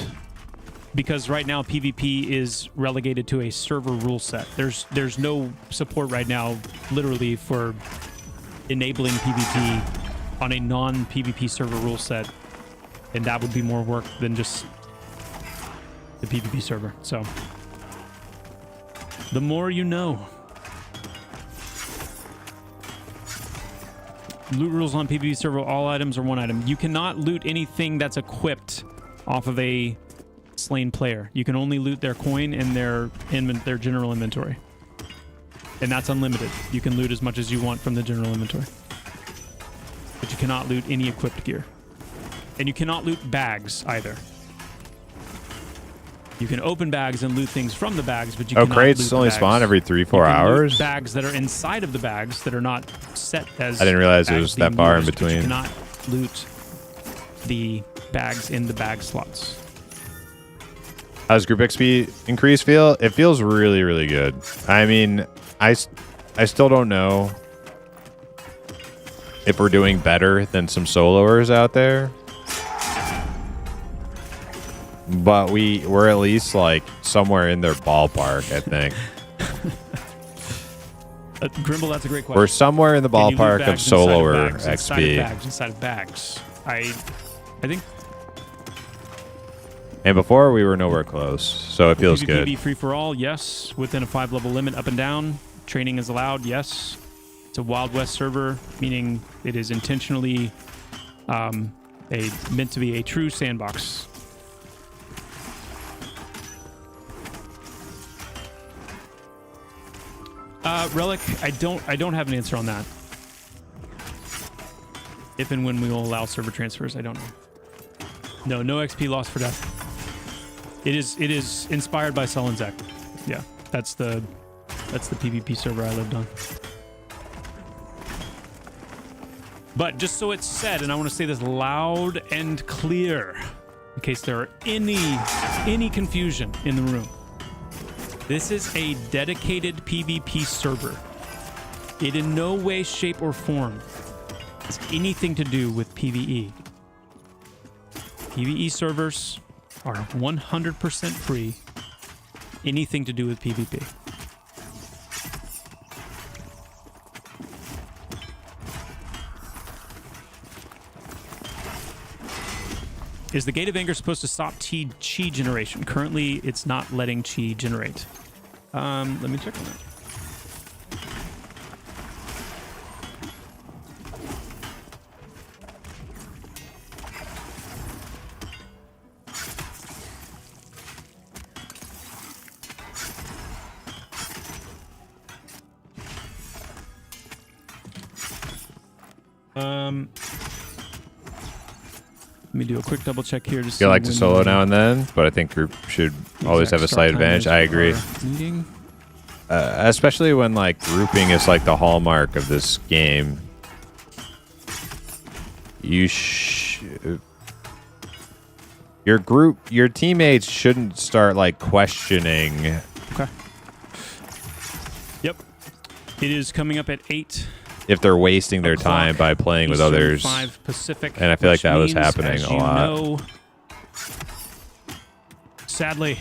because right now PvP is relegated to a server rule set. There's no support right now literally for enabling PvP on a non-PvP server rule set, and that would be more work than just the PvP server. So the more you know. Loot rules on PvP server: all items are one item. You cannot loot anything that's equipped off of a slain player. You can only loot their coin and their general inventory, and that's unlimited. You can loot as much as you want from the general inventory, but you cannot loot any equipped gear, and you cannot loot bags either. You can open bags and loot things from the bags, but you cannot crates loot the only bags. spawn every 3-4 You can loot hours. bags that are inside of the bags that are not set as. I didn't realize it bags was that being far in used, but you between. cannot loot the bags in the bag slots. How does group XP increase feel? It feels really, really good. I mean, I still don't know if we're doing better than some soloers out there. But we're at least like somewhere in their ballpark, I think. Grimble, that's a great question. We're somewhere in the Can you loot ballpark of bags inside soloer bags, XP. Inside of bags. I think And before we were nowhere close, so it feels good. PvP free for all, yes. Within a 5-level limit, up and down. Training is allowed, yes. It's a Wild West server, meaning it is intentionally meant to be a true sandbox. Relic, I don't have an answer on that. If and when we will allow server transfers, I don't know. No XP lost for death. It is inspired by Sullen Zek. Yeah, that's the PvP server I lived on. But just so it's said, and I want to say this loud and clear, in case there are any confusion in the room. This is a dedicated PvP server. It in no way, shape, or form has anything to do with PvE. PvE servers are 100% free. Anything to do with PvP. Is the Gate of Anger supposed to stop chi generation? Currently, it's not letting chi generate. Let me check on that. Let me do a quick double check here to see. I like to solo now and then, but I think group should always have a slight advantage. I agree. Especially when like grouping is like the hallmark of this game. Your teammates shouldn't start like questioning. Okay. Yep. It is coming up at 8. If they're wasting their time by playing with Eastern, others. 5 Pacific, And I feel like that was means, happening as a you lot. know, sadly,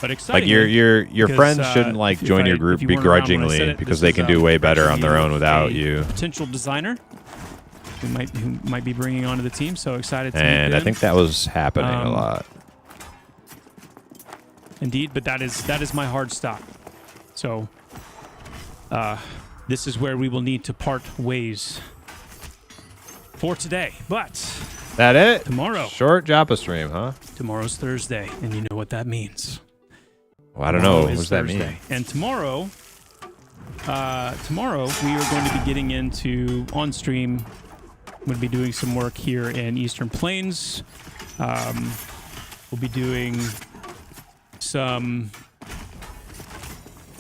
but exciting. Like your friends shouldn't like join your group begrudgingly because they can do way better on their own without you. Potential designer who might be bringing onto the team. So excited to meet And I them. think that was happening a lot. Indeed, but that is my hard stop. So this is where we will need to part ways for today. But That it? tomorrow, Short Joppa stream, huh? tomorrow's Thursday, and you know what that means. Well, I don't know. Tomorrow What is does that mean? Thursday. And tomorrow we are going to be getting into on stream. I'm going to be doing some work here in Eastern Plains. We'll be doing some.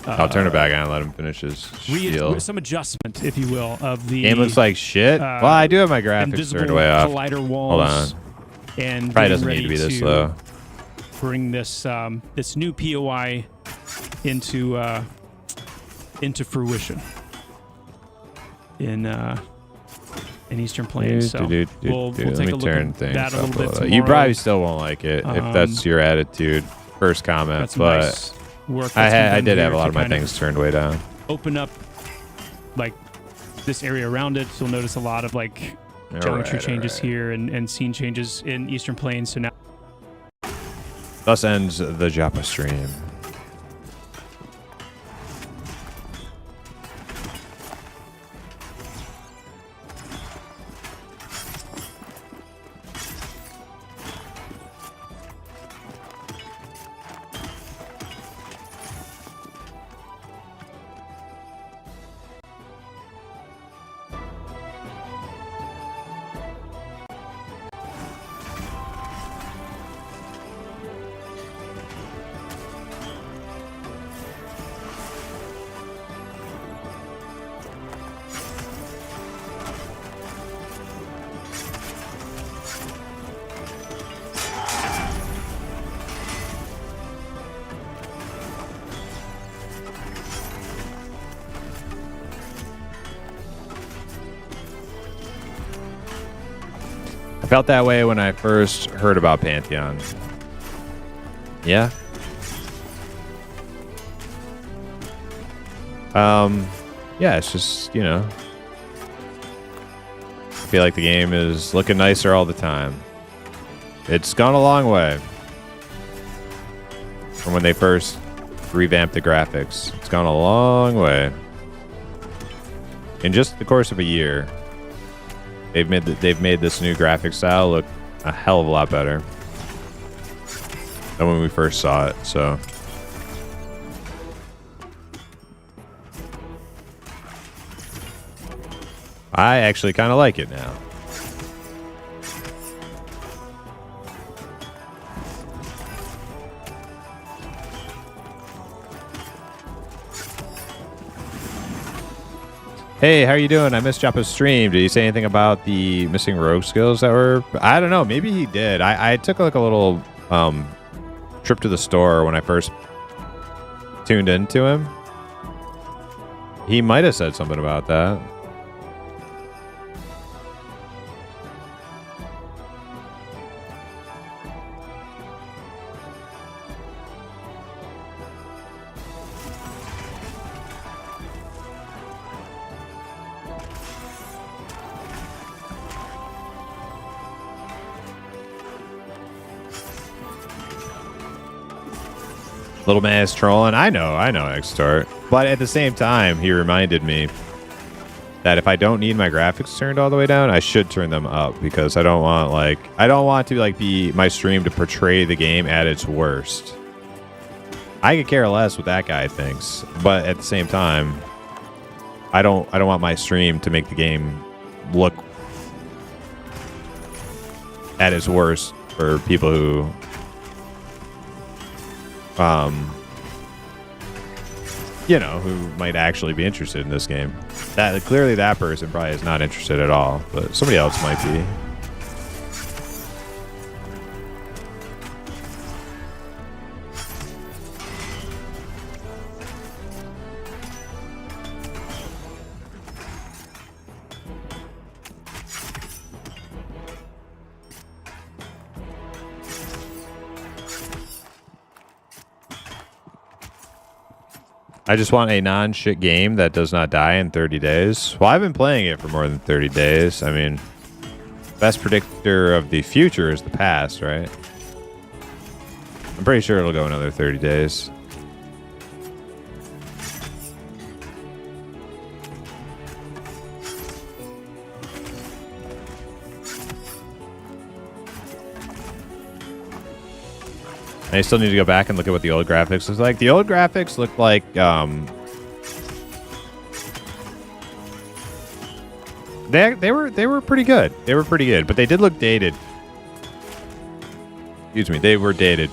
I'll turn it back on and let him finish his spiel. Some adjustment, if you will, of the Game looks like shit. Well, I do have my graphics invisible turned way off. collider walls. Hold on. And Probably getting doesn't need ready to be this low. bring this this new POI into fruition in Eastern Plains. So we'll take Let me a look turn at things that a up little bit tomorrow. You probably still won't like it if that's your attitude. First comment, That's but nice work that's been I done did here have a lot to of my kind things turned way down. open up like this area around it. So you'll notice a lot of like geometry changes here and scene changes in Eastern Plains. So now Thus ends the Joppa stream. Felt that way when I first heard about Pantheon. Yeah. Yeah, it's just, you know, I feel like the game is looking nicer all the time. It's gone a long way from when they first revamped the graphics. It's gone a long way. In just the course of a year, they've made this new graphic style look a hell of a lot better than when we first saw it. So I actually kind of like it now. Hey, how are you doing? I missed Joppa's stream. Did he say anything about the missing rogue skills that were... I don't know. Maybe he did. I took like a little trip to the store when I first tuned into him. He might have said something about that. Little man is trolling. I know, Extort. But at the same time, he reminded me that if I don't need my graphics turned all the way down, I should turn them up because I don't want to like be my stream to portray the game at its worst. I could care less what that guy thinks, but at the same time, I don't want my stream to make the game look at its worst for people who who might actually be interested in this game. That clearly that person probably is not interested at all, but somebody else might be. I just want a non-shit game that does not die in 30 days. Well, I've been playing it for more than 30 days. I mean, best predictor of the future is the past, right? I'm pretty sure it'll go another 30 days. I still need to go back and look at what the old graphics look like. The old graphics look like they were pretty good. They were pretty good, but they did look dated. Excuse me, they were dated.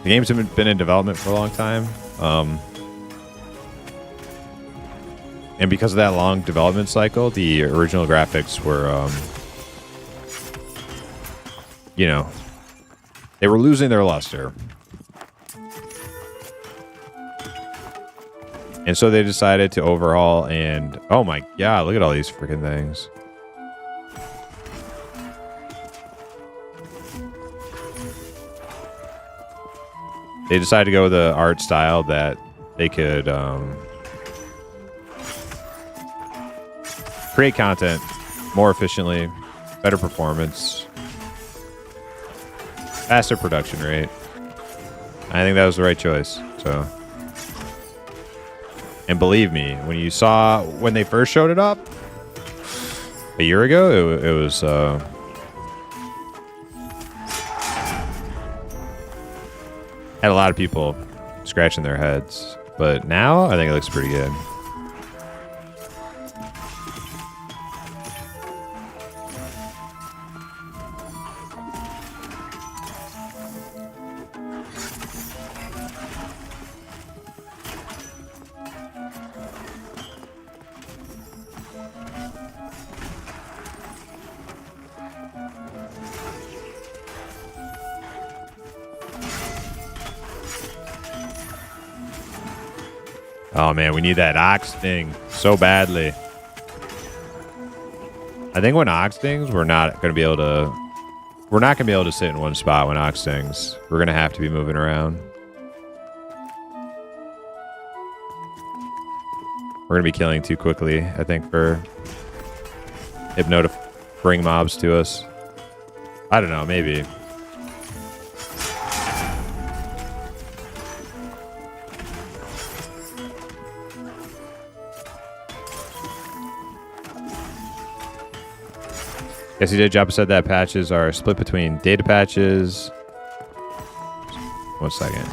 The games have been in development for a long time. And because of that long development cycle, the original graphics were they were losing their luster. And so they decided to overhaul and... Oh my god, look at all these freaking things. They decided to go with an art style that they could create content more efficiently, better performance, faster production rate. I think that was the right choice. So, and believe me, when they first showed it up a year ago, it was had a lot of people scratching their heads. But now I think it looks pretty good. Oh man, we need that ox sting so badly. I think when ox stings, we're not gonna be able to sit in one spot when ox stings. We're gonna have to be moving around. We're gonna be killing too quickly, I think, for Hypno to bring mobs to us. I don't know, maybe. Yes, he did. Jabba said that patches are split between data patches. 1 second.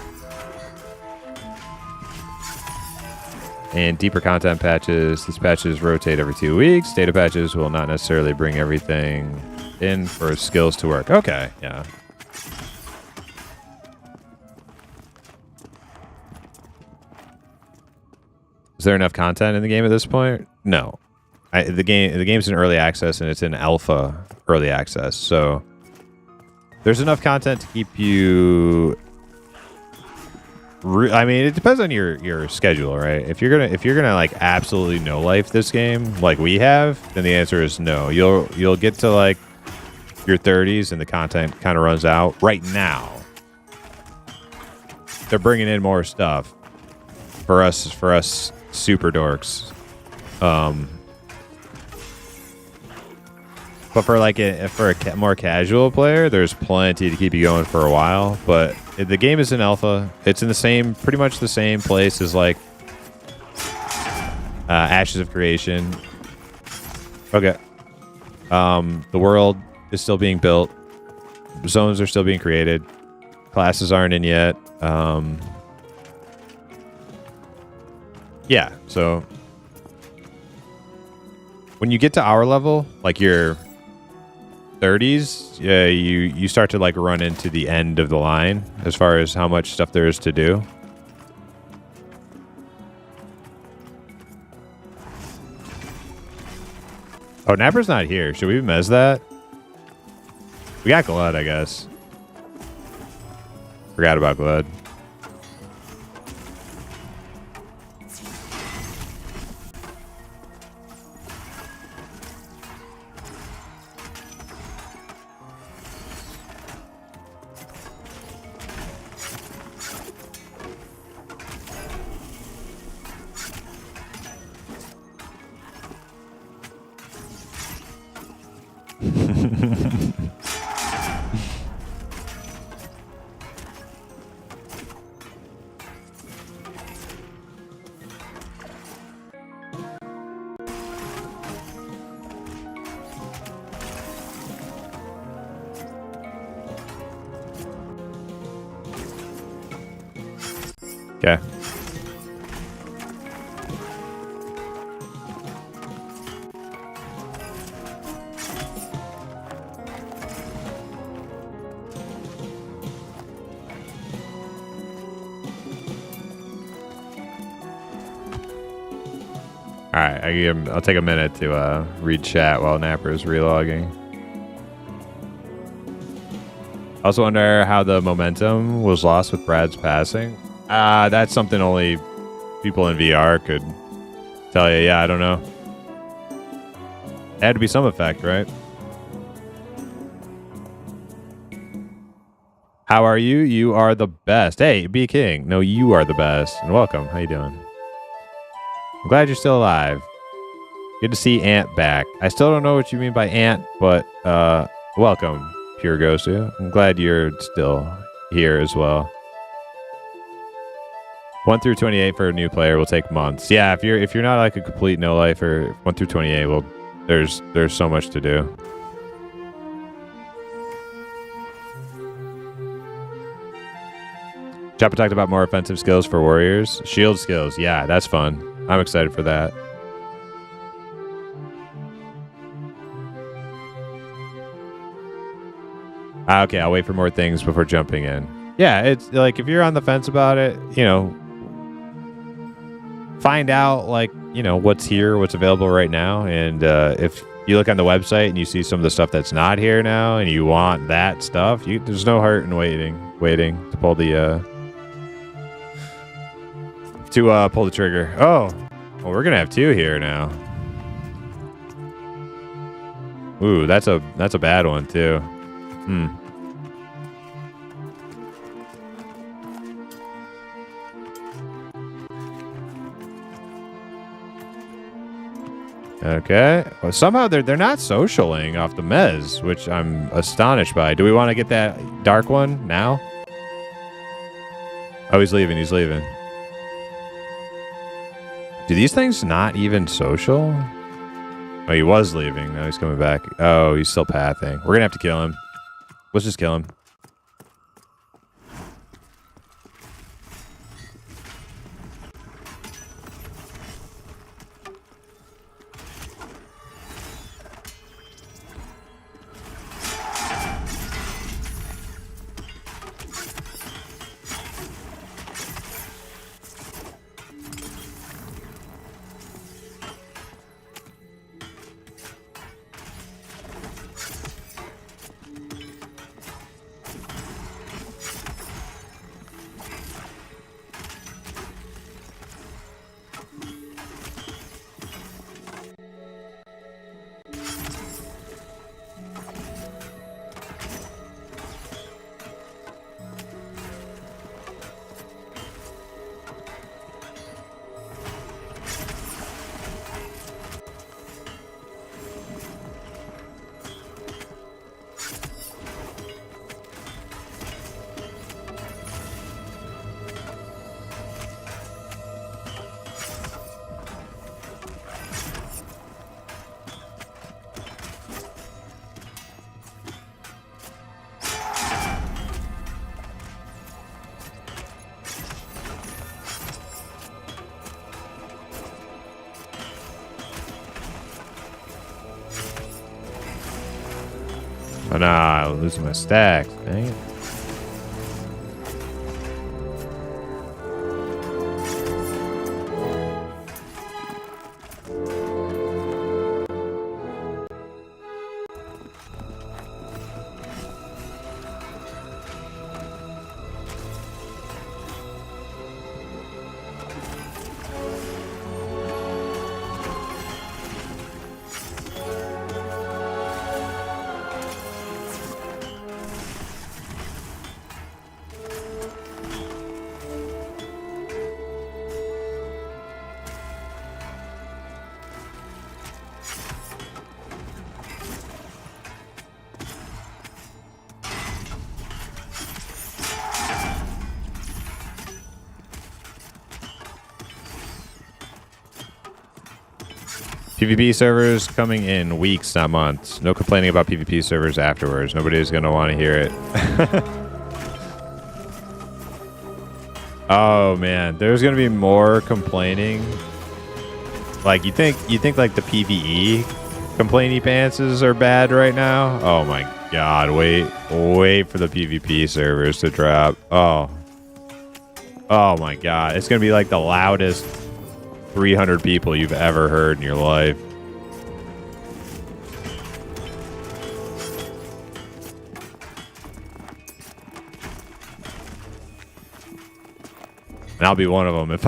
And deeper content patches. These patches rotate every 2 weeks. Data patches will not necessarily bring everything in for skills to work. Okay, yeah. Is there enough content in the game at this point? No. The game's in early access and it's in alpha early access, so there's enough content to keep you. I mean, it depends on your schedule, right? If you're gonna like absolutely no life this game like we have, then the answer is no. You'll get to like your 30s and the content kind of runs out. Right now, they're bringing in more stuff for us super dorks. But for like a more casual player, there's plenty to keep you going for a while. But the game is in alpha. It's in pretty much the same place as like Ashes of Creation. Okay. The world is still being built. Zones are still being created. Classes aren't in yet. Yeah, so when you get to our level, like your 30s, you start to like run into the end of the line as far as how much stuff there is to do. Oh, Napper's not here. Should we mez that? We got Glud, I guess. Forgot about Glud. Okay. All right, I'll take a minute to read chat while Napper is relogging. I also wonder how the momentum was lost with Brad's passing. That's something only people in VR could tell you. Yeah, I don't know. It had to be some effect, right? How are you? You are the best. Hey, be king. No, you are the best. And welcome. How you doing? I'm glad you're still alive. Good to see Ant back. I still don't know what you mean by Ant, but welcome, Pure Gosu. I'm glad you're still here as well. 1 through 28 for a new player will take months. Yeah, if you're not like a complete no lifer, 1 through 28, well, there's so much to do. Chopper talked about more offensive skills for warriors. Shield skills, yeah, that's fun. I'm excited for that. Okay, I'll wait for more things before jumping in. Yeah, it's like if you're on the fence about it, you know, find out like, you know, what's here, what's available right now. And if you look on the website and you see some of the stuff that's not here now and you want that stuff, there's no hurt in waiting to pull the pull the trigger. Oh, well, we're gonna have 2 here now. Ooh, that's a bad one too. Okay. Well, somehow they're not socialing off the mez, which I'm astonished by. Do we want to get that dark one now? Oh, he's leaving. He's leaving. Do these things not even social? Oh, he was leaving. Now he's coming back. Oh, he's still pathing. We're going to have to kill him. Let's just kill him. Oh nah, I'm losing my stacks. Dang it. PvP servers coming in weeks, not months. No complaining about PvP servers afterwards. Nobody's going to want to hear it. Oh, man. There's going to be more complaining. Like, you think like the PvE complainy pantses are bad right now? Oh, my God. Wait for the PvP servers to drop. Oh, my God. It's going to be like the loudest 300 people you've ever heard in your life. And I'll be one of them if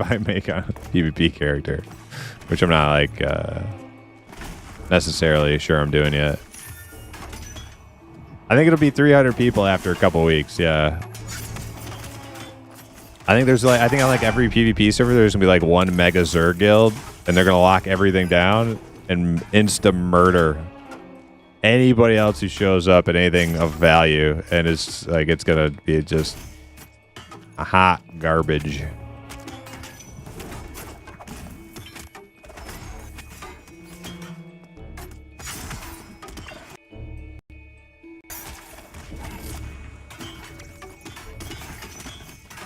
I make a PvP character, which I'm not like necessarily sure I'm doing yet. I think it'll be 300 people after a couple weeks. Yeah. I think on like every PvP server there's gonna be like one mega Zerg guild, and they're gonna lock everything down and insta murder anybody else who shows up at anything of value, and it's gonna be just a hot garbage.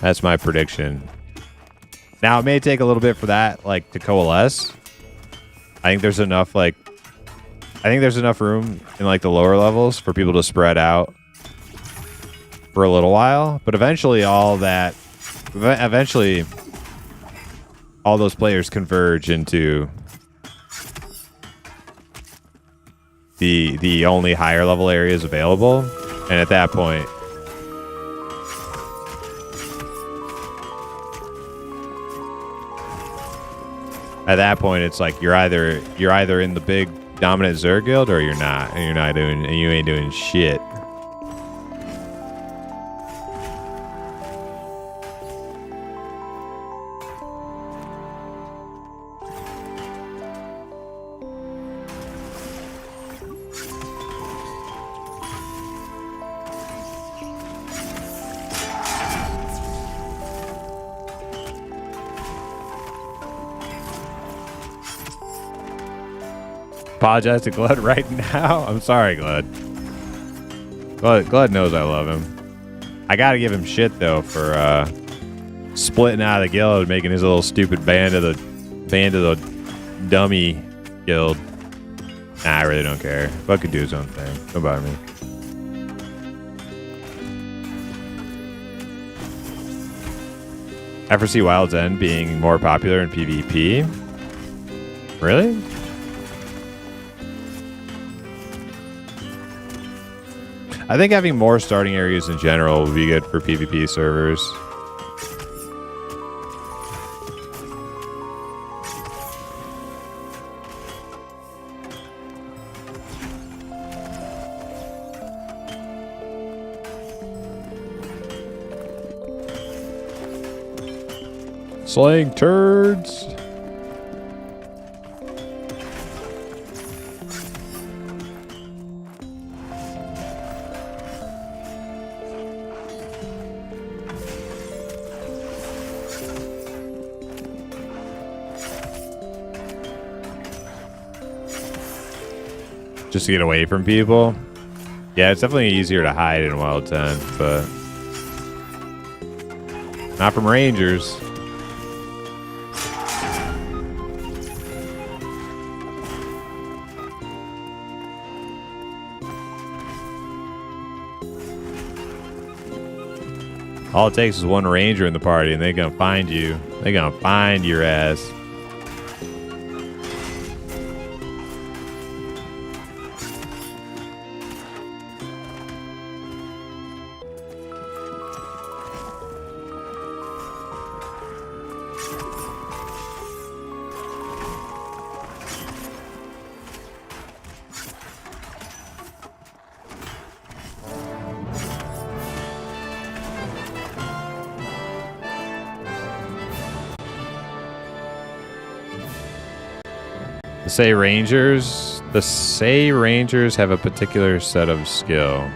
That's my prediction. Now, it may take a little bit for that, like, to coalesce. I think there's enough room in, like, the lower levels for people to spread out for a little while. But eventually all those players converge into the only higher level areas available. And at that point, it's like you're either in the big dominant Zerg guild or you're not, and you ain't doing shit. Apologize to Glud right now. I'm sorry, Glud. Glud knows I love him. I gotta give him shit though for splitting out of the guild and making his little stupid band of the dummy guild. Nah, I really don't care. Fucking do his own thing. Don't bother me. I foresee Wild's End being more popular in PvP. Really? I think having more starting areas in general would be good for PvP servers. Slaying turds. Just to get away from people. Yeah, it's definitely easier to hide in Wild 10, but not from Rangers. All it takes is one ranger in the party, and they're gonna find you. They're gonna find your ass. The Say Rangers have a particular set of skill.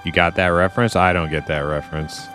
You got that reference? I don't get that reference.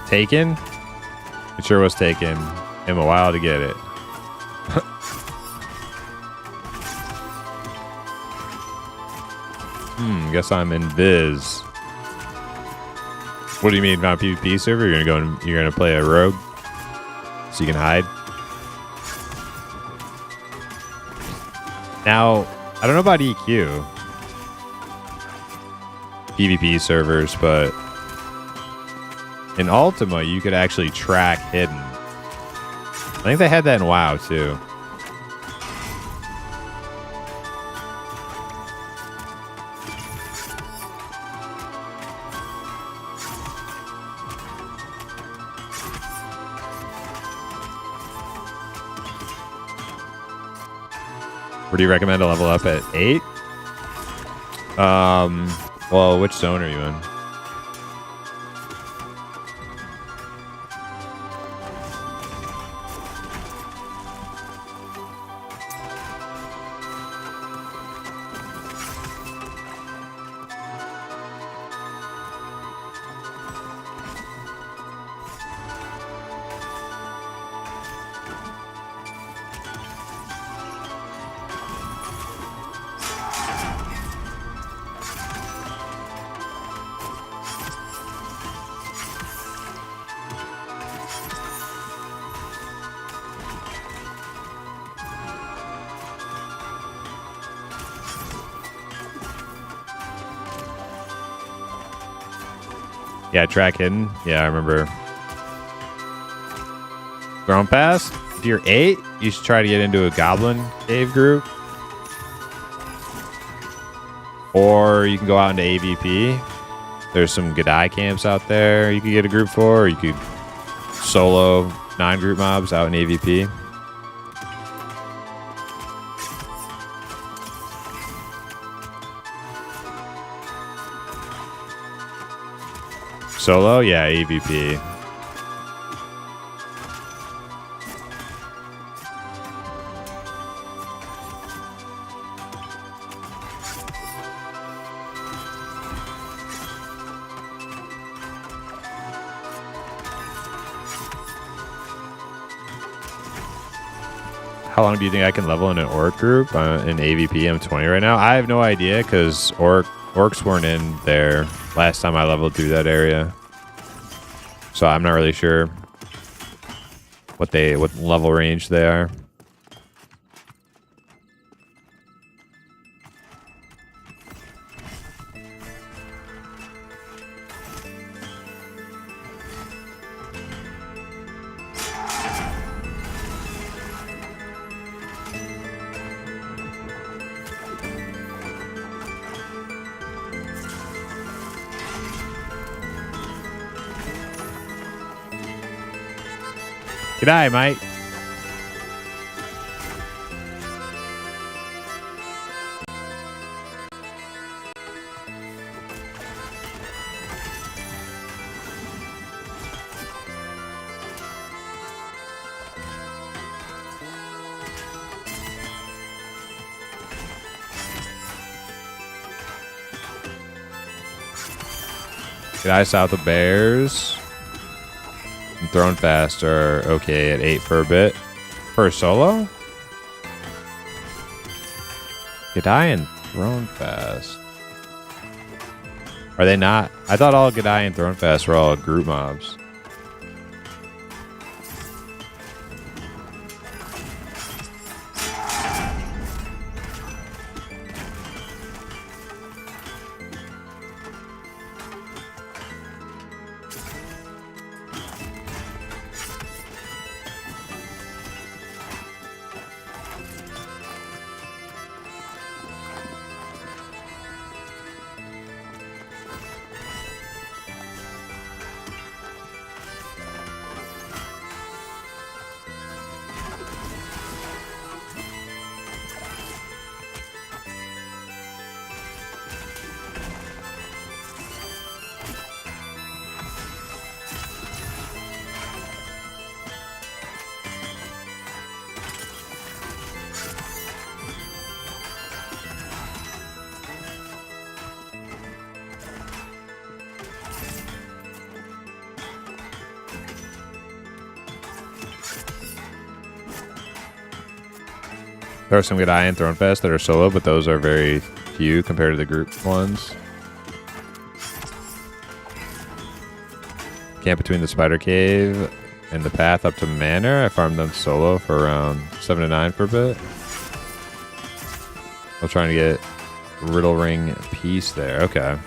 Taken? It sure was taken. Him a while to get it. Guess I'm in Viz. What do you mean about PvP server? You're gonna play a rogue? So you can hide? Now, I don't know about EQ. PvP servers, but in Ultima, you could actually track hidden. I think they had that in WoW, too. Where do you recommend to level up at 8? Well, which zone are you in? Yeah, track hidden. Yeah, I remember. Ground Pass. If you're 8, you should try to get into a Goblin Cave group. Or you can go out into AVP. There's some Godai camps out there you could get a group for. Or you could solo 9 group mobs out in AVP. Solo? Yeah, AVP. How long do you think I can level in an orc group? In AVP, I'm 20 right now. I have no idea because orcs weren't in there last time I leveled through that area. So I'm not really sure what level range they are. G'day, mate. G'day, South of Bears. And Throwing Fast are okay at 8 for a bit. For a solo? G'day and Throwing Fast. Are they not? I thought all G'day and Throwing Fast were all group mobs. There are some good Eye and Throne Fest that are solo, but those are very few compared to the group ones. Camp between the Spider Cave and the path up to Manor. I farmed them solo for around 7 to 9 for a bit. I'm trying to get Riddle Ring Peace there. Okay.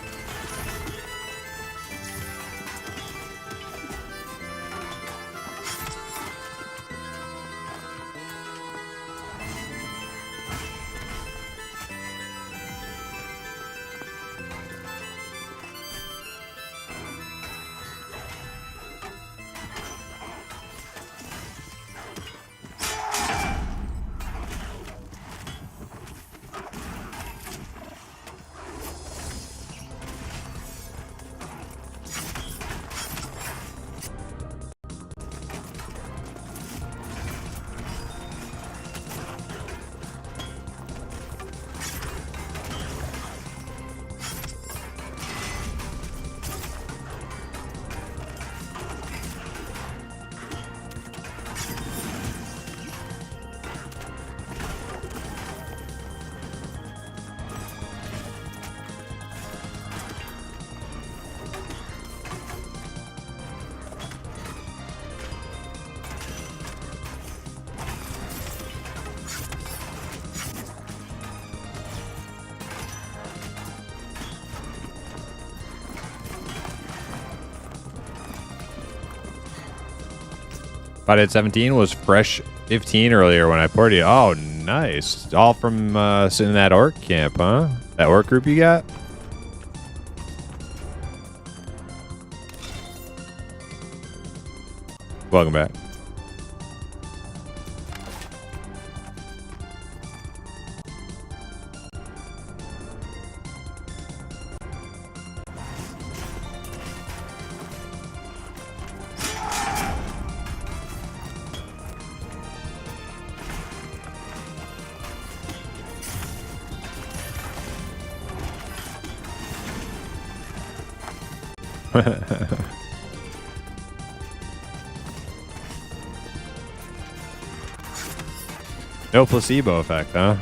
But at 17 was fresh 15 earlier when I poured you. Oh, nice. All from sitting in that orc camp, huh? That orc group you got? Welcome back. No placebo effect, huh?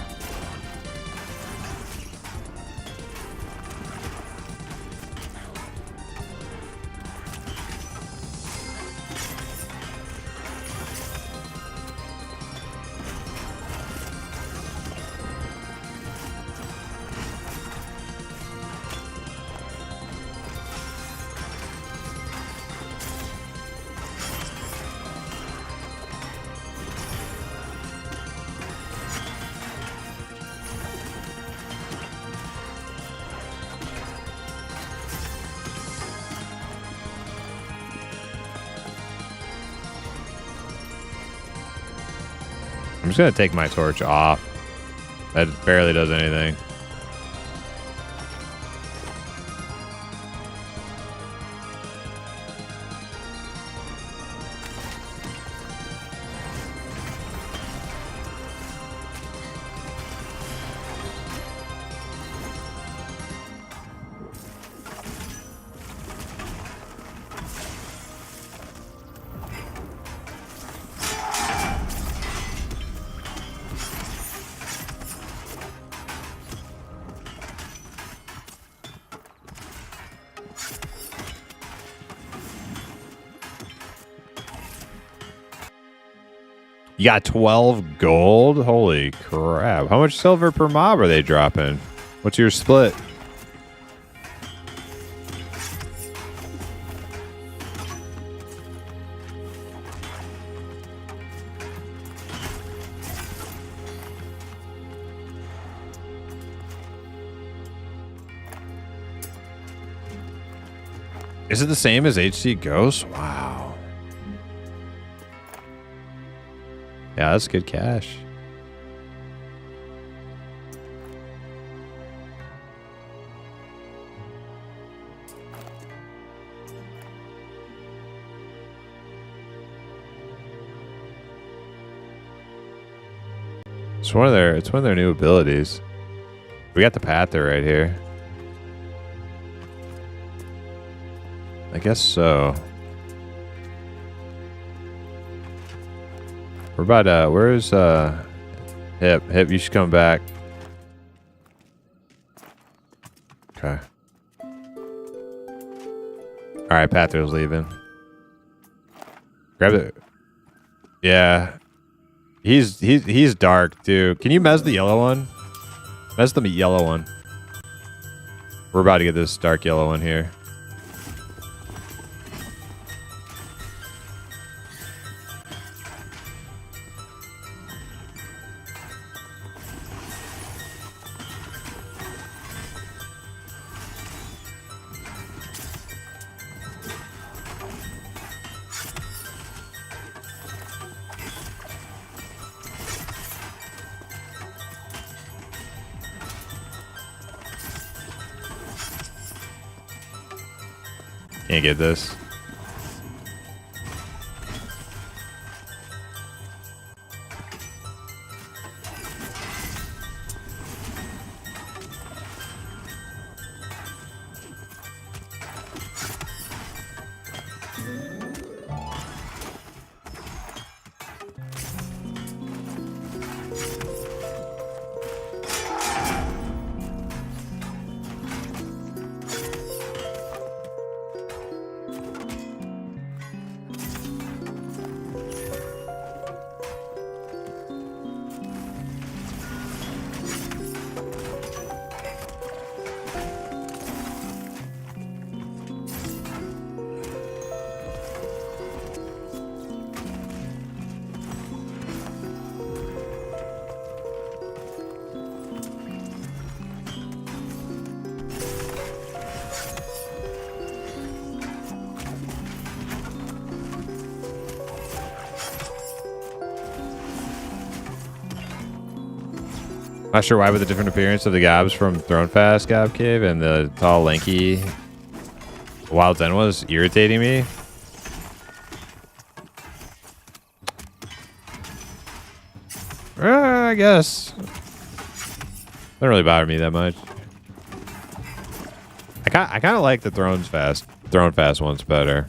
I'm just gonna take my torch off. That barely does anything. You got 12 gold? Holy crap. How much silver per mob are they dropping? What's your split? Is it the same as HC Ghost? Wow. Yeah, that's good cash. It's one of their new abilities. We got the Panther right here. I guess so. We're about where's Hip, you should come back. Okay. Alright, Panther's leaving. Grab it. Yeah. He's dark too. Can you mez the yellow one? Mez the yellow one. We're about to get this dark yellow one here. Can't get this. Not sure why, but the different appearance of the gobs from Thronefast Gob Cave and the tall, lanky Wild Zen was irritating me. I guess. Doesn't really bother me that much. I kind of like the Thronefast ones better.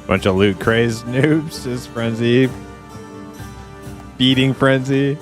Bunch of loot crazed noobs. Just frenzy. Feeding frenzy.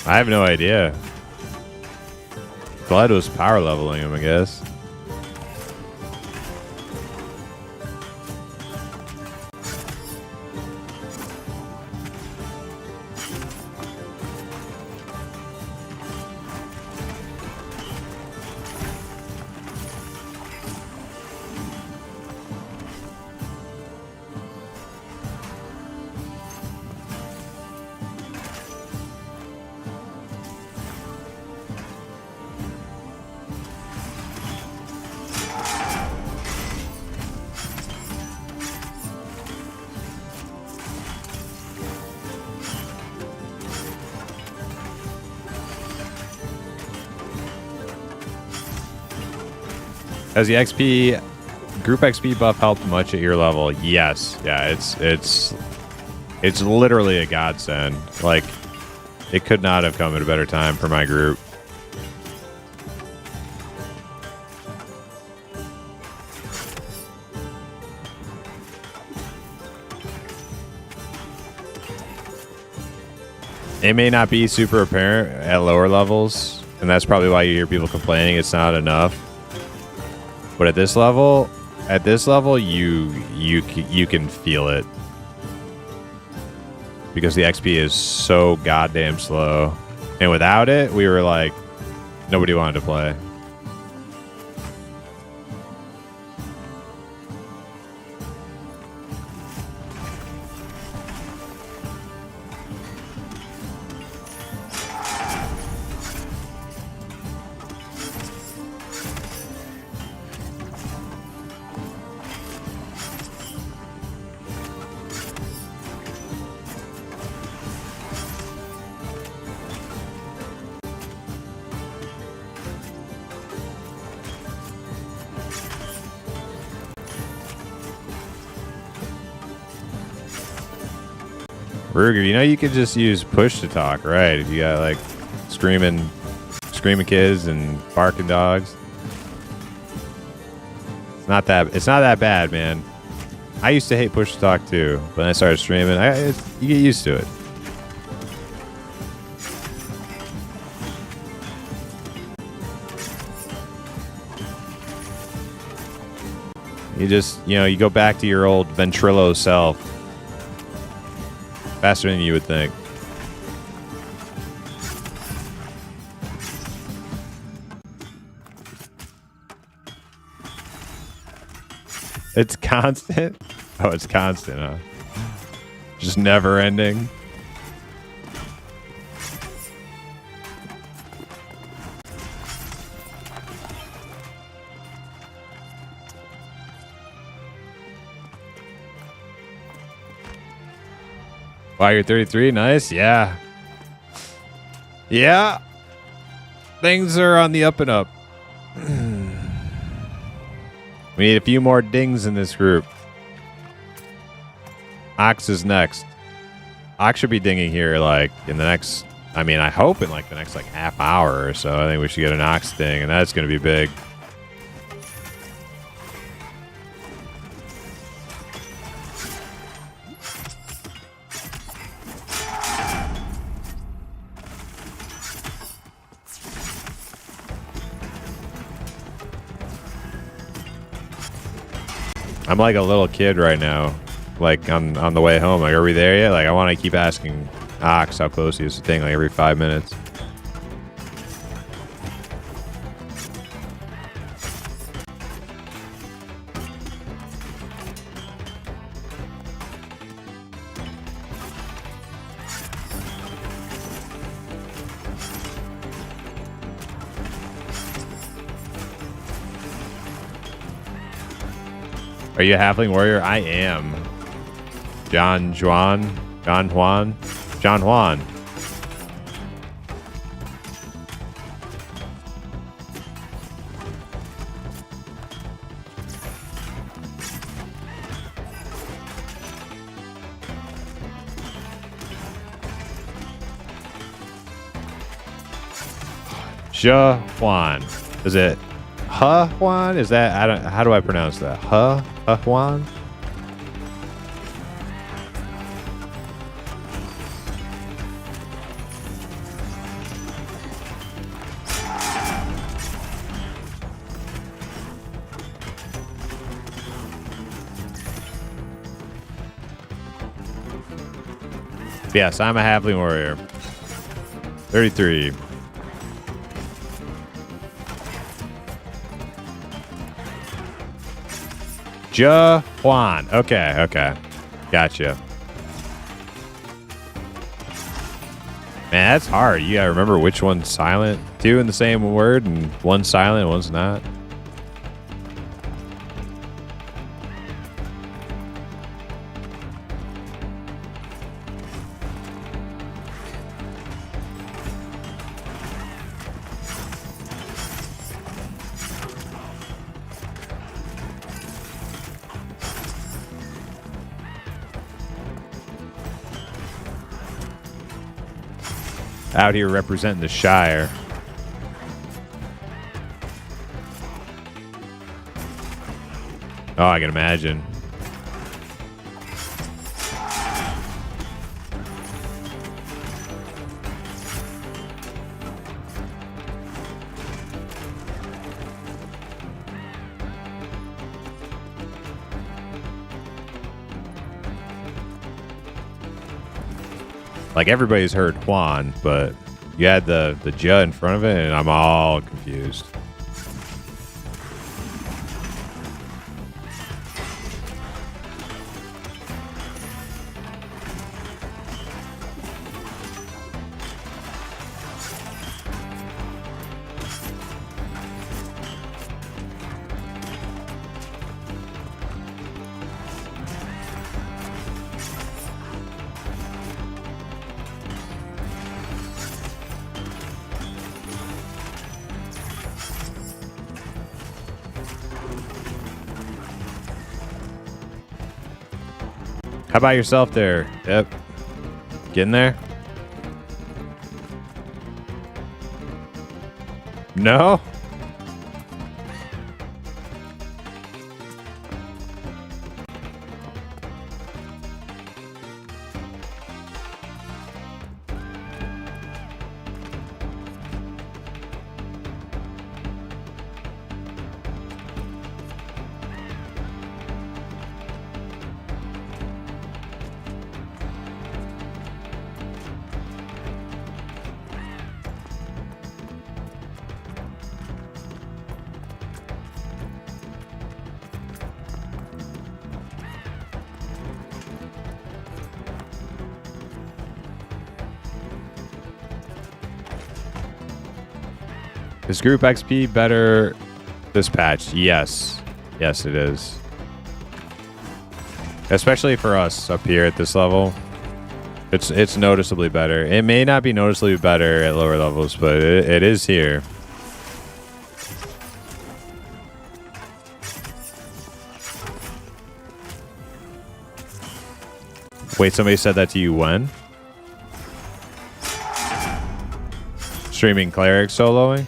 I have no idea. Blood was power leveling him, I guess. Has the XP group XP buff helped much at your level? Yes. Yeah, it's literally a godsend. Like, it could not have come at a better time for my group. It may not be super apparent at lower levels, and that's probably why you hear people complaining it's not enough. But at this level, you can feel it because the XP is so goddamn slow, and without it, we were like, nobody wanted to play. Ruger, you know you could just use push to talk, right? If you got like screaming kids and barking dogs. It's not that bad, man. I used to hate push to talk too. When I started streaming, you get used to it. You just, you go back to your old Ventrilo self. Faster than you would think. It's constant? Oh, it's constant, huh? Just never ending. Wow, you're 33? Nice. Yeah. Yeah. Things are on the up and up. We need a few more dings in this group. Ox is next. Ox should be dinging here like in the next, I hope in like the next like half hour or so. I think we should get an Ox ding, and that's going to be big. I'm like a little kid right now, like on the way home. Like, are we there yet? Like, I want to keep asking Ox how close he is to thing like every 5 minutes. Are you a halfling warrior? I am. John Juan. Juan. Is it Juan? Is that, I don't, how do I pronounce that? Juan? Yes, I'm a halfling warrior. 33. Juan. Okay. Gotcha. Man, that's hard. You gotta remember which one's silent. Two in the same word, and one's silent, one's not. Out here representing the Shire. Oh, I can imagine. Like, everybody's heard Juan, but you had the J in front of it, and I'm all confused. How about yourself there? Yep. Getting there? No? Is group XP better this patch? Yes. Yes, it is. Especially for us up here at this level. It's noticeably better. It may not be noticeably better at lower levels, but it is here. Wait, somebody said that to you when? Streaming cleric soloing?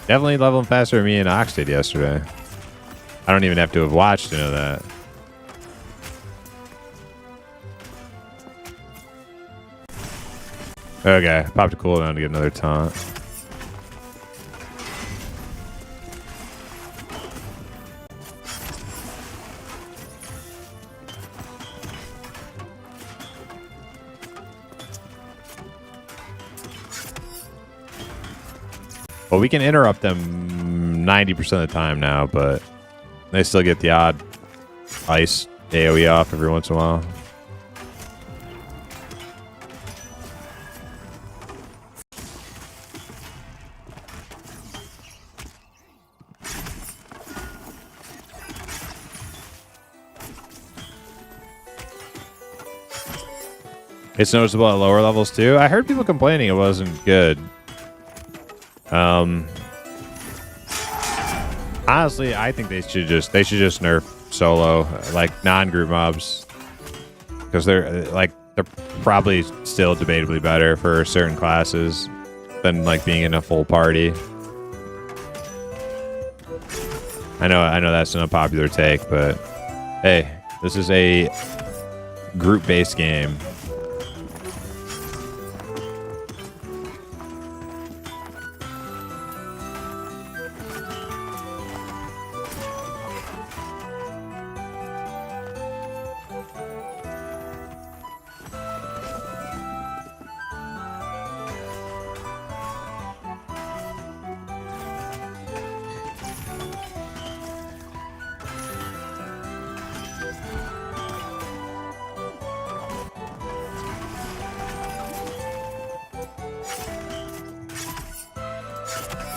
Definitely leveling faster than me and Ox did yesterday. I don't even have to have watched to know that. Okay, popped a cooldown to get another taunt. Well, we can interrupt them 90% of the time now, but they still get the odd ice AoE off every once in a while. It's noticeable at lower levels too. I heard people complaining it wasn't good. Honestly, I think they should just nerf solo, like non-group mobs, because they're probably still debatably better for certain classes than like being in a full party. I know that's an unpopular take, but hey, this is a group-based game.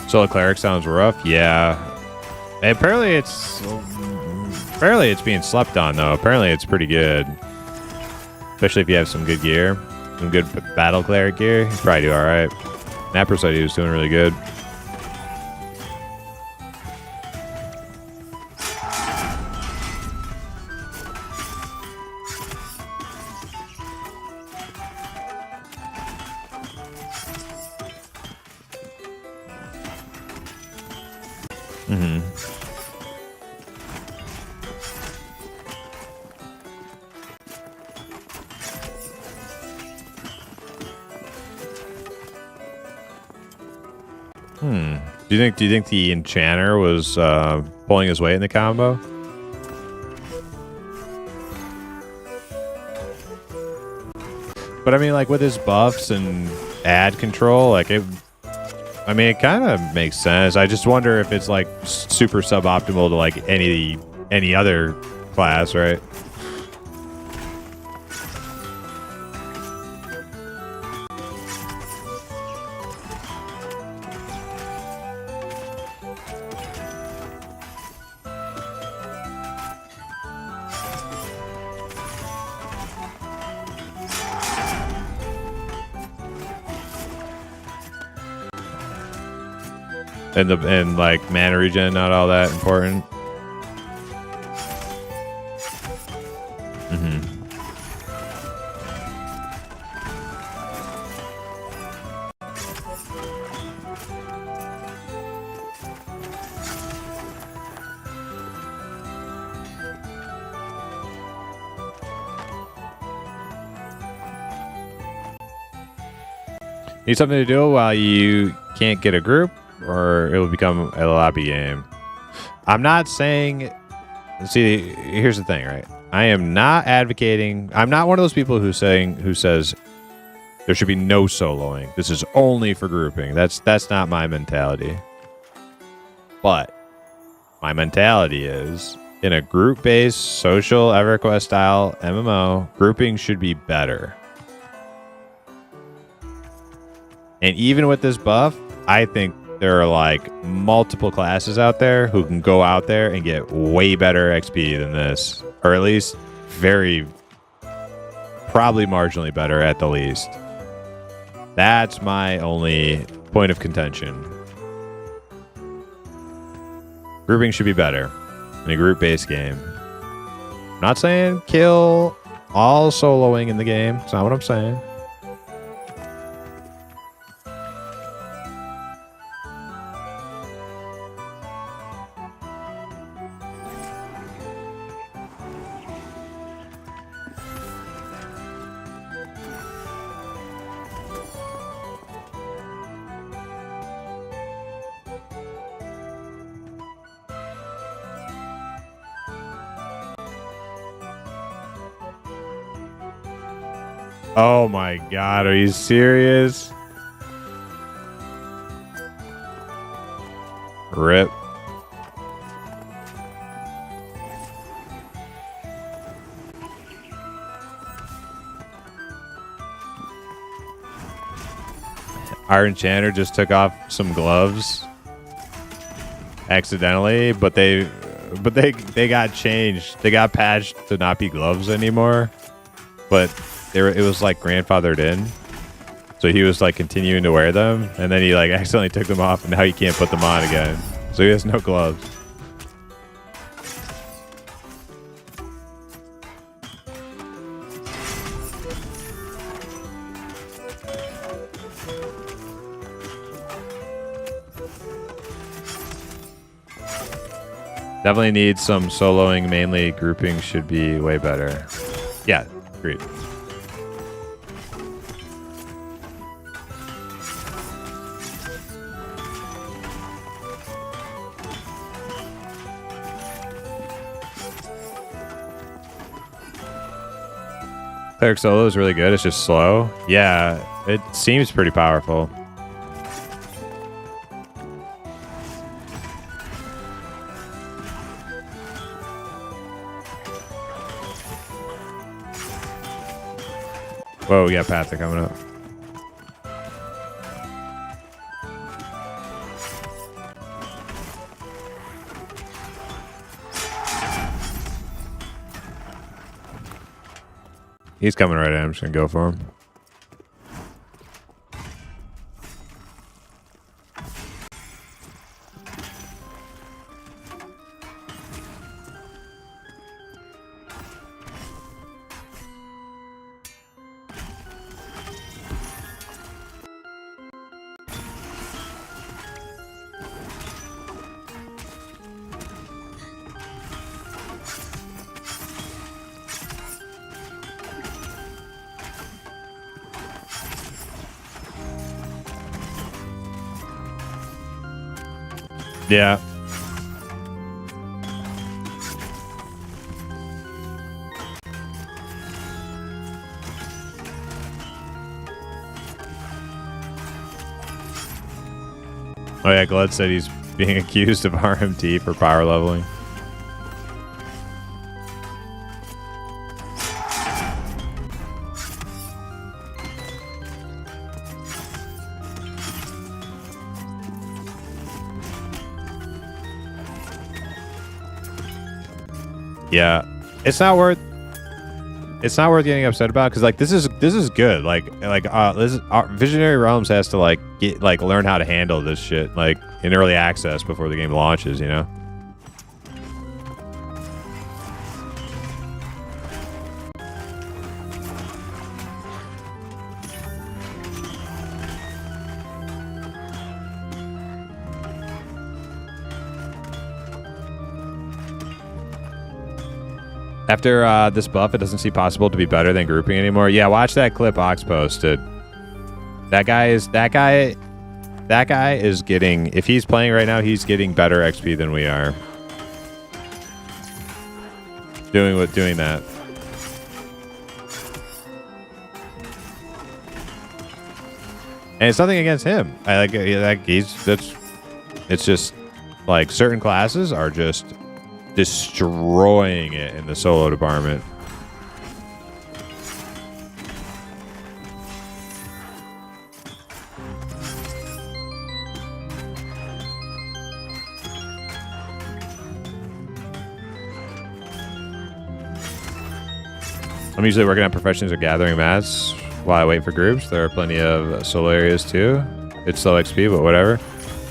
Solo cleric sounds rough. Yeah. Apparently it's being slept on though. Apparently it's pretty good, especially if you have some good gear, some good battle cleric gear. You probably do all right. Napper said he was doing really good. Do you think the enchanter was pulling his weight in the combo? But I mean, like with his buffs and ad control, like it kind of makes sense. I just wonder if it's like super suboptimal to like any other class, right? And like mana regen not all that important. Need something to do while you can't get a group, or it will become a lobby game. I'm not saying... See, here's the thing, right? I am not advocating... I'm not one of those people who says there should be no soloing. This is only for grouping. That's not my mentality. But my mentality is, in a group-based, social, EverQuest-style MMO, grouping should be better. And even with this buff, I think there are like multiple classes out there who can go out there and get way better XP than this, or at least probably marginally better at the least. That's my only point of contention. Grouping should be better in a group-based game. I'm not saying kill all soloing in the game. That's not what I'm saying. Oh my god, are you serious? Rip. Our enchanter just took off some gloves accidentally, but they got changed. They got patched to not be gloves anymore. But it was like grandfathered in. So he was like continuing to wear them, and then he like accidentally took them off, and now he can't put them on again. So he has no gloves. Definitely need some soloing, mainly grouping should be way better. Yeah, agreed. Cleric solo is really good. It's just slow. Yeah, it seems pretty powerful. Whoa, we got Panther coming up. He's coming right at him. I'm just going to go for him. Yeah. Oh yeah, Gled said he's being accused of RMT for power leveling. Yeah, it's not worth getting upset about, because like this is good. This is, Visionary Realms has to learn how to handle this shit like in early access before the game launches, you know. After this buff, it doesn't seem possible to be better than grouping anymore. Yeah, watch that clip Ox posted. That guy is getting, if he's playing right now, he's getting better XP than we are. Doing that. And it's nothing against him. It's just like certain classes are just destroying it in the solo department. I'm usually working on professions or gathering mats while I wait for groups. There are plenty of solo areas too. It's slow XP, but whatever.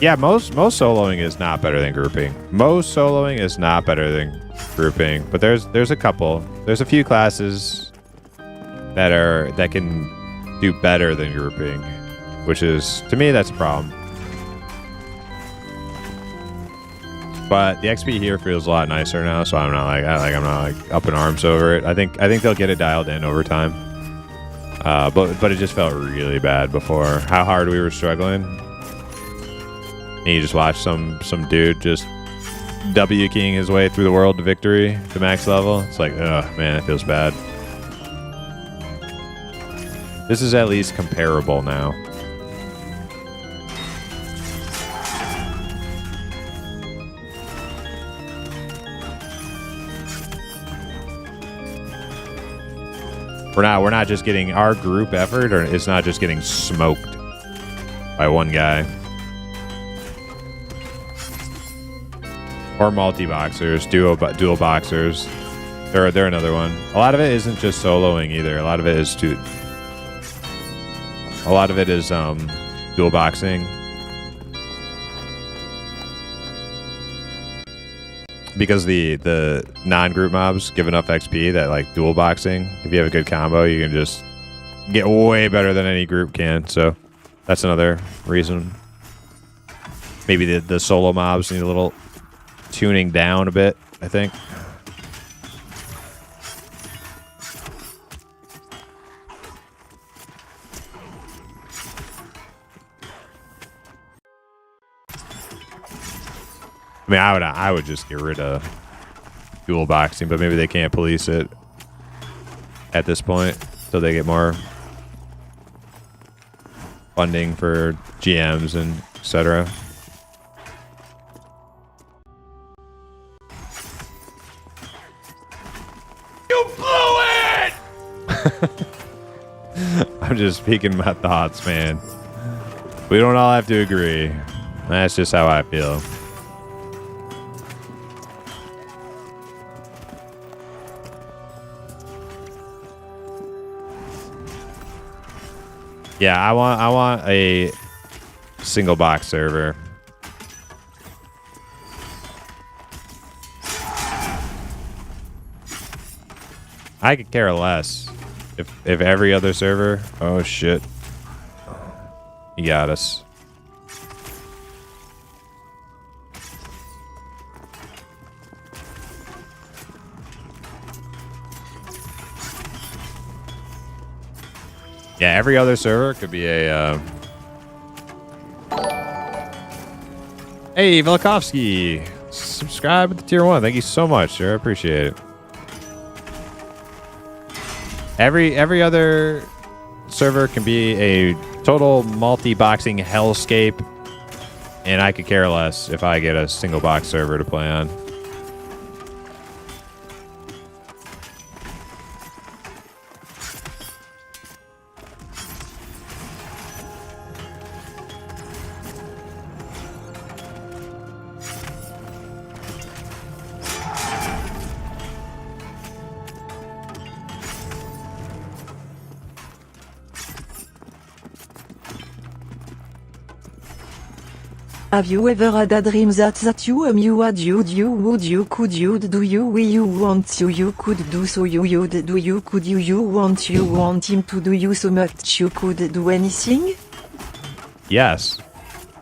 Yeah, most soloing is not better than grouping. Most soloing is not better than grouping, but there's a couple. There's a few classes that can do better than grouping, which is, to me, that's a problem. But the XP here feels a lot nicer now, so I'm not up in arms over it. I think they'll get it dialed in over time. But it just felt really bad before. How hard we were struggling. And you just watch some dude just W keying his way through the world to victory to max level. It's like, ugh, man, it feels bad. This is at least comparable now. We're not just getting our group effort, or it's not just getting smoked by one guy. Or multi-boxers, dual boxers. They're another one. A lot of it isn't just soloing either. A lot of it is dual boxing. Because the non-group mobs give enough XP that like dual boxing, if you have a good combo, you can just get way better than any group can. So that's another reason. Maybe the solo mobs need a little tuning down a bit, I think. I mean, I would just get rid of dual boxing, but maybe they can't police it at this point, so they get more funding for GMs and etc. You blew it! I'm just speaking my thoughts, man. We don't all have to agree. That's just how I feel. Yeah, I want a single box server. I could care less if every other server. Oh shit, he got us. Yeah, every other server could be a... Hey, Velikovsky! Subscribe with the tier 1. Thank you so much, sir. I appreciate it. Every other server can be a total multi-boxing hellscape, and I could care less if I get a single box server to play on. Have you ever had a dream that you had you would you could you do you want you could do so you do you could you want him to do you so much you could do anything? Yes.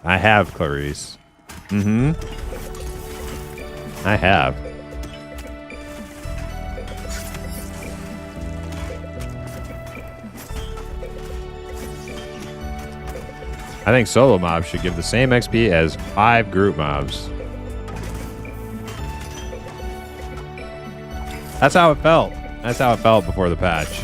I have, Clarice. Mm-hmm. I have. I think solo mobs should give the same XP as 5 group mobs. That's how it felt. That's how it felt before the patch.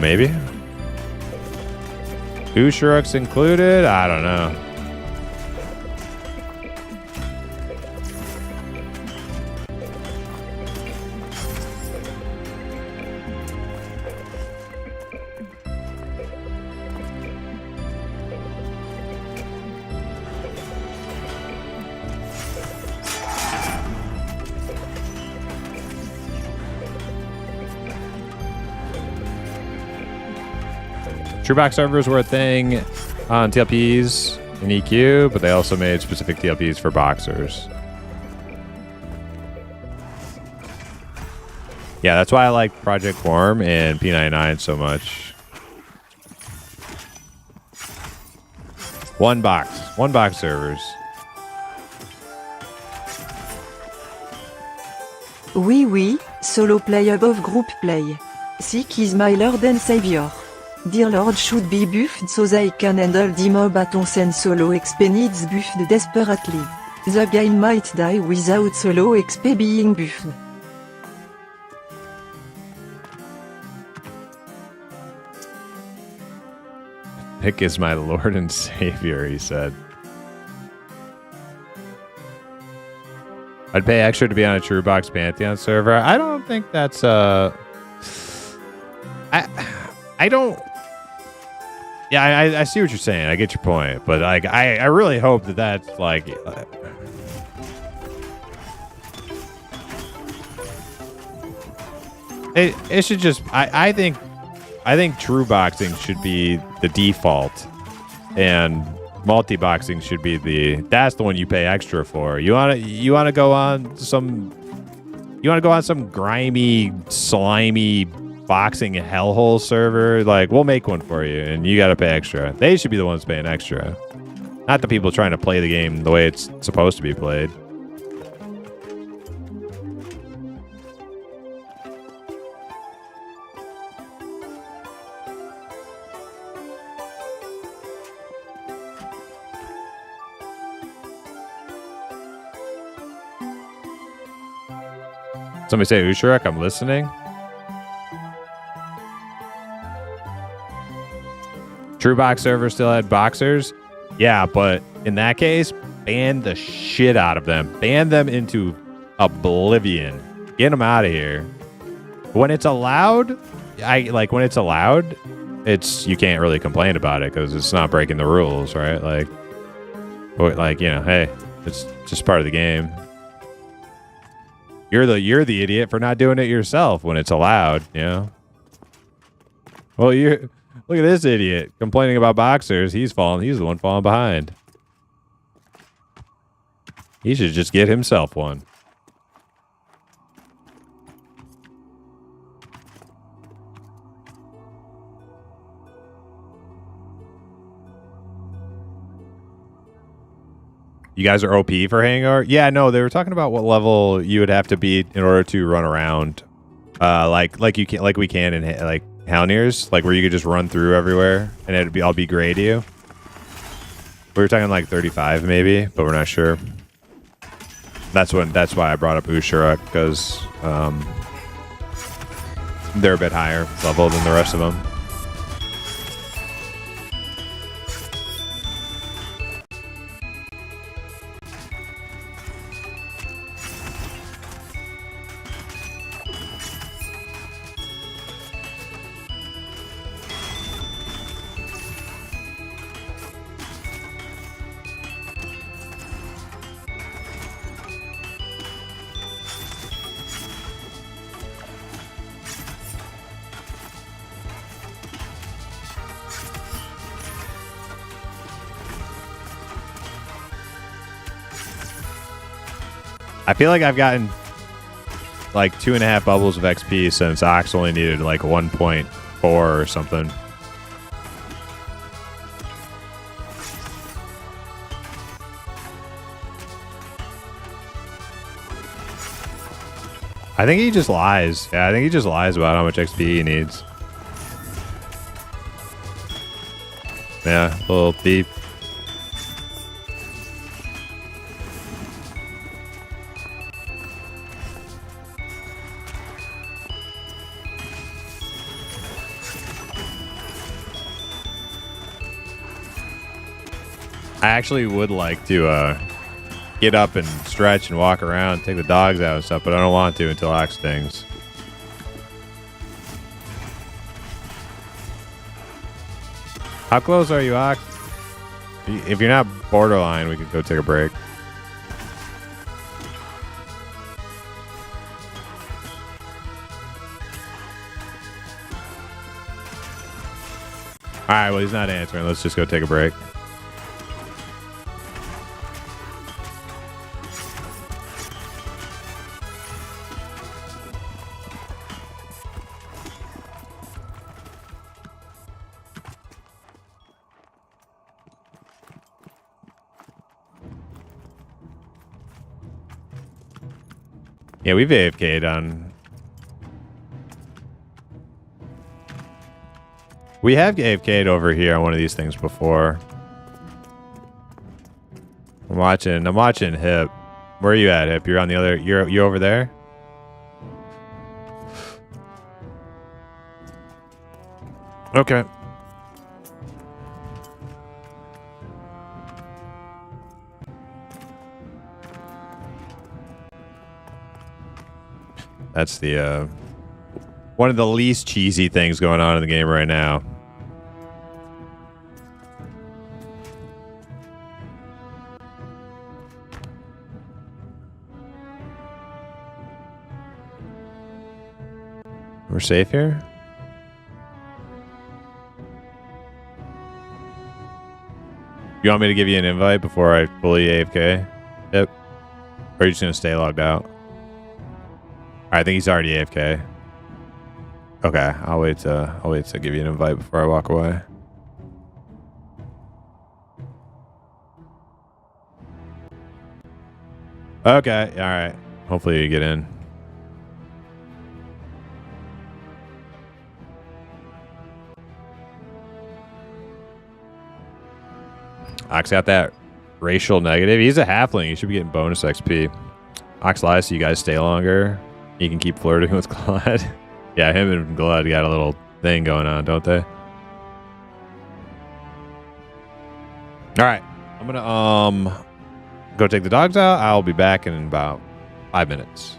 Maybe. 2 Shruks included? I don't know. TrueBox servers were a thing on TLPs and EQ, but they also made specific TLPs for boxers. Yeah, that's why I like Project Quorum and P99 so much. One box servers. Oui, solo play above group play. Seek is my lord and savior. Dear Lord should be buffed so they can handle the mob battles and solo XP needs buffed desperately. The game might die without solo XP being buffed. Nick is my lord and savior, he said. I'd pay extra to be on a TrueBox Pantheon server. I don't think that's I don't. Yeah, I see what you're saying. I get your point, but like, I really hope that that's like. It should just. I think true boxing should be the default, and multi-boxing should be that's the one you pay extra for. You wanna go on some grimy, slimy boxing hellhole server? Like, we'll make one for you, and you gotta pay extra. They should be the ones paying extra, not the people trying to play the game the way it's supposed to be played. Somebody say Usharek, I'm listening. True Box server still had boxers? Yeah, but in that case, ban the shit out of them. Ban them into oblivion. Get them out of here. When it's allowed, it's you can't really complain about it because it's not breaking the rules, right? Like, you know, hey, it's just part of the game. You're the idiot for not doing it yourself when it's allowed, you know? Well, look at this idiot complaining about boxers. He's the one falling behind. He should just get himself one. You guys are OP for Hangar? Yeah, no, they were talking about what level you would have to be in order to run around, like we can in like Halniers, like where you could just run through everywhere and it'd all be gray to you. We were talking like 35 maybe, but we're not sure. That's why I brought up Usharek, because they're a bit higher level than the rest of them. I feel like I've gotten like 2.5 bubbles of XP since Ox only needed like 1.4 or something. I think he just lies. Yeah, I think he just lies about how much XP he needs. Yeah, a little thief. I actually would like to get up and stretch and walk around, take the dogs out and stuff, but I don't want to until Ox stings. How close are you, Ox? If you're not borderline, we could go take a break. Alright, well, he's not answering. Let's just go take a break. Yeah, we've AFK'd on... We have AFK'd over here on one of these things before. I'm watching Hip. Where are you at, Hip? You're on the other... You over there? Okay. That's the One of the least cheesy things going on in the game right now. We're safe here? You want me to give you an invite before I fully AFK? Yep. Or are you just going to stay logged out? I think he's already AFK. Okay, I'll wait to give you an invite before I walk away. Okay, all right. Hopefully you get in. Ox got that racial negative. He's a halfling. He should be getting bonus XP. Ox lies so you guys stay longer. You can keep flirting with Glad. Yeah, him and Glad got a little thing going on, don't they? All right. I'm going to go take the dogs out. I'll be back in about 5 minutes.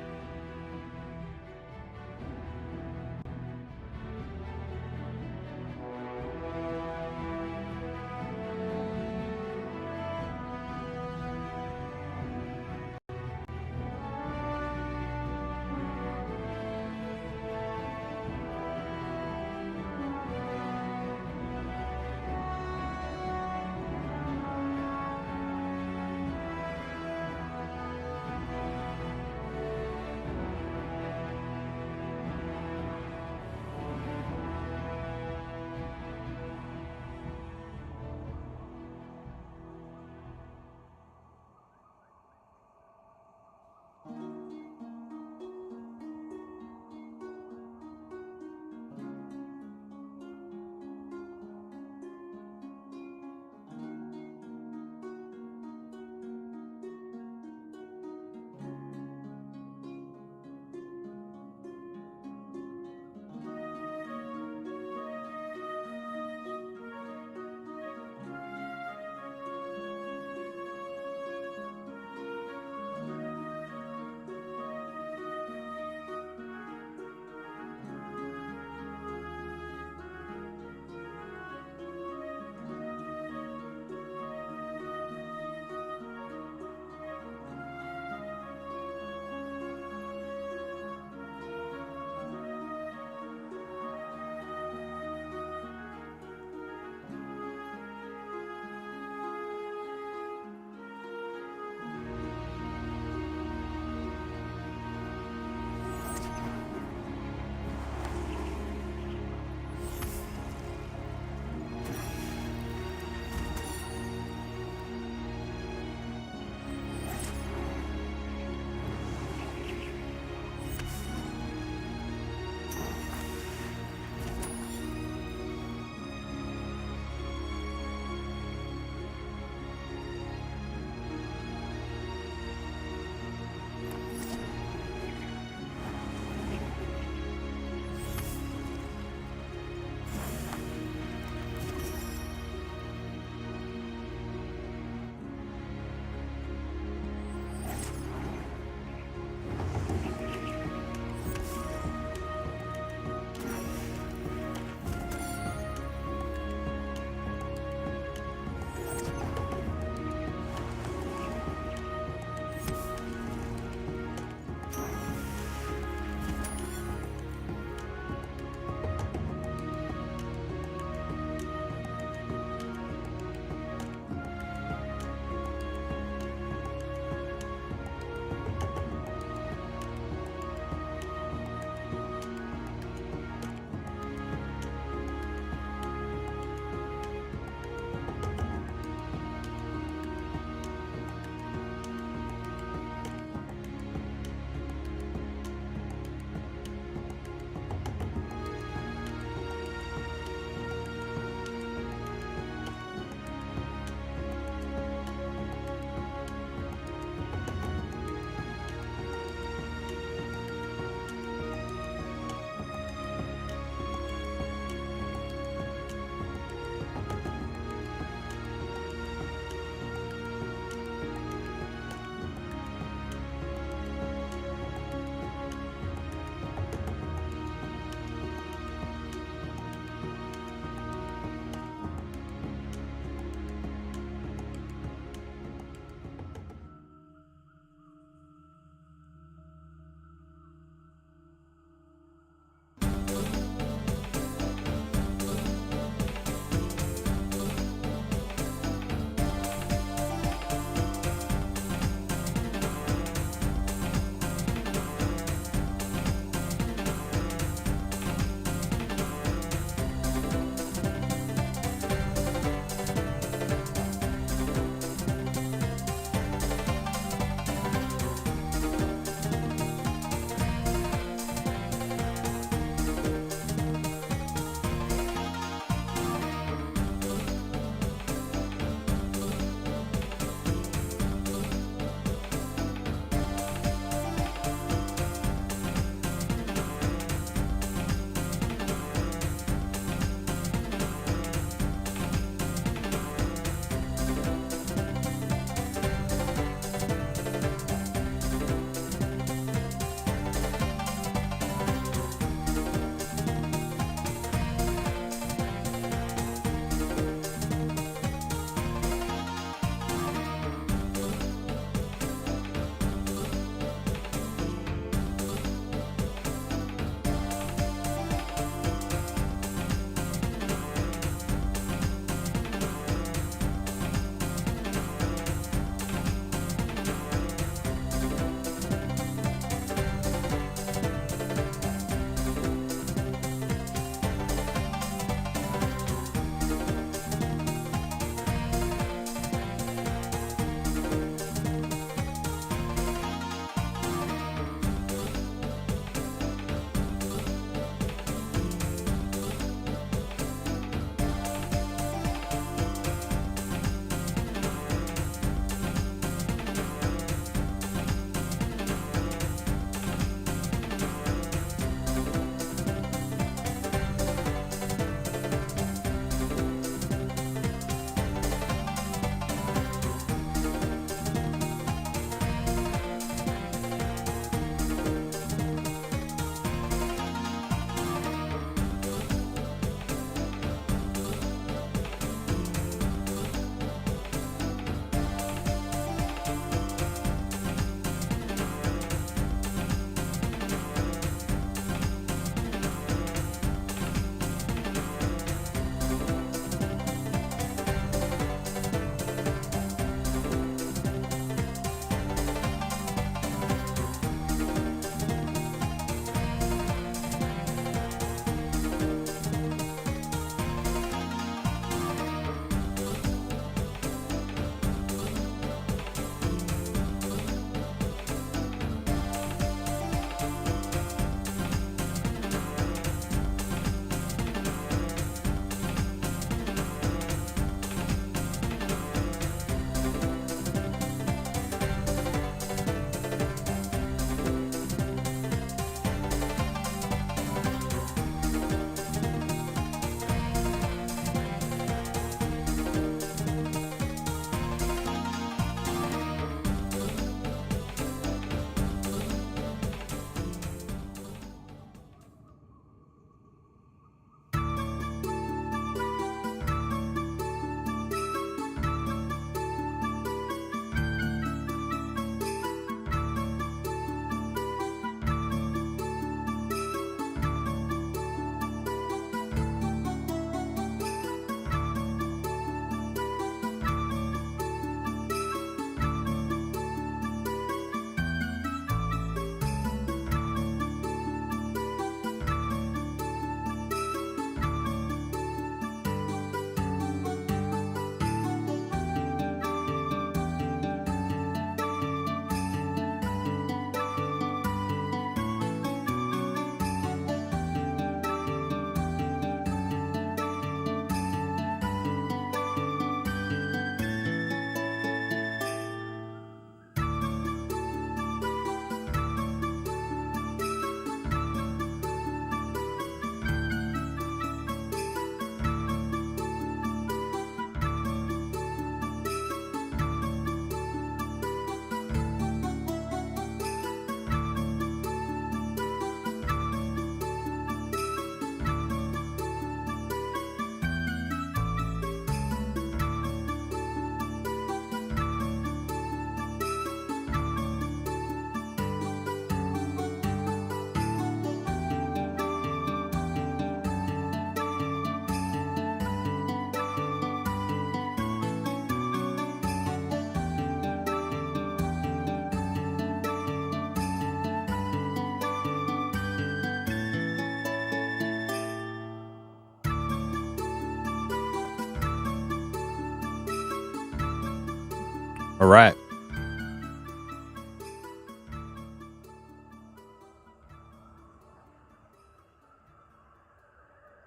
All right.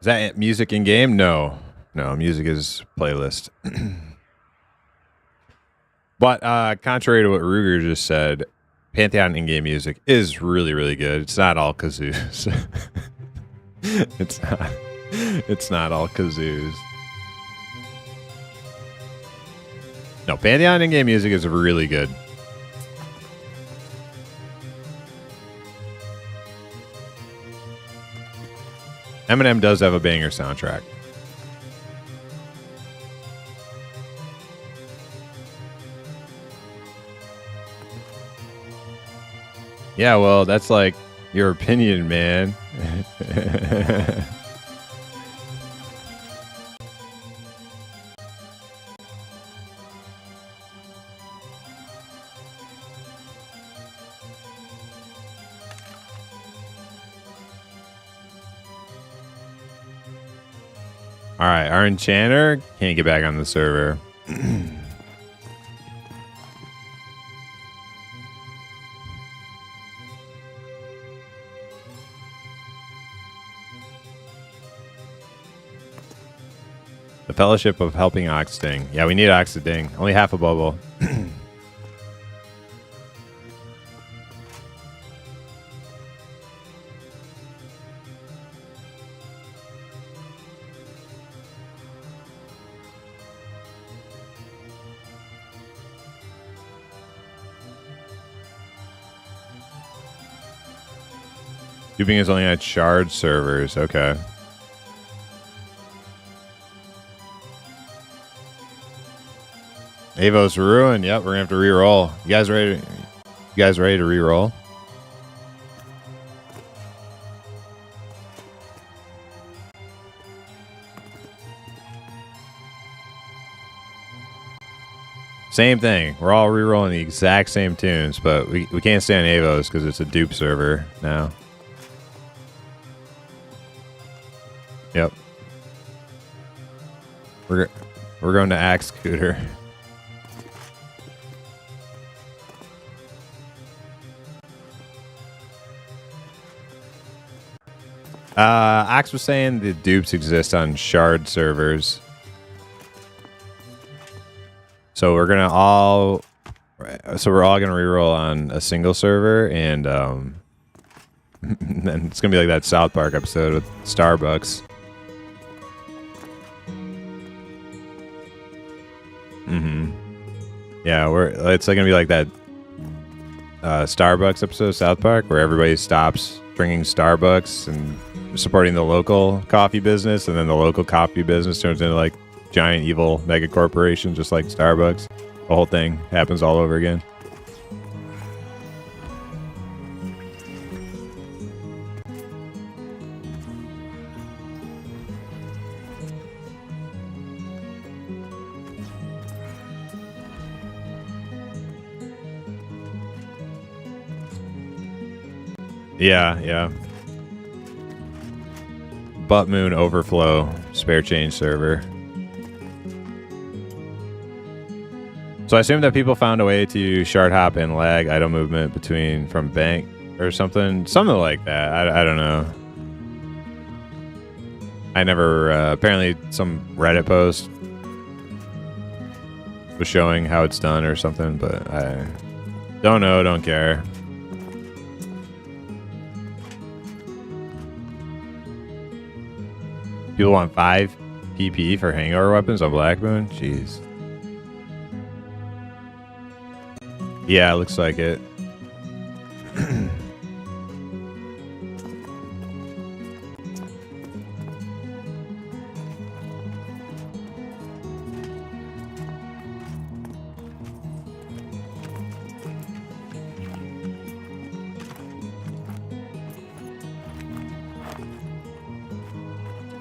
Is that music in game? No. No, music is playlist. But contrary to what Ruger just said, Pantheon in-game music is really, really good. It's not all kazoos. It's not all kazoos. No, Pantheon in-game music is really good. Eminem does have a banger soundtrack. Yeah, well, that's like your opinion, man. All right, our enchanter can't get back on the server. The Fellowship of Helping Oxding. Yeah, we need Oxding. Only half a bubble. Cubing is only on shard servers. Okay. Avos ruined. Yep, we're gonna have to re-roll. You guys ready? You guys ready to re-roll? Same thing. We're all re-rolling the exact same tunes, but we can't stay on Avos because it's a dupe server now. Yep. We're going to Axe Scooter. Axe was saying the dupes exist on shard servers. So we're all gonna reroll on a single server, and then it's gonna be like that South Park episode with Starbucks. Yeah, it's like gonna be like that Starbucks episode of South Park where everybody stops drinking Starbucks and supporting the local coffee business, and then the local coffee business turns into like giant evil mega corporation just like Starbucks. The whole thing happens all over again. Yeah. Butt Moon Overflow spare change server. So I assume that people found a way to shard hop and lag item movement from bank or something like that. I don't know. I never apparently some Reddit post was showing how it's done or something, but I don't know, don't care. People want 5 PP for hangover weapons on Black Moon? Jeez. Yeah, it looks like it.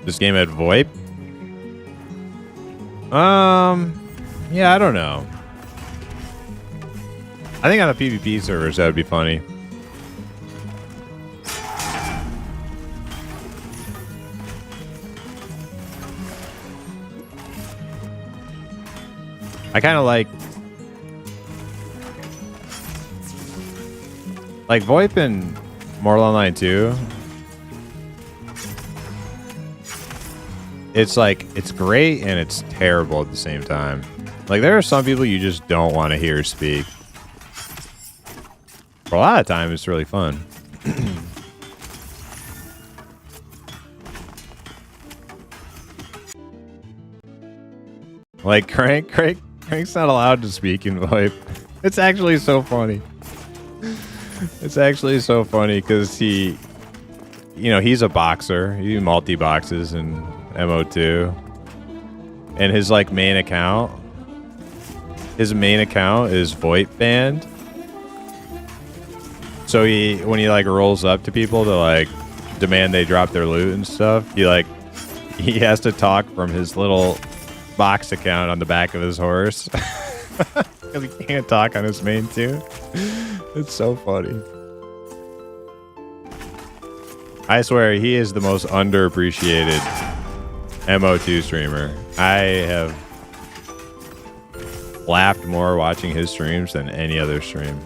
This game had VoIP? Yeah, I don't know. I think on the PvP servers that would be funny. I kind of like Like VoIP in Mortal Online 2, it's like, it's great and it's terrible at the same time. Like, there are some people you just don't want to hear speak. For a lot of time, it's really fun. Like, Crank's not allowed to speak in VoIP. It's actually so funny. It's actually so funny because he, you know, he's a boxer. He multi-boxes in MO2. And his, like, main account is VoIP banned. So when he, like, rolls up to people to, like, demand they drop their loot and stuff, he has to talk from his little box account on the back of his horse. Because he can't talk on his main too. It's so funny. I swear, he is the most underappreciated MO2 streamer. I have laughed more watching his streams than any other stream.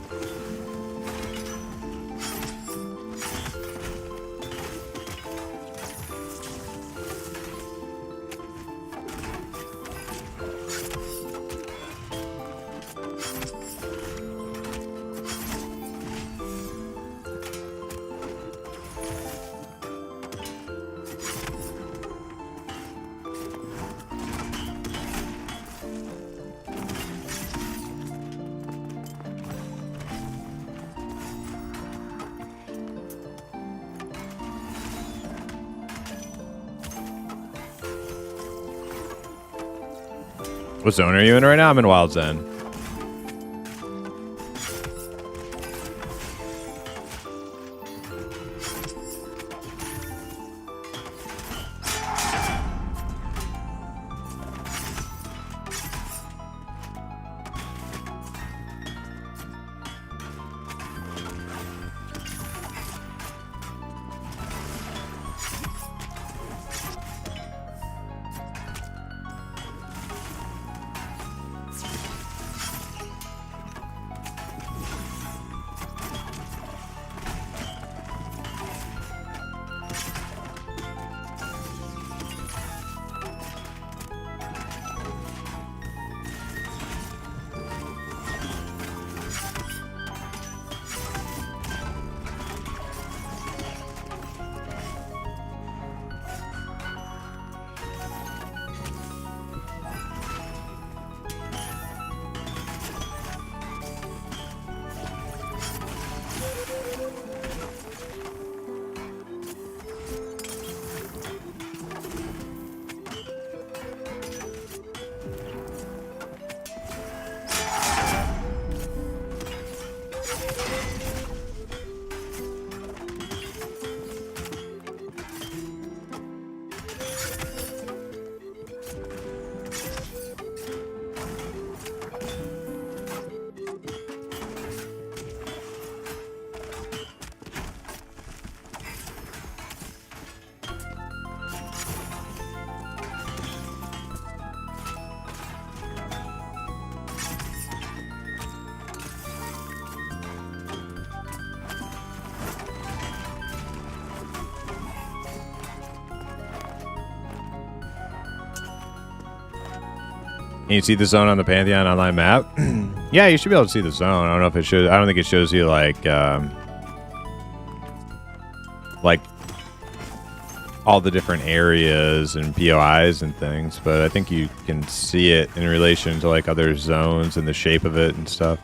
What zone are you in right now? I'm in Wild Zen. Can you see the zone on the Pantheon online map? Yeah, you should be able to see the zone. I don't know if it shows. I don't think it shows you like all the different areas and POIs and things, but I think you can see it in relation to like other zones and the shape of it and stuff.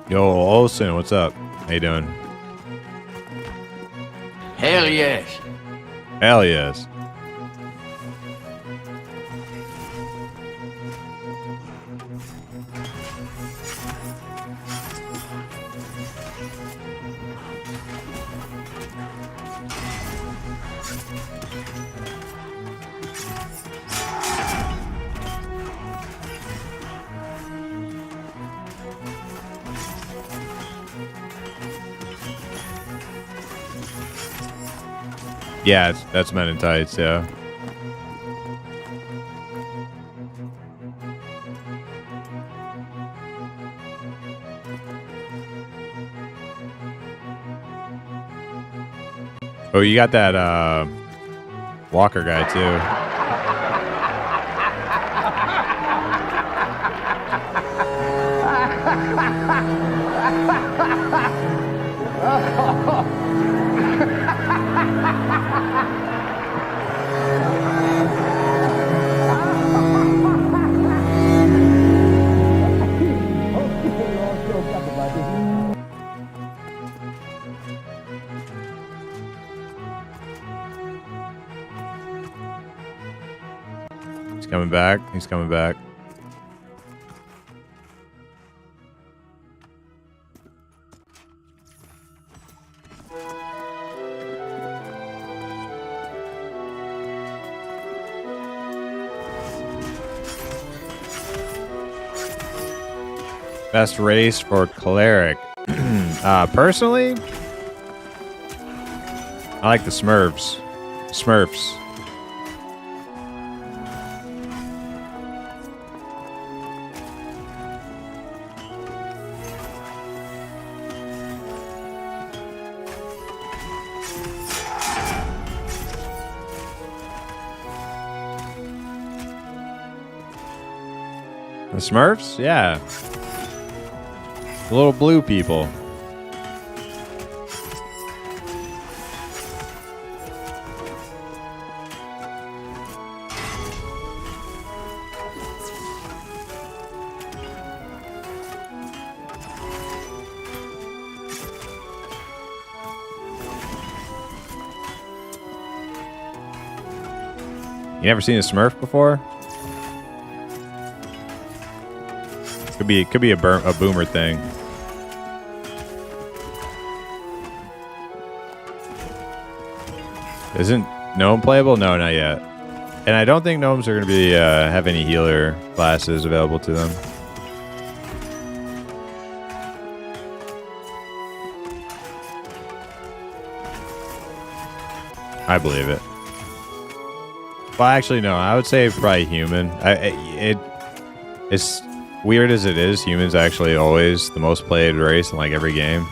Yo, Olsen, what's up? How you doing? Hell yes. Hell yes. Yeah, that's Men in Tights, yeah. Oh, you got that Walker guy too. He's coming back. He's coming back. Best race for cleric. Personally, I like the Smurfs. Smurfs. The Smurfs? Yeah. The little blue people. You never seen a Smurf before? Could be a boomer thing. Isn't Gnome playable? No, not yet. And I don't think Gnomes are going to be have any healer classes available to them. I believe it. Well, actually, no. I would say probably human. It's weird as it is. Humans actually always the most played race in like every game.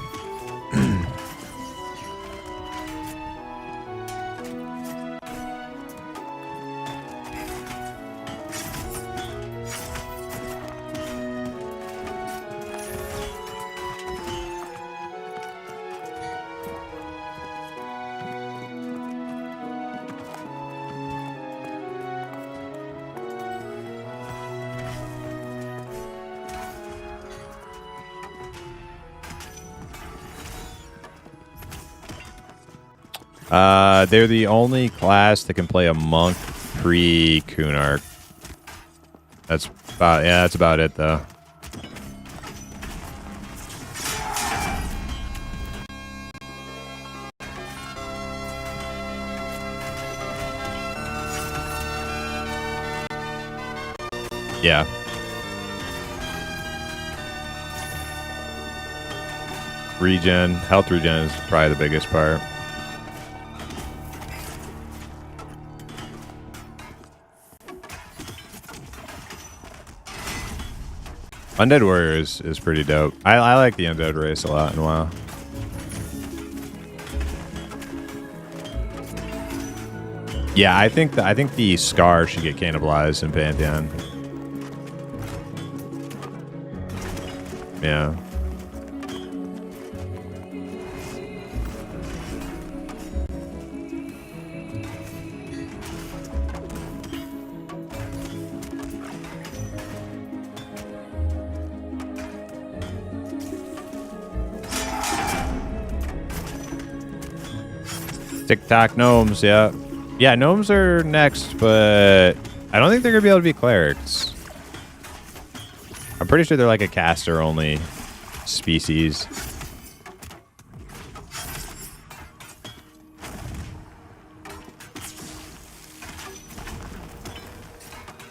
They're the only class that can play a monk pre-Kunark. That's about it though. Yeah. Regen, health regen is probably the biggest part. Undead Warrior is pretty dope. I like the Undead race a lot in WoW. Yeah, I think the Scar should get cannibalized in Pantheon. Yeah. TikTok gnomes, yeah. Yeah, gnomes are next, but I don't think they're going to be able to be clerics. I'm pretty sure they're like a caster-only species.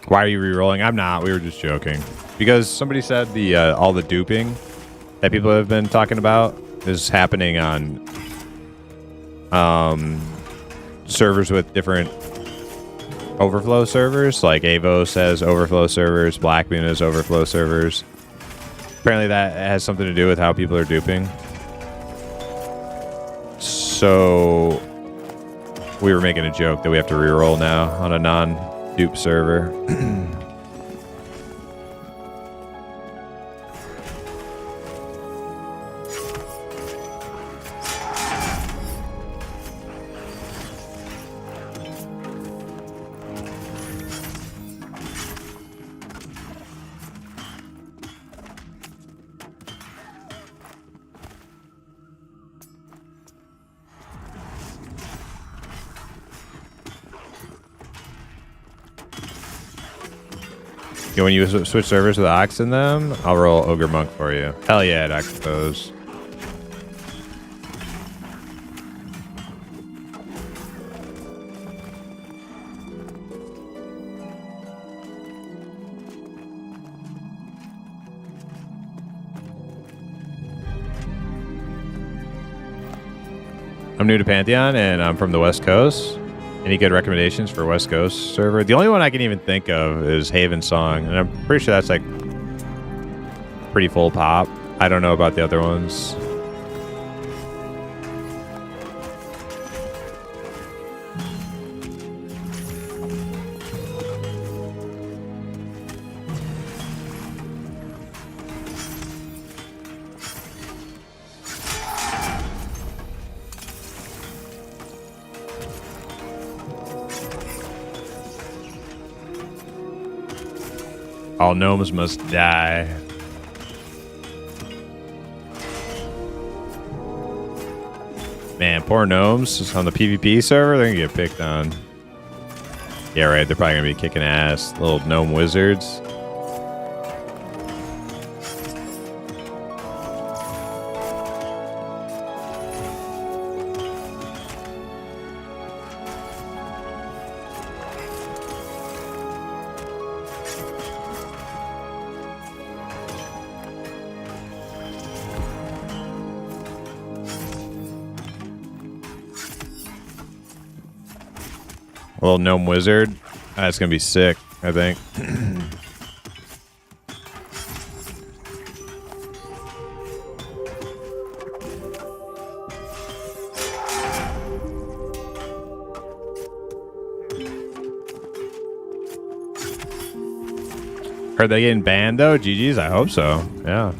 Why are you re-rolling? I'm not. We were just joking. Because somebody said the all the duping that people have been talking about is happening on servers with different overflow servers. Like Avo says overflow servers, Black Moon has overflow servers. Apparently that has something to do with how people are duping. So we were making a joke that we have to reroll now on a non-dupe server. When you switch servers with Ox in them, I'll roll Ogre Monk for you. Hell yeah, I'd act those. I'm new to Pantheon and I'm from the West Coast. Any good recommendations for West Coast server? The only one I can even think of is Haven Song, and I'm pretty sure that's like pretty full pop. I don't know about the other ones. All gnomes must die. Man, poor gnomes on the PvP server, they're gonna get picked on. Yeah, right, they're probably gonna be kicking ass. Little gnome wizards. A little gnome wizard. That's gonna be sick, I think. Are they getting banned though? GG's, I hope so. Yeah.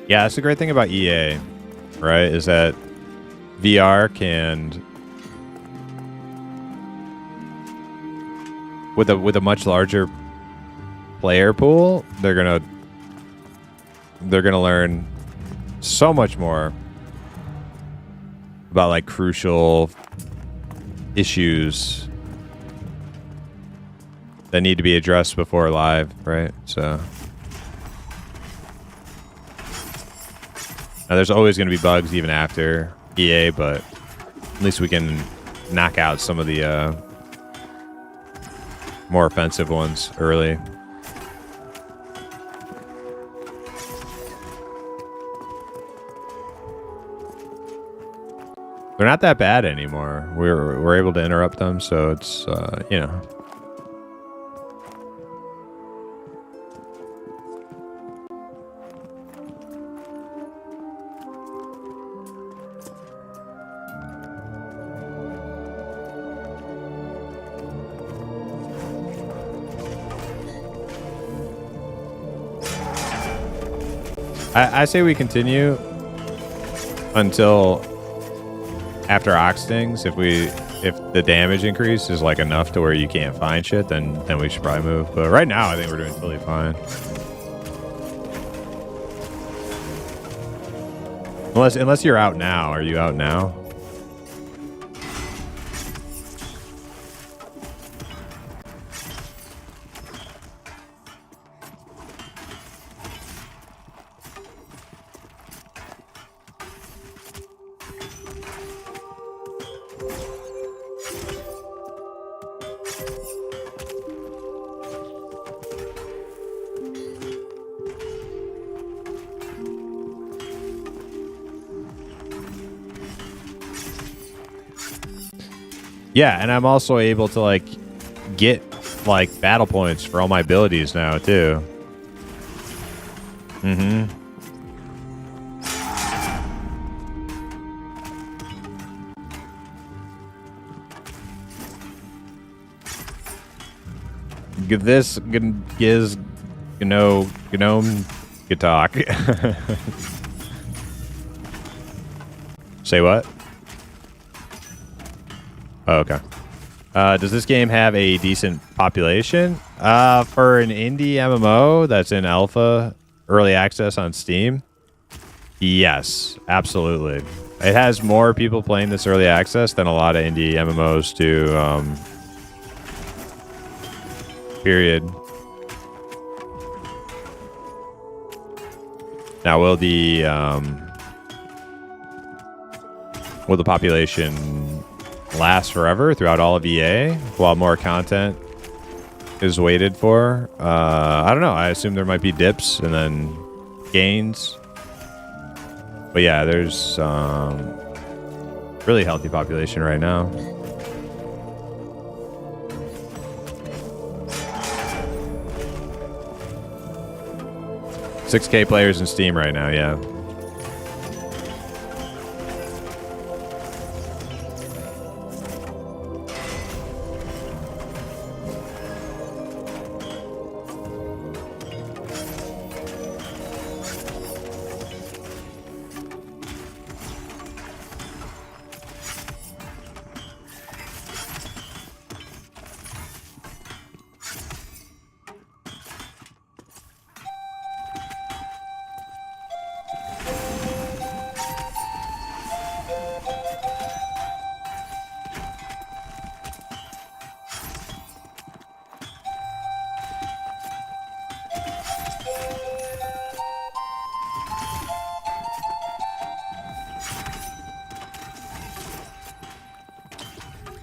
Yeah, that's the great thing about EA, right? Is that VR can, with a much larger player pool, they're gonna learn so much more about like crucial issues that need to be addressed before live, right? So now there's always going to be bugs even after EA, but at least we can knock out some of the more offensive ones early. They're not that bad anymore. We're able to interrupt them, so it's you know. I say we continue until after Oxstings. If the damage increase is like enough to where you can't find shit, then we should probably move. But right now, I think we're doing totally fine. Unless you're out now. Are you out now? Yeah, and I'm also able to like get like battle points for all my abilities now too. Get this giz gnome could talk. Say what? Oh, okay. Does this game have a decent population? For an indie MMO that's in alpha, early access on Steam? Yes, absolutely. It has more people playing this early access than a lot of indie MMOs do. Period. Now, will the population last forever throughout all of EA while more content is waited for? I don't know. I assume there might be dips and then gains. But yeah, there's really healthy population right now. $6K players in Steam right now, yeah.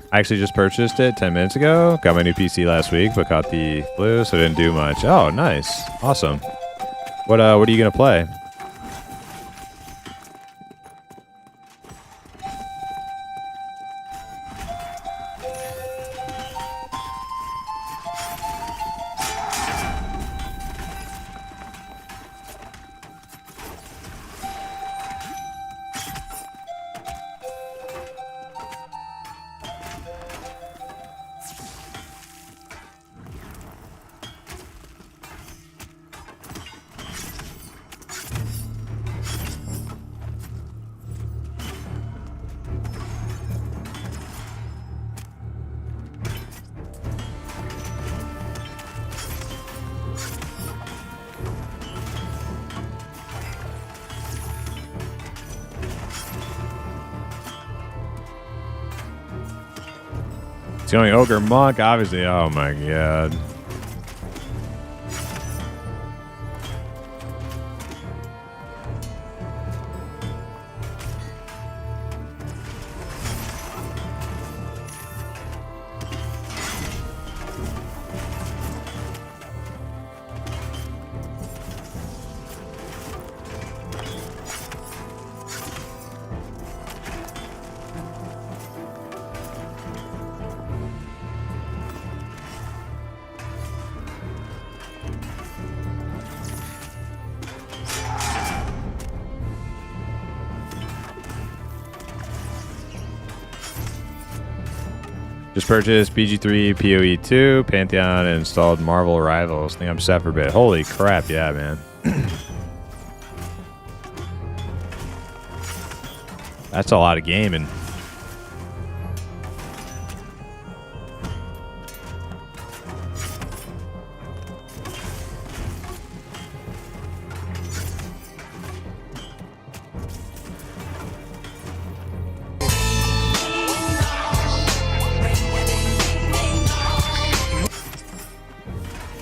I actually just purchased it 10 minutes ago. Got my new PC last week, but caught the flu, so didn't do much. Oh, nice. Awesome. What are you going to play? It's going Ogre Monk, obviously. Oh my god. Just purchased BG3 PoE2 Pantheon and installed Marvel Rivals. Think I'm set for a bit. Holy crap, yeah, man. That's a lot of gaming.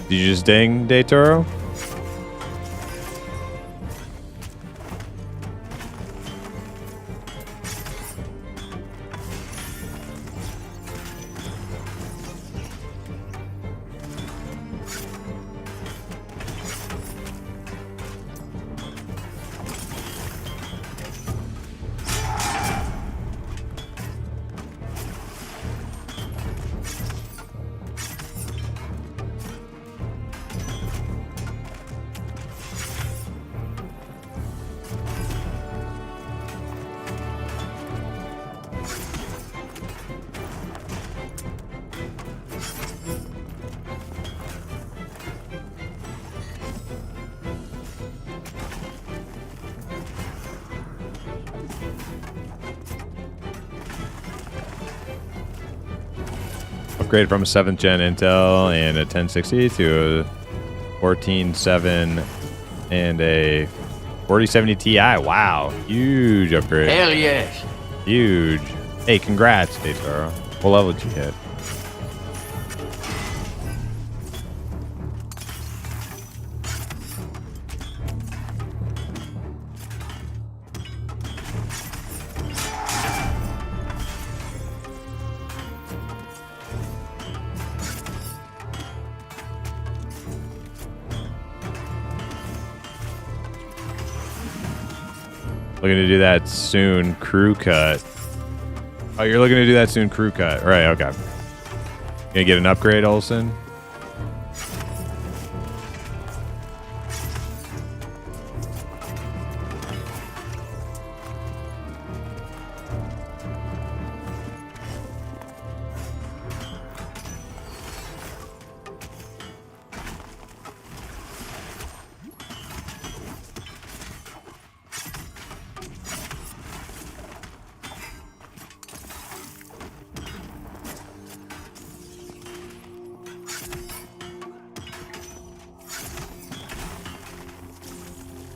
Did you just ding, Daytoro? Upgraded from a 7th gen Intel and a 1060 to a 14.7 and a 4070 Ti. Wow. Huge upgrade. Hell yes. Huge. Hey, congrats, Daytoro. What level did you hit? Looking to do that soon, crew cut. Oh, you're looking to do that soon, crew cut. Right, okay. Gonna get an upgrade, Olsen?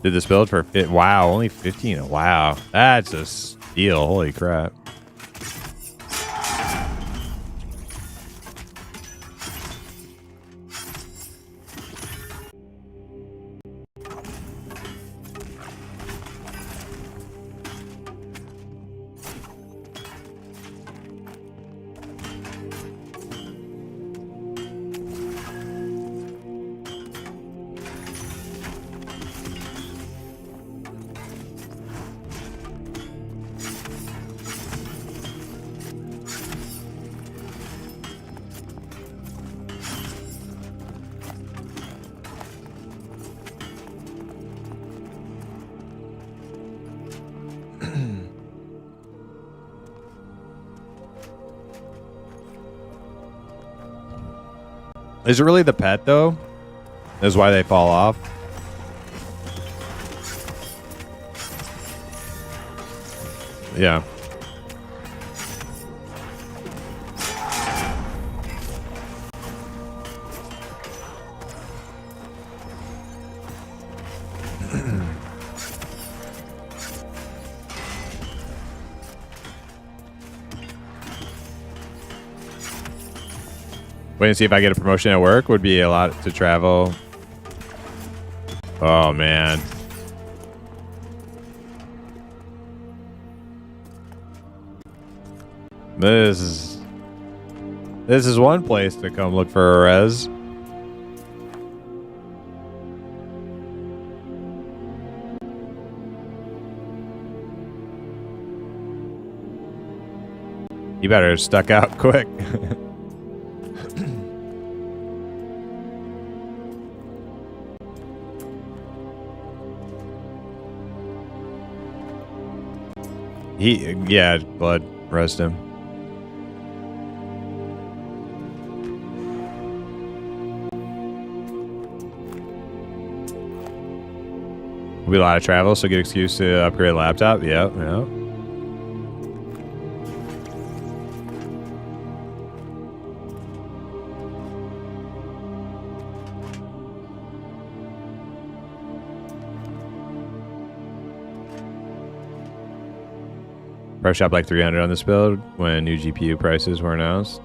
Did this build for fit? Wow, only 15. Wow, that's a steal. Holy crap. Is it really the pet, though? That's why they fall off? Yeah. Wait and see if I get a promotion at work. Would be a lot to travel. Oh, man. This is one place to come look for a res. You better stuck out quick. Yeah, blood, rest him. Will be a lot of travel, so good excuse to upgrade a laptop. Yep, yep. Price shop like 300 on this build when new GPU prices were announced.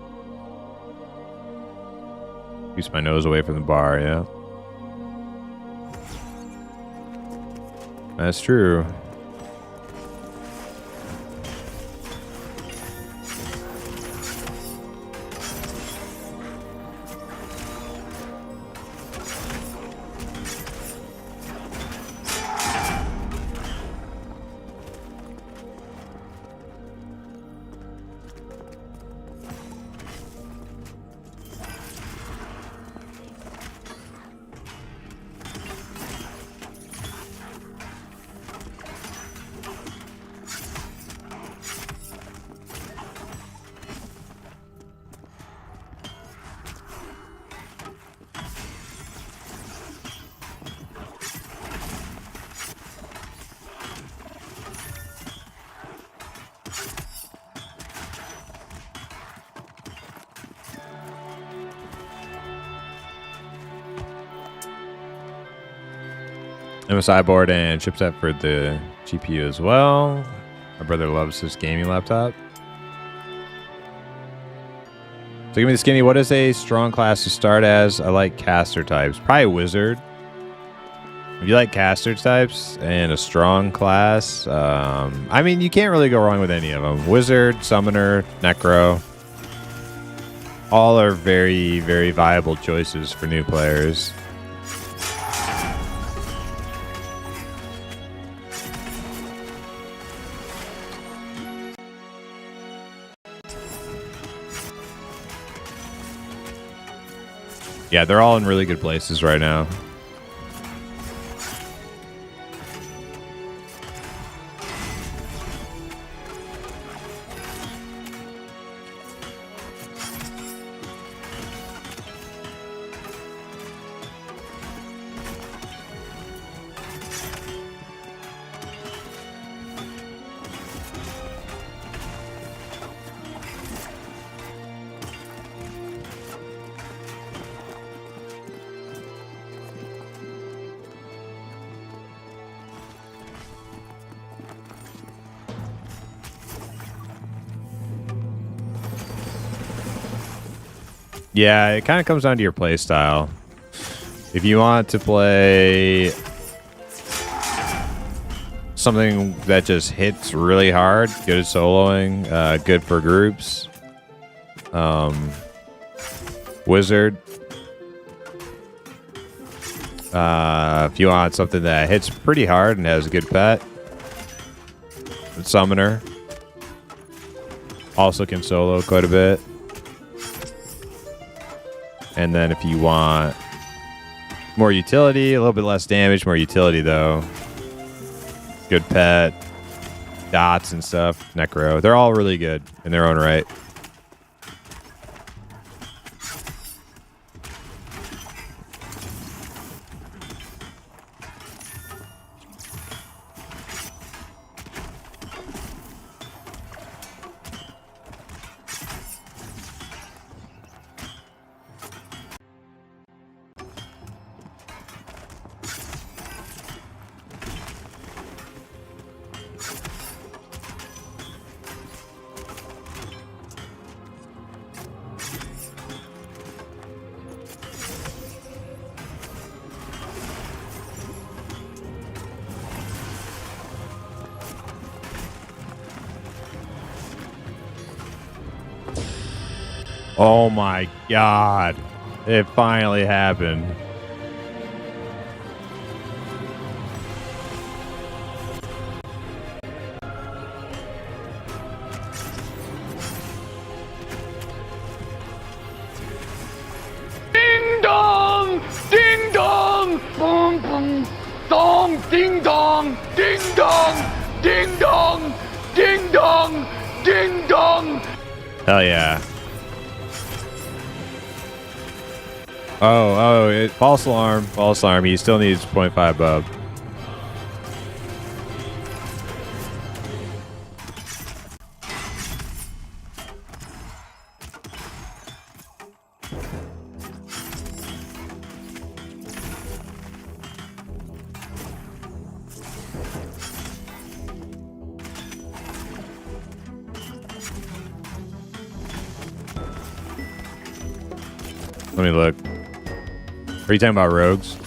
Keeps my nose away from the bar, yeah. That's true. MSI board and chipset for the GPU as well. My brother loves his gaming laptop. So give me the skinny. What is a strong class to start as? I like caster types. Probably wizard. If you like caster types and a strong class, I mean, you can't really go wrong with any of them. Wizard, summoner, necro. All are very, very viable choices for new players. Yeah, they're all in really good places right now. Yeah, it kind of comes down to your play style. If you want to play something that just hits really hard, good at soloing, good for groups, wizard. If you want something that hits pretty hard and has a good pet, summoner. Also can solo quite a bit. And then if you want more utility, a little bit less damage, more utility though. Good pet, dots and stuff, necro. They're all really good in their own right. Oh my god. It finally happened. Ding dong! Ding dong! Boom boom! Dong! Ding dong! Ding dong! Ding dong! Ding dong! Ding dong! Hell yeah. Oh, false alarm. False alarm. He still needs 0.5 bub. Let me look. Are you talking about rogues?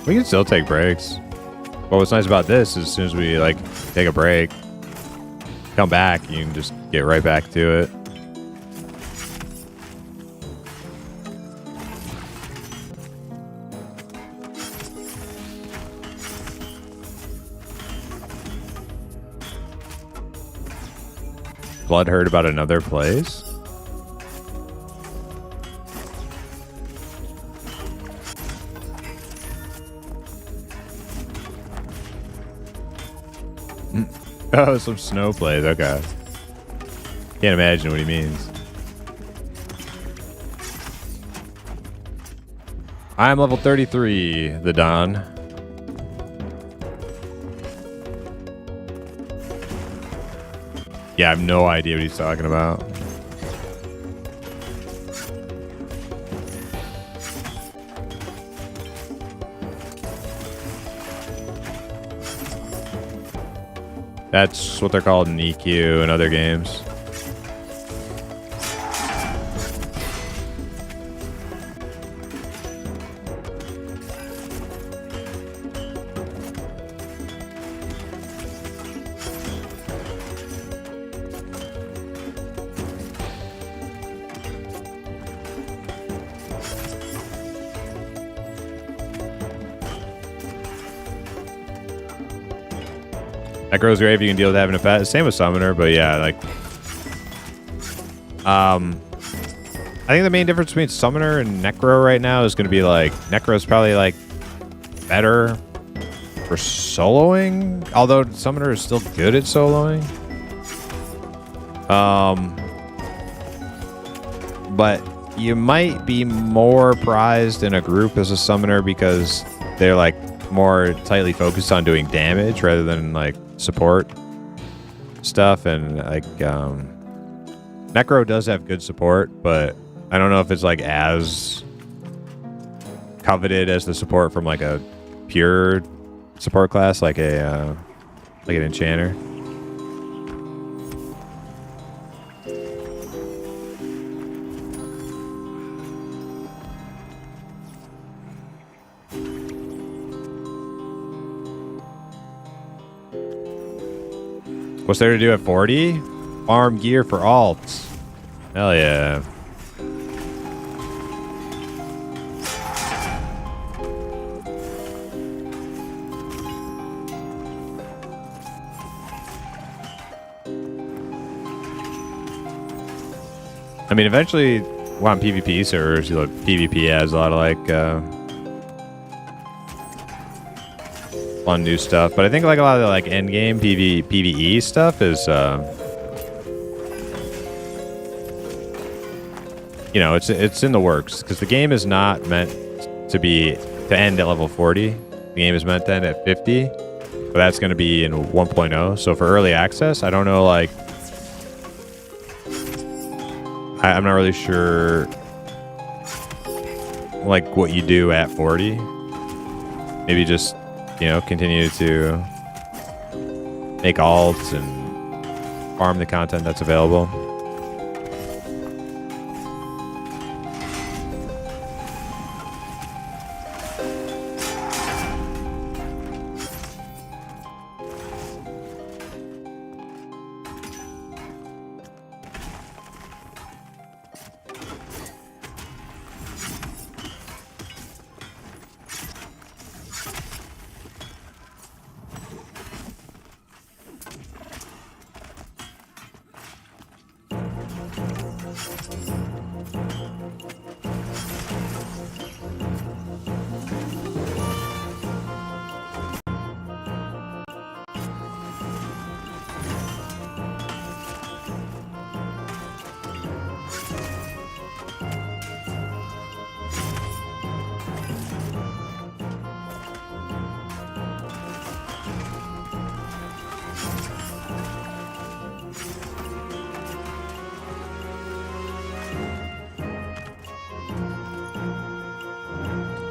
We can still take breaks. But what's nice about this is as soon as we like take a break, come back, you can just get right back to it. Blood heard about another place? Oh, some snow plays. Okay. Can't imagine what he means. I'm level 33, the Don. Yeah, I have no idea what he's talking about. That's what they're called in EQ and other games. Necro's Grave, you can deal with having a pet. Same with Summoner, but yeah, like... I think the main difference between Summoner and Necro right now is going to be, like... Necro's probably, like, better for soloing. Although Summoner is still good at soloing. But you might be more prized in a group as a Summoner because they're, like, more tightly focused on doing damage rather than, like, support stuff. And like Necro does have good support, but I don't know if it's like as coveted as the support from like a pure support class, like a like an enchanter. What's there to do at 40? Farm gear for alts. Hell yeah. I mean, eventually, on PvP servers, PvP has a lot of like fun new stuff. But I think like a lot of the like end game PvE stuff is you know, it's in the works because the game is not meant to end at level 40. The game is meant to end at 50, but that's going to be in 1.0. So for early access, I don't know, like I'm not really sure like what you do at 40. Maybe just, you know, continue to make alts and farm the content that's available.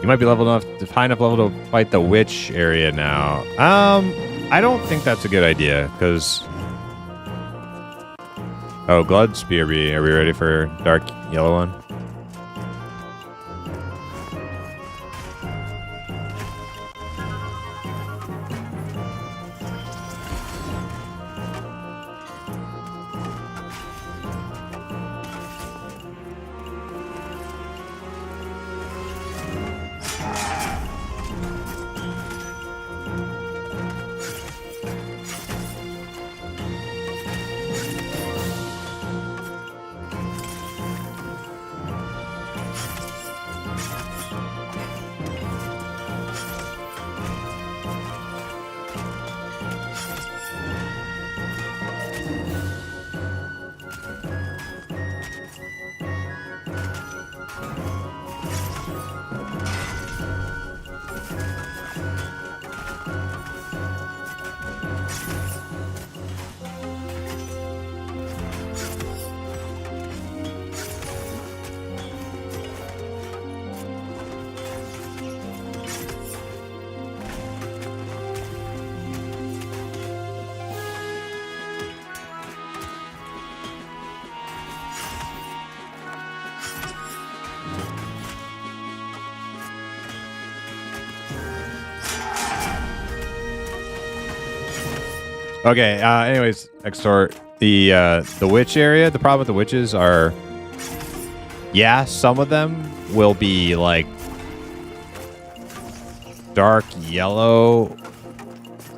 You might be high enough level to fight the witch area now. I don't think that's a good idea because. Oh, Glud's BRB. Are we ready for dark yellow one? Okay, anyways, Extort, the witch area, the problem with the witches are, yeah, some of them will be like dark yellow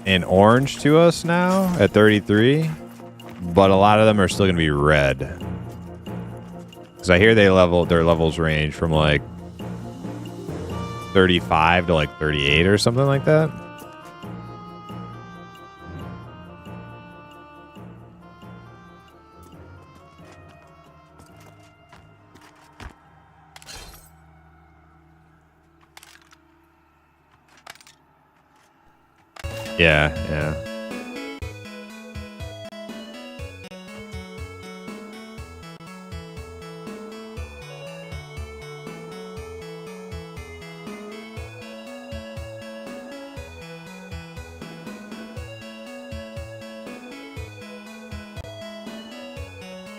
and orange to us now at 33, but a lot of them are still going to be red. Because I hear their levels range from like 35 to like 38 or something like that. Yeah, yeah.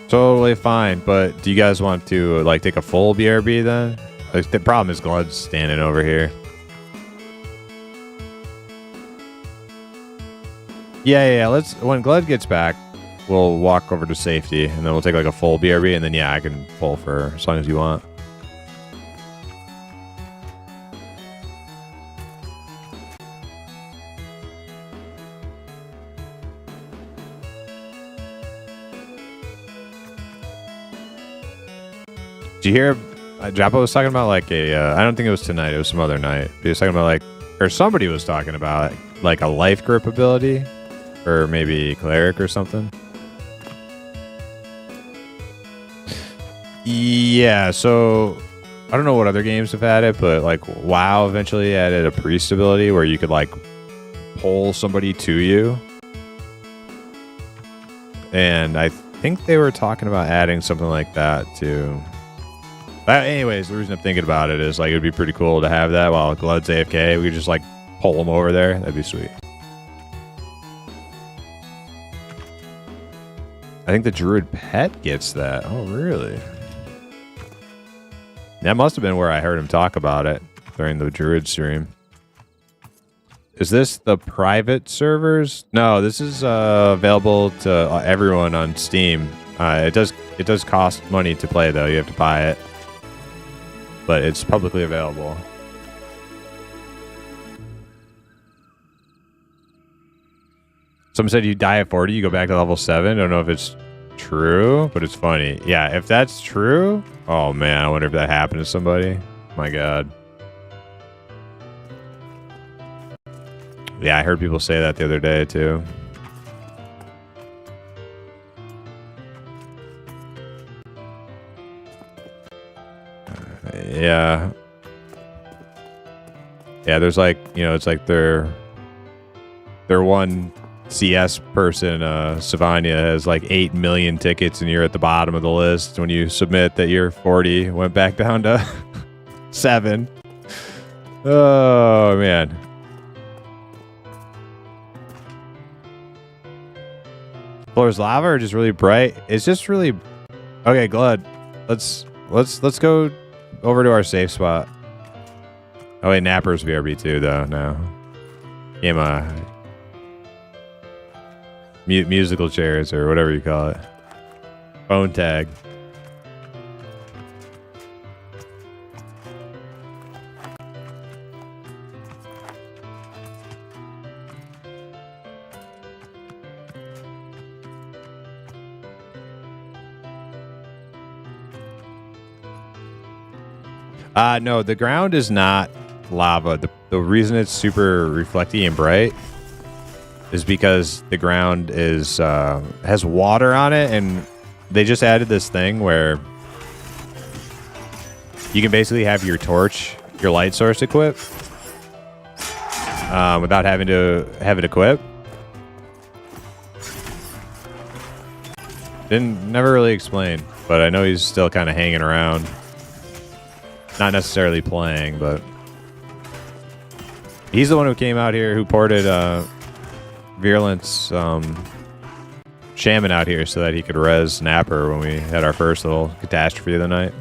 Totally fine, but do you guys want to like take a full BRB then? Like, the problem is Glud's standing over here. Yeah. Let's when Glud gets back, we'll walk over to safety, and then we'll take like a full BRB, and then yeah, I can pull for as long as you want. Did you hear? Joppa was talking about like a. I don't think it was tonight. It was some other night. He was talking about like, or somebody was talking about like a life grip ability, or maybe cleric or something. Yeah, so I don't know what other games have had it, but like WoW eventually added a priest ability where you could like pull somebody to you. And I think they were talking about adding something like that too. But anyways, the reason I'm thinking about it is like it'd be pretty cool to have that while Glud's AFK. We could just like pull him over there. That'd be sweet. I think the Druid pet gets that. Oh, really? That must have been where I heard him talk about it during the Druid stream. Is this the private servers? No, this is available to everyone on Steam. It does cost money to play though. You have to buy it, but it's publicly available. Someone said you die at 40, you go back to level 7. I don't know if it's true, but it's funny. Yeah, if that's true, oh man, I wonder if that happened to somebody. My God. Yeah, I heard people say that the other day too. Yeah. Yeah, there's like, you know, it's like their one CS person, Savania, has like 8 million tickets and you're at the bottom of the list. When you submit that you're 40, went back down to 7. Oh, man. Floor's lava or just really bright? It's just really... Okay, Glad. Let's go over to our safe spot. Oh wait, Napper's BRB too though. No. Game musical chairs or whatever you call it. Phone tag. No, the ground is not lava. The reason it's super reflecty and bright is because the ground is has water on it, and they just added this thing where you can basically have your torch, your light source equipped without having to have it equipped. Never really explained, but I know he's still kind of hanging around. Not necessarily playing, but he's the one who came out here, who ported Virulent's Shaman out here so that he could res Napper when we had our first little catastrophe of the night.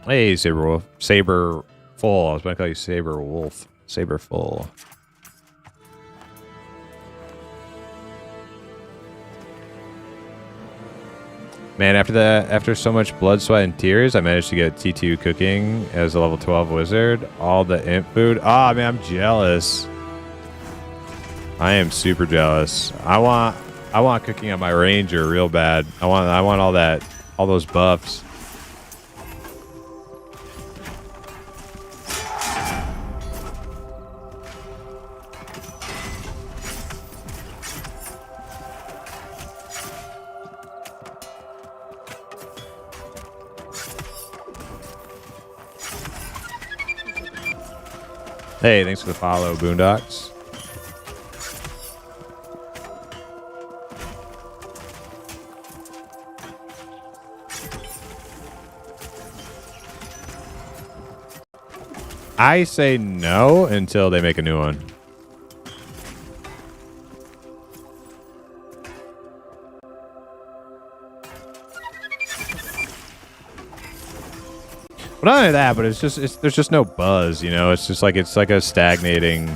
Hey, Saber Wolf. Saber Full. I was going to call you Saber Wolf. Saber Full. Man, after so much blood, sweat, and tears, I managed to get T2 cooking as a level 12 wizard. All the imp food. Oh, man, I'm jealous. I am super jealous. I want cooking on my ranger real bad. I want all those buffs. Hey, thanks for the follow, Boondocks. I say no until they make a new one. Well, not only that, but there's just no buzz, you know. It's like a stagnating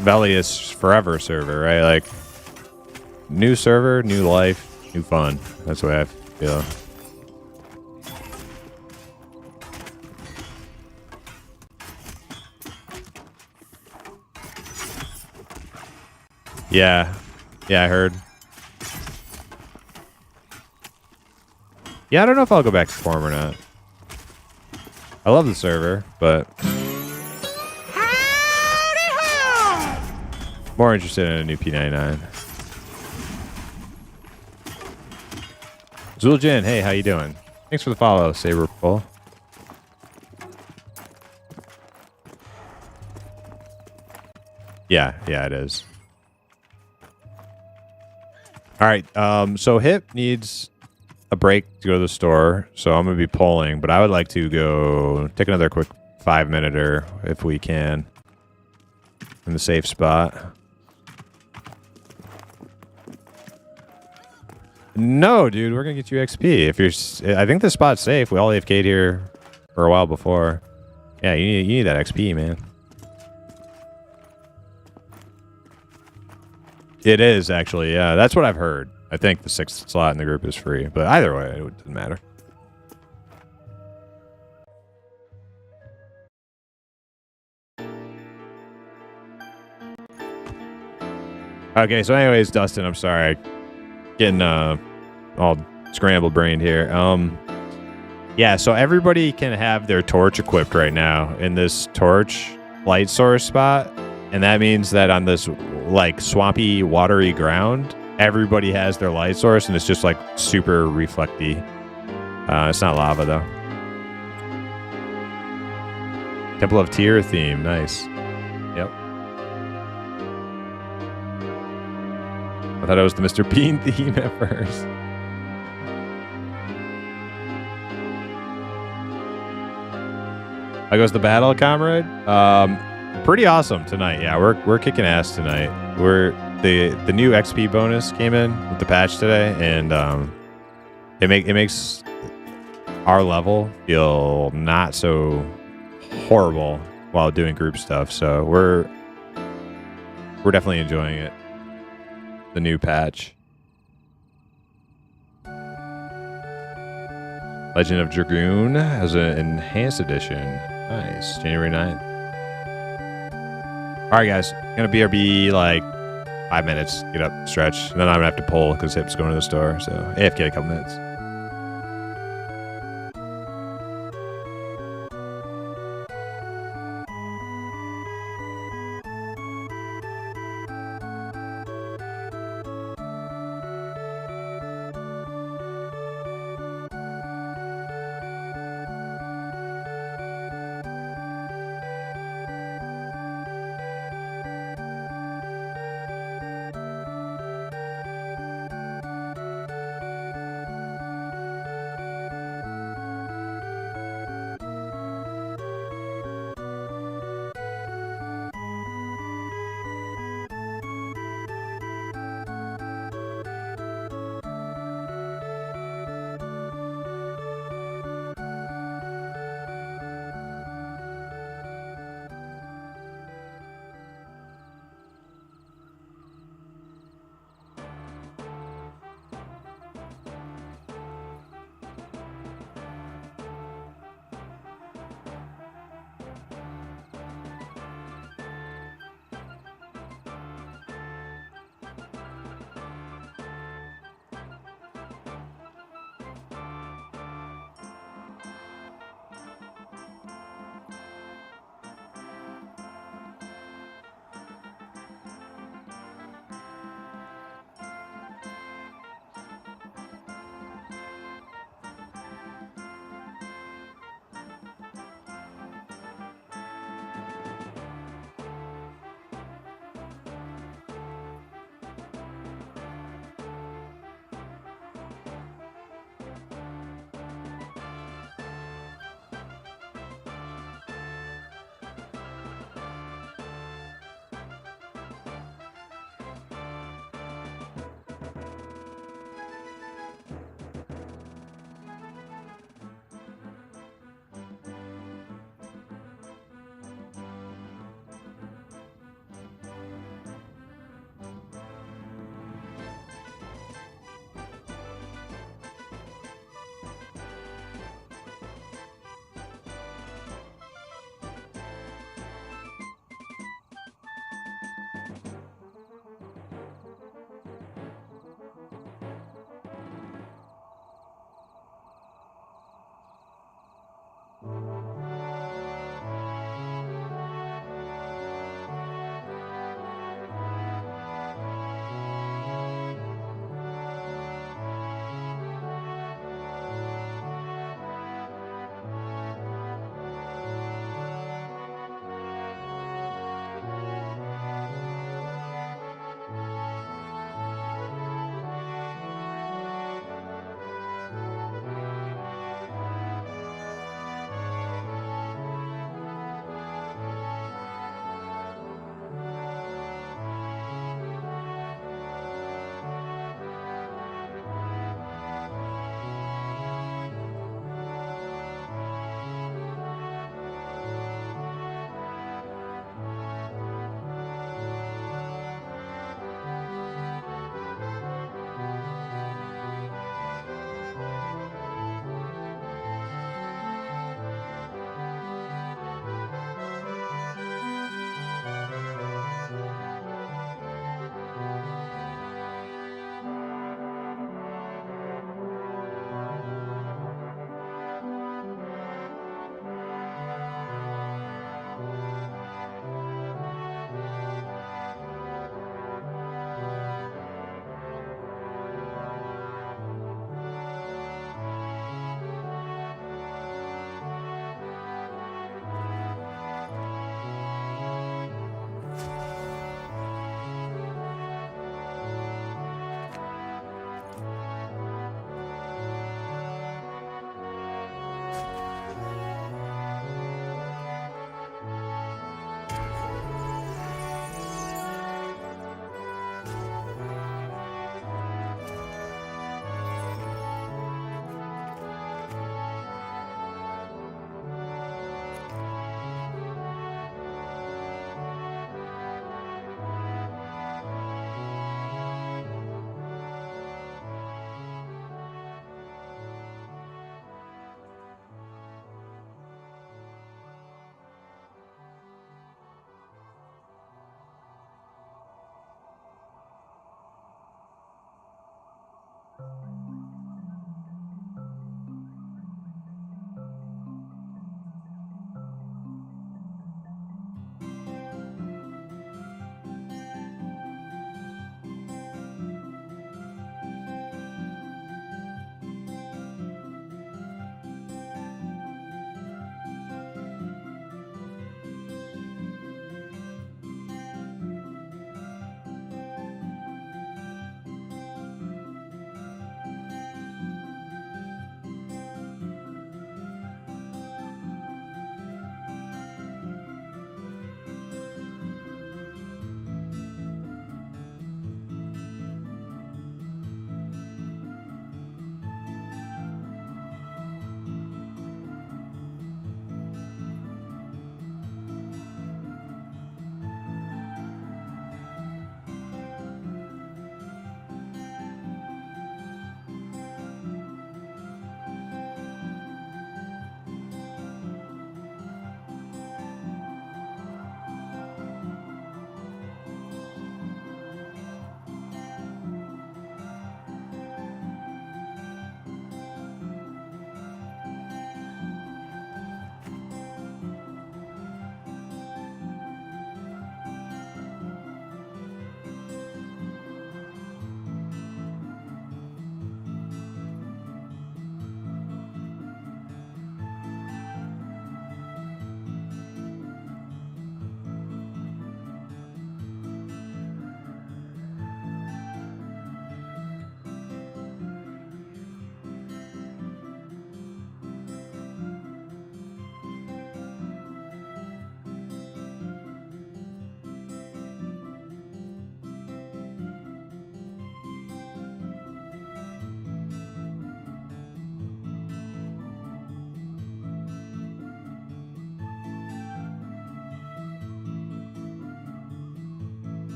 Velius forever server, right? Like new server, new life, new fun. That's the way I feel. Yeah. Yeah, I heard. Yeah, I don't know if I'll go back to Form or not. I love the server, but more interested in a new P99. Zuljin, hey, how you doing? Thanks for the follow, Saberful. Yeah, it is. All right, so Hip needs a break to go to the store, so I'm gonna be polling, but I would like to go take another quick 5-minute if we can in the safe spot. No, dude, we're gonna get you XP. If you're, I think the spot's safe. We all AFK'd here for a while before. Yeah, you need that XP, man. It is actually, yeah. That's what I've heard. I think the 6th slot in the group is free, but either way, it doesn't matter. Okay, so anyways, Dustin, I'm sorry. Getting all scrambled brained here. Yeah, so everybody can have their torch equipped right now in this torch light source spot, and that means that on this like swampy, watery ground, everybody has their light source, and it's just like super reflecty. It's not lava though. Temple of Tyr theme, nice. Yep. I thought it was the Mr. Bean theme at first. How goes the battle, comrade? Pretty awesome tonight. Yeah, we're kicking ass tonight. The new XP bonus came in with the patch today, and it makes our level feel not so horrible while doing group stuff. So we're definitely enjoying it. The new patch. Legend of Dragoon has an enhanced edition. Nice. January 9th. All right, guys. Gonna BRB like 5 minutes. Get up, stretch. And then I'm gonna have to pull because Hip's going to the store. So AFK a couple minutes.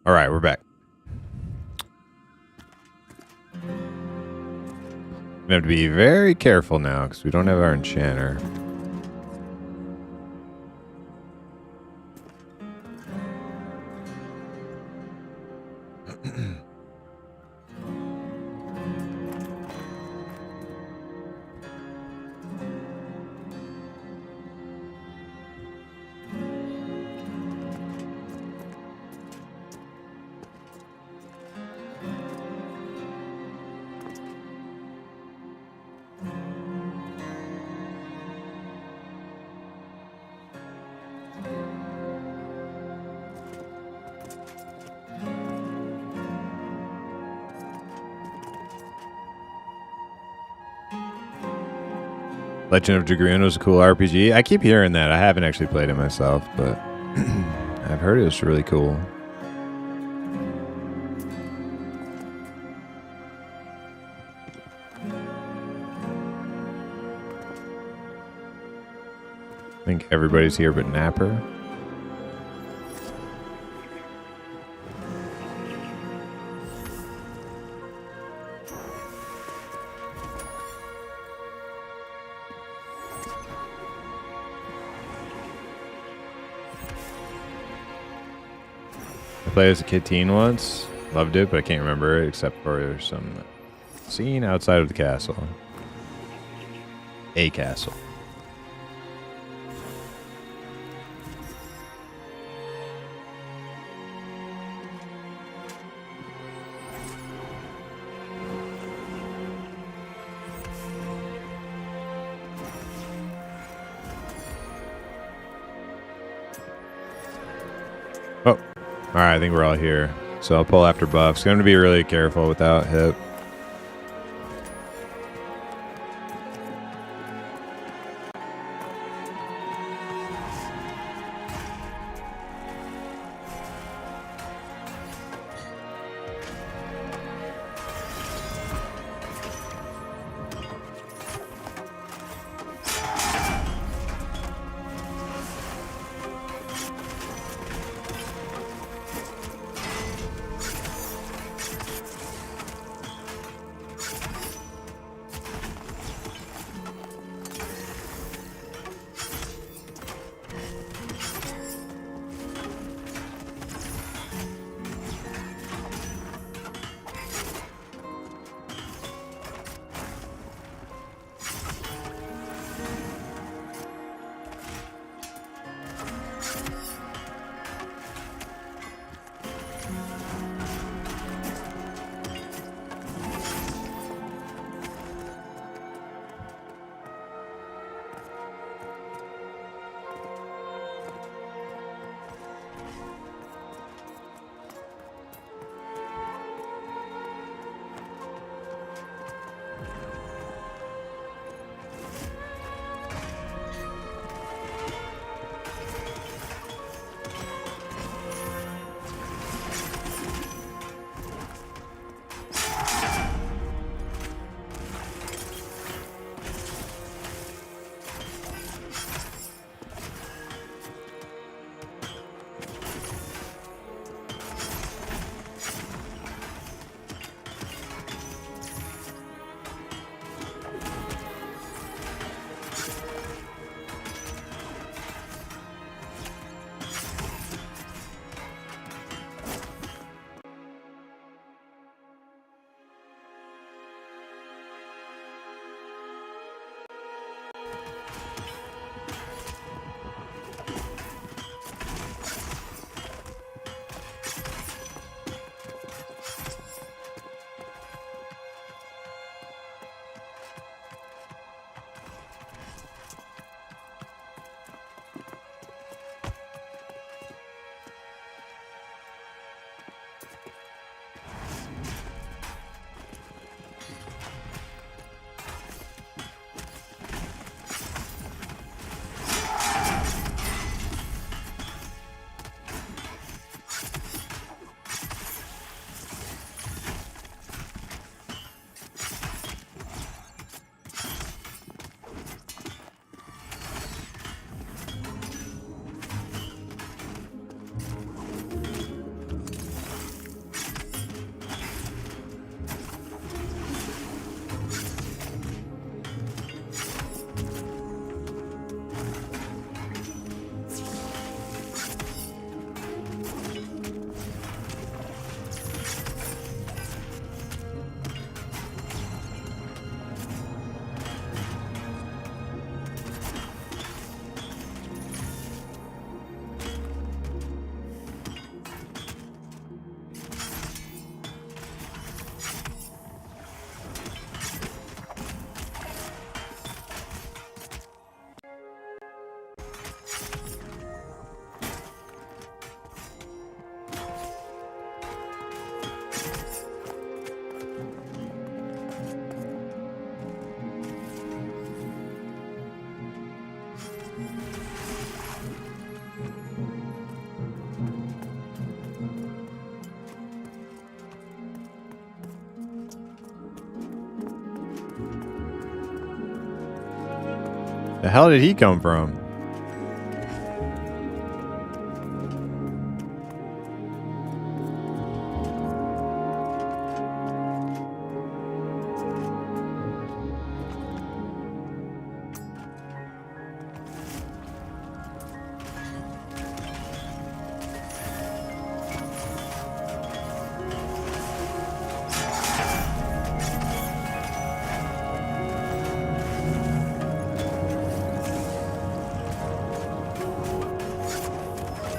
All right, we're back. We have to be very careful now because we don't have our enchanter. Legend of Dragoon was a cool RPG. I keep hearing that. I haven't actually played it myself, but I've heard it was really cool. I think everybody's here but Napper. I played as a kid teen once. Loved it, but I can't remember it except for some scene outside of the castle. A castle. Oh, all right. I think we're all here. So I'll pull after buffs. I'm going to be really careful without hip. The hell did he come from?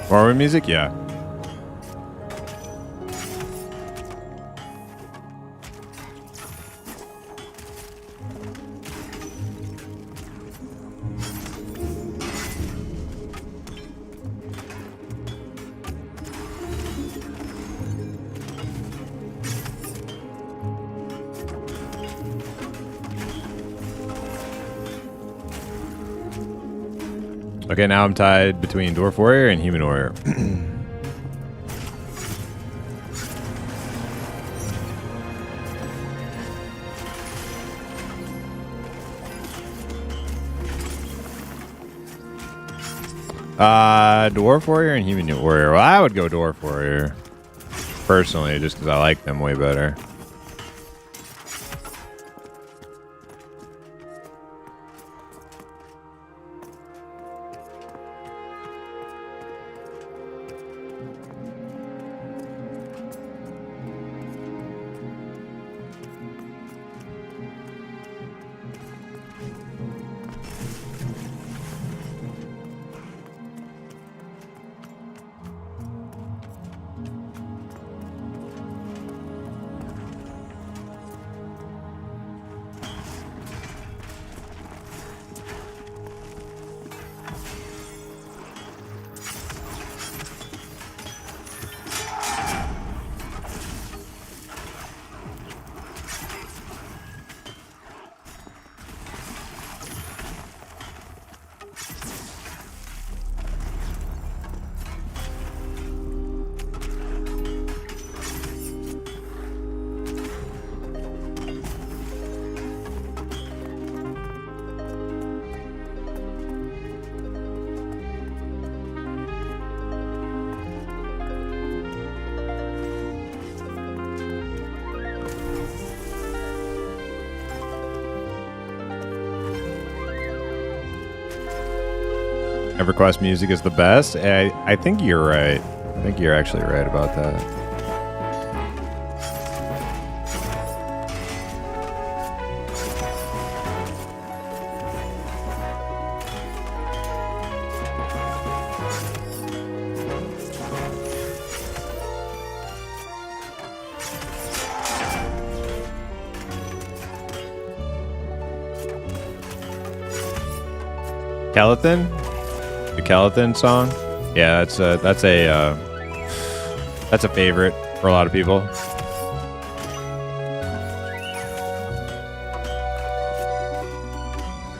Horror music? Yeah. Okay, now I'm tied between Dwarf Warrior and Human Warrior. Dwarf Warrior and Human Warrior. Well, I would go Dwarf Warrior. Personally, just because I like them way better. EverQuest music is the best. I think you're right. I think you're actually right about that. Kelethin? The Kelethin song? Yeah, that's a favorite for a lot of people.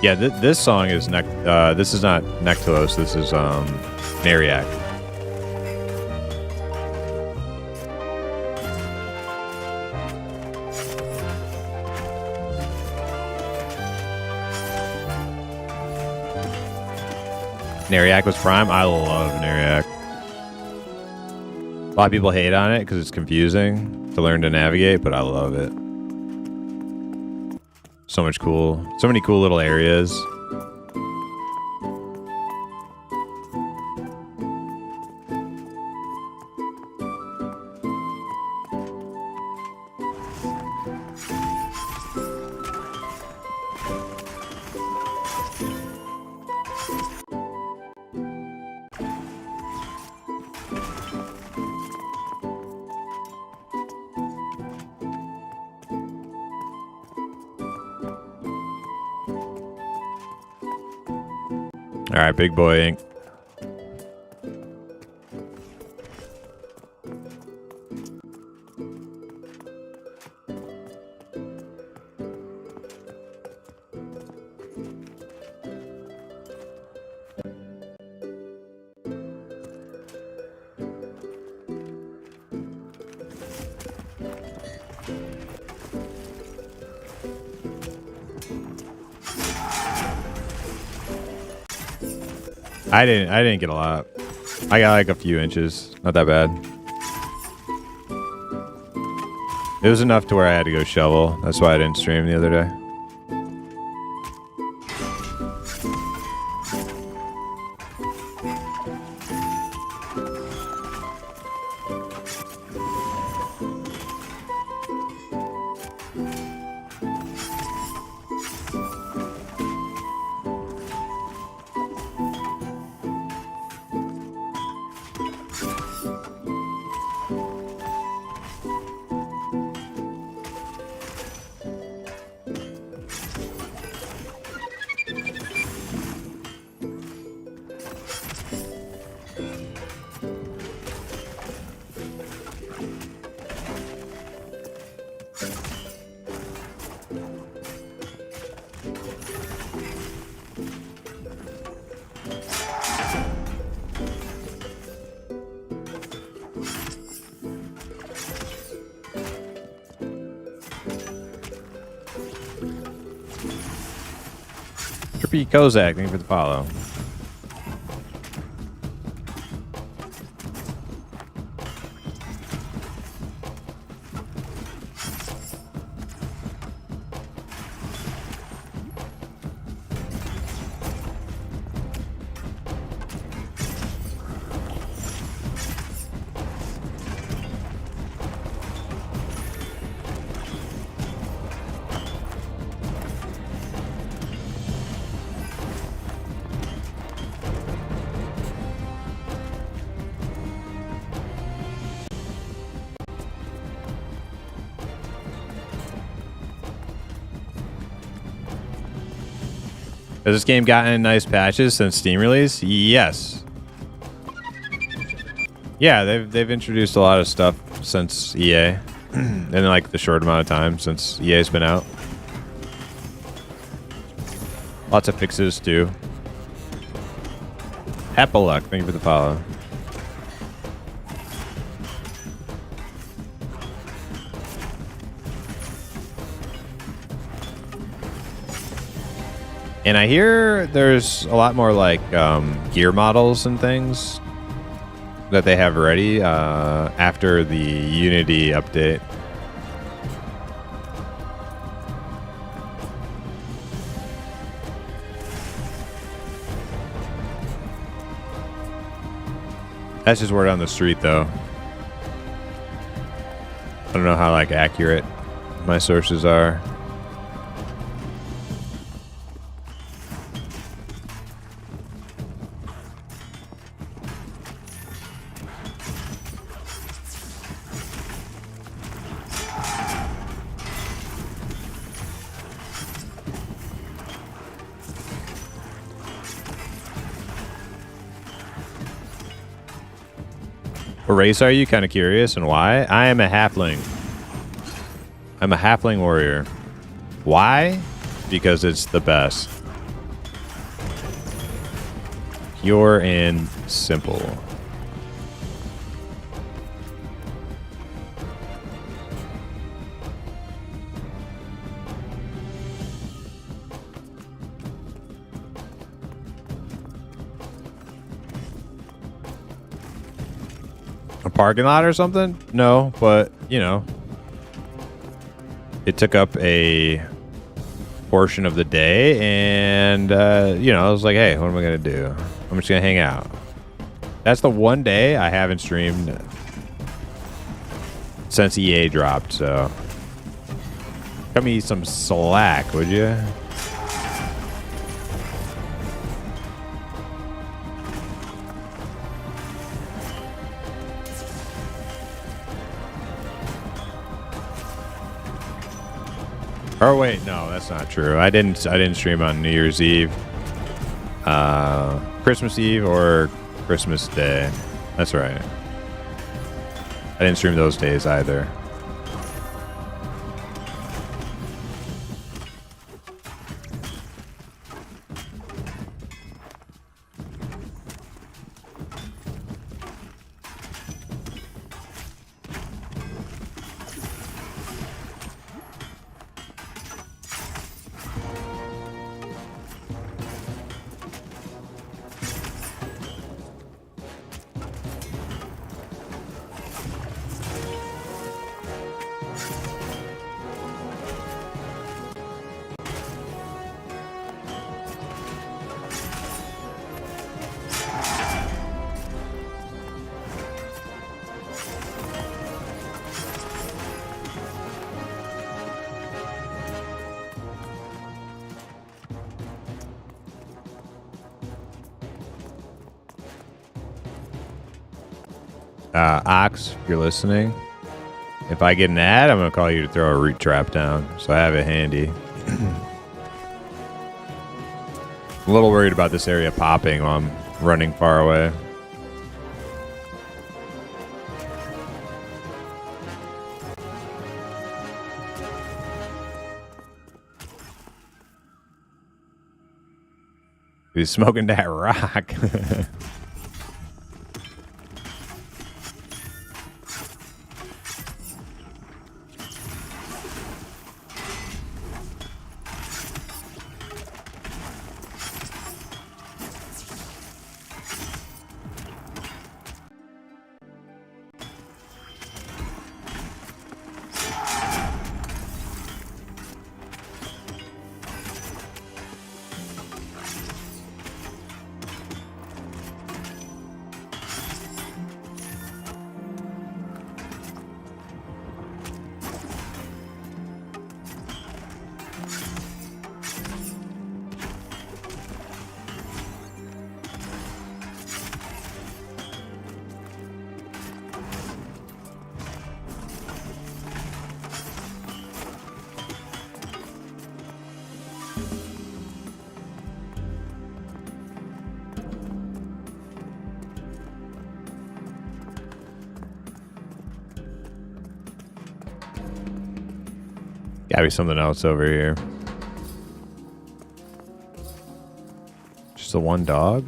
Yeah, this song is this is not Nectalos, this is Mariak. Nariak was Prime. I love Nariak. A lot of people hate on it because it's confusing to learn to navigate, but I love it. So many cool little areas. All right, big boy ink. I didn't get a lot. I got like a few inches. Not that bad. It was enough to where I had to go shovel. That's why I didn't stream the other day. Trippy Kozak, thank you for the follow. Has this game gotten nice patches since Steam release? Yes. Yeah, they've introduced a lot of stuff since EA in like the short amount of time since EA's been out. Lots of fixes too. Luck, thank you for the follow. And I hear there's a lot more like gear models and things that they have ready after the Unity update. That's just word on the street, though. I don't know how like accurate my sources are. What race are you? Kind of curious. And why? I am a halfling. I'm a halfling warrior. Why? Because it's the best. Pure and simple. A parking lot or something? No, but, you know, it took up a portion of the day, and, you know, I was like, hey, what am I going to do? I'm just going to hang out. That's the one day I haven't streamed since EA dropped, so cut me some slack, would you? Oh wait, no, that's not true. I didn't stream on New Year's Eve, Christmas Eve, or Christmas Day. That's right. I didn't stream those days either. Ox, if you're listening, if I get an ad, I'm going to call you to throw a root trap down. So I have it handy. A little worried about this area popping while I'm running far away. He's smoking that rock. Gotta be something else over here. Just the one dog?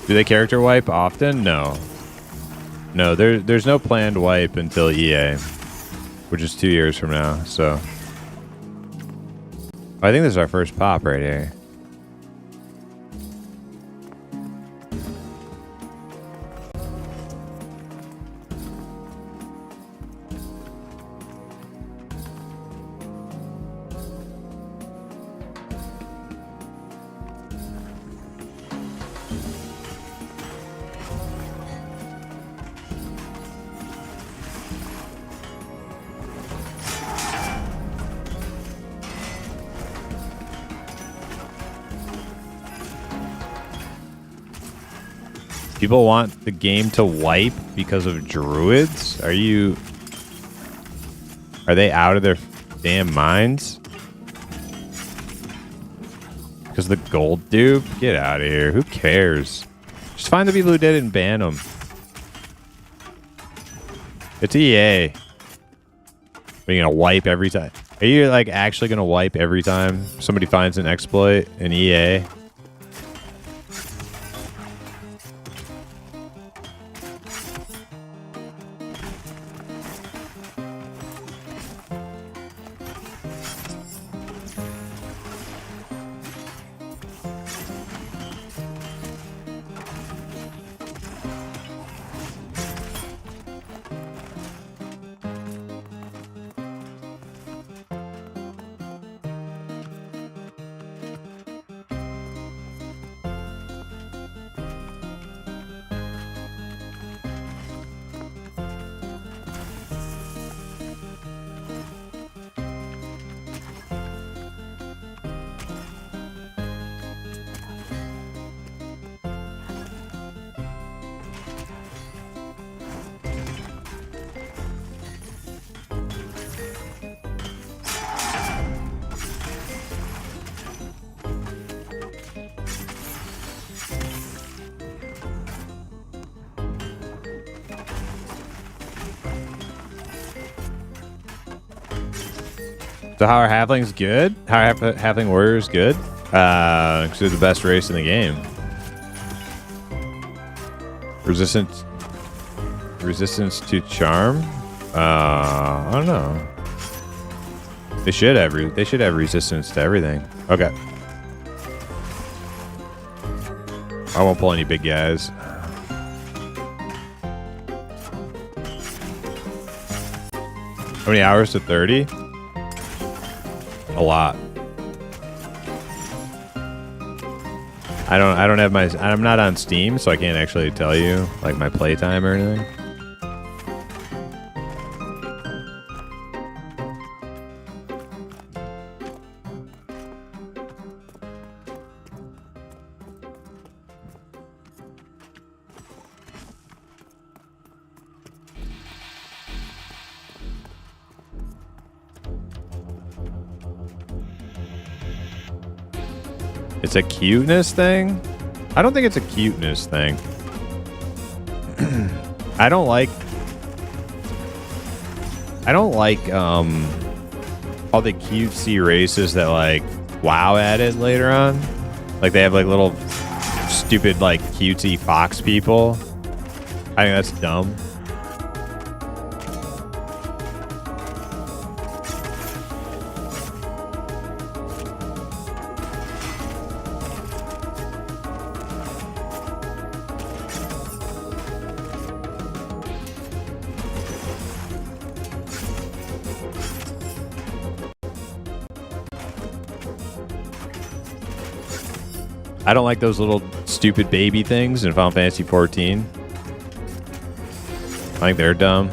Do they character wipe often? No. No, there's no planned wipe until EA, which is 2 years from now, so. I think this is our first pop right here. People want the game to wipe because of druids? Are they out of their damn minds? Because the gold dupe? Get out of here. Who cares? Just find the people who did it and ban them. It's EA. Are you gonna wipe every time? Are you like actually gonna wipe every time somebody finds an exploit in EA? So how are halflings good? How are halfling warriors good? Because they're the best race in the game. Resistance to charm? I don't know. They should have resistance to everything. Okay. I won't pull any big guys. How many hours to 30? A lot. I don't have my. I'm not on Steam, so I can't actually tell you like my playtime or anything. It's a cuteness thing? I don't think it's a cuteness thing. I don't like all the cutesy races that like WoW added later on. Like they have like little stupid like cutesy fox people. I think that's dumb. I don't like those little stupid baby things in Final Fantasy 14. I think they're dumb.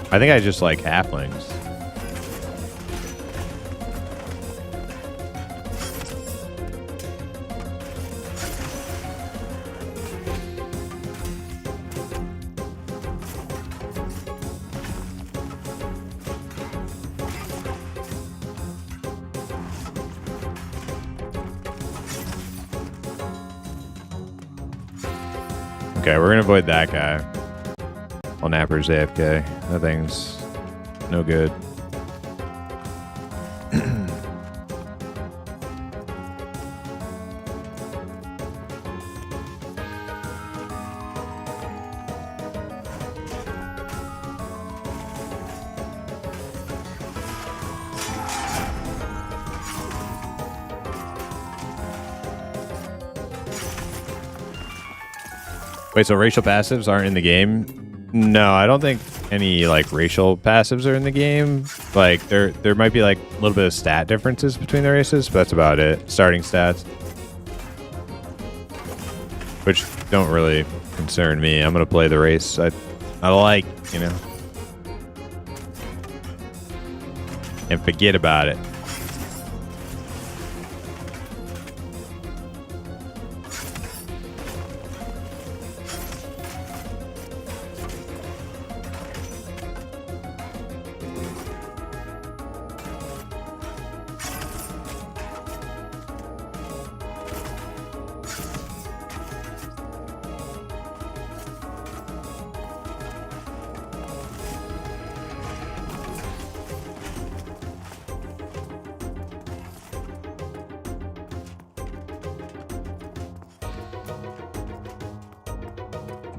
I think I just like halflings. Okay, we're gonna avoid that guy. While Napper's AFK. That thing's no good. Wait, so racial passives aren't in the game? No, I don't think any like racial passives are in the game. Like there might be like a little bit of stat differences between the races, but that's about it. Starting stats, which don't really concern me. I'm gonna play the race I like, you know, and forget about it.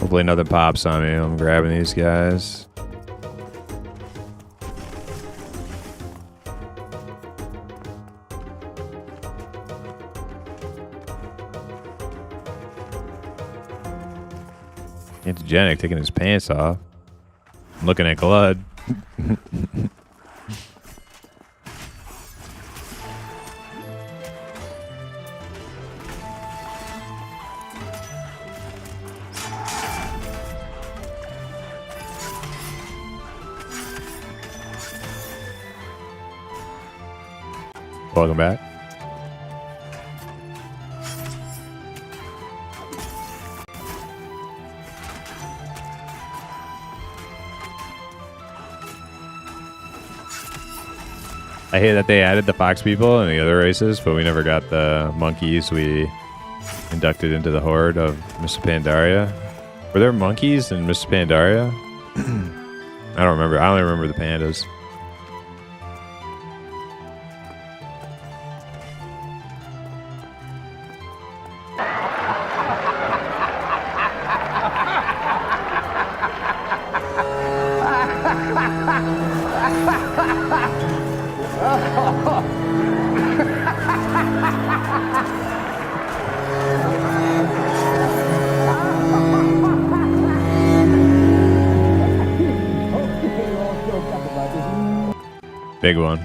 Hopefully nothing pops on me. I'm grabbing these guys. Antigenic taking his pants off. I'm looking at Glud. Welcome back. I hate that they added the fox people and the other races, but we never got the monkeys we inducted into the horde of Miss Pandaria. Were there monkeys in Miss Pandaria? I don't remember. I only remember the pandas. Big one.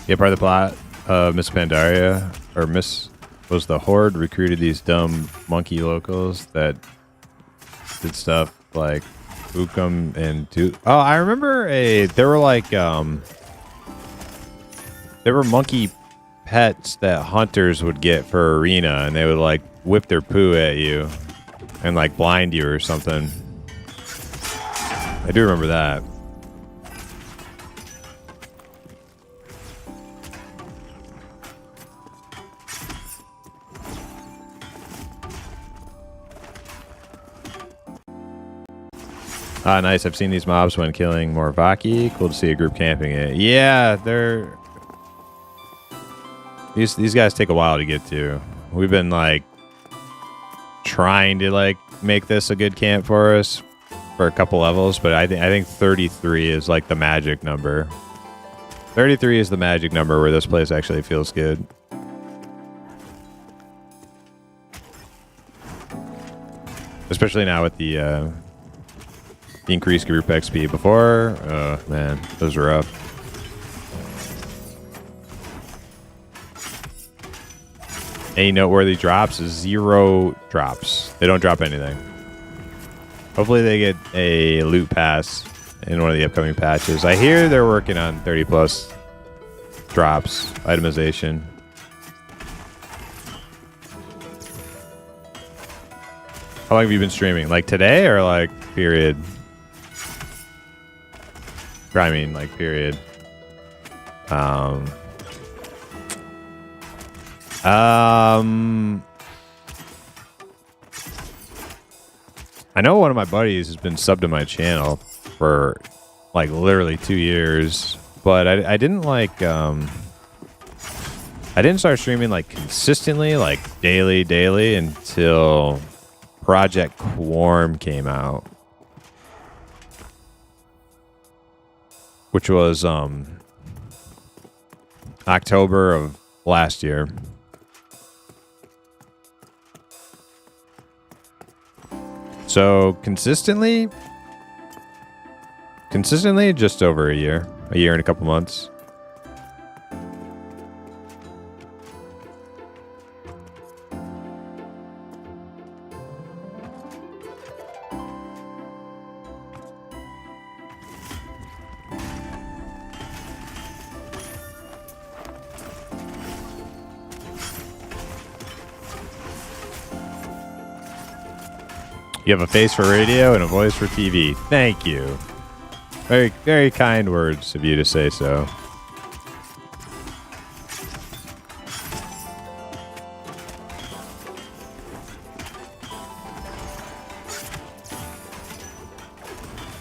Yeah, part of the plot of Miss Pandaria, or Miss, was the Horde recruited these dumb monkey locals that did stuff like Ukum and Oh, I remember there were like there were monkey pets that hunters would get for arena, and they would like whip their poo at you and like blind you or something. I do remember that. Ah, nice. I've seen these mobs when killing Morvaki. Cool to see a group camping it. Yeah, they're... These guys take a while to get to. We've been, like, trying to, like, make this a good camp for us for a couple levels, but I think 33 is, like, the magic number. 33 is the magic number where this place actually feels good. Especially now with the increased group XP. Before, oh man, those were rough. Any noteworthy drops? 0 drops. They don't drop anything. Hopefully they get a loot pass in one of the upcoming patches. I hear they're working on 30 plus drops, itemization. How long have you been streaming? Like today or like period? I mean, like, period. I know one of my buddies has been subbed to my channel for, like, literally 2 years. But I didn't, like, I didn't start streaming, like, consistently, like, daily, until Project Quorm came out. Which was October of last year. So consistently just over a year and a couple months. You have a face for radio and a voice for TV. Thank you. Very, very kind words of you to say so.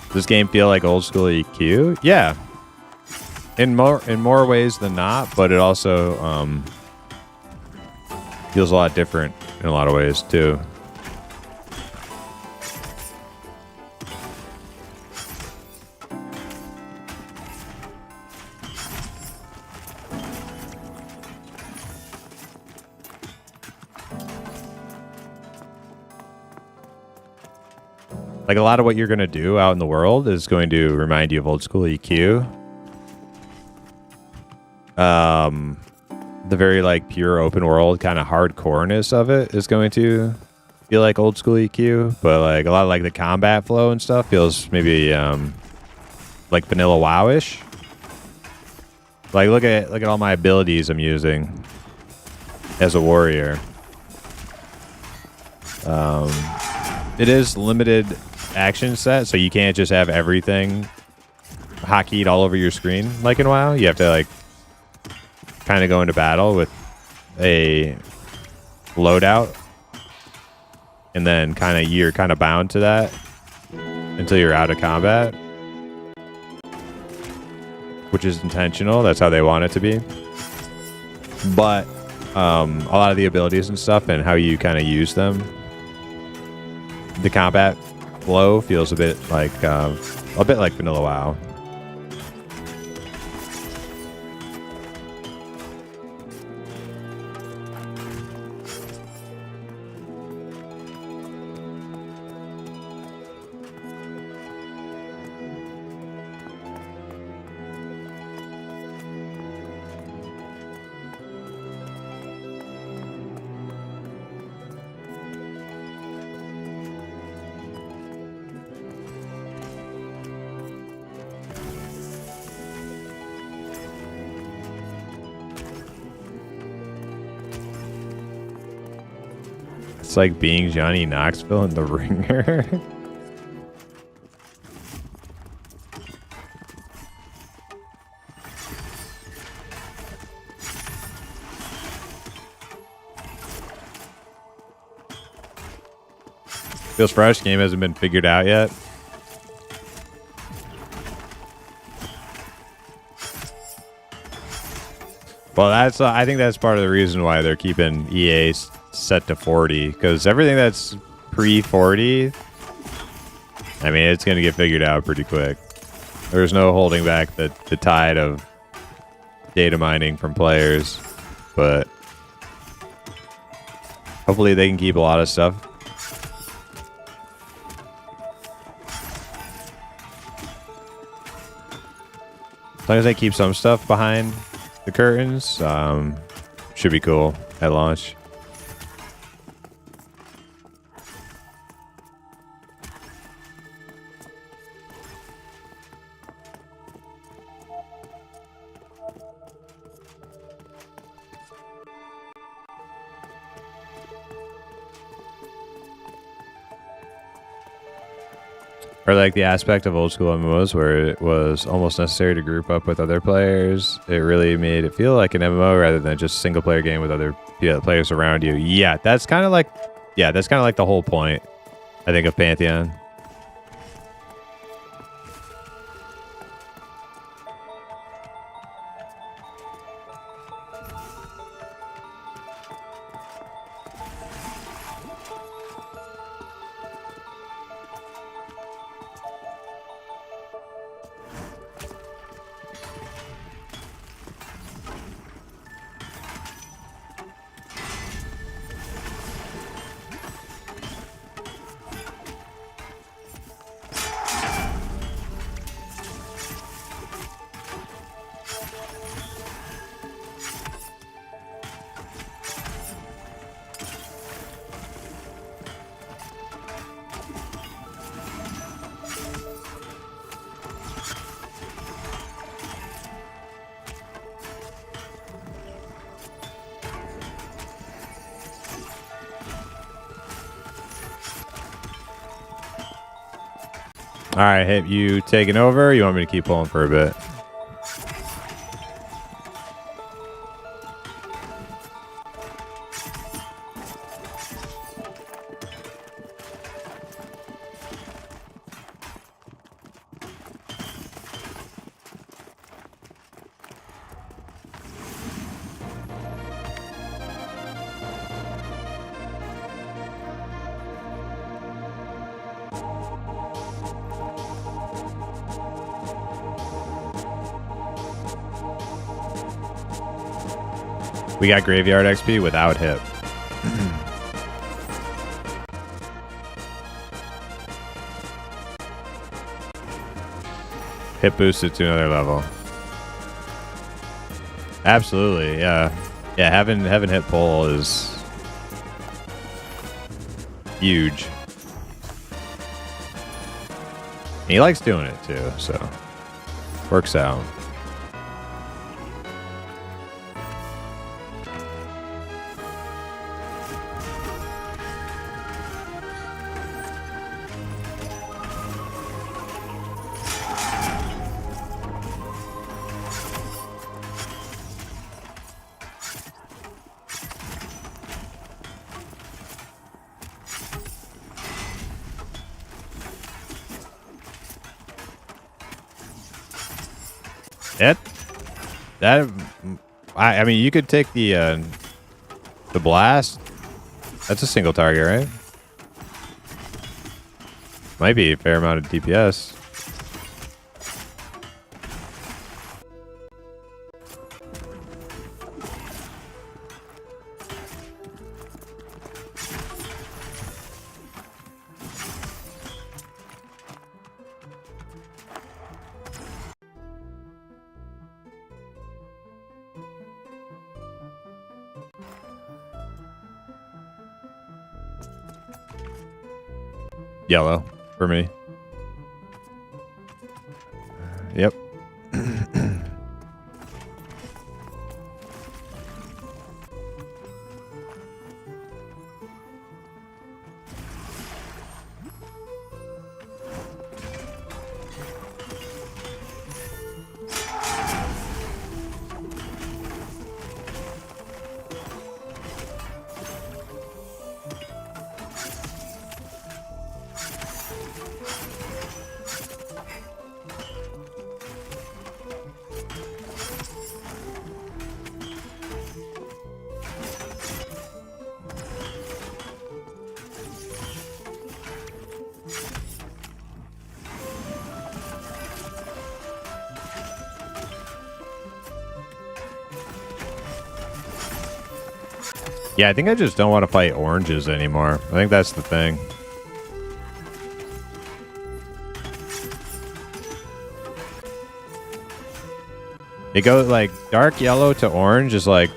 Does this game feel like old school EQ? Yeah. In more ways than not, but it also feels a lot different in a lot of ways too. Like a lot of what you're going to do out in the world is going to remind you of old school EQ. The very like pure open world kind of hardcoreness of it is going to feel like old school EQ, but like a lot of like the combat flow and stuff feels maybe like vanilla WoW-ish. Like look at all my abilities I'm using as a warrior. It is limited action set, so you can't just have everything hotkeyed all over your screen like in WoW. You have to like kind of go into battle with a loadout, and then you're kind of bound to that until you're out of combat, which is intentional. That's how they want it to be. But a lot of the abilities and stuff and how you kind of use them, the combat flow feels a bit like vanilla WoW. It's like being Johnny Knoxville in The Ringer. Feels fresh. Game hasn't been figured out yet. Well, that's I think that's part of the reason why they're keeping EA set to 40, because everything that's pre-40, I mean, it's going to get figured out pretty quick. There's no holding back the tide of data mining from players, but hopefully they can keep a lot of stuff. As long as they keep some stuff behind the curtains, should be cool at launch. Or like the aspect of old school MMOs where it was almost necessary to group up with other players. It really made it feel like an MMO rather than just a single player game with other players around you. Yeah, that's kind of like the whole point, I think, of Pantheon. All right, Hip, you taking over? You want me to keep pulling for a bit? We got Graveyard XP without Hip. Hip boosted to another level. Absolutely, yeah. Yeah, having Hip pull is huge. And he likes doing it too, so works out. I mean, you could take the blast. That's a single target, right? Might be a fair amount of DPS. Yellow for me. Yep. Yeah, I think I just don't want to fight oranges anymore. I think that's the thing. It goes like dark yellow to orange is like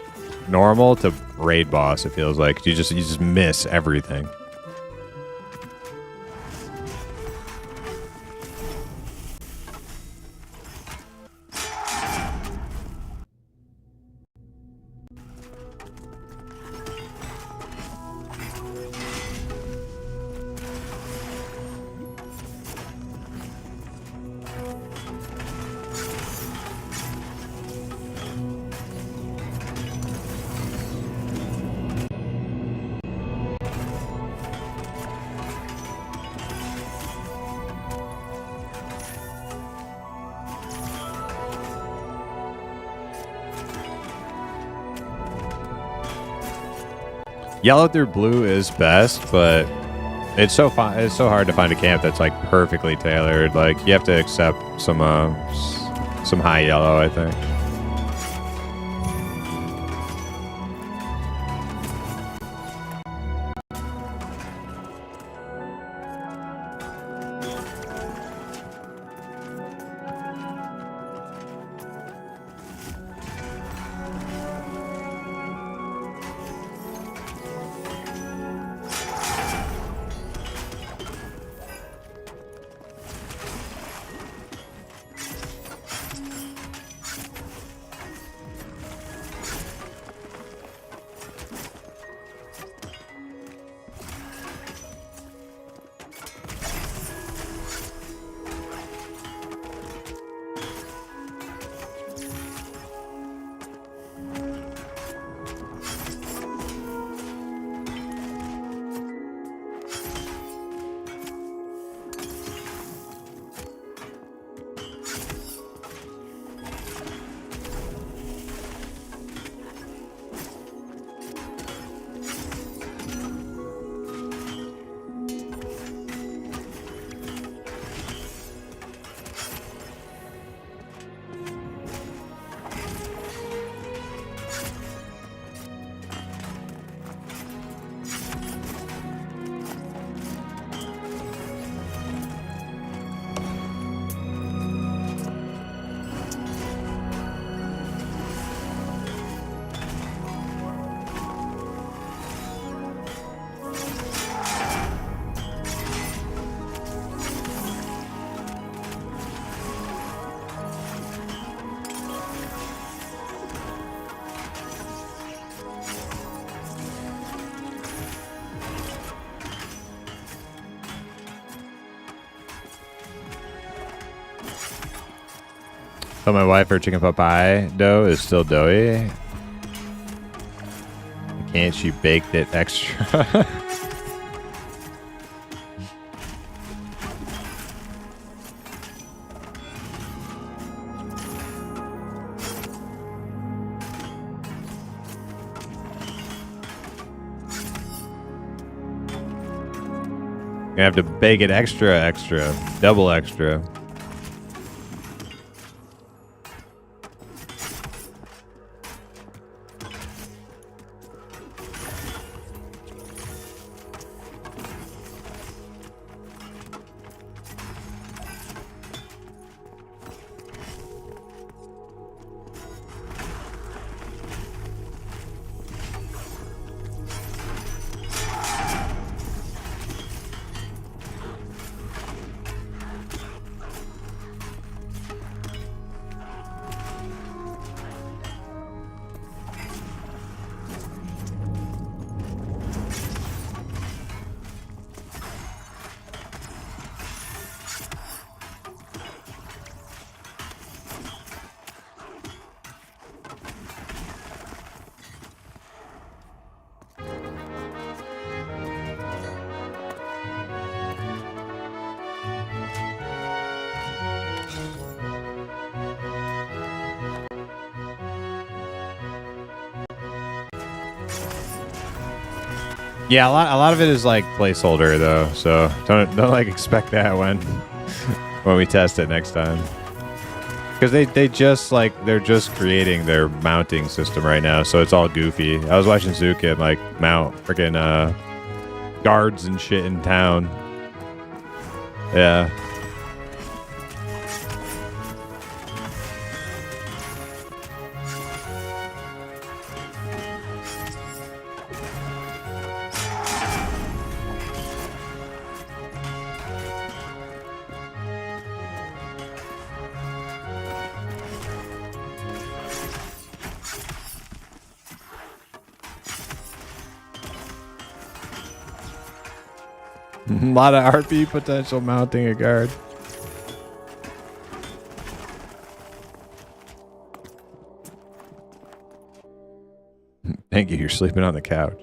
normal to raid boss. It feels like you just miss everything. Yellow through blue is best, but it's so hard to find a camp that's like perfectly tailored. Like you have to accept some high yellow, I think. So my wife, her chicken pot pie dough is still doughy. Can't she baked it extra? Gonna have to bake it extra, double extra. Yeah, a lot of it is like placeholder though, so don't like expect that when when we test it next time. Because they just like they're just creating their mounting system right now, so it's all goofy. I was watching Zukin like mount freaking guards and shit in town. Yeah. A lot of RP potential mounting a guard. Thank you. You're sleeping on the couch.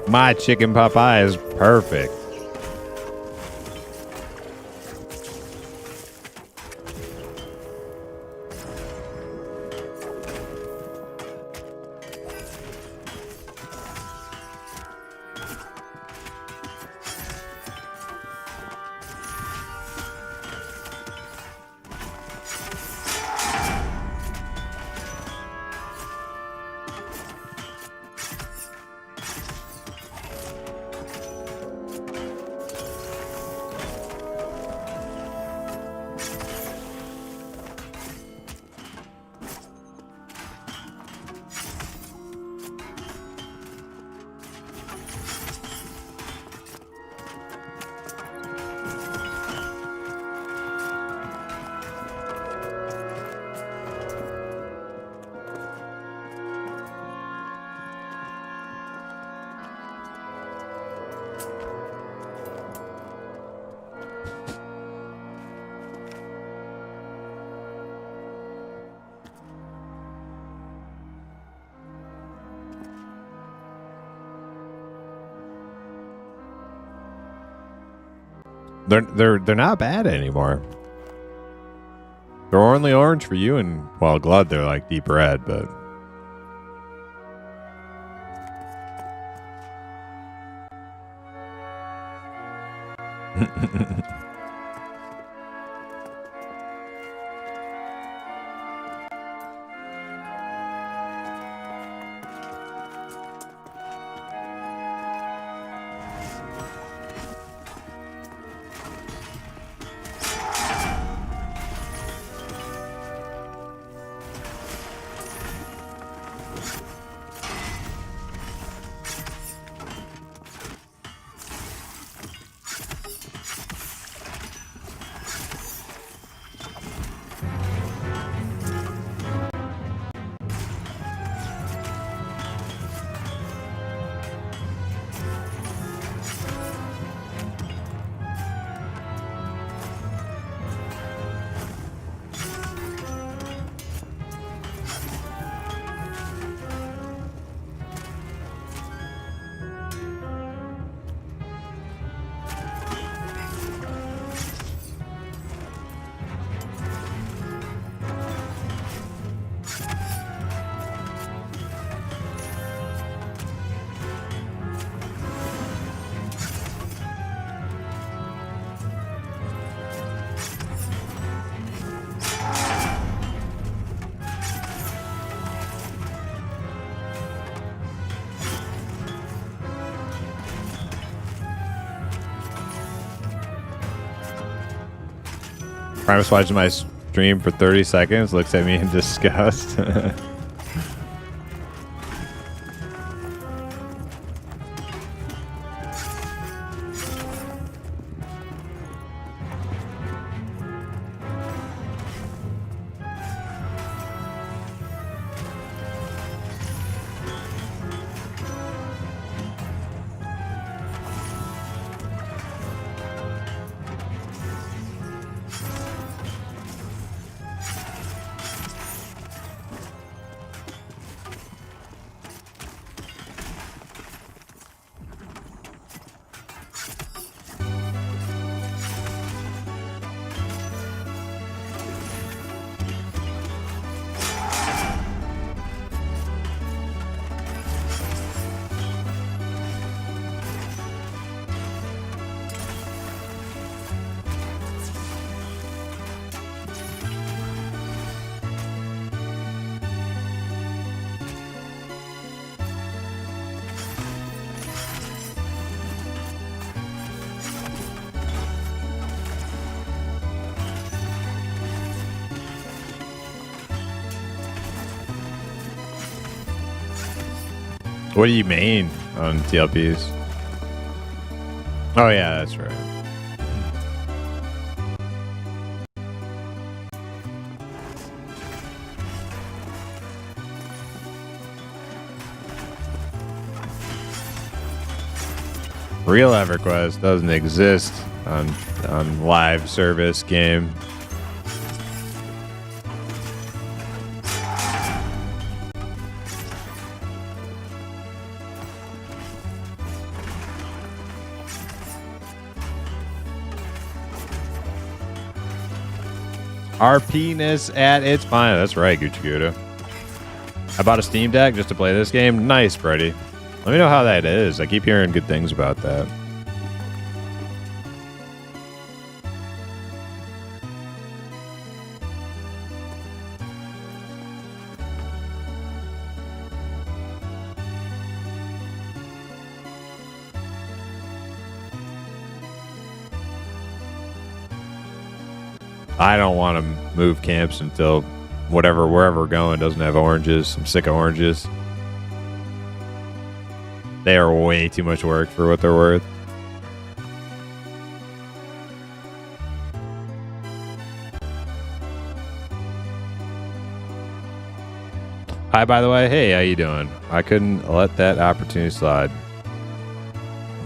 My chicken pot pie is perfect. They're not bad anymore. They're only orange for you, and well, Glud they're like deep red, but Primus watches my stream for 30 seconds, looks at me in disgust. What do you main on TLPs? Oh yeah, that's right. Real EverQuest doesn't exist on live service game. RP-ness at its finest. That's right, Gucci Gouda. I bought a Steam Deck just to play this game. Nice, Freddy. Let me know how that is. I keep hearing good things about that. I don't want to move camps until wherever we're going doesn't have oranges. I'm sick of oranges. They are way too much work for what they're worth. Hi, by the way. Hey, how you doing? I couldn't let that opportunity slide.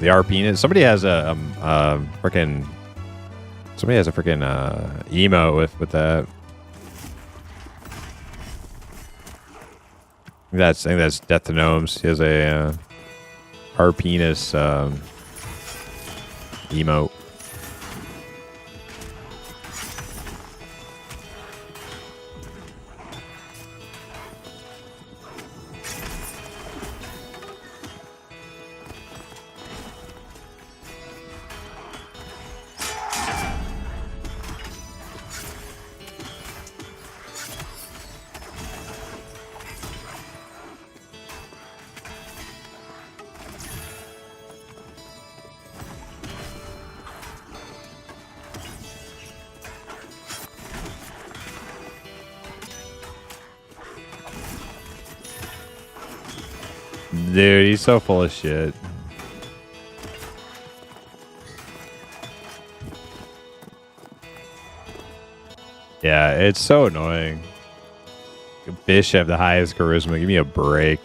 The RP. Somebody has a freaking. Somebody has a freaking emote with that. I think that's Death to Gnomes. He has a our penis emote. Dude, he's so full of shit. Yeah, it's so annoying. Fish have the highest charisma. Give me a break.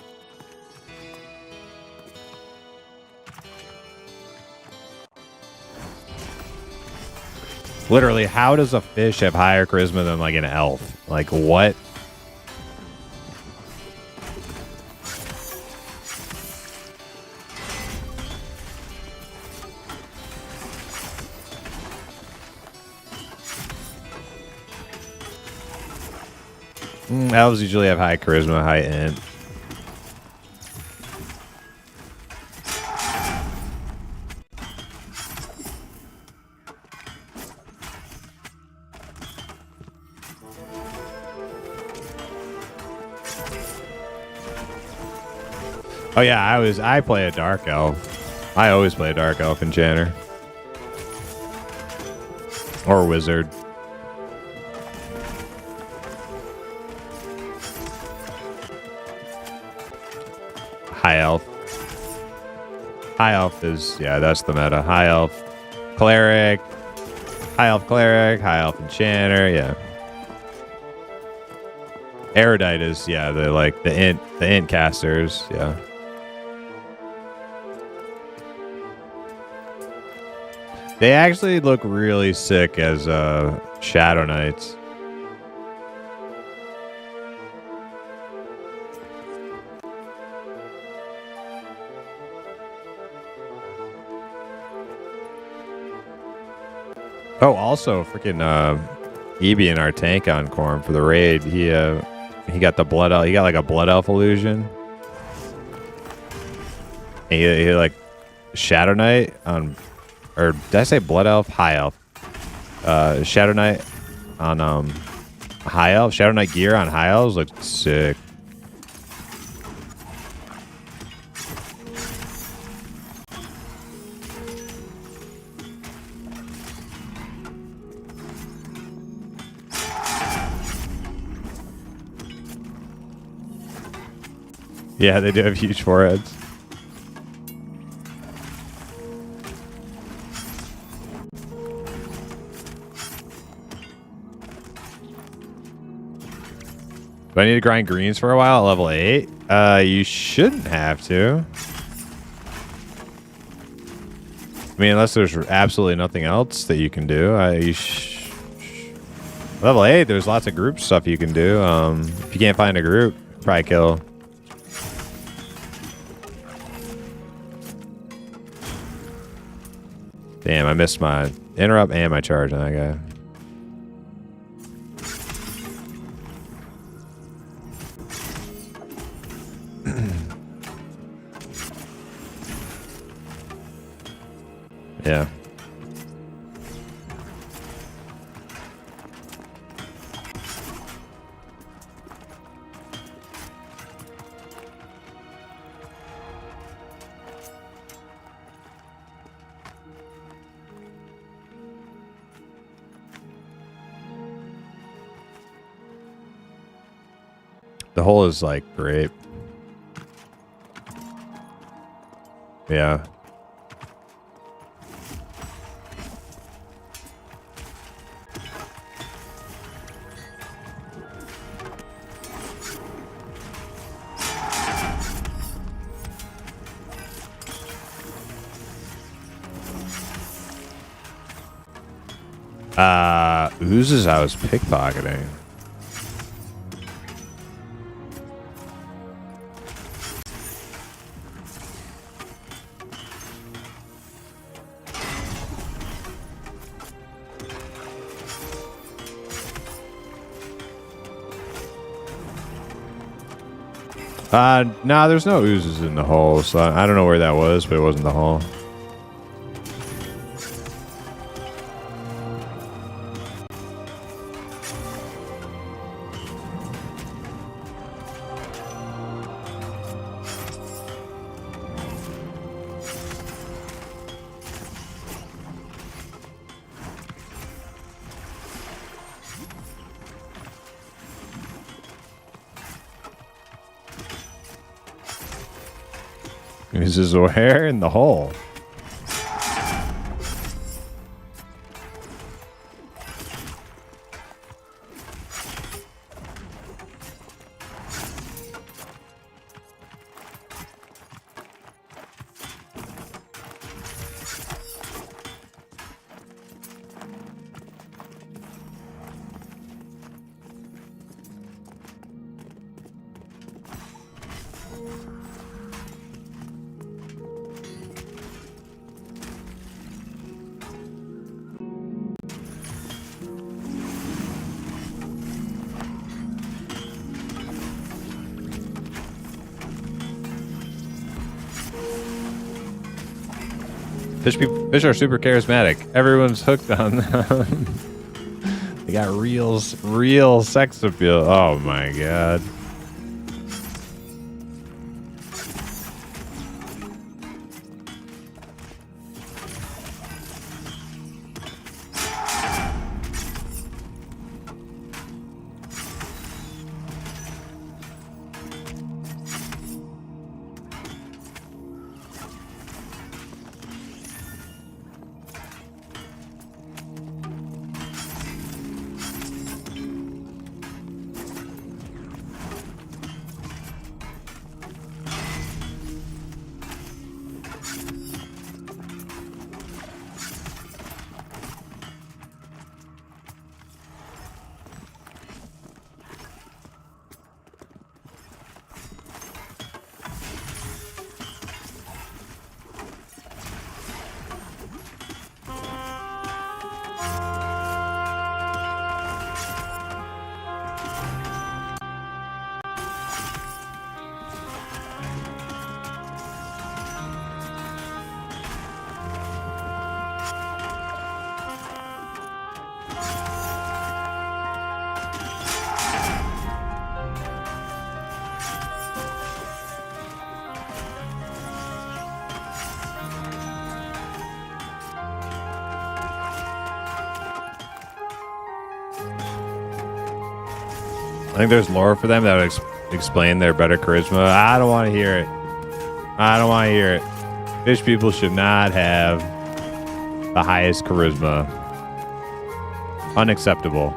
Literally, how does a fish have higher charisma than like an elf? Like what? Elves usually have high charisma, high int. Oh yeah, I play a dark elf. I always play a dark elf enchanter. Or wizard. High elf. High elf is, yeah, that's the meta. High elf cleric. High elf cleric. High elf enchanter. Yeah. Erudite is, yeah, the int casters. Yeah. They actually look really sick as Shadow Knights. Oh, also, freaking EB in our tank on Corm for the raid. He got the blood elf. He got like a blood elf illusion. And he like Shadow Knight on, or did I say blood elf? High elf. Shadow Knight on high elf. Shadow Knight gear on high elves looks sick. Yeah, they do have huge foreheads. Do I need to grind greens for a while at level 8? You shouldn't have to. I mean, unless there's absolutely nothing else that you can do. Level 8, there's lots of group stuff you can do. If you can't find a group, probably kill. Damn, I missed my interrupt and my charge on that guy. Yeah. The hole is like great. Yeah. Oozes I was pickpocketing. Nah, there's no oozes in the hole, so I don't know where that was, but it wasn't the hole. Oozes where in the hole? Fish are super charismatic. Everyone's hooked on them. They got real sex appeal. Oh my god. I think there's lore for them that would explain their better charisma. I don't want to hear it. I don't want to hear it. Fish people should not have the highest charisma. Unacceptable.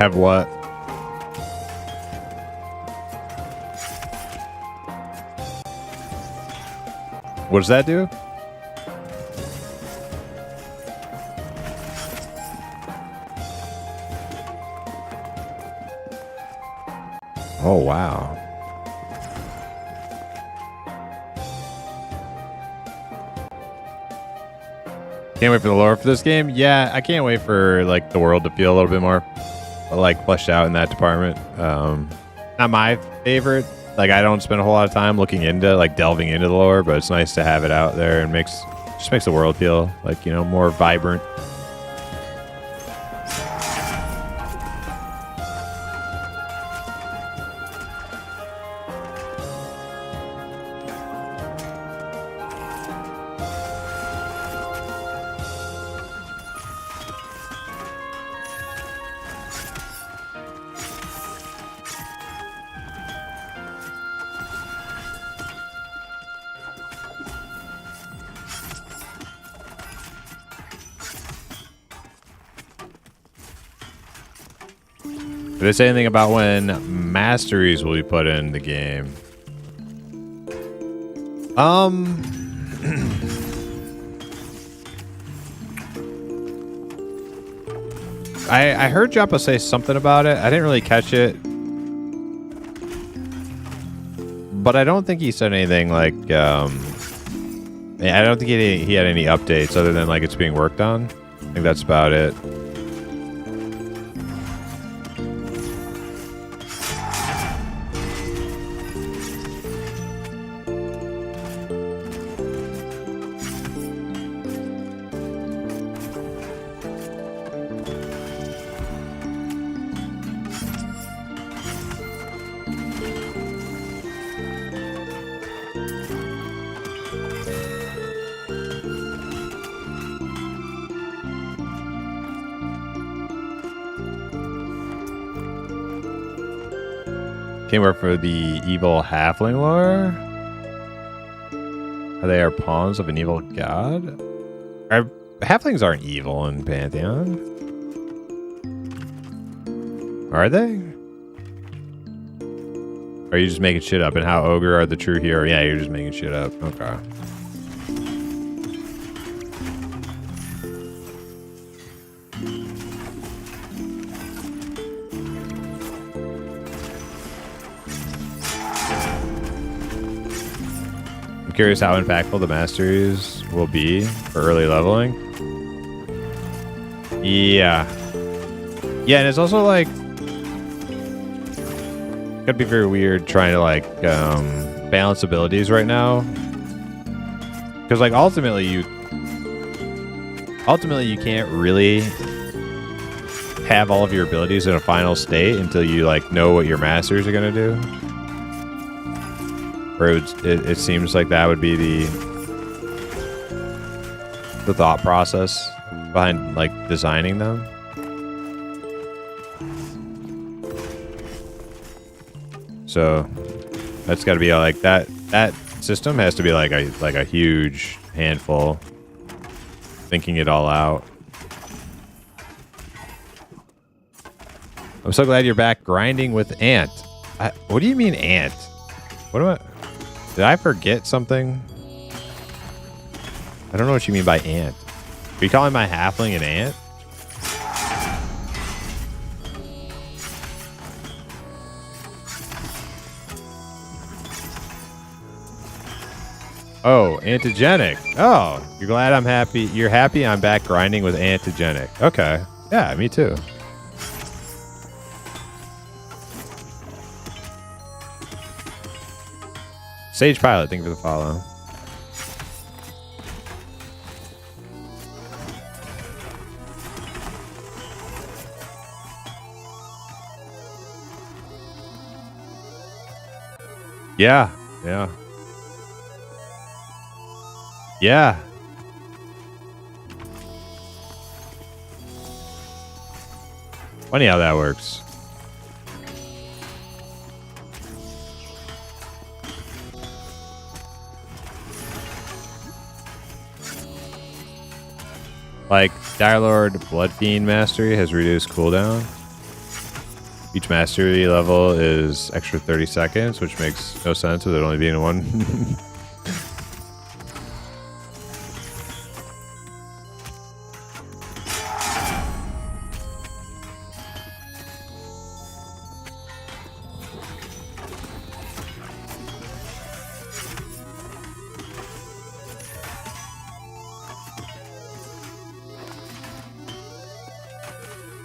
Have what? What does that do? Oh, wow. Can't wait for the lore for this game. Yeah, I can't wait for like the world to feel a little bit more like fleshed out in that department. Not my favorite. Like I don't spend a whole lot of time looking into like delving into the lore, but it's nice to have it out there and just makes the world feel like, you know, more vibrant. Did it say anything about when masteries will be put in the game? I heard Joppa say something about it. I didn't really catch it. But I don't think he said anything like, I don't think he had any updates other than like it's being worked on. I think that's about it. Can't work for the evil halfling lore. They are pawns of an evil god. Halflings aren't evil in Pantheon. Are they? Or are you just making shit up? And how ogre are the true hero? Yeah, you're just making shit up. Okay. Curious how impactful the masteries will be for early leveling. Yeah, and it's also like could be very weird trying to like balance abilities right now, because like ultimately you can't really have all of your abilities in a final state until you like know what your masters are gonna do. Or it seems like that would be the thought process behind like designing them. So that's got to be like that. That system has to be like a huge handful. Thinking it all out. I'm so glad you're back grinding with Ant. What do you mean Ant? What am I? Did I forget something? I don't know what you mean by Ant. Are you calling my halfling an ant? Oh, antigenic. Oh, you're glad I'm happy. You're happy I'm back grinding with antigenic. Okay. Yeah, me too. Sage Pilot, thank you for the follow. Yeah, yeah. Yeah. Funny how that works. Like, Direlord Bloodfiend Mastery has reduced cooldown. Each mastery level is extra 30 seconds, which makes no sense with it only being one.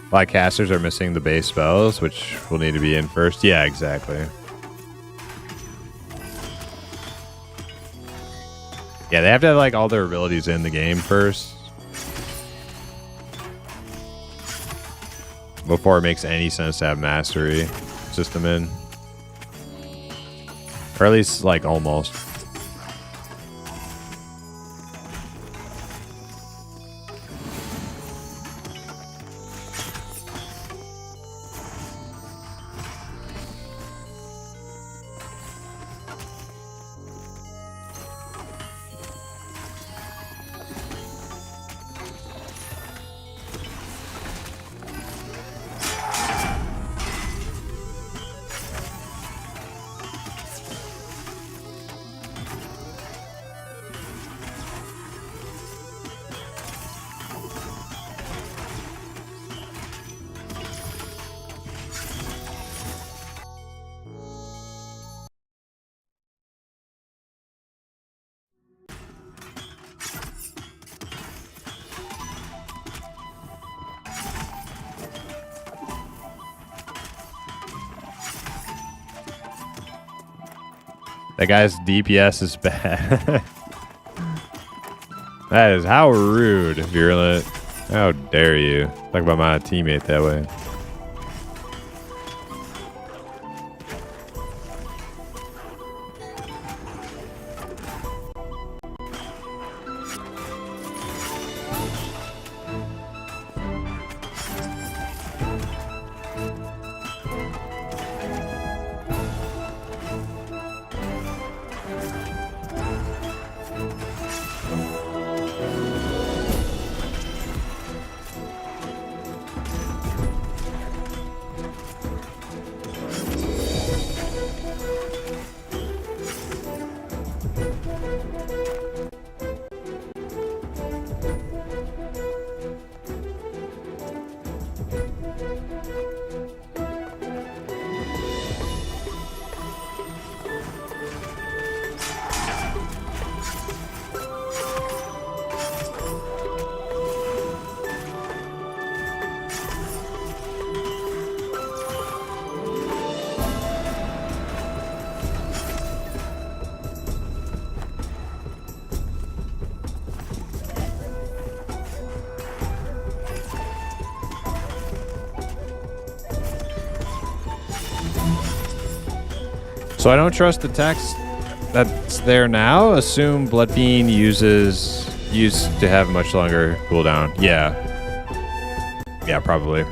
Black casters are missing the base spells, which will need to be in first. Yeah, exactly. Yeah, they have to have like all their abilities in the game first before it makes any sense to have mastery system in. Or at least like almost. That guy's DPS is bad. That is how rude, Virulent. How dare you talk about my teammate that way. So I don't trust the text that's there now. Assume Bloodfiend uses used to have much longer cooldown. Yeah. Yeah, probably.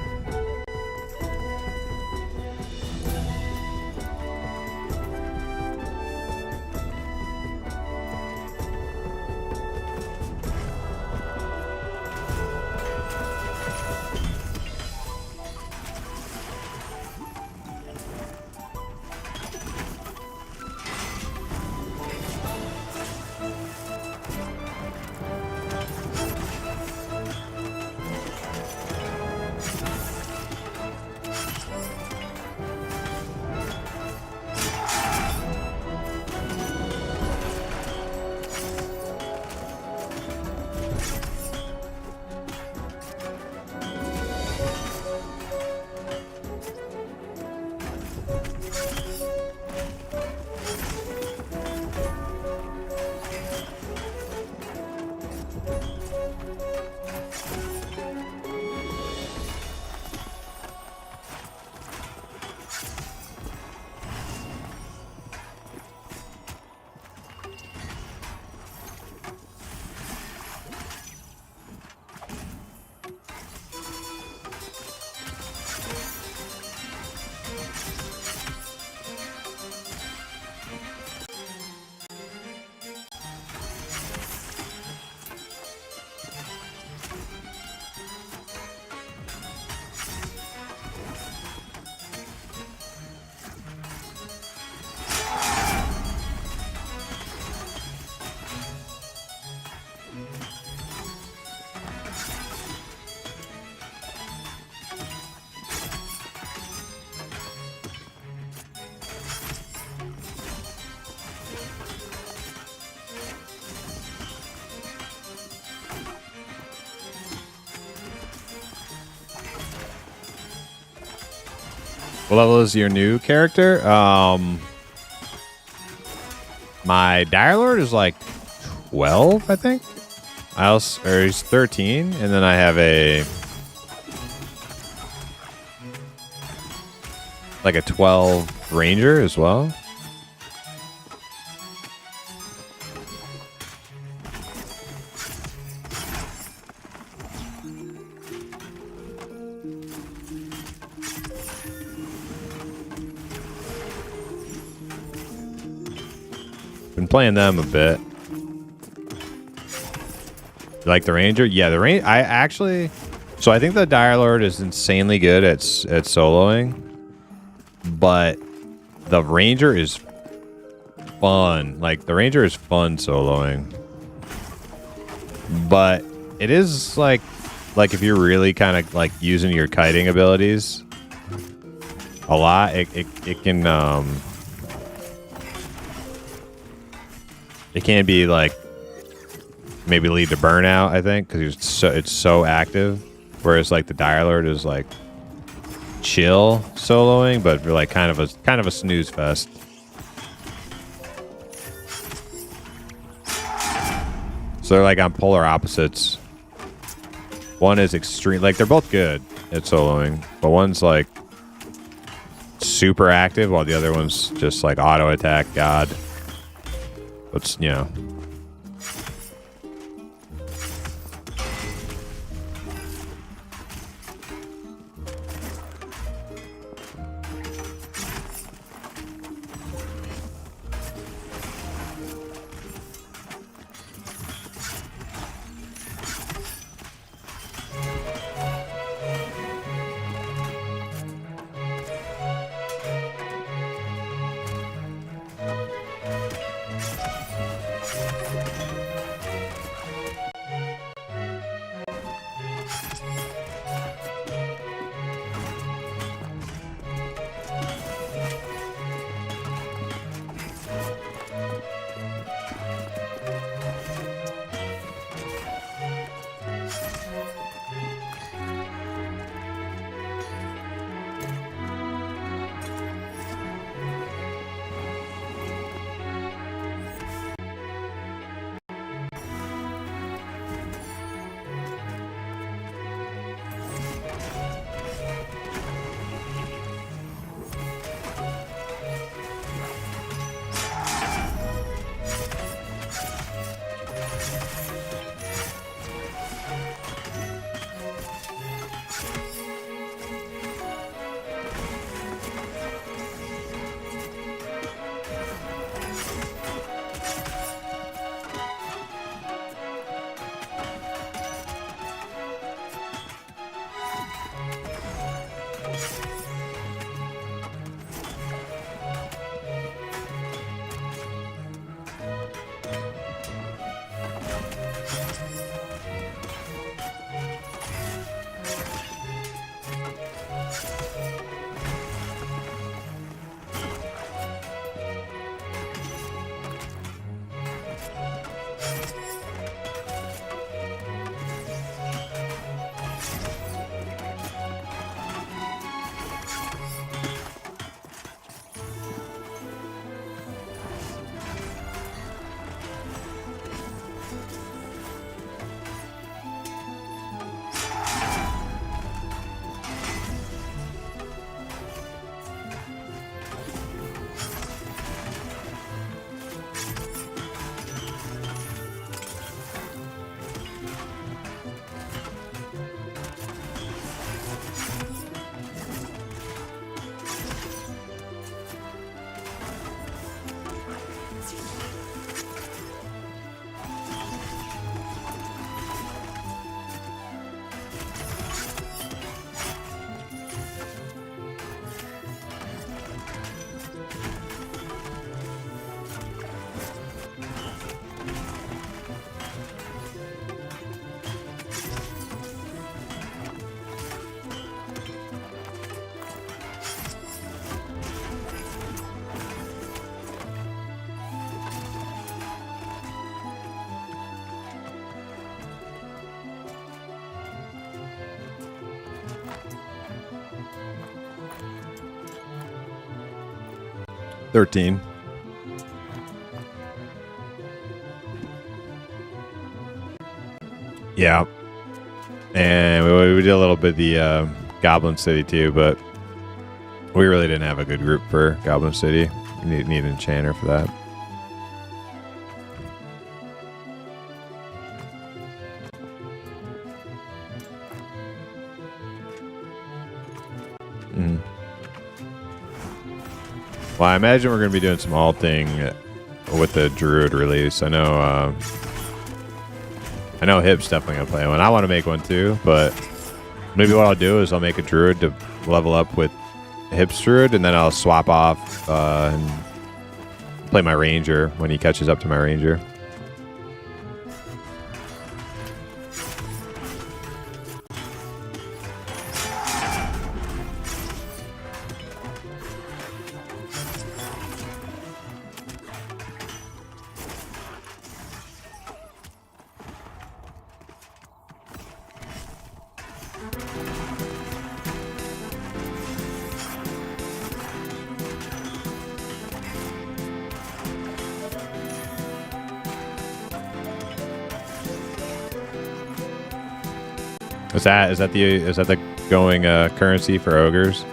What level is your new character? My Dire Lord is like 12, I think. Or he's 13, and then I have a like a 12 Ranger as well. Been playing them a bit. You like the Ranger? Yeah, the Ranger. I actually. So I think the Dire Lord is insanely good at soloing, but the Ranger is fun. Like the Ranger is fun soloing, but it is like if you're really kind of like using your kiting abilities a lot, it can it can be like maybe lead to burnout, I think, because it's so active. Whereas like the Dire Lord is like chill soloing, but for like kind of a snooze fest. So they're like on polar opposites. One is extreme, like they're both good at soloing, but one's like super active while the other one's just like auto attack god. But you know. 13. Yeah. And we did a little bit of the Goblin City too, but we really didn't have a good group for Goblin City. We need an enchanter for that. Well, I imagine we're going to be doing some alting with the Druid release. I know Hip's definitely going to play one. I want to make one too, but maybe what I'll do is I'll make a Druid to level up with Hip's Druid, and then I'll swap off and play my Ranger when he catches up to my Ranger. Is that the going currency for ogres?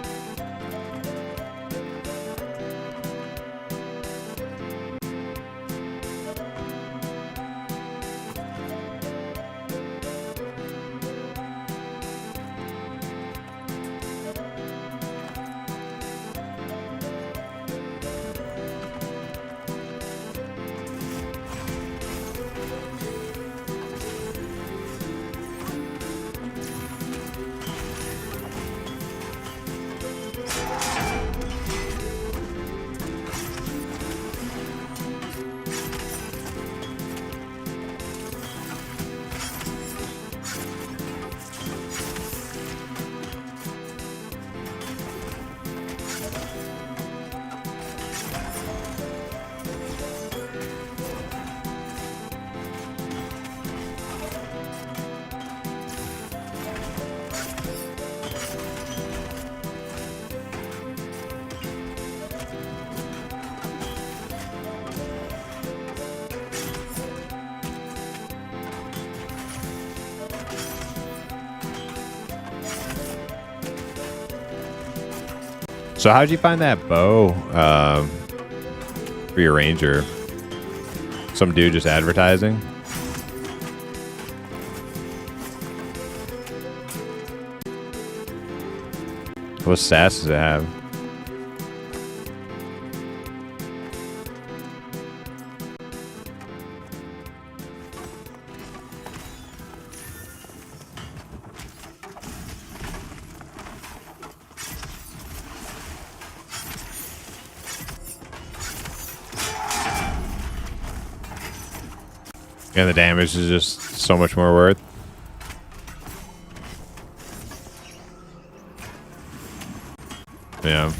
So how'd you find that bow for your Ranger? Some dude just advertising? What stats does it have? And the damage is just so much more worth. Yeah.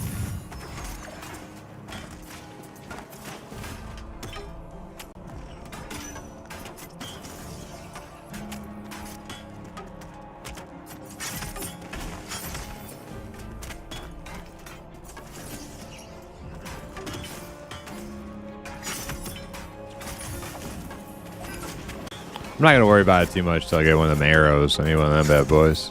I'm not gonna worry about it too much till I get one of them arrows. I need one of them bad boys.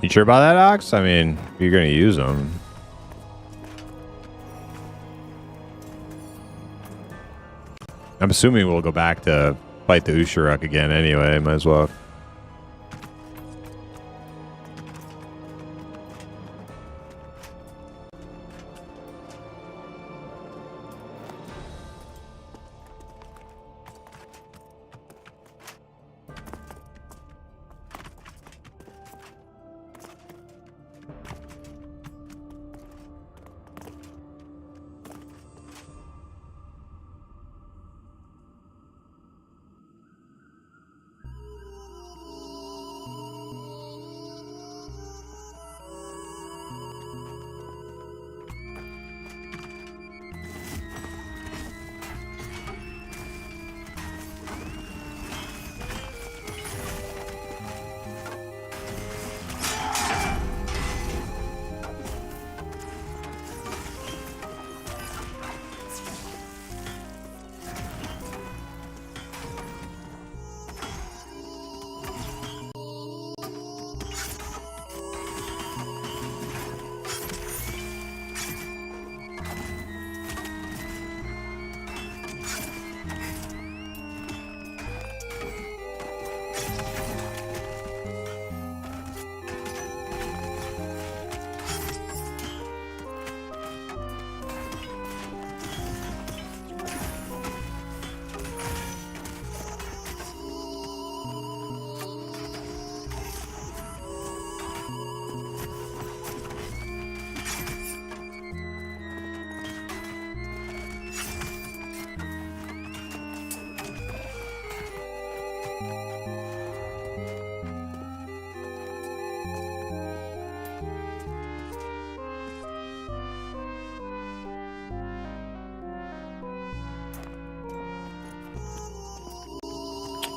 You sure about that, Ox? I mean, you're gonna use them. I'm assuming we'll go back to fight the Usharuk again anyway. Might as well.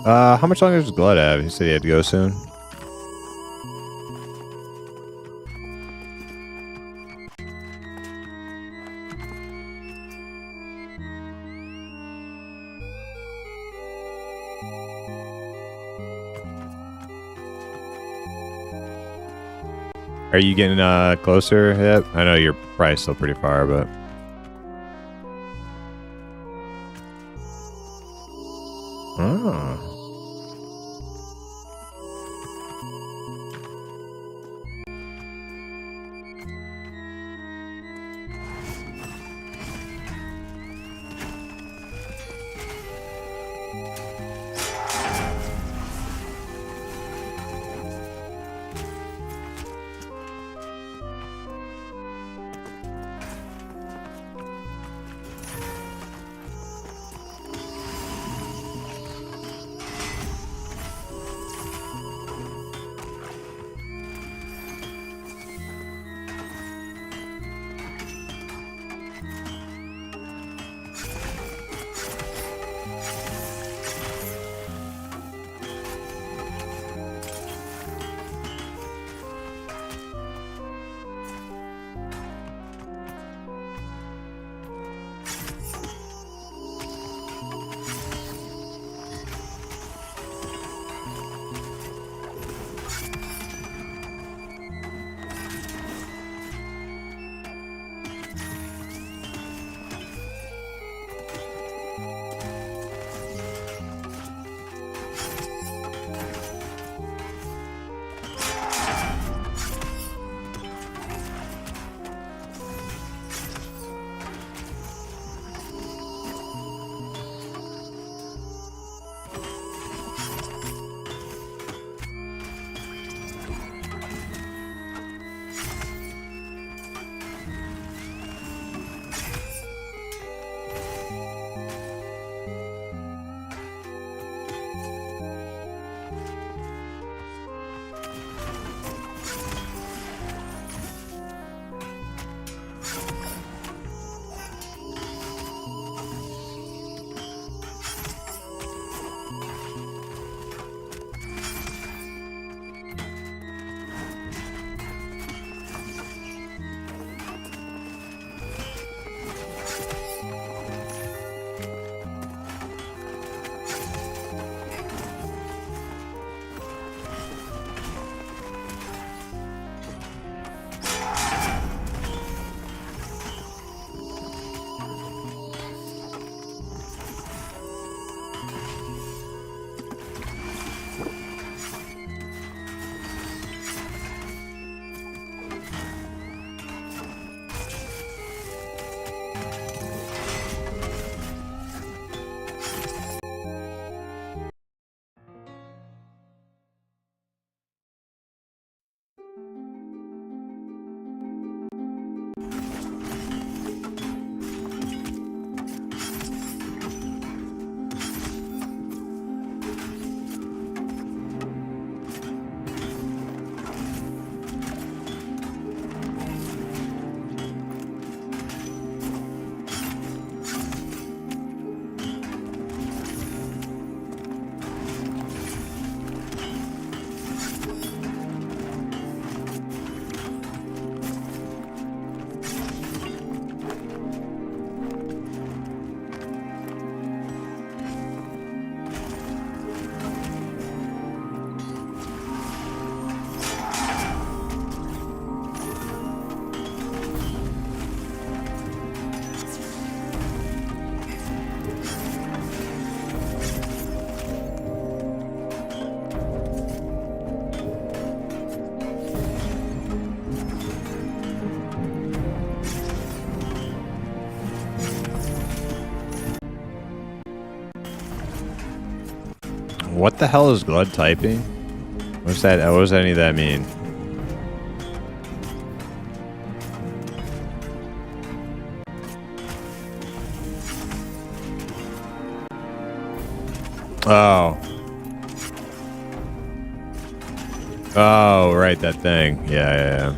How much longer does Glad have? He said he had to go soon. Are you getting closer yet? I know you're probably still pretty far, but... Oh. What the hell is Glud typing? What's that? What does any of that mean? Oh. Oh, right, that thing. Yeah.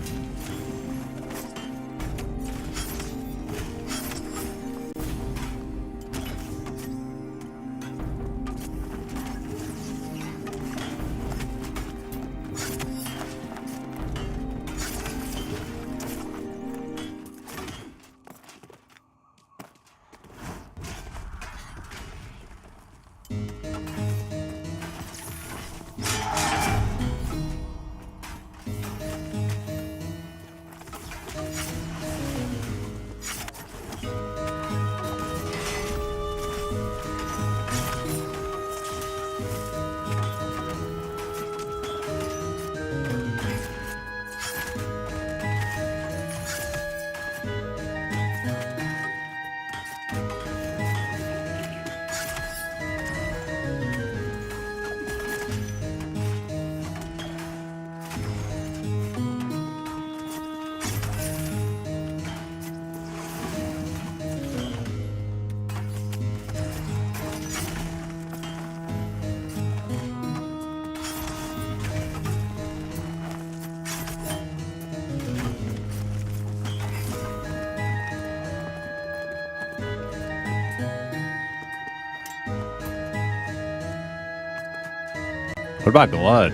What about Glud?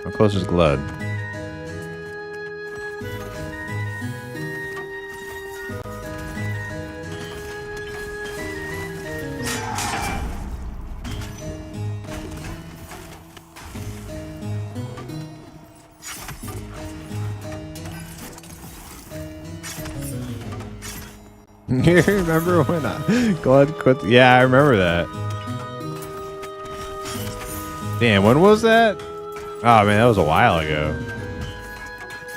How close is Glud? You remember when Glud quit? Yeah, I remember that. Damn, when was that? Oh man, that was a while ago.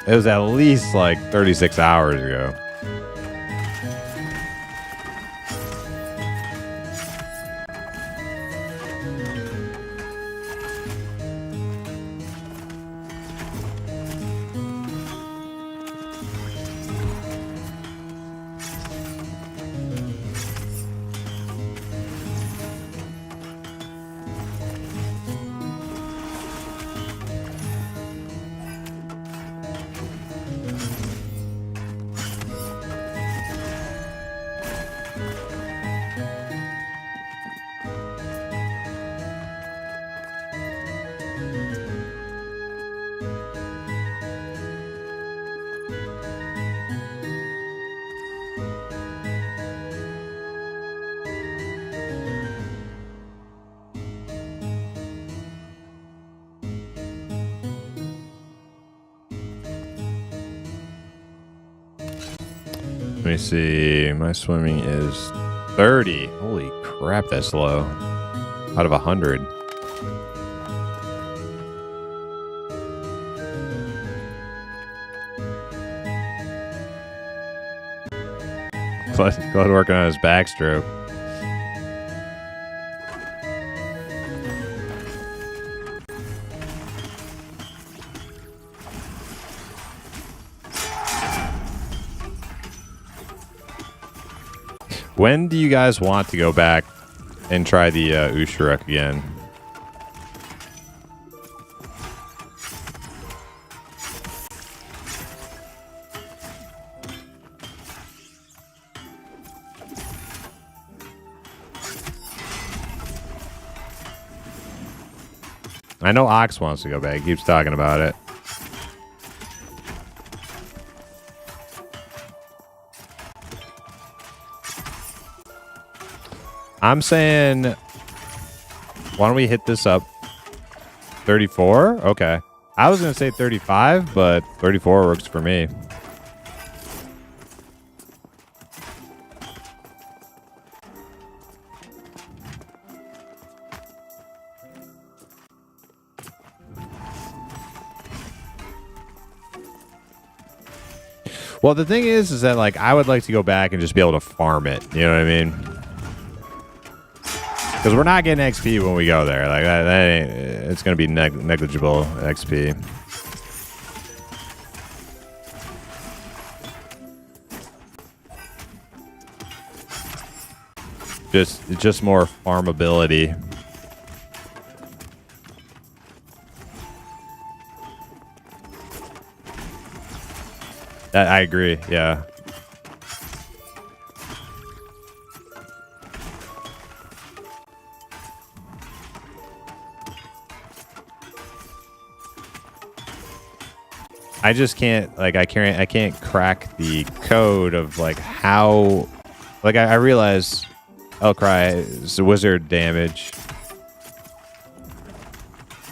It was at least like 36 hours ago. Let me see. My swimming is 30. Holy crap, that's low. Out of 100. Glad working on his backstroke. When do you guys want to go back and try the Usharuk again? I know Ox wants to go back. He keeps talking about it. I'm saying, why don't we hit this up? 34? Okay. I was going to say 35, but 34 works for me. Well, the thing is that, like, I would like to go back and just be able to farm it. You know what I mean? Because we're not getting XP when we go there. Like, that ain't, it's going to be negligible XP. Just more farmability. I agree, yeah. I just can't, like, I can't crack the code of, like, how, like, I realize Elcry is wizard damage.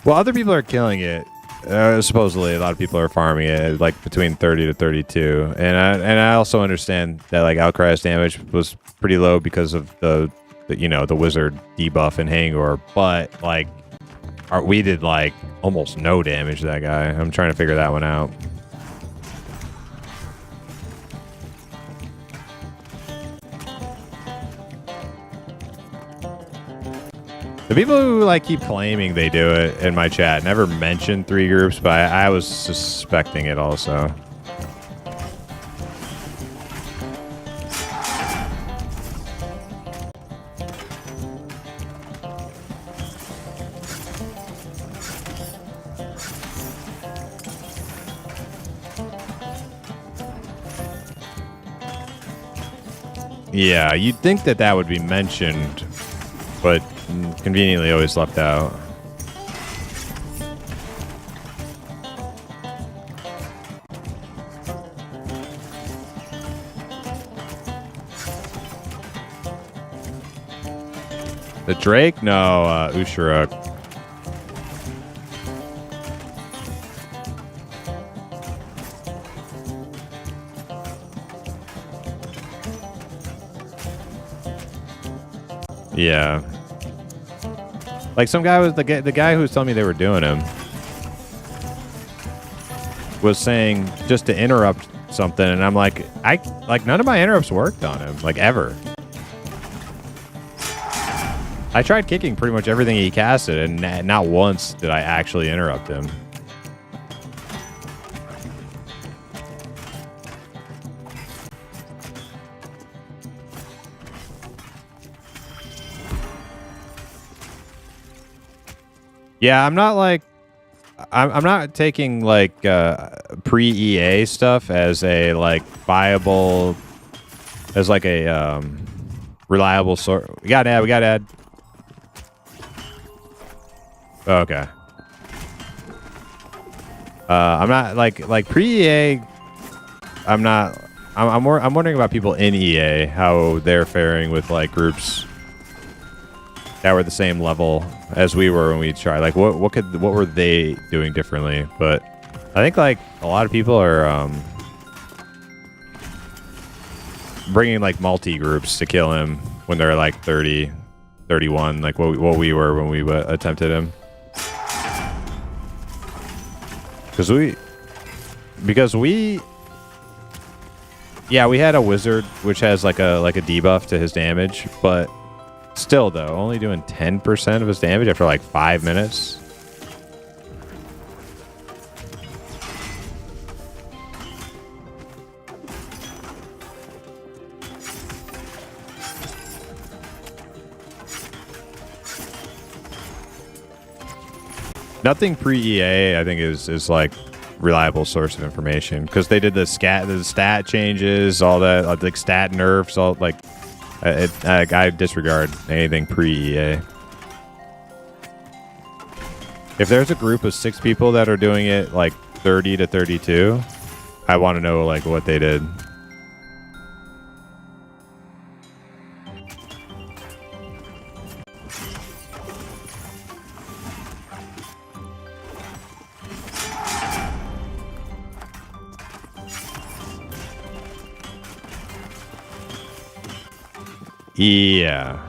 Well, other people are killing it. Supposedly, a lot of people are farming it, like, between 30 to 32. And I also understand that, like, Outcry's damage was pretty low because of the you know, the wizard debuff and Hangor. But, like, we did, like, almost no damage to that guy. I'm trying to figure that one out. The people who, like, keep claiming they do it in my chat never mention 3 groups, but I was suspecting it also. Yeah, you'd think that that would be mentioned, but conveniently always left out. The Drake? No, Usharuk. Yeah. Like some guy was the guy who was telling me they were doing him was saying just to interrupt something, and I'm like, none of my interrupts worked on him, like ever. I tried kicking pretty much everything he casted, and not once did I actually interrupt him. Yeah, I'm not like I'm not taking like pre-EA stuff as a like viable, as like a reliable source. We got ad. We got ad. Oh, okay. I'm not like pre-EA. I'm not. I'm wondering about people in EA, how they're faring with like groups that were the same level as we were when we tried. Like what were they doing differently? But I think like a lot of people are bringing like multi groups to kill him when they're like 30, 31, like what we were when we attempted him. Because we yeah, we had a wizard which has like a debuff to his damage, but still, though, only doing 10% of his damage after like 5 minutes. Nothing pre-EA, I think, is like reliable source of information, because they did the stat changes, all that, like stat nerfs, all like. I disregard anything pre-EA. If there's a group of 6 people that are doing it like 30 to 32, I want to know like what they did. Yeah.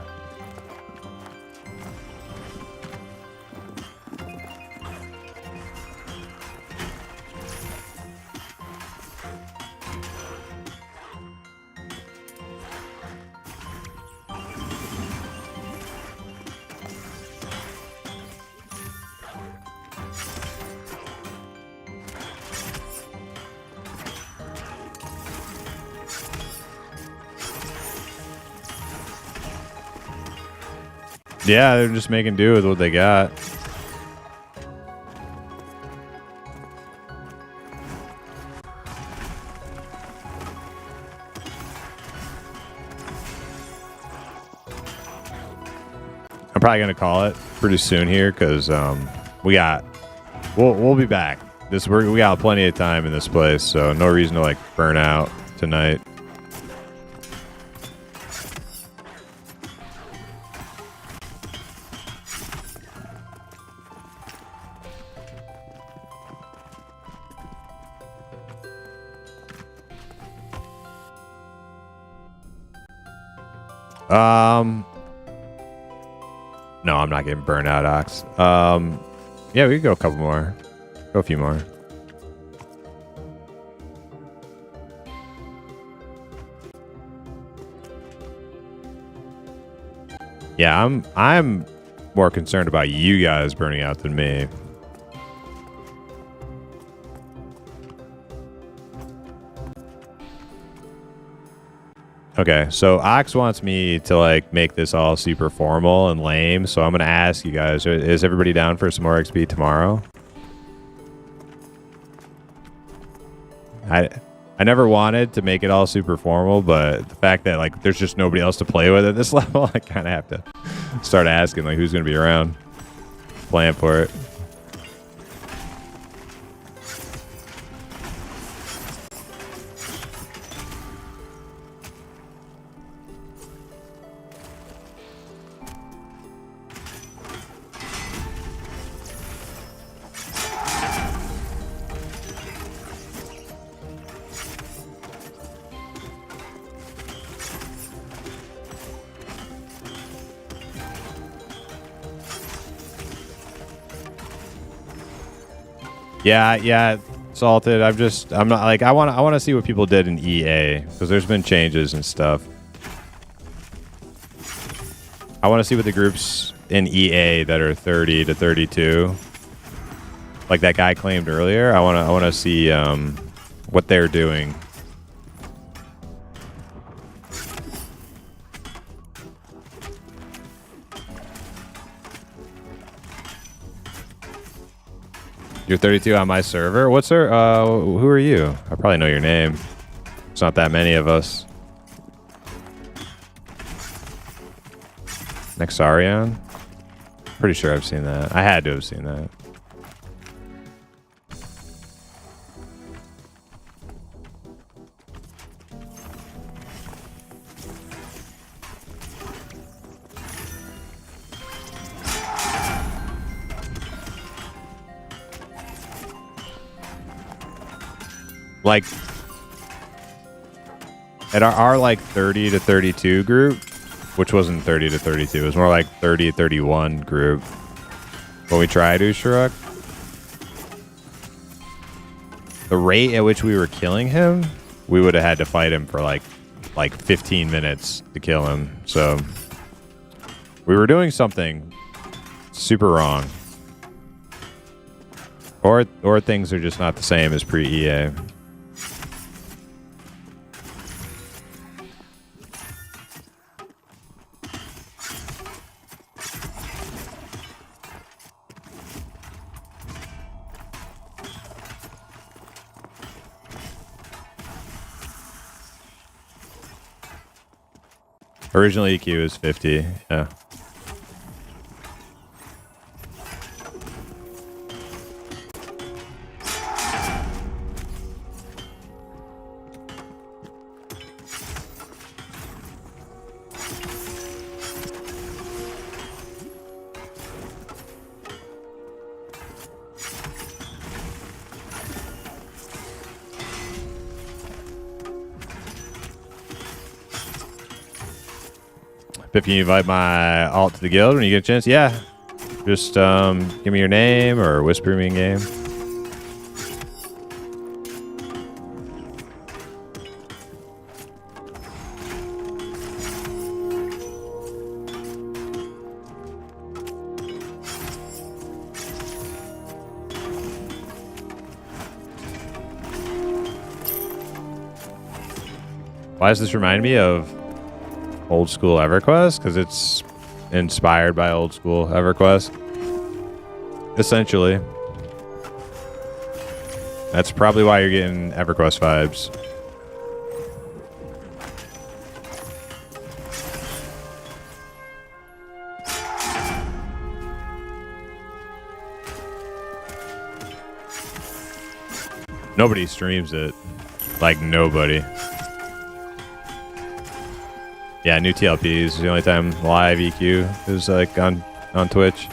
Yeah, they're just making do with what they got. I'm probably gonna call it pretty soon here, because we'll be back. We got plenty of time in this place, so no reason to like burn out tonight. No, I'm not getting burnt out, Ox. Yeah, we could go a couple more. Go a few more. Yeah, I'm more concerned about you guys burning out than me. Okay, so Ox wants me to like make this all super formal and lame, so I'm gonna ask you guys: is everybody down for some more XP tomorrow? I never wanted to make it all super formal, but the fact that like there's just nobody else to play with at this level, I kind of have to start asking like who's gonna be around, playing for it. Yeah, Salted. I'm not like I want to see what people did in EA because there's been changes and stuff. I want to see what the groups in EA that are 30 to 32, like that guy claimed earlier. I want to see what they're doing. You're 32 on my server. What's her? Who are you? I probably know your name. It's not that many of us. Nexarion? Pretty sure I've seen that. I had to have seen that. Like at our like 30 to 32 group, which wasn't 30 to 32, it was more like 30 to 31 group when we tried Ushruk. The rate at which we were killing him, we would have had to fight him for like 15 minutes to kill him. So we were doing something super wrong. Or things are just not the same as pre-EA. Original EQ is 50, yeah. If you invite my alt to the guild when you get a chance, yeah. Just give me your name or whisper me in game. Why does this remind me of old school EverQuest? Because it's inspired by old school EverQuest. Essentially. That's probably why you're getting EverQuest vibes. Nobody streams it. Like nobody. Yeah, new TLP is the only time live EQ is like on Twitch.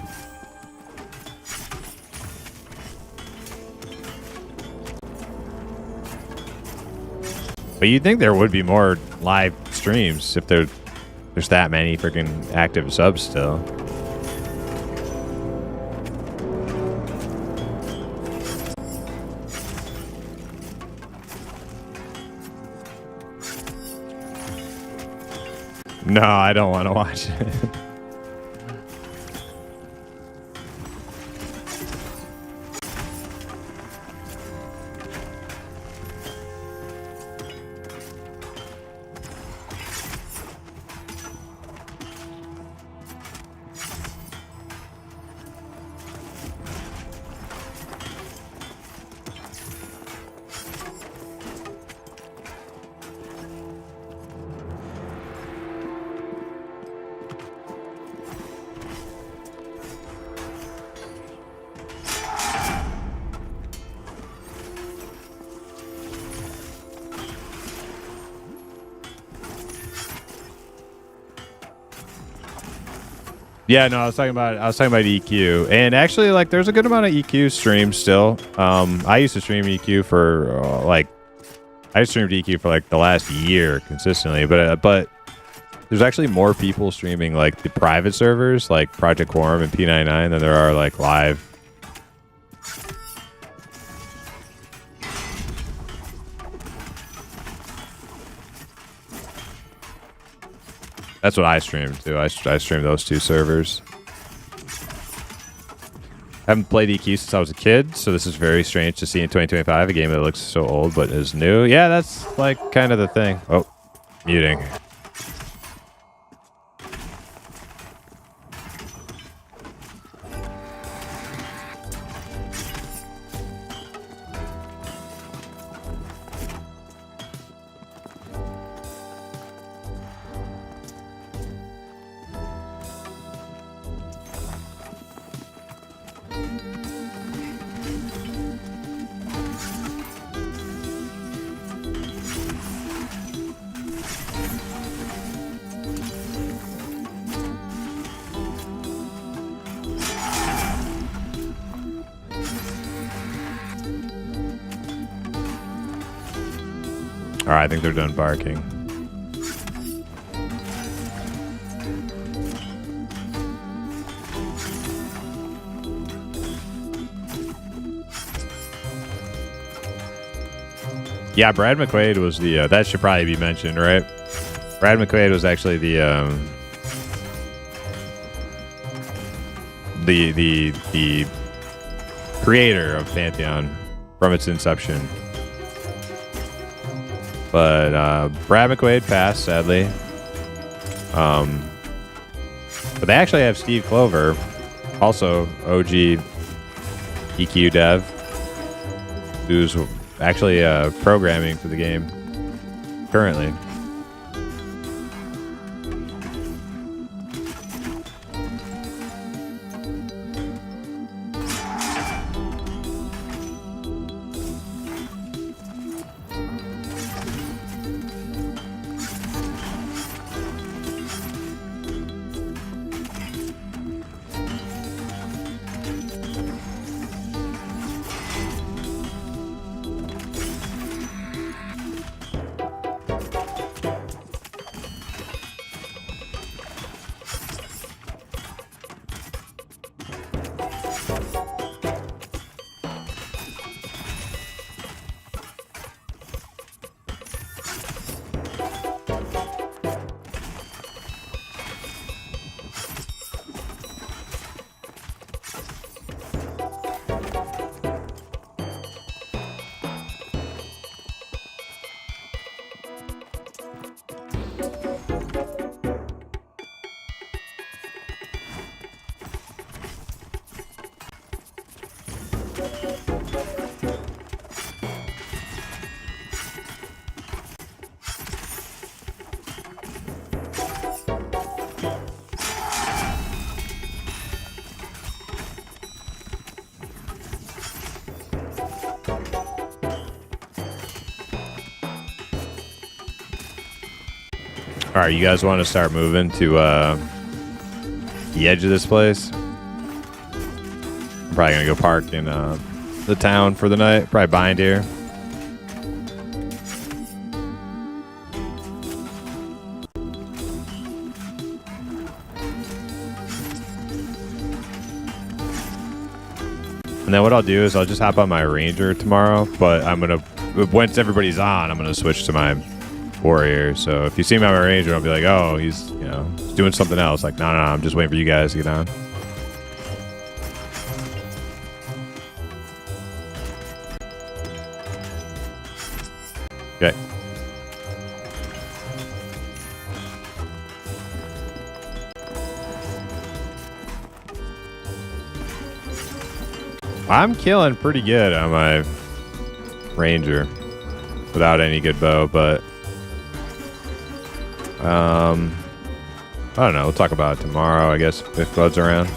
But you'd think there would be more live streams if there's that many freaking active subs still. No, I don't want to watch it. Yeah, no, I was talking about EQ, and actually, like, there's a good amount of EQ streams still. I used to stream EQ for I streamed EQ for like the last year consistently, but there's actually more people streaming like the private servers, like Project Quorum and P99, than there are like live. That's what I stream too. I stream those 2 servers. Haven't played EQ since I was a kid, so this is very strange to see in 2025 a game that looks so old but is new. Yeah, that's like kind of the thing. Oh, muting. All right, I think they're done barking. Yeah, Brad McQuaid was the. That should probably be mentioned, right? Brad McQuaid was actually the creator of Pantheon from its inception. But Brad McQuaid passed, sadly. But they actually have Steve Clover, also OG EQ dev, who's actually programming for the game currently. All right, you guys want to start moving to the edge of this place? I'm probably gonna go park in the town for the night. Probably bind here. And then what I'll do is I'll just hop on my Ranger tomorrow, but I'm gonna, once everybody's on, I'm gonna switch to my Warrior. So if you see me on my Ranger, I'll be like, oh, he's, you know, he's doing something else. Like, no, I'm just waiting for you guys to get on. Okay. I'm killing pretty good on my Ranger without any good bow, but I don't know. We'll talk about it tomorrow, I guess, if Bud's around.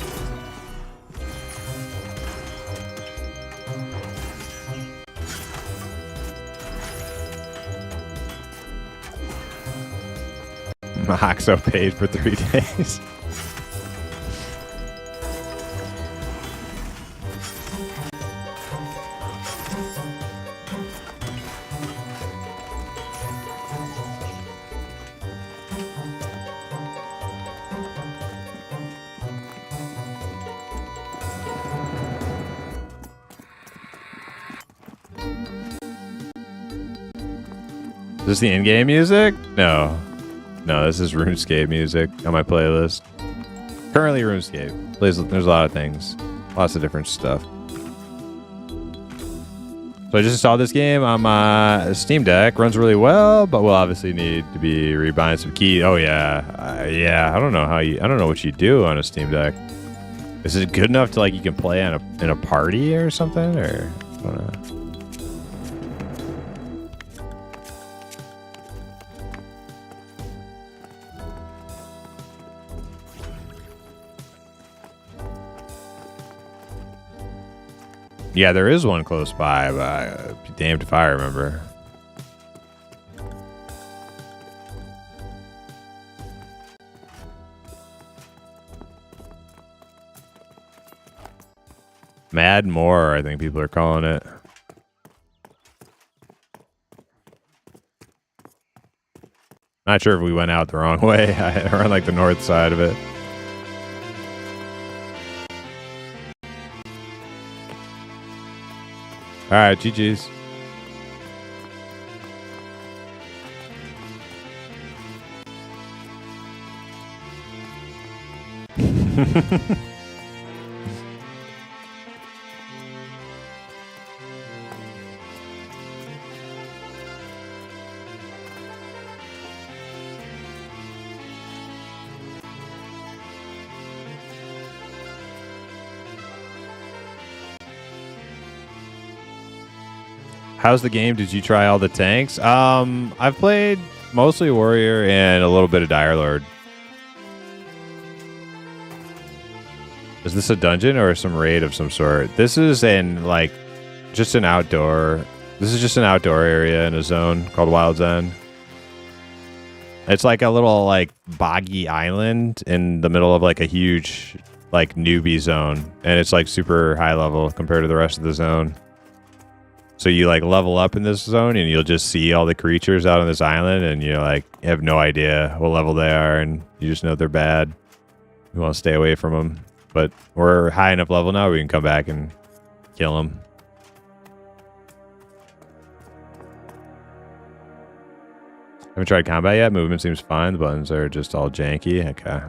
Moxo paid for 3 days. Is this the in-game music? No. No, this is RuneScape music on my playlist. Currently RuneScape. There's a lot of things. Lots of different stuff. So I just installed this game on my Steam Deck. Runs really well, but we'll obviously need to be rebuying some keys. Oh yeah, yeah. I don't know what you do on a Steam Deck. Is it good enough to like you can play on in a party or something? Or I don't know. Yeah, there is one close by, but I'd be damned if I remember. Mad More, I think people are calling it. Not sure if we went out the wrong way or on like the north side of it. All right, GG's. How's the game? Did you try all the tanks? I've played mostly Warrior and a little bit of Dire Lord. Is this a dungeon or some raid of some sort? This is just an outdoor. This is just an outdoor area in a zone called Wild's End. It's like a little like boggy island in the middle of like a huge like newbie zone, and it's like super high level compared to the rest of the zone. So you like level up in this zone and you'll just see all the creatures out on this island and you like have no idea what level they are and you just know they're bad. You want to stay away from them. But we're high enough level now we can come back and kill them. Haven't tried combat yet. Movement seems fine. The buttons are just all janky. Okay.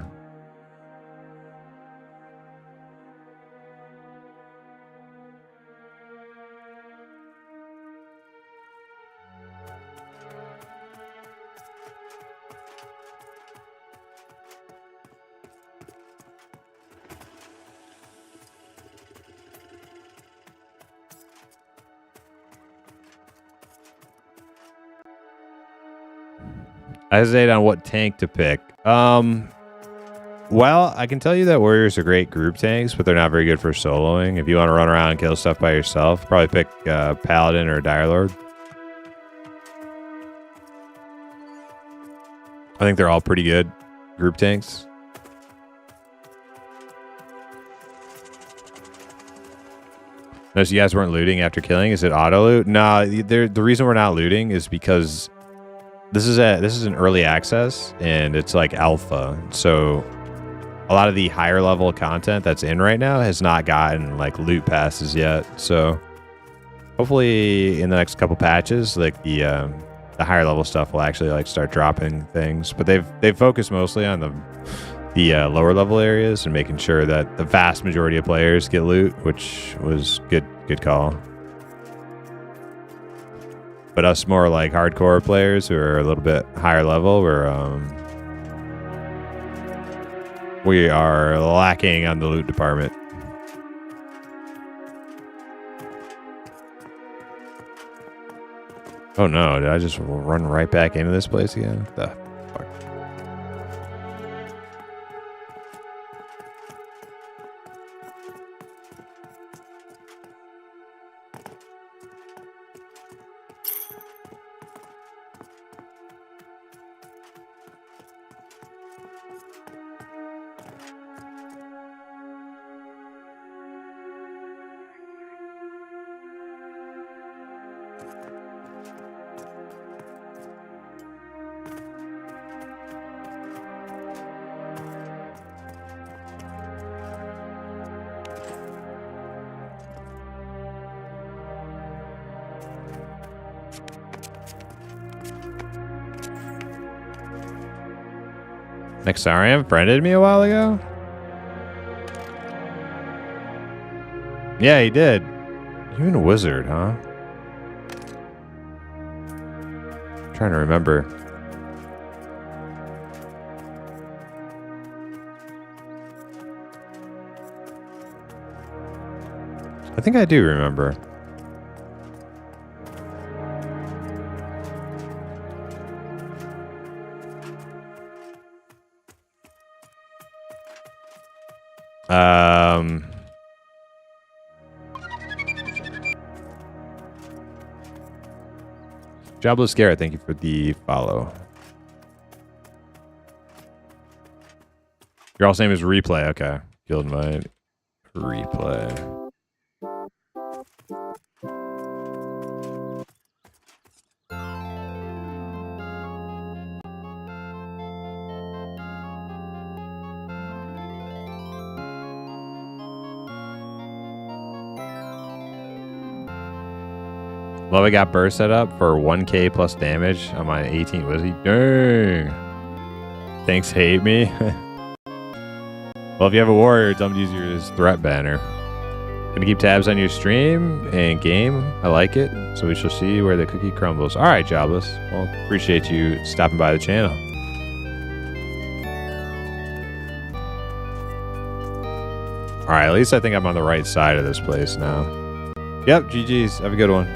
I hesitate on what tank to pick. Well, I can tell you that warriors are great group tanks, but they're not very good for soloing. If you want to run around and kill stuff by yourself, probably pick paladin or dire lord. I think they're all pretty good group tanks. Notice you guys weren't looting after killing. Is it auto loot? No, the reason we're not looting is because this is an early access and it's like alpha. So a lot of the higher level content that's in right now has not gotten like loot passes yet. So hopefully in the next couple patches, like the higher level stuff will actually like start dropping things. But they've focused mostly on the lower level areas and making sure that the vast majority of players get loot, which was good call. But us more like hardcore players who are a little bit higher level, we are lacking on the loot department. Oh no, did I just run right back into this place again? What the fuck? Nexarium friended me a while ago? Yeah, he did. Even a wizard, huh? Trying to remember. I think I do remember. Jobless Garrett, thank you for the follow. Your all's name is Replay. Okay. Guild invite. Replay. Love, I got burst set up for 1k plus damage on my 18 Wizzy. Dang. Thanks, hate me. Well, if you have a warrior, tell them to use your threat banner. Gonna keep tabs on your stream and game. I like it. So we shall see where the cookie crumbles. All right, Jobless. Well, appreciate you stopping by the channel. All right, at least I think I'm on the right side of this place now. Yep, GG's. Have a good one.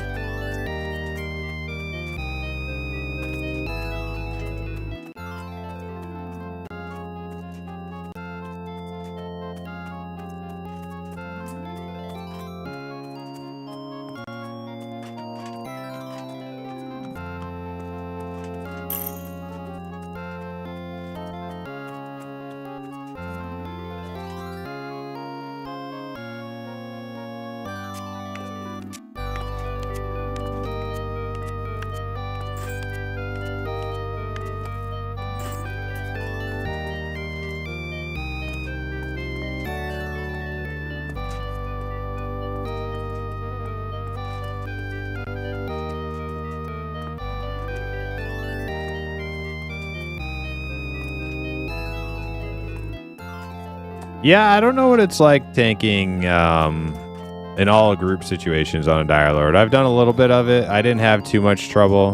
Yeah, I don't know what it's like tanking in all group situations on a Dire Lord. I've done a little bit of it. I didn't have too much trouble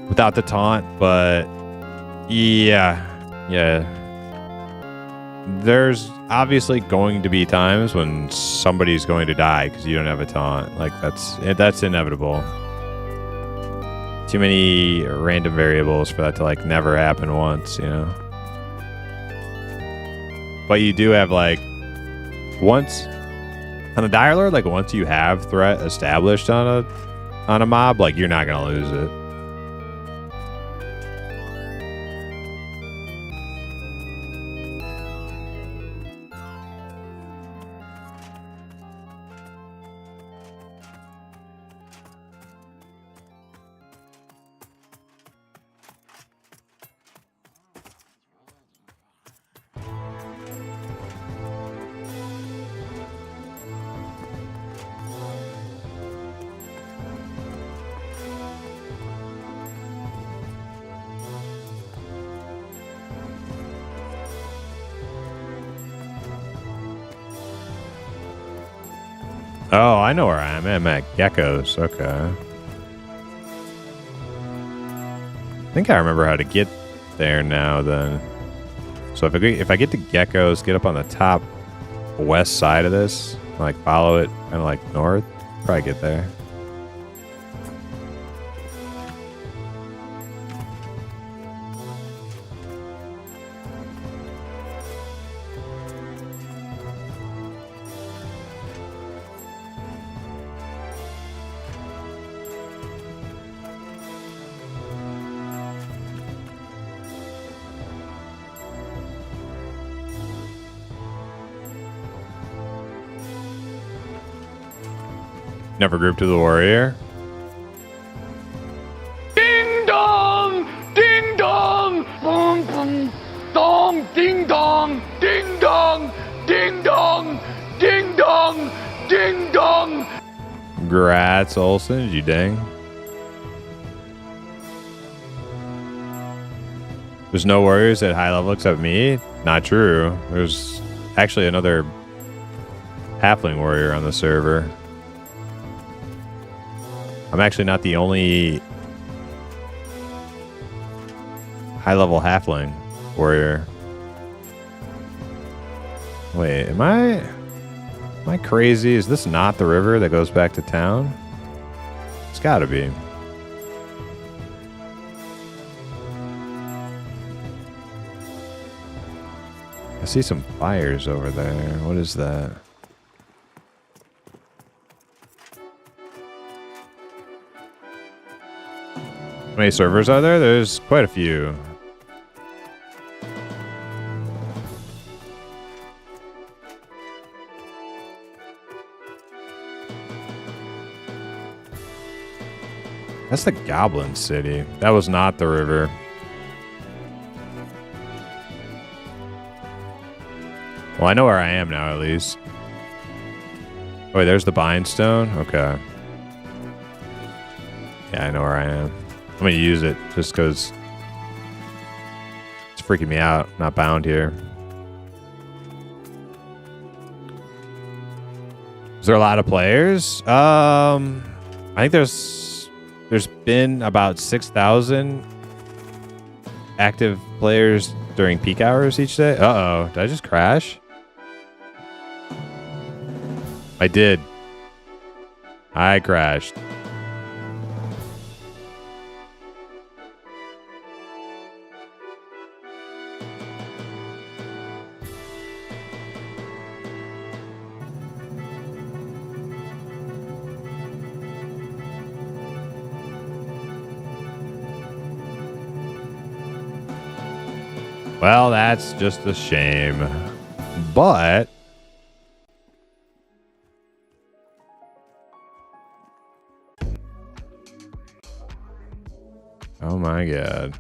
without the taunt, but yeah. There's obviously going to be times when somebody's going to die because you don't have a taunt. Like that's inevitable. Too many random variables for that to like never happen once, you know. But you do have like once on a Dire Lord, like once you have threat established on a mob, like you're not gonna lose it. Oh, I know where I am. I'm at Geckos. Okay. I think I remember how to get there now then. So if I get to Geckos, get up on the top west side of this, like follow it kind of like north, probably get there. Never grouped to the warrior. Ding dong! Ding dong! Boom boom! Dong! Ding dong! Ding dong! Ding dong! Ding dong! Ding dong! Grats, Olsen. Did you dang? There's no warriors at high level except me? Not true. There's actually another halfling warrior on the server. I'm actually not the only high level halfling warrior. Wait, am I crazy? Is this not the river that goes back to town? It's gotta be. I see some fires over there. What is that? How many servers are there? There's quite a few. That's the Goblin City. That was not the river. Well, I know where I am now, at least. Oh, wait, there's the Bindstone? Okay. Yeah, I know where I am. I'm going to use it just because it's freaking me out. I'm not bound here. Is there a lot of players? I think there's been about 6,000 active players during peak hours each day. Uh-oh. Did I just crash? I did. I crashed. Well, that's just a shame. But oh my god.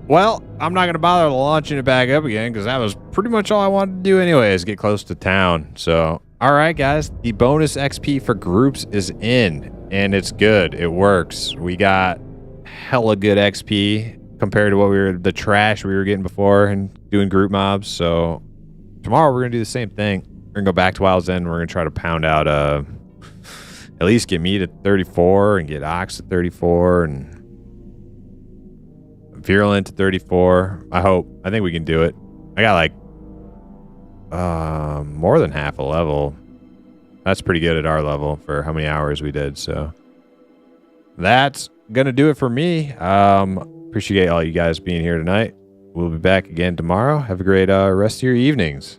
Well, I'm not going to bother launching it back up again because that was pretty much all I wanted to do anyways, get close to town. So, all right, guys, the bonus XP for groups is in, and it's good. It works. We got hella good XP compared to what the trash we were getting before and doing group mobs. So, tomorrow we're going to do the same thing. We're going to go back to Wild's End. We're going to try to pound out, at least get me to 34 and get Ox to 34 and Virulent to 34. I think we can do it. I got like more than half a level. That's pretty good at our level for how many hours we did. So that's gonna do it for me. Appreciate all you guys being here tonight. We'll be back again tomorrow. Have a great rest of your evenings.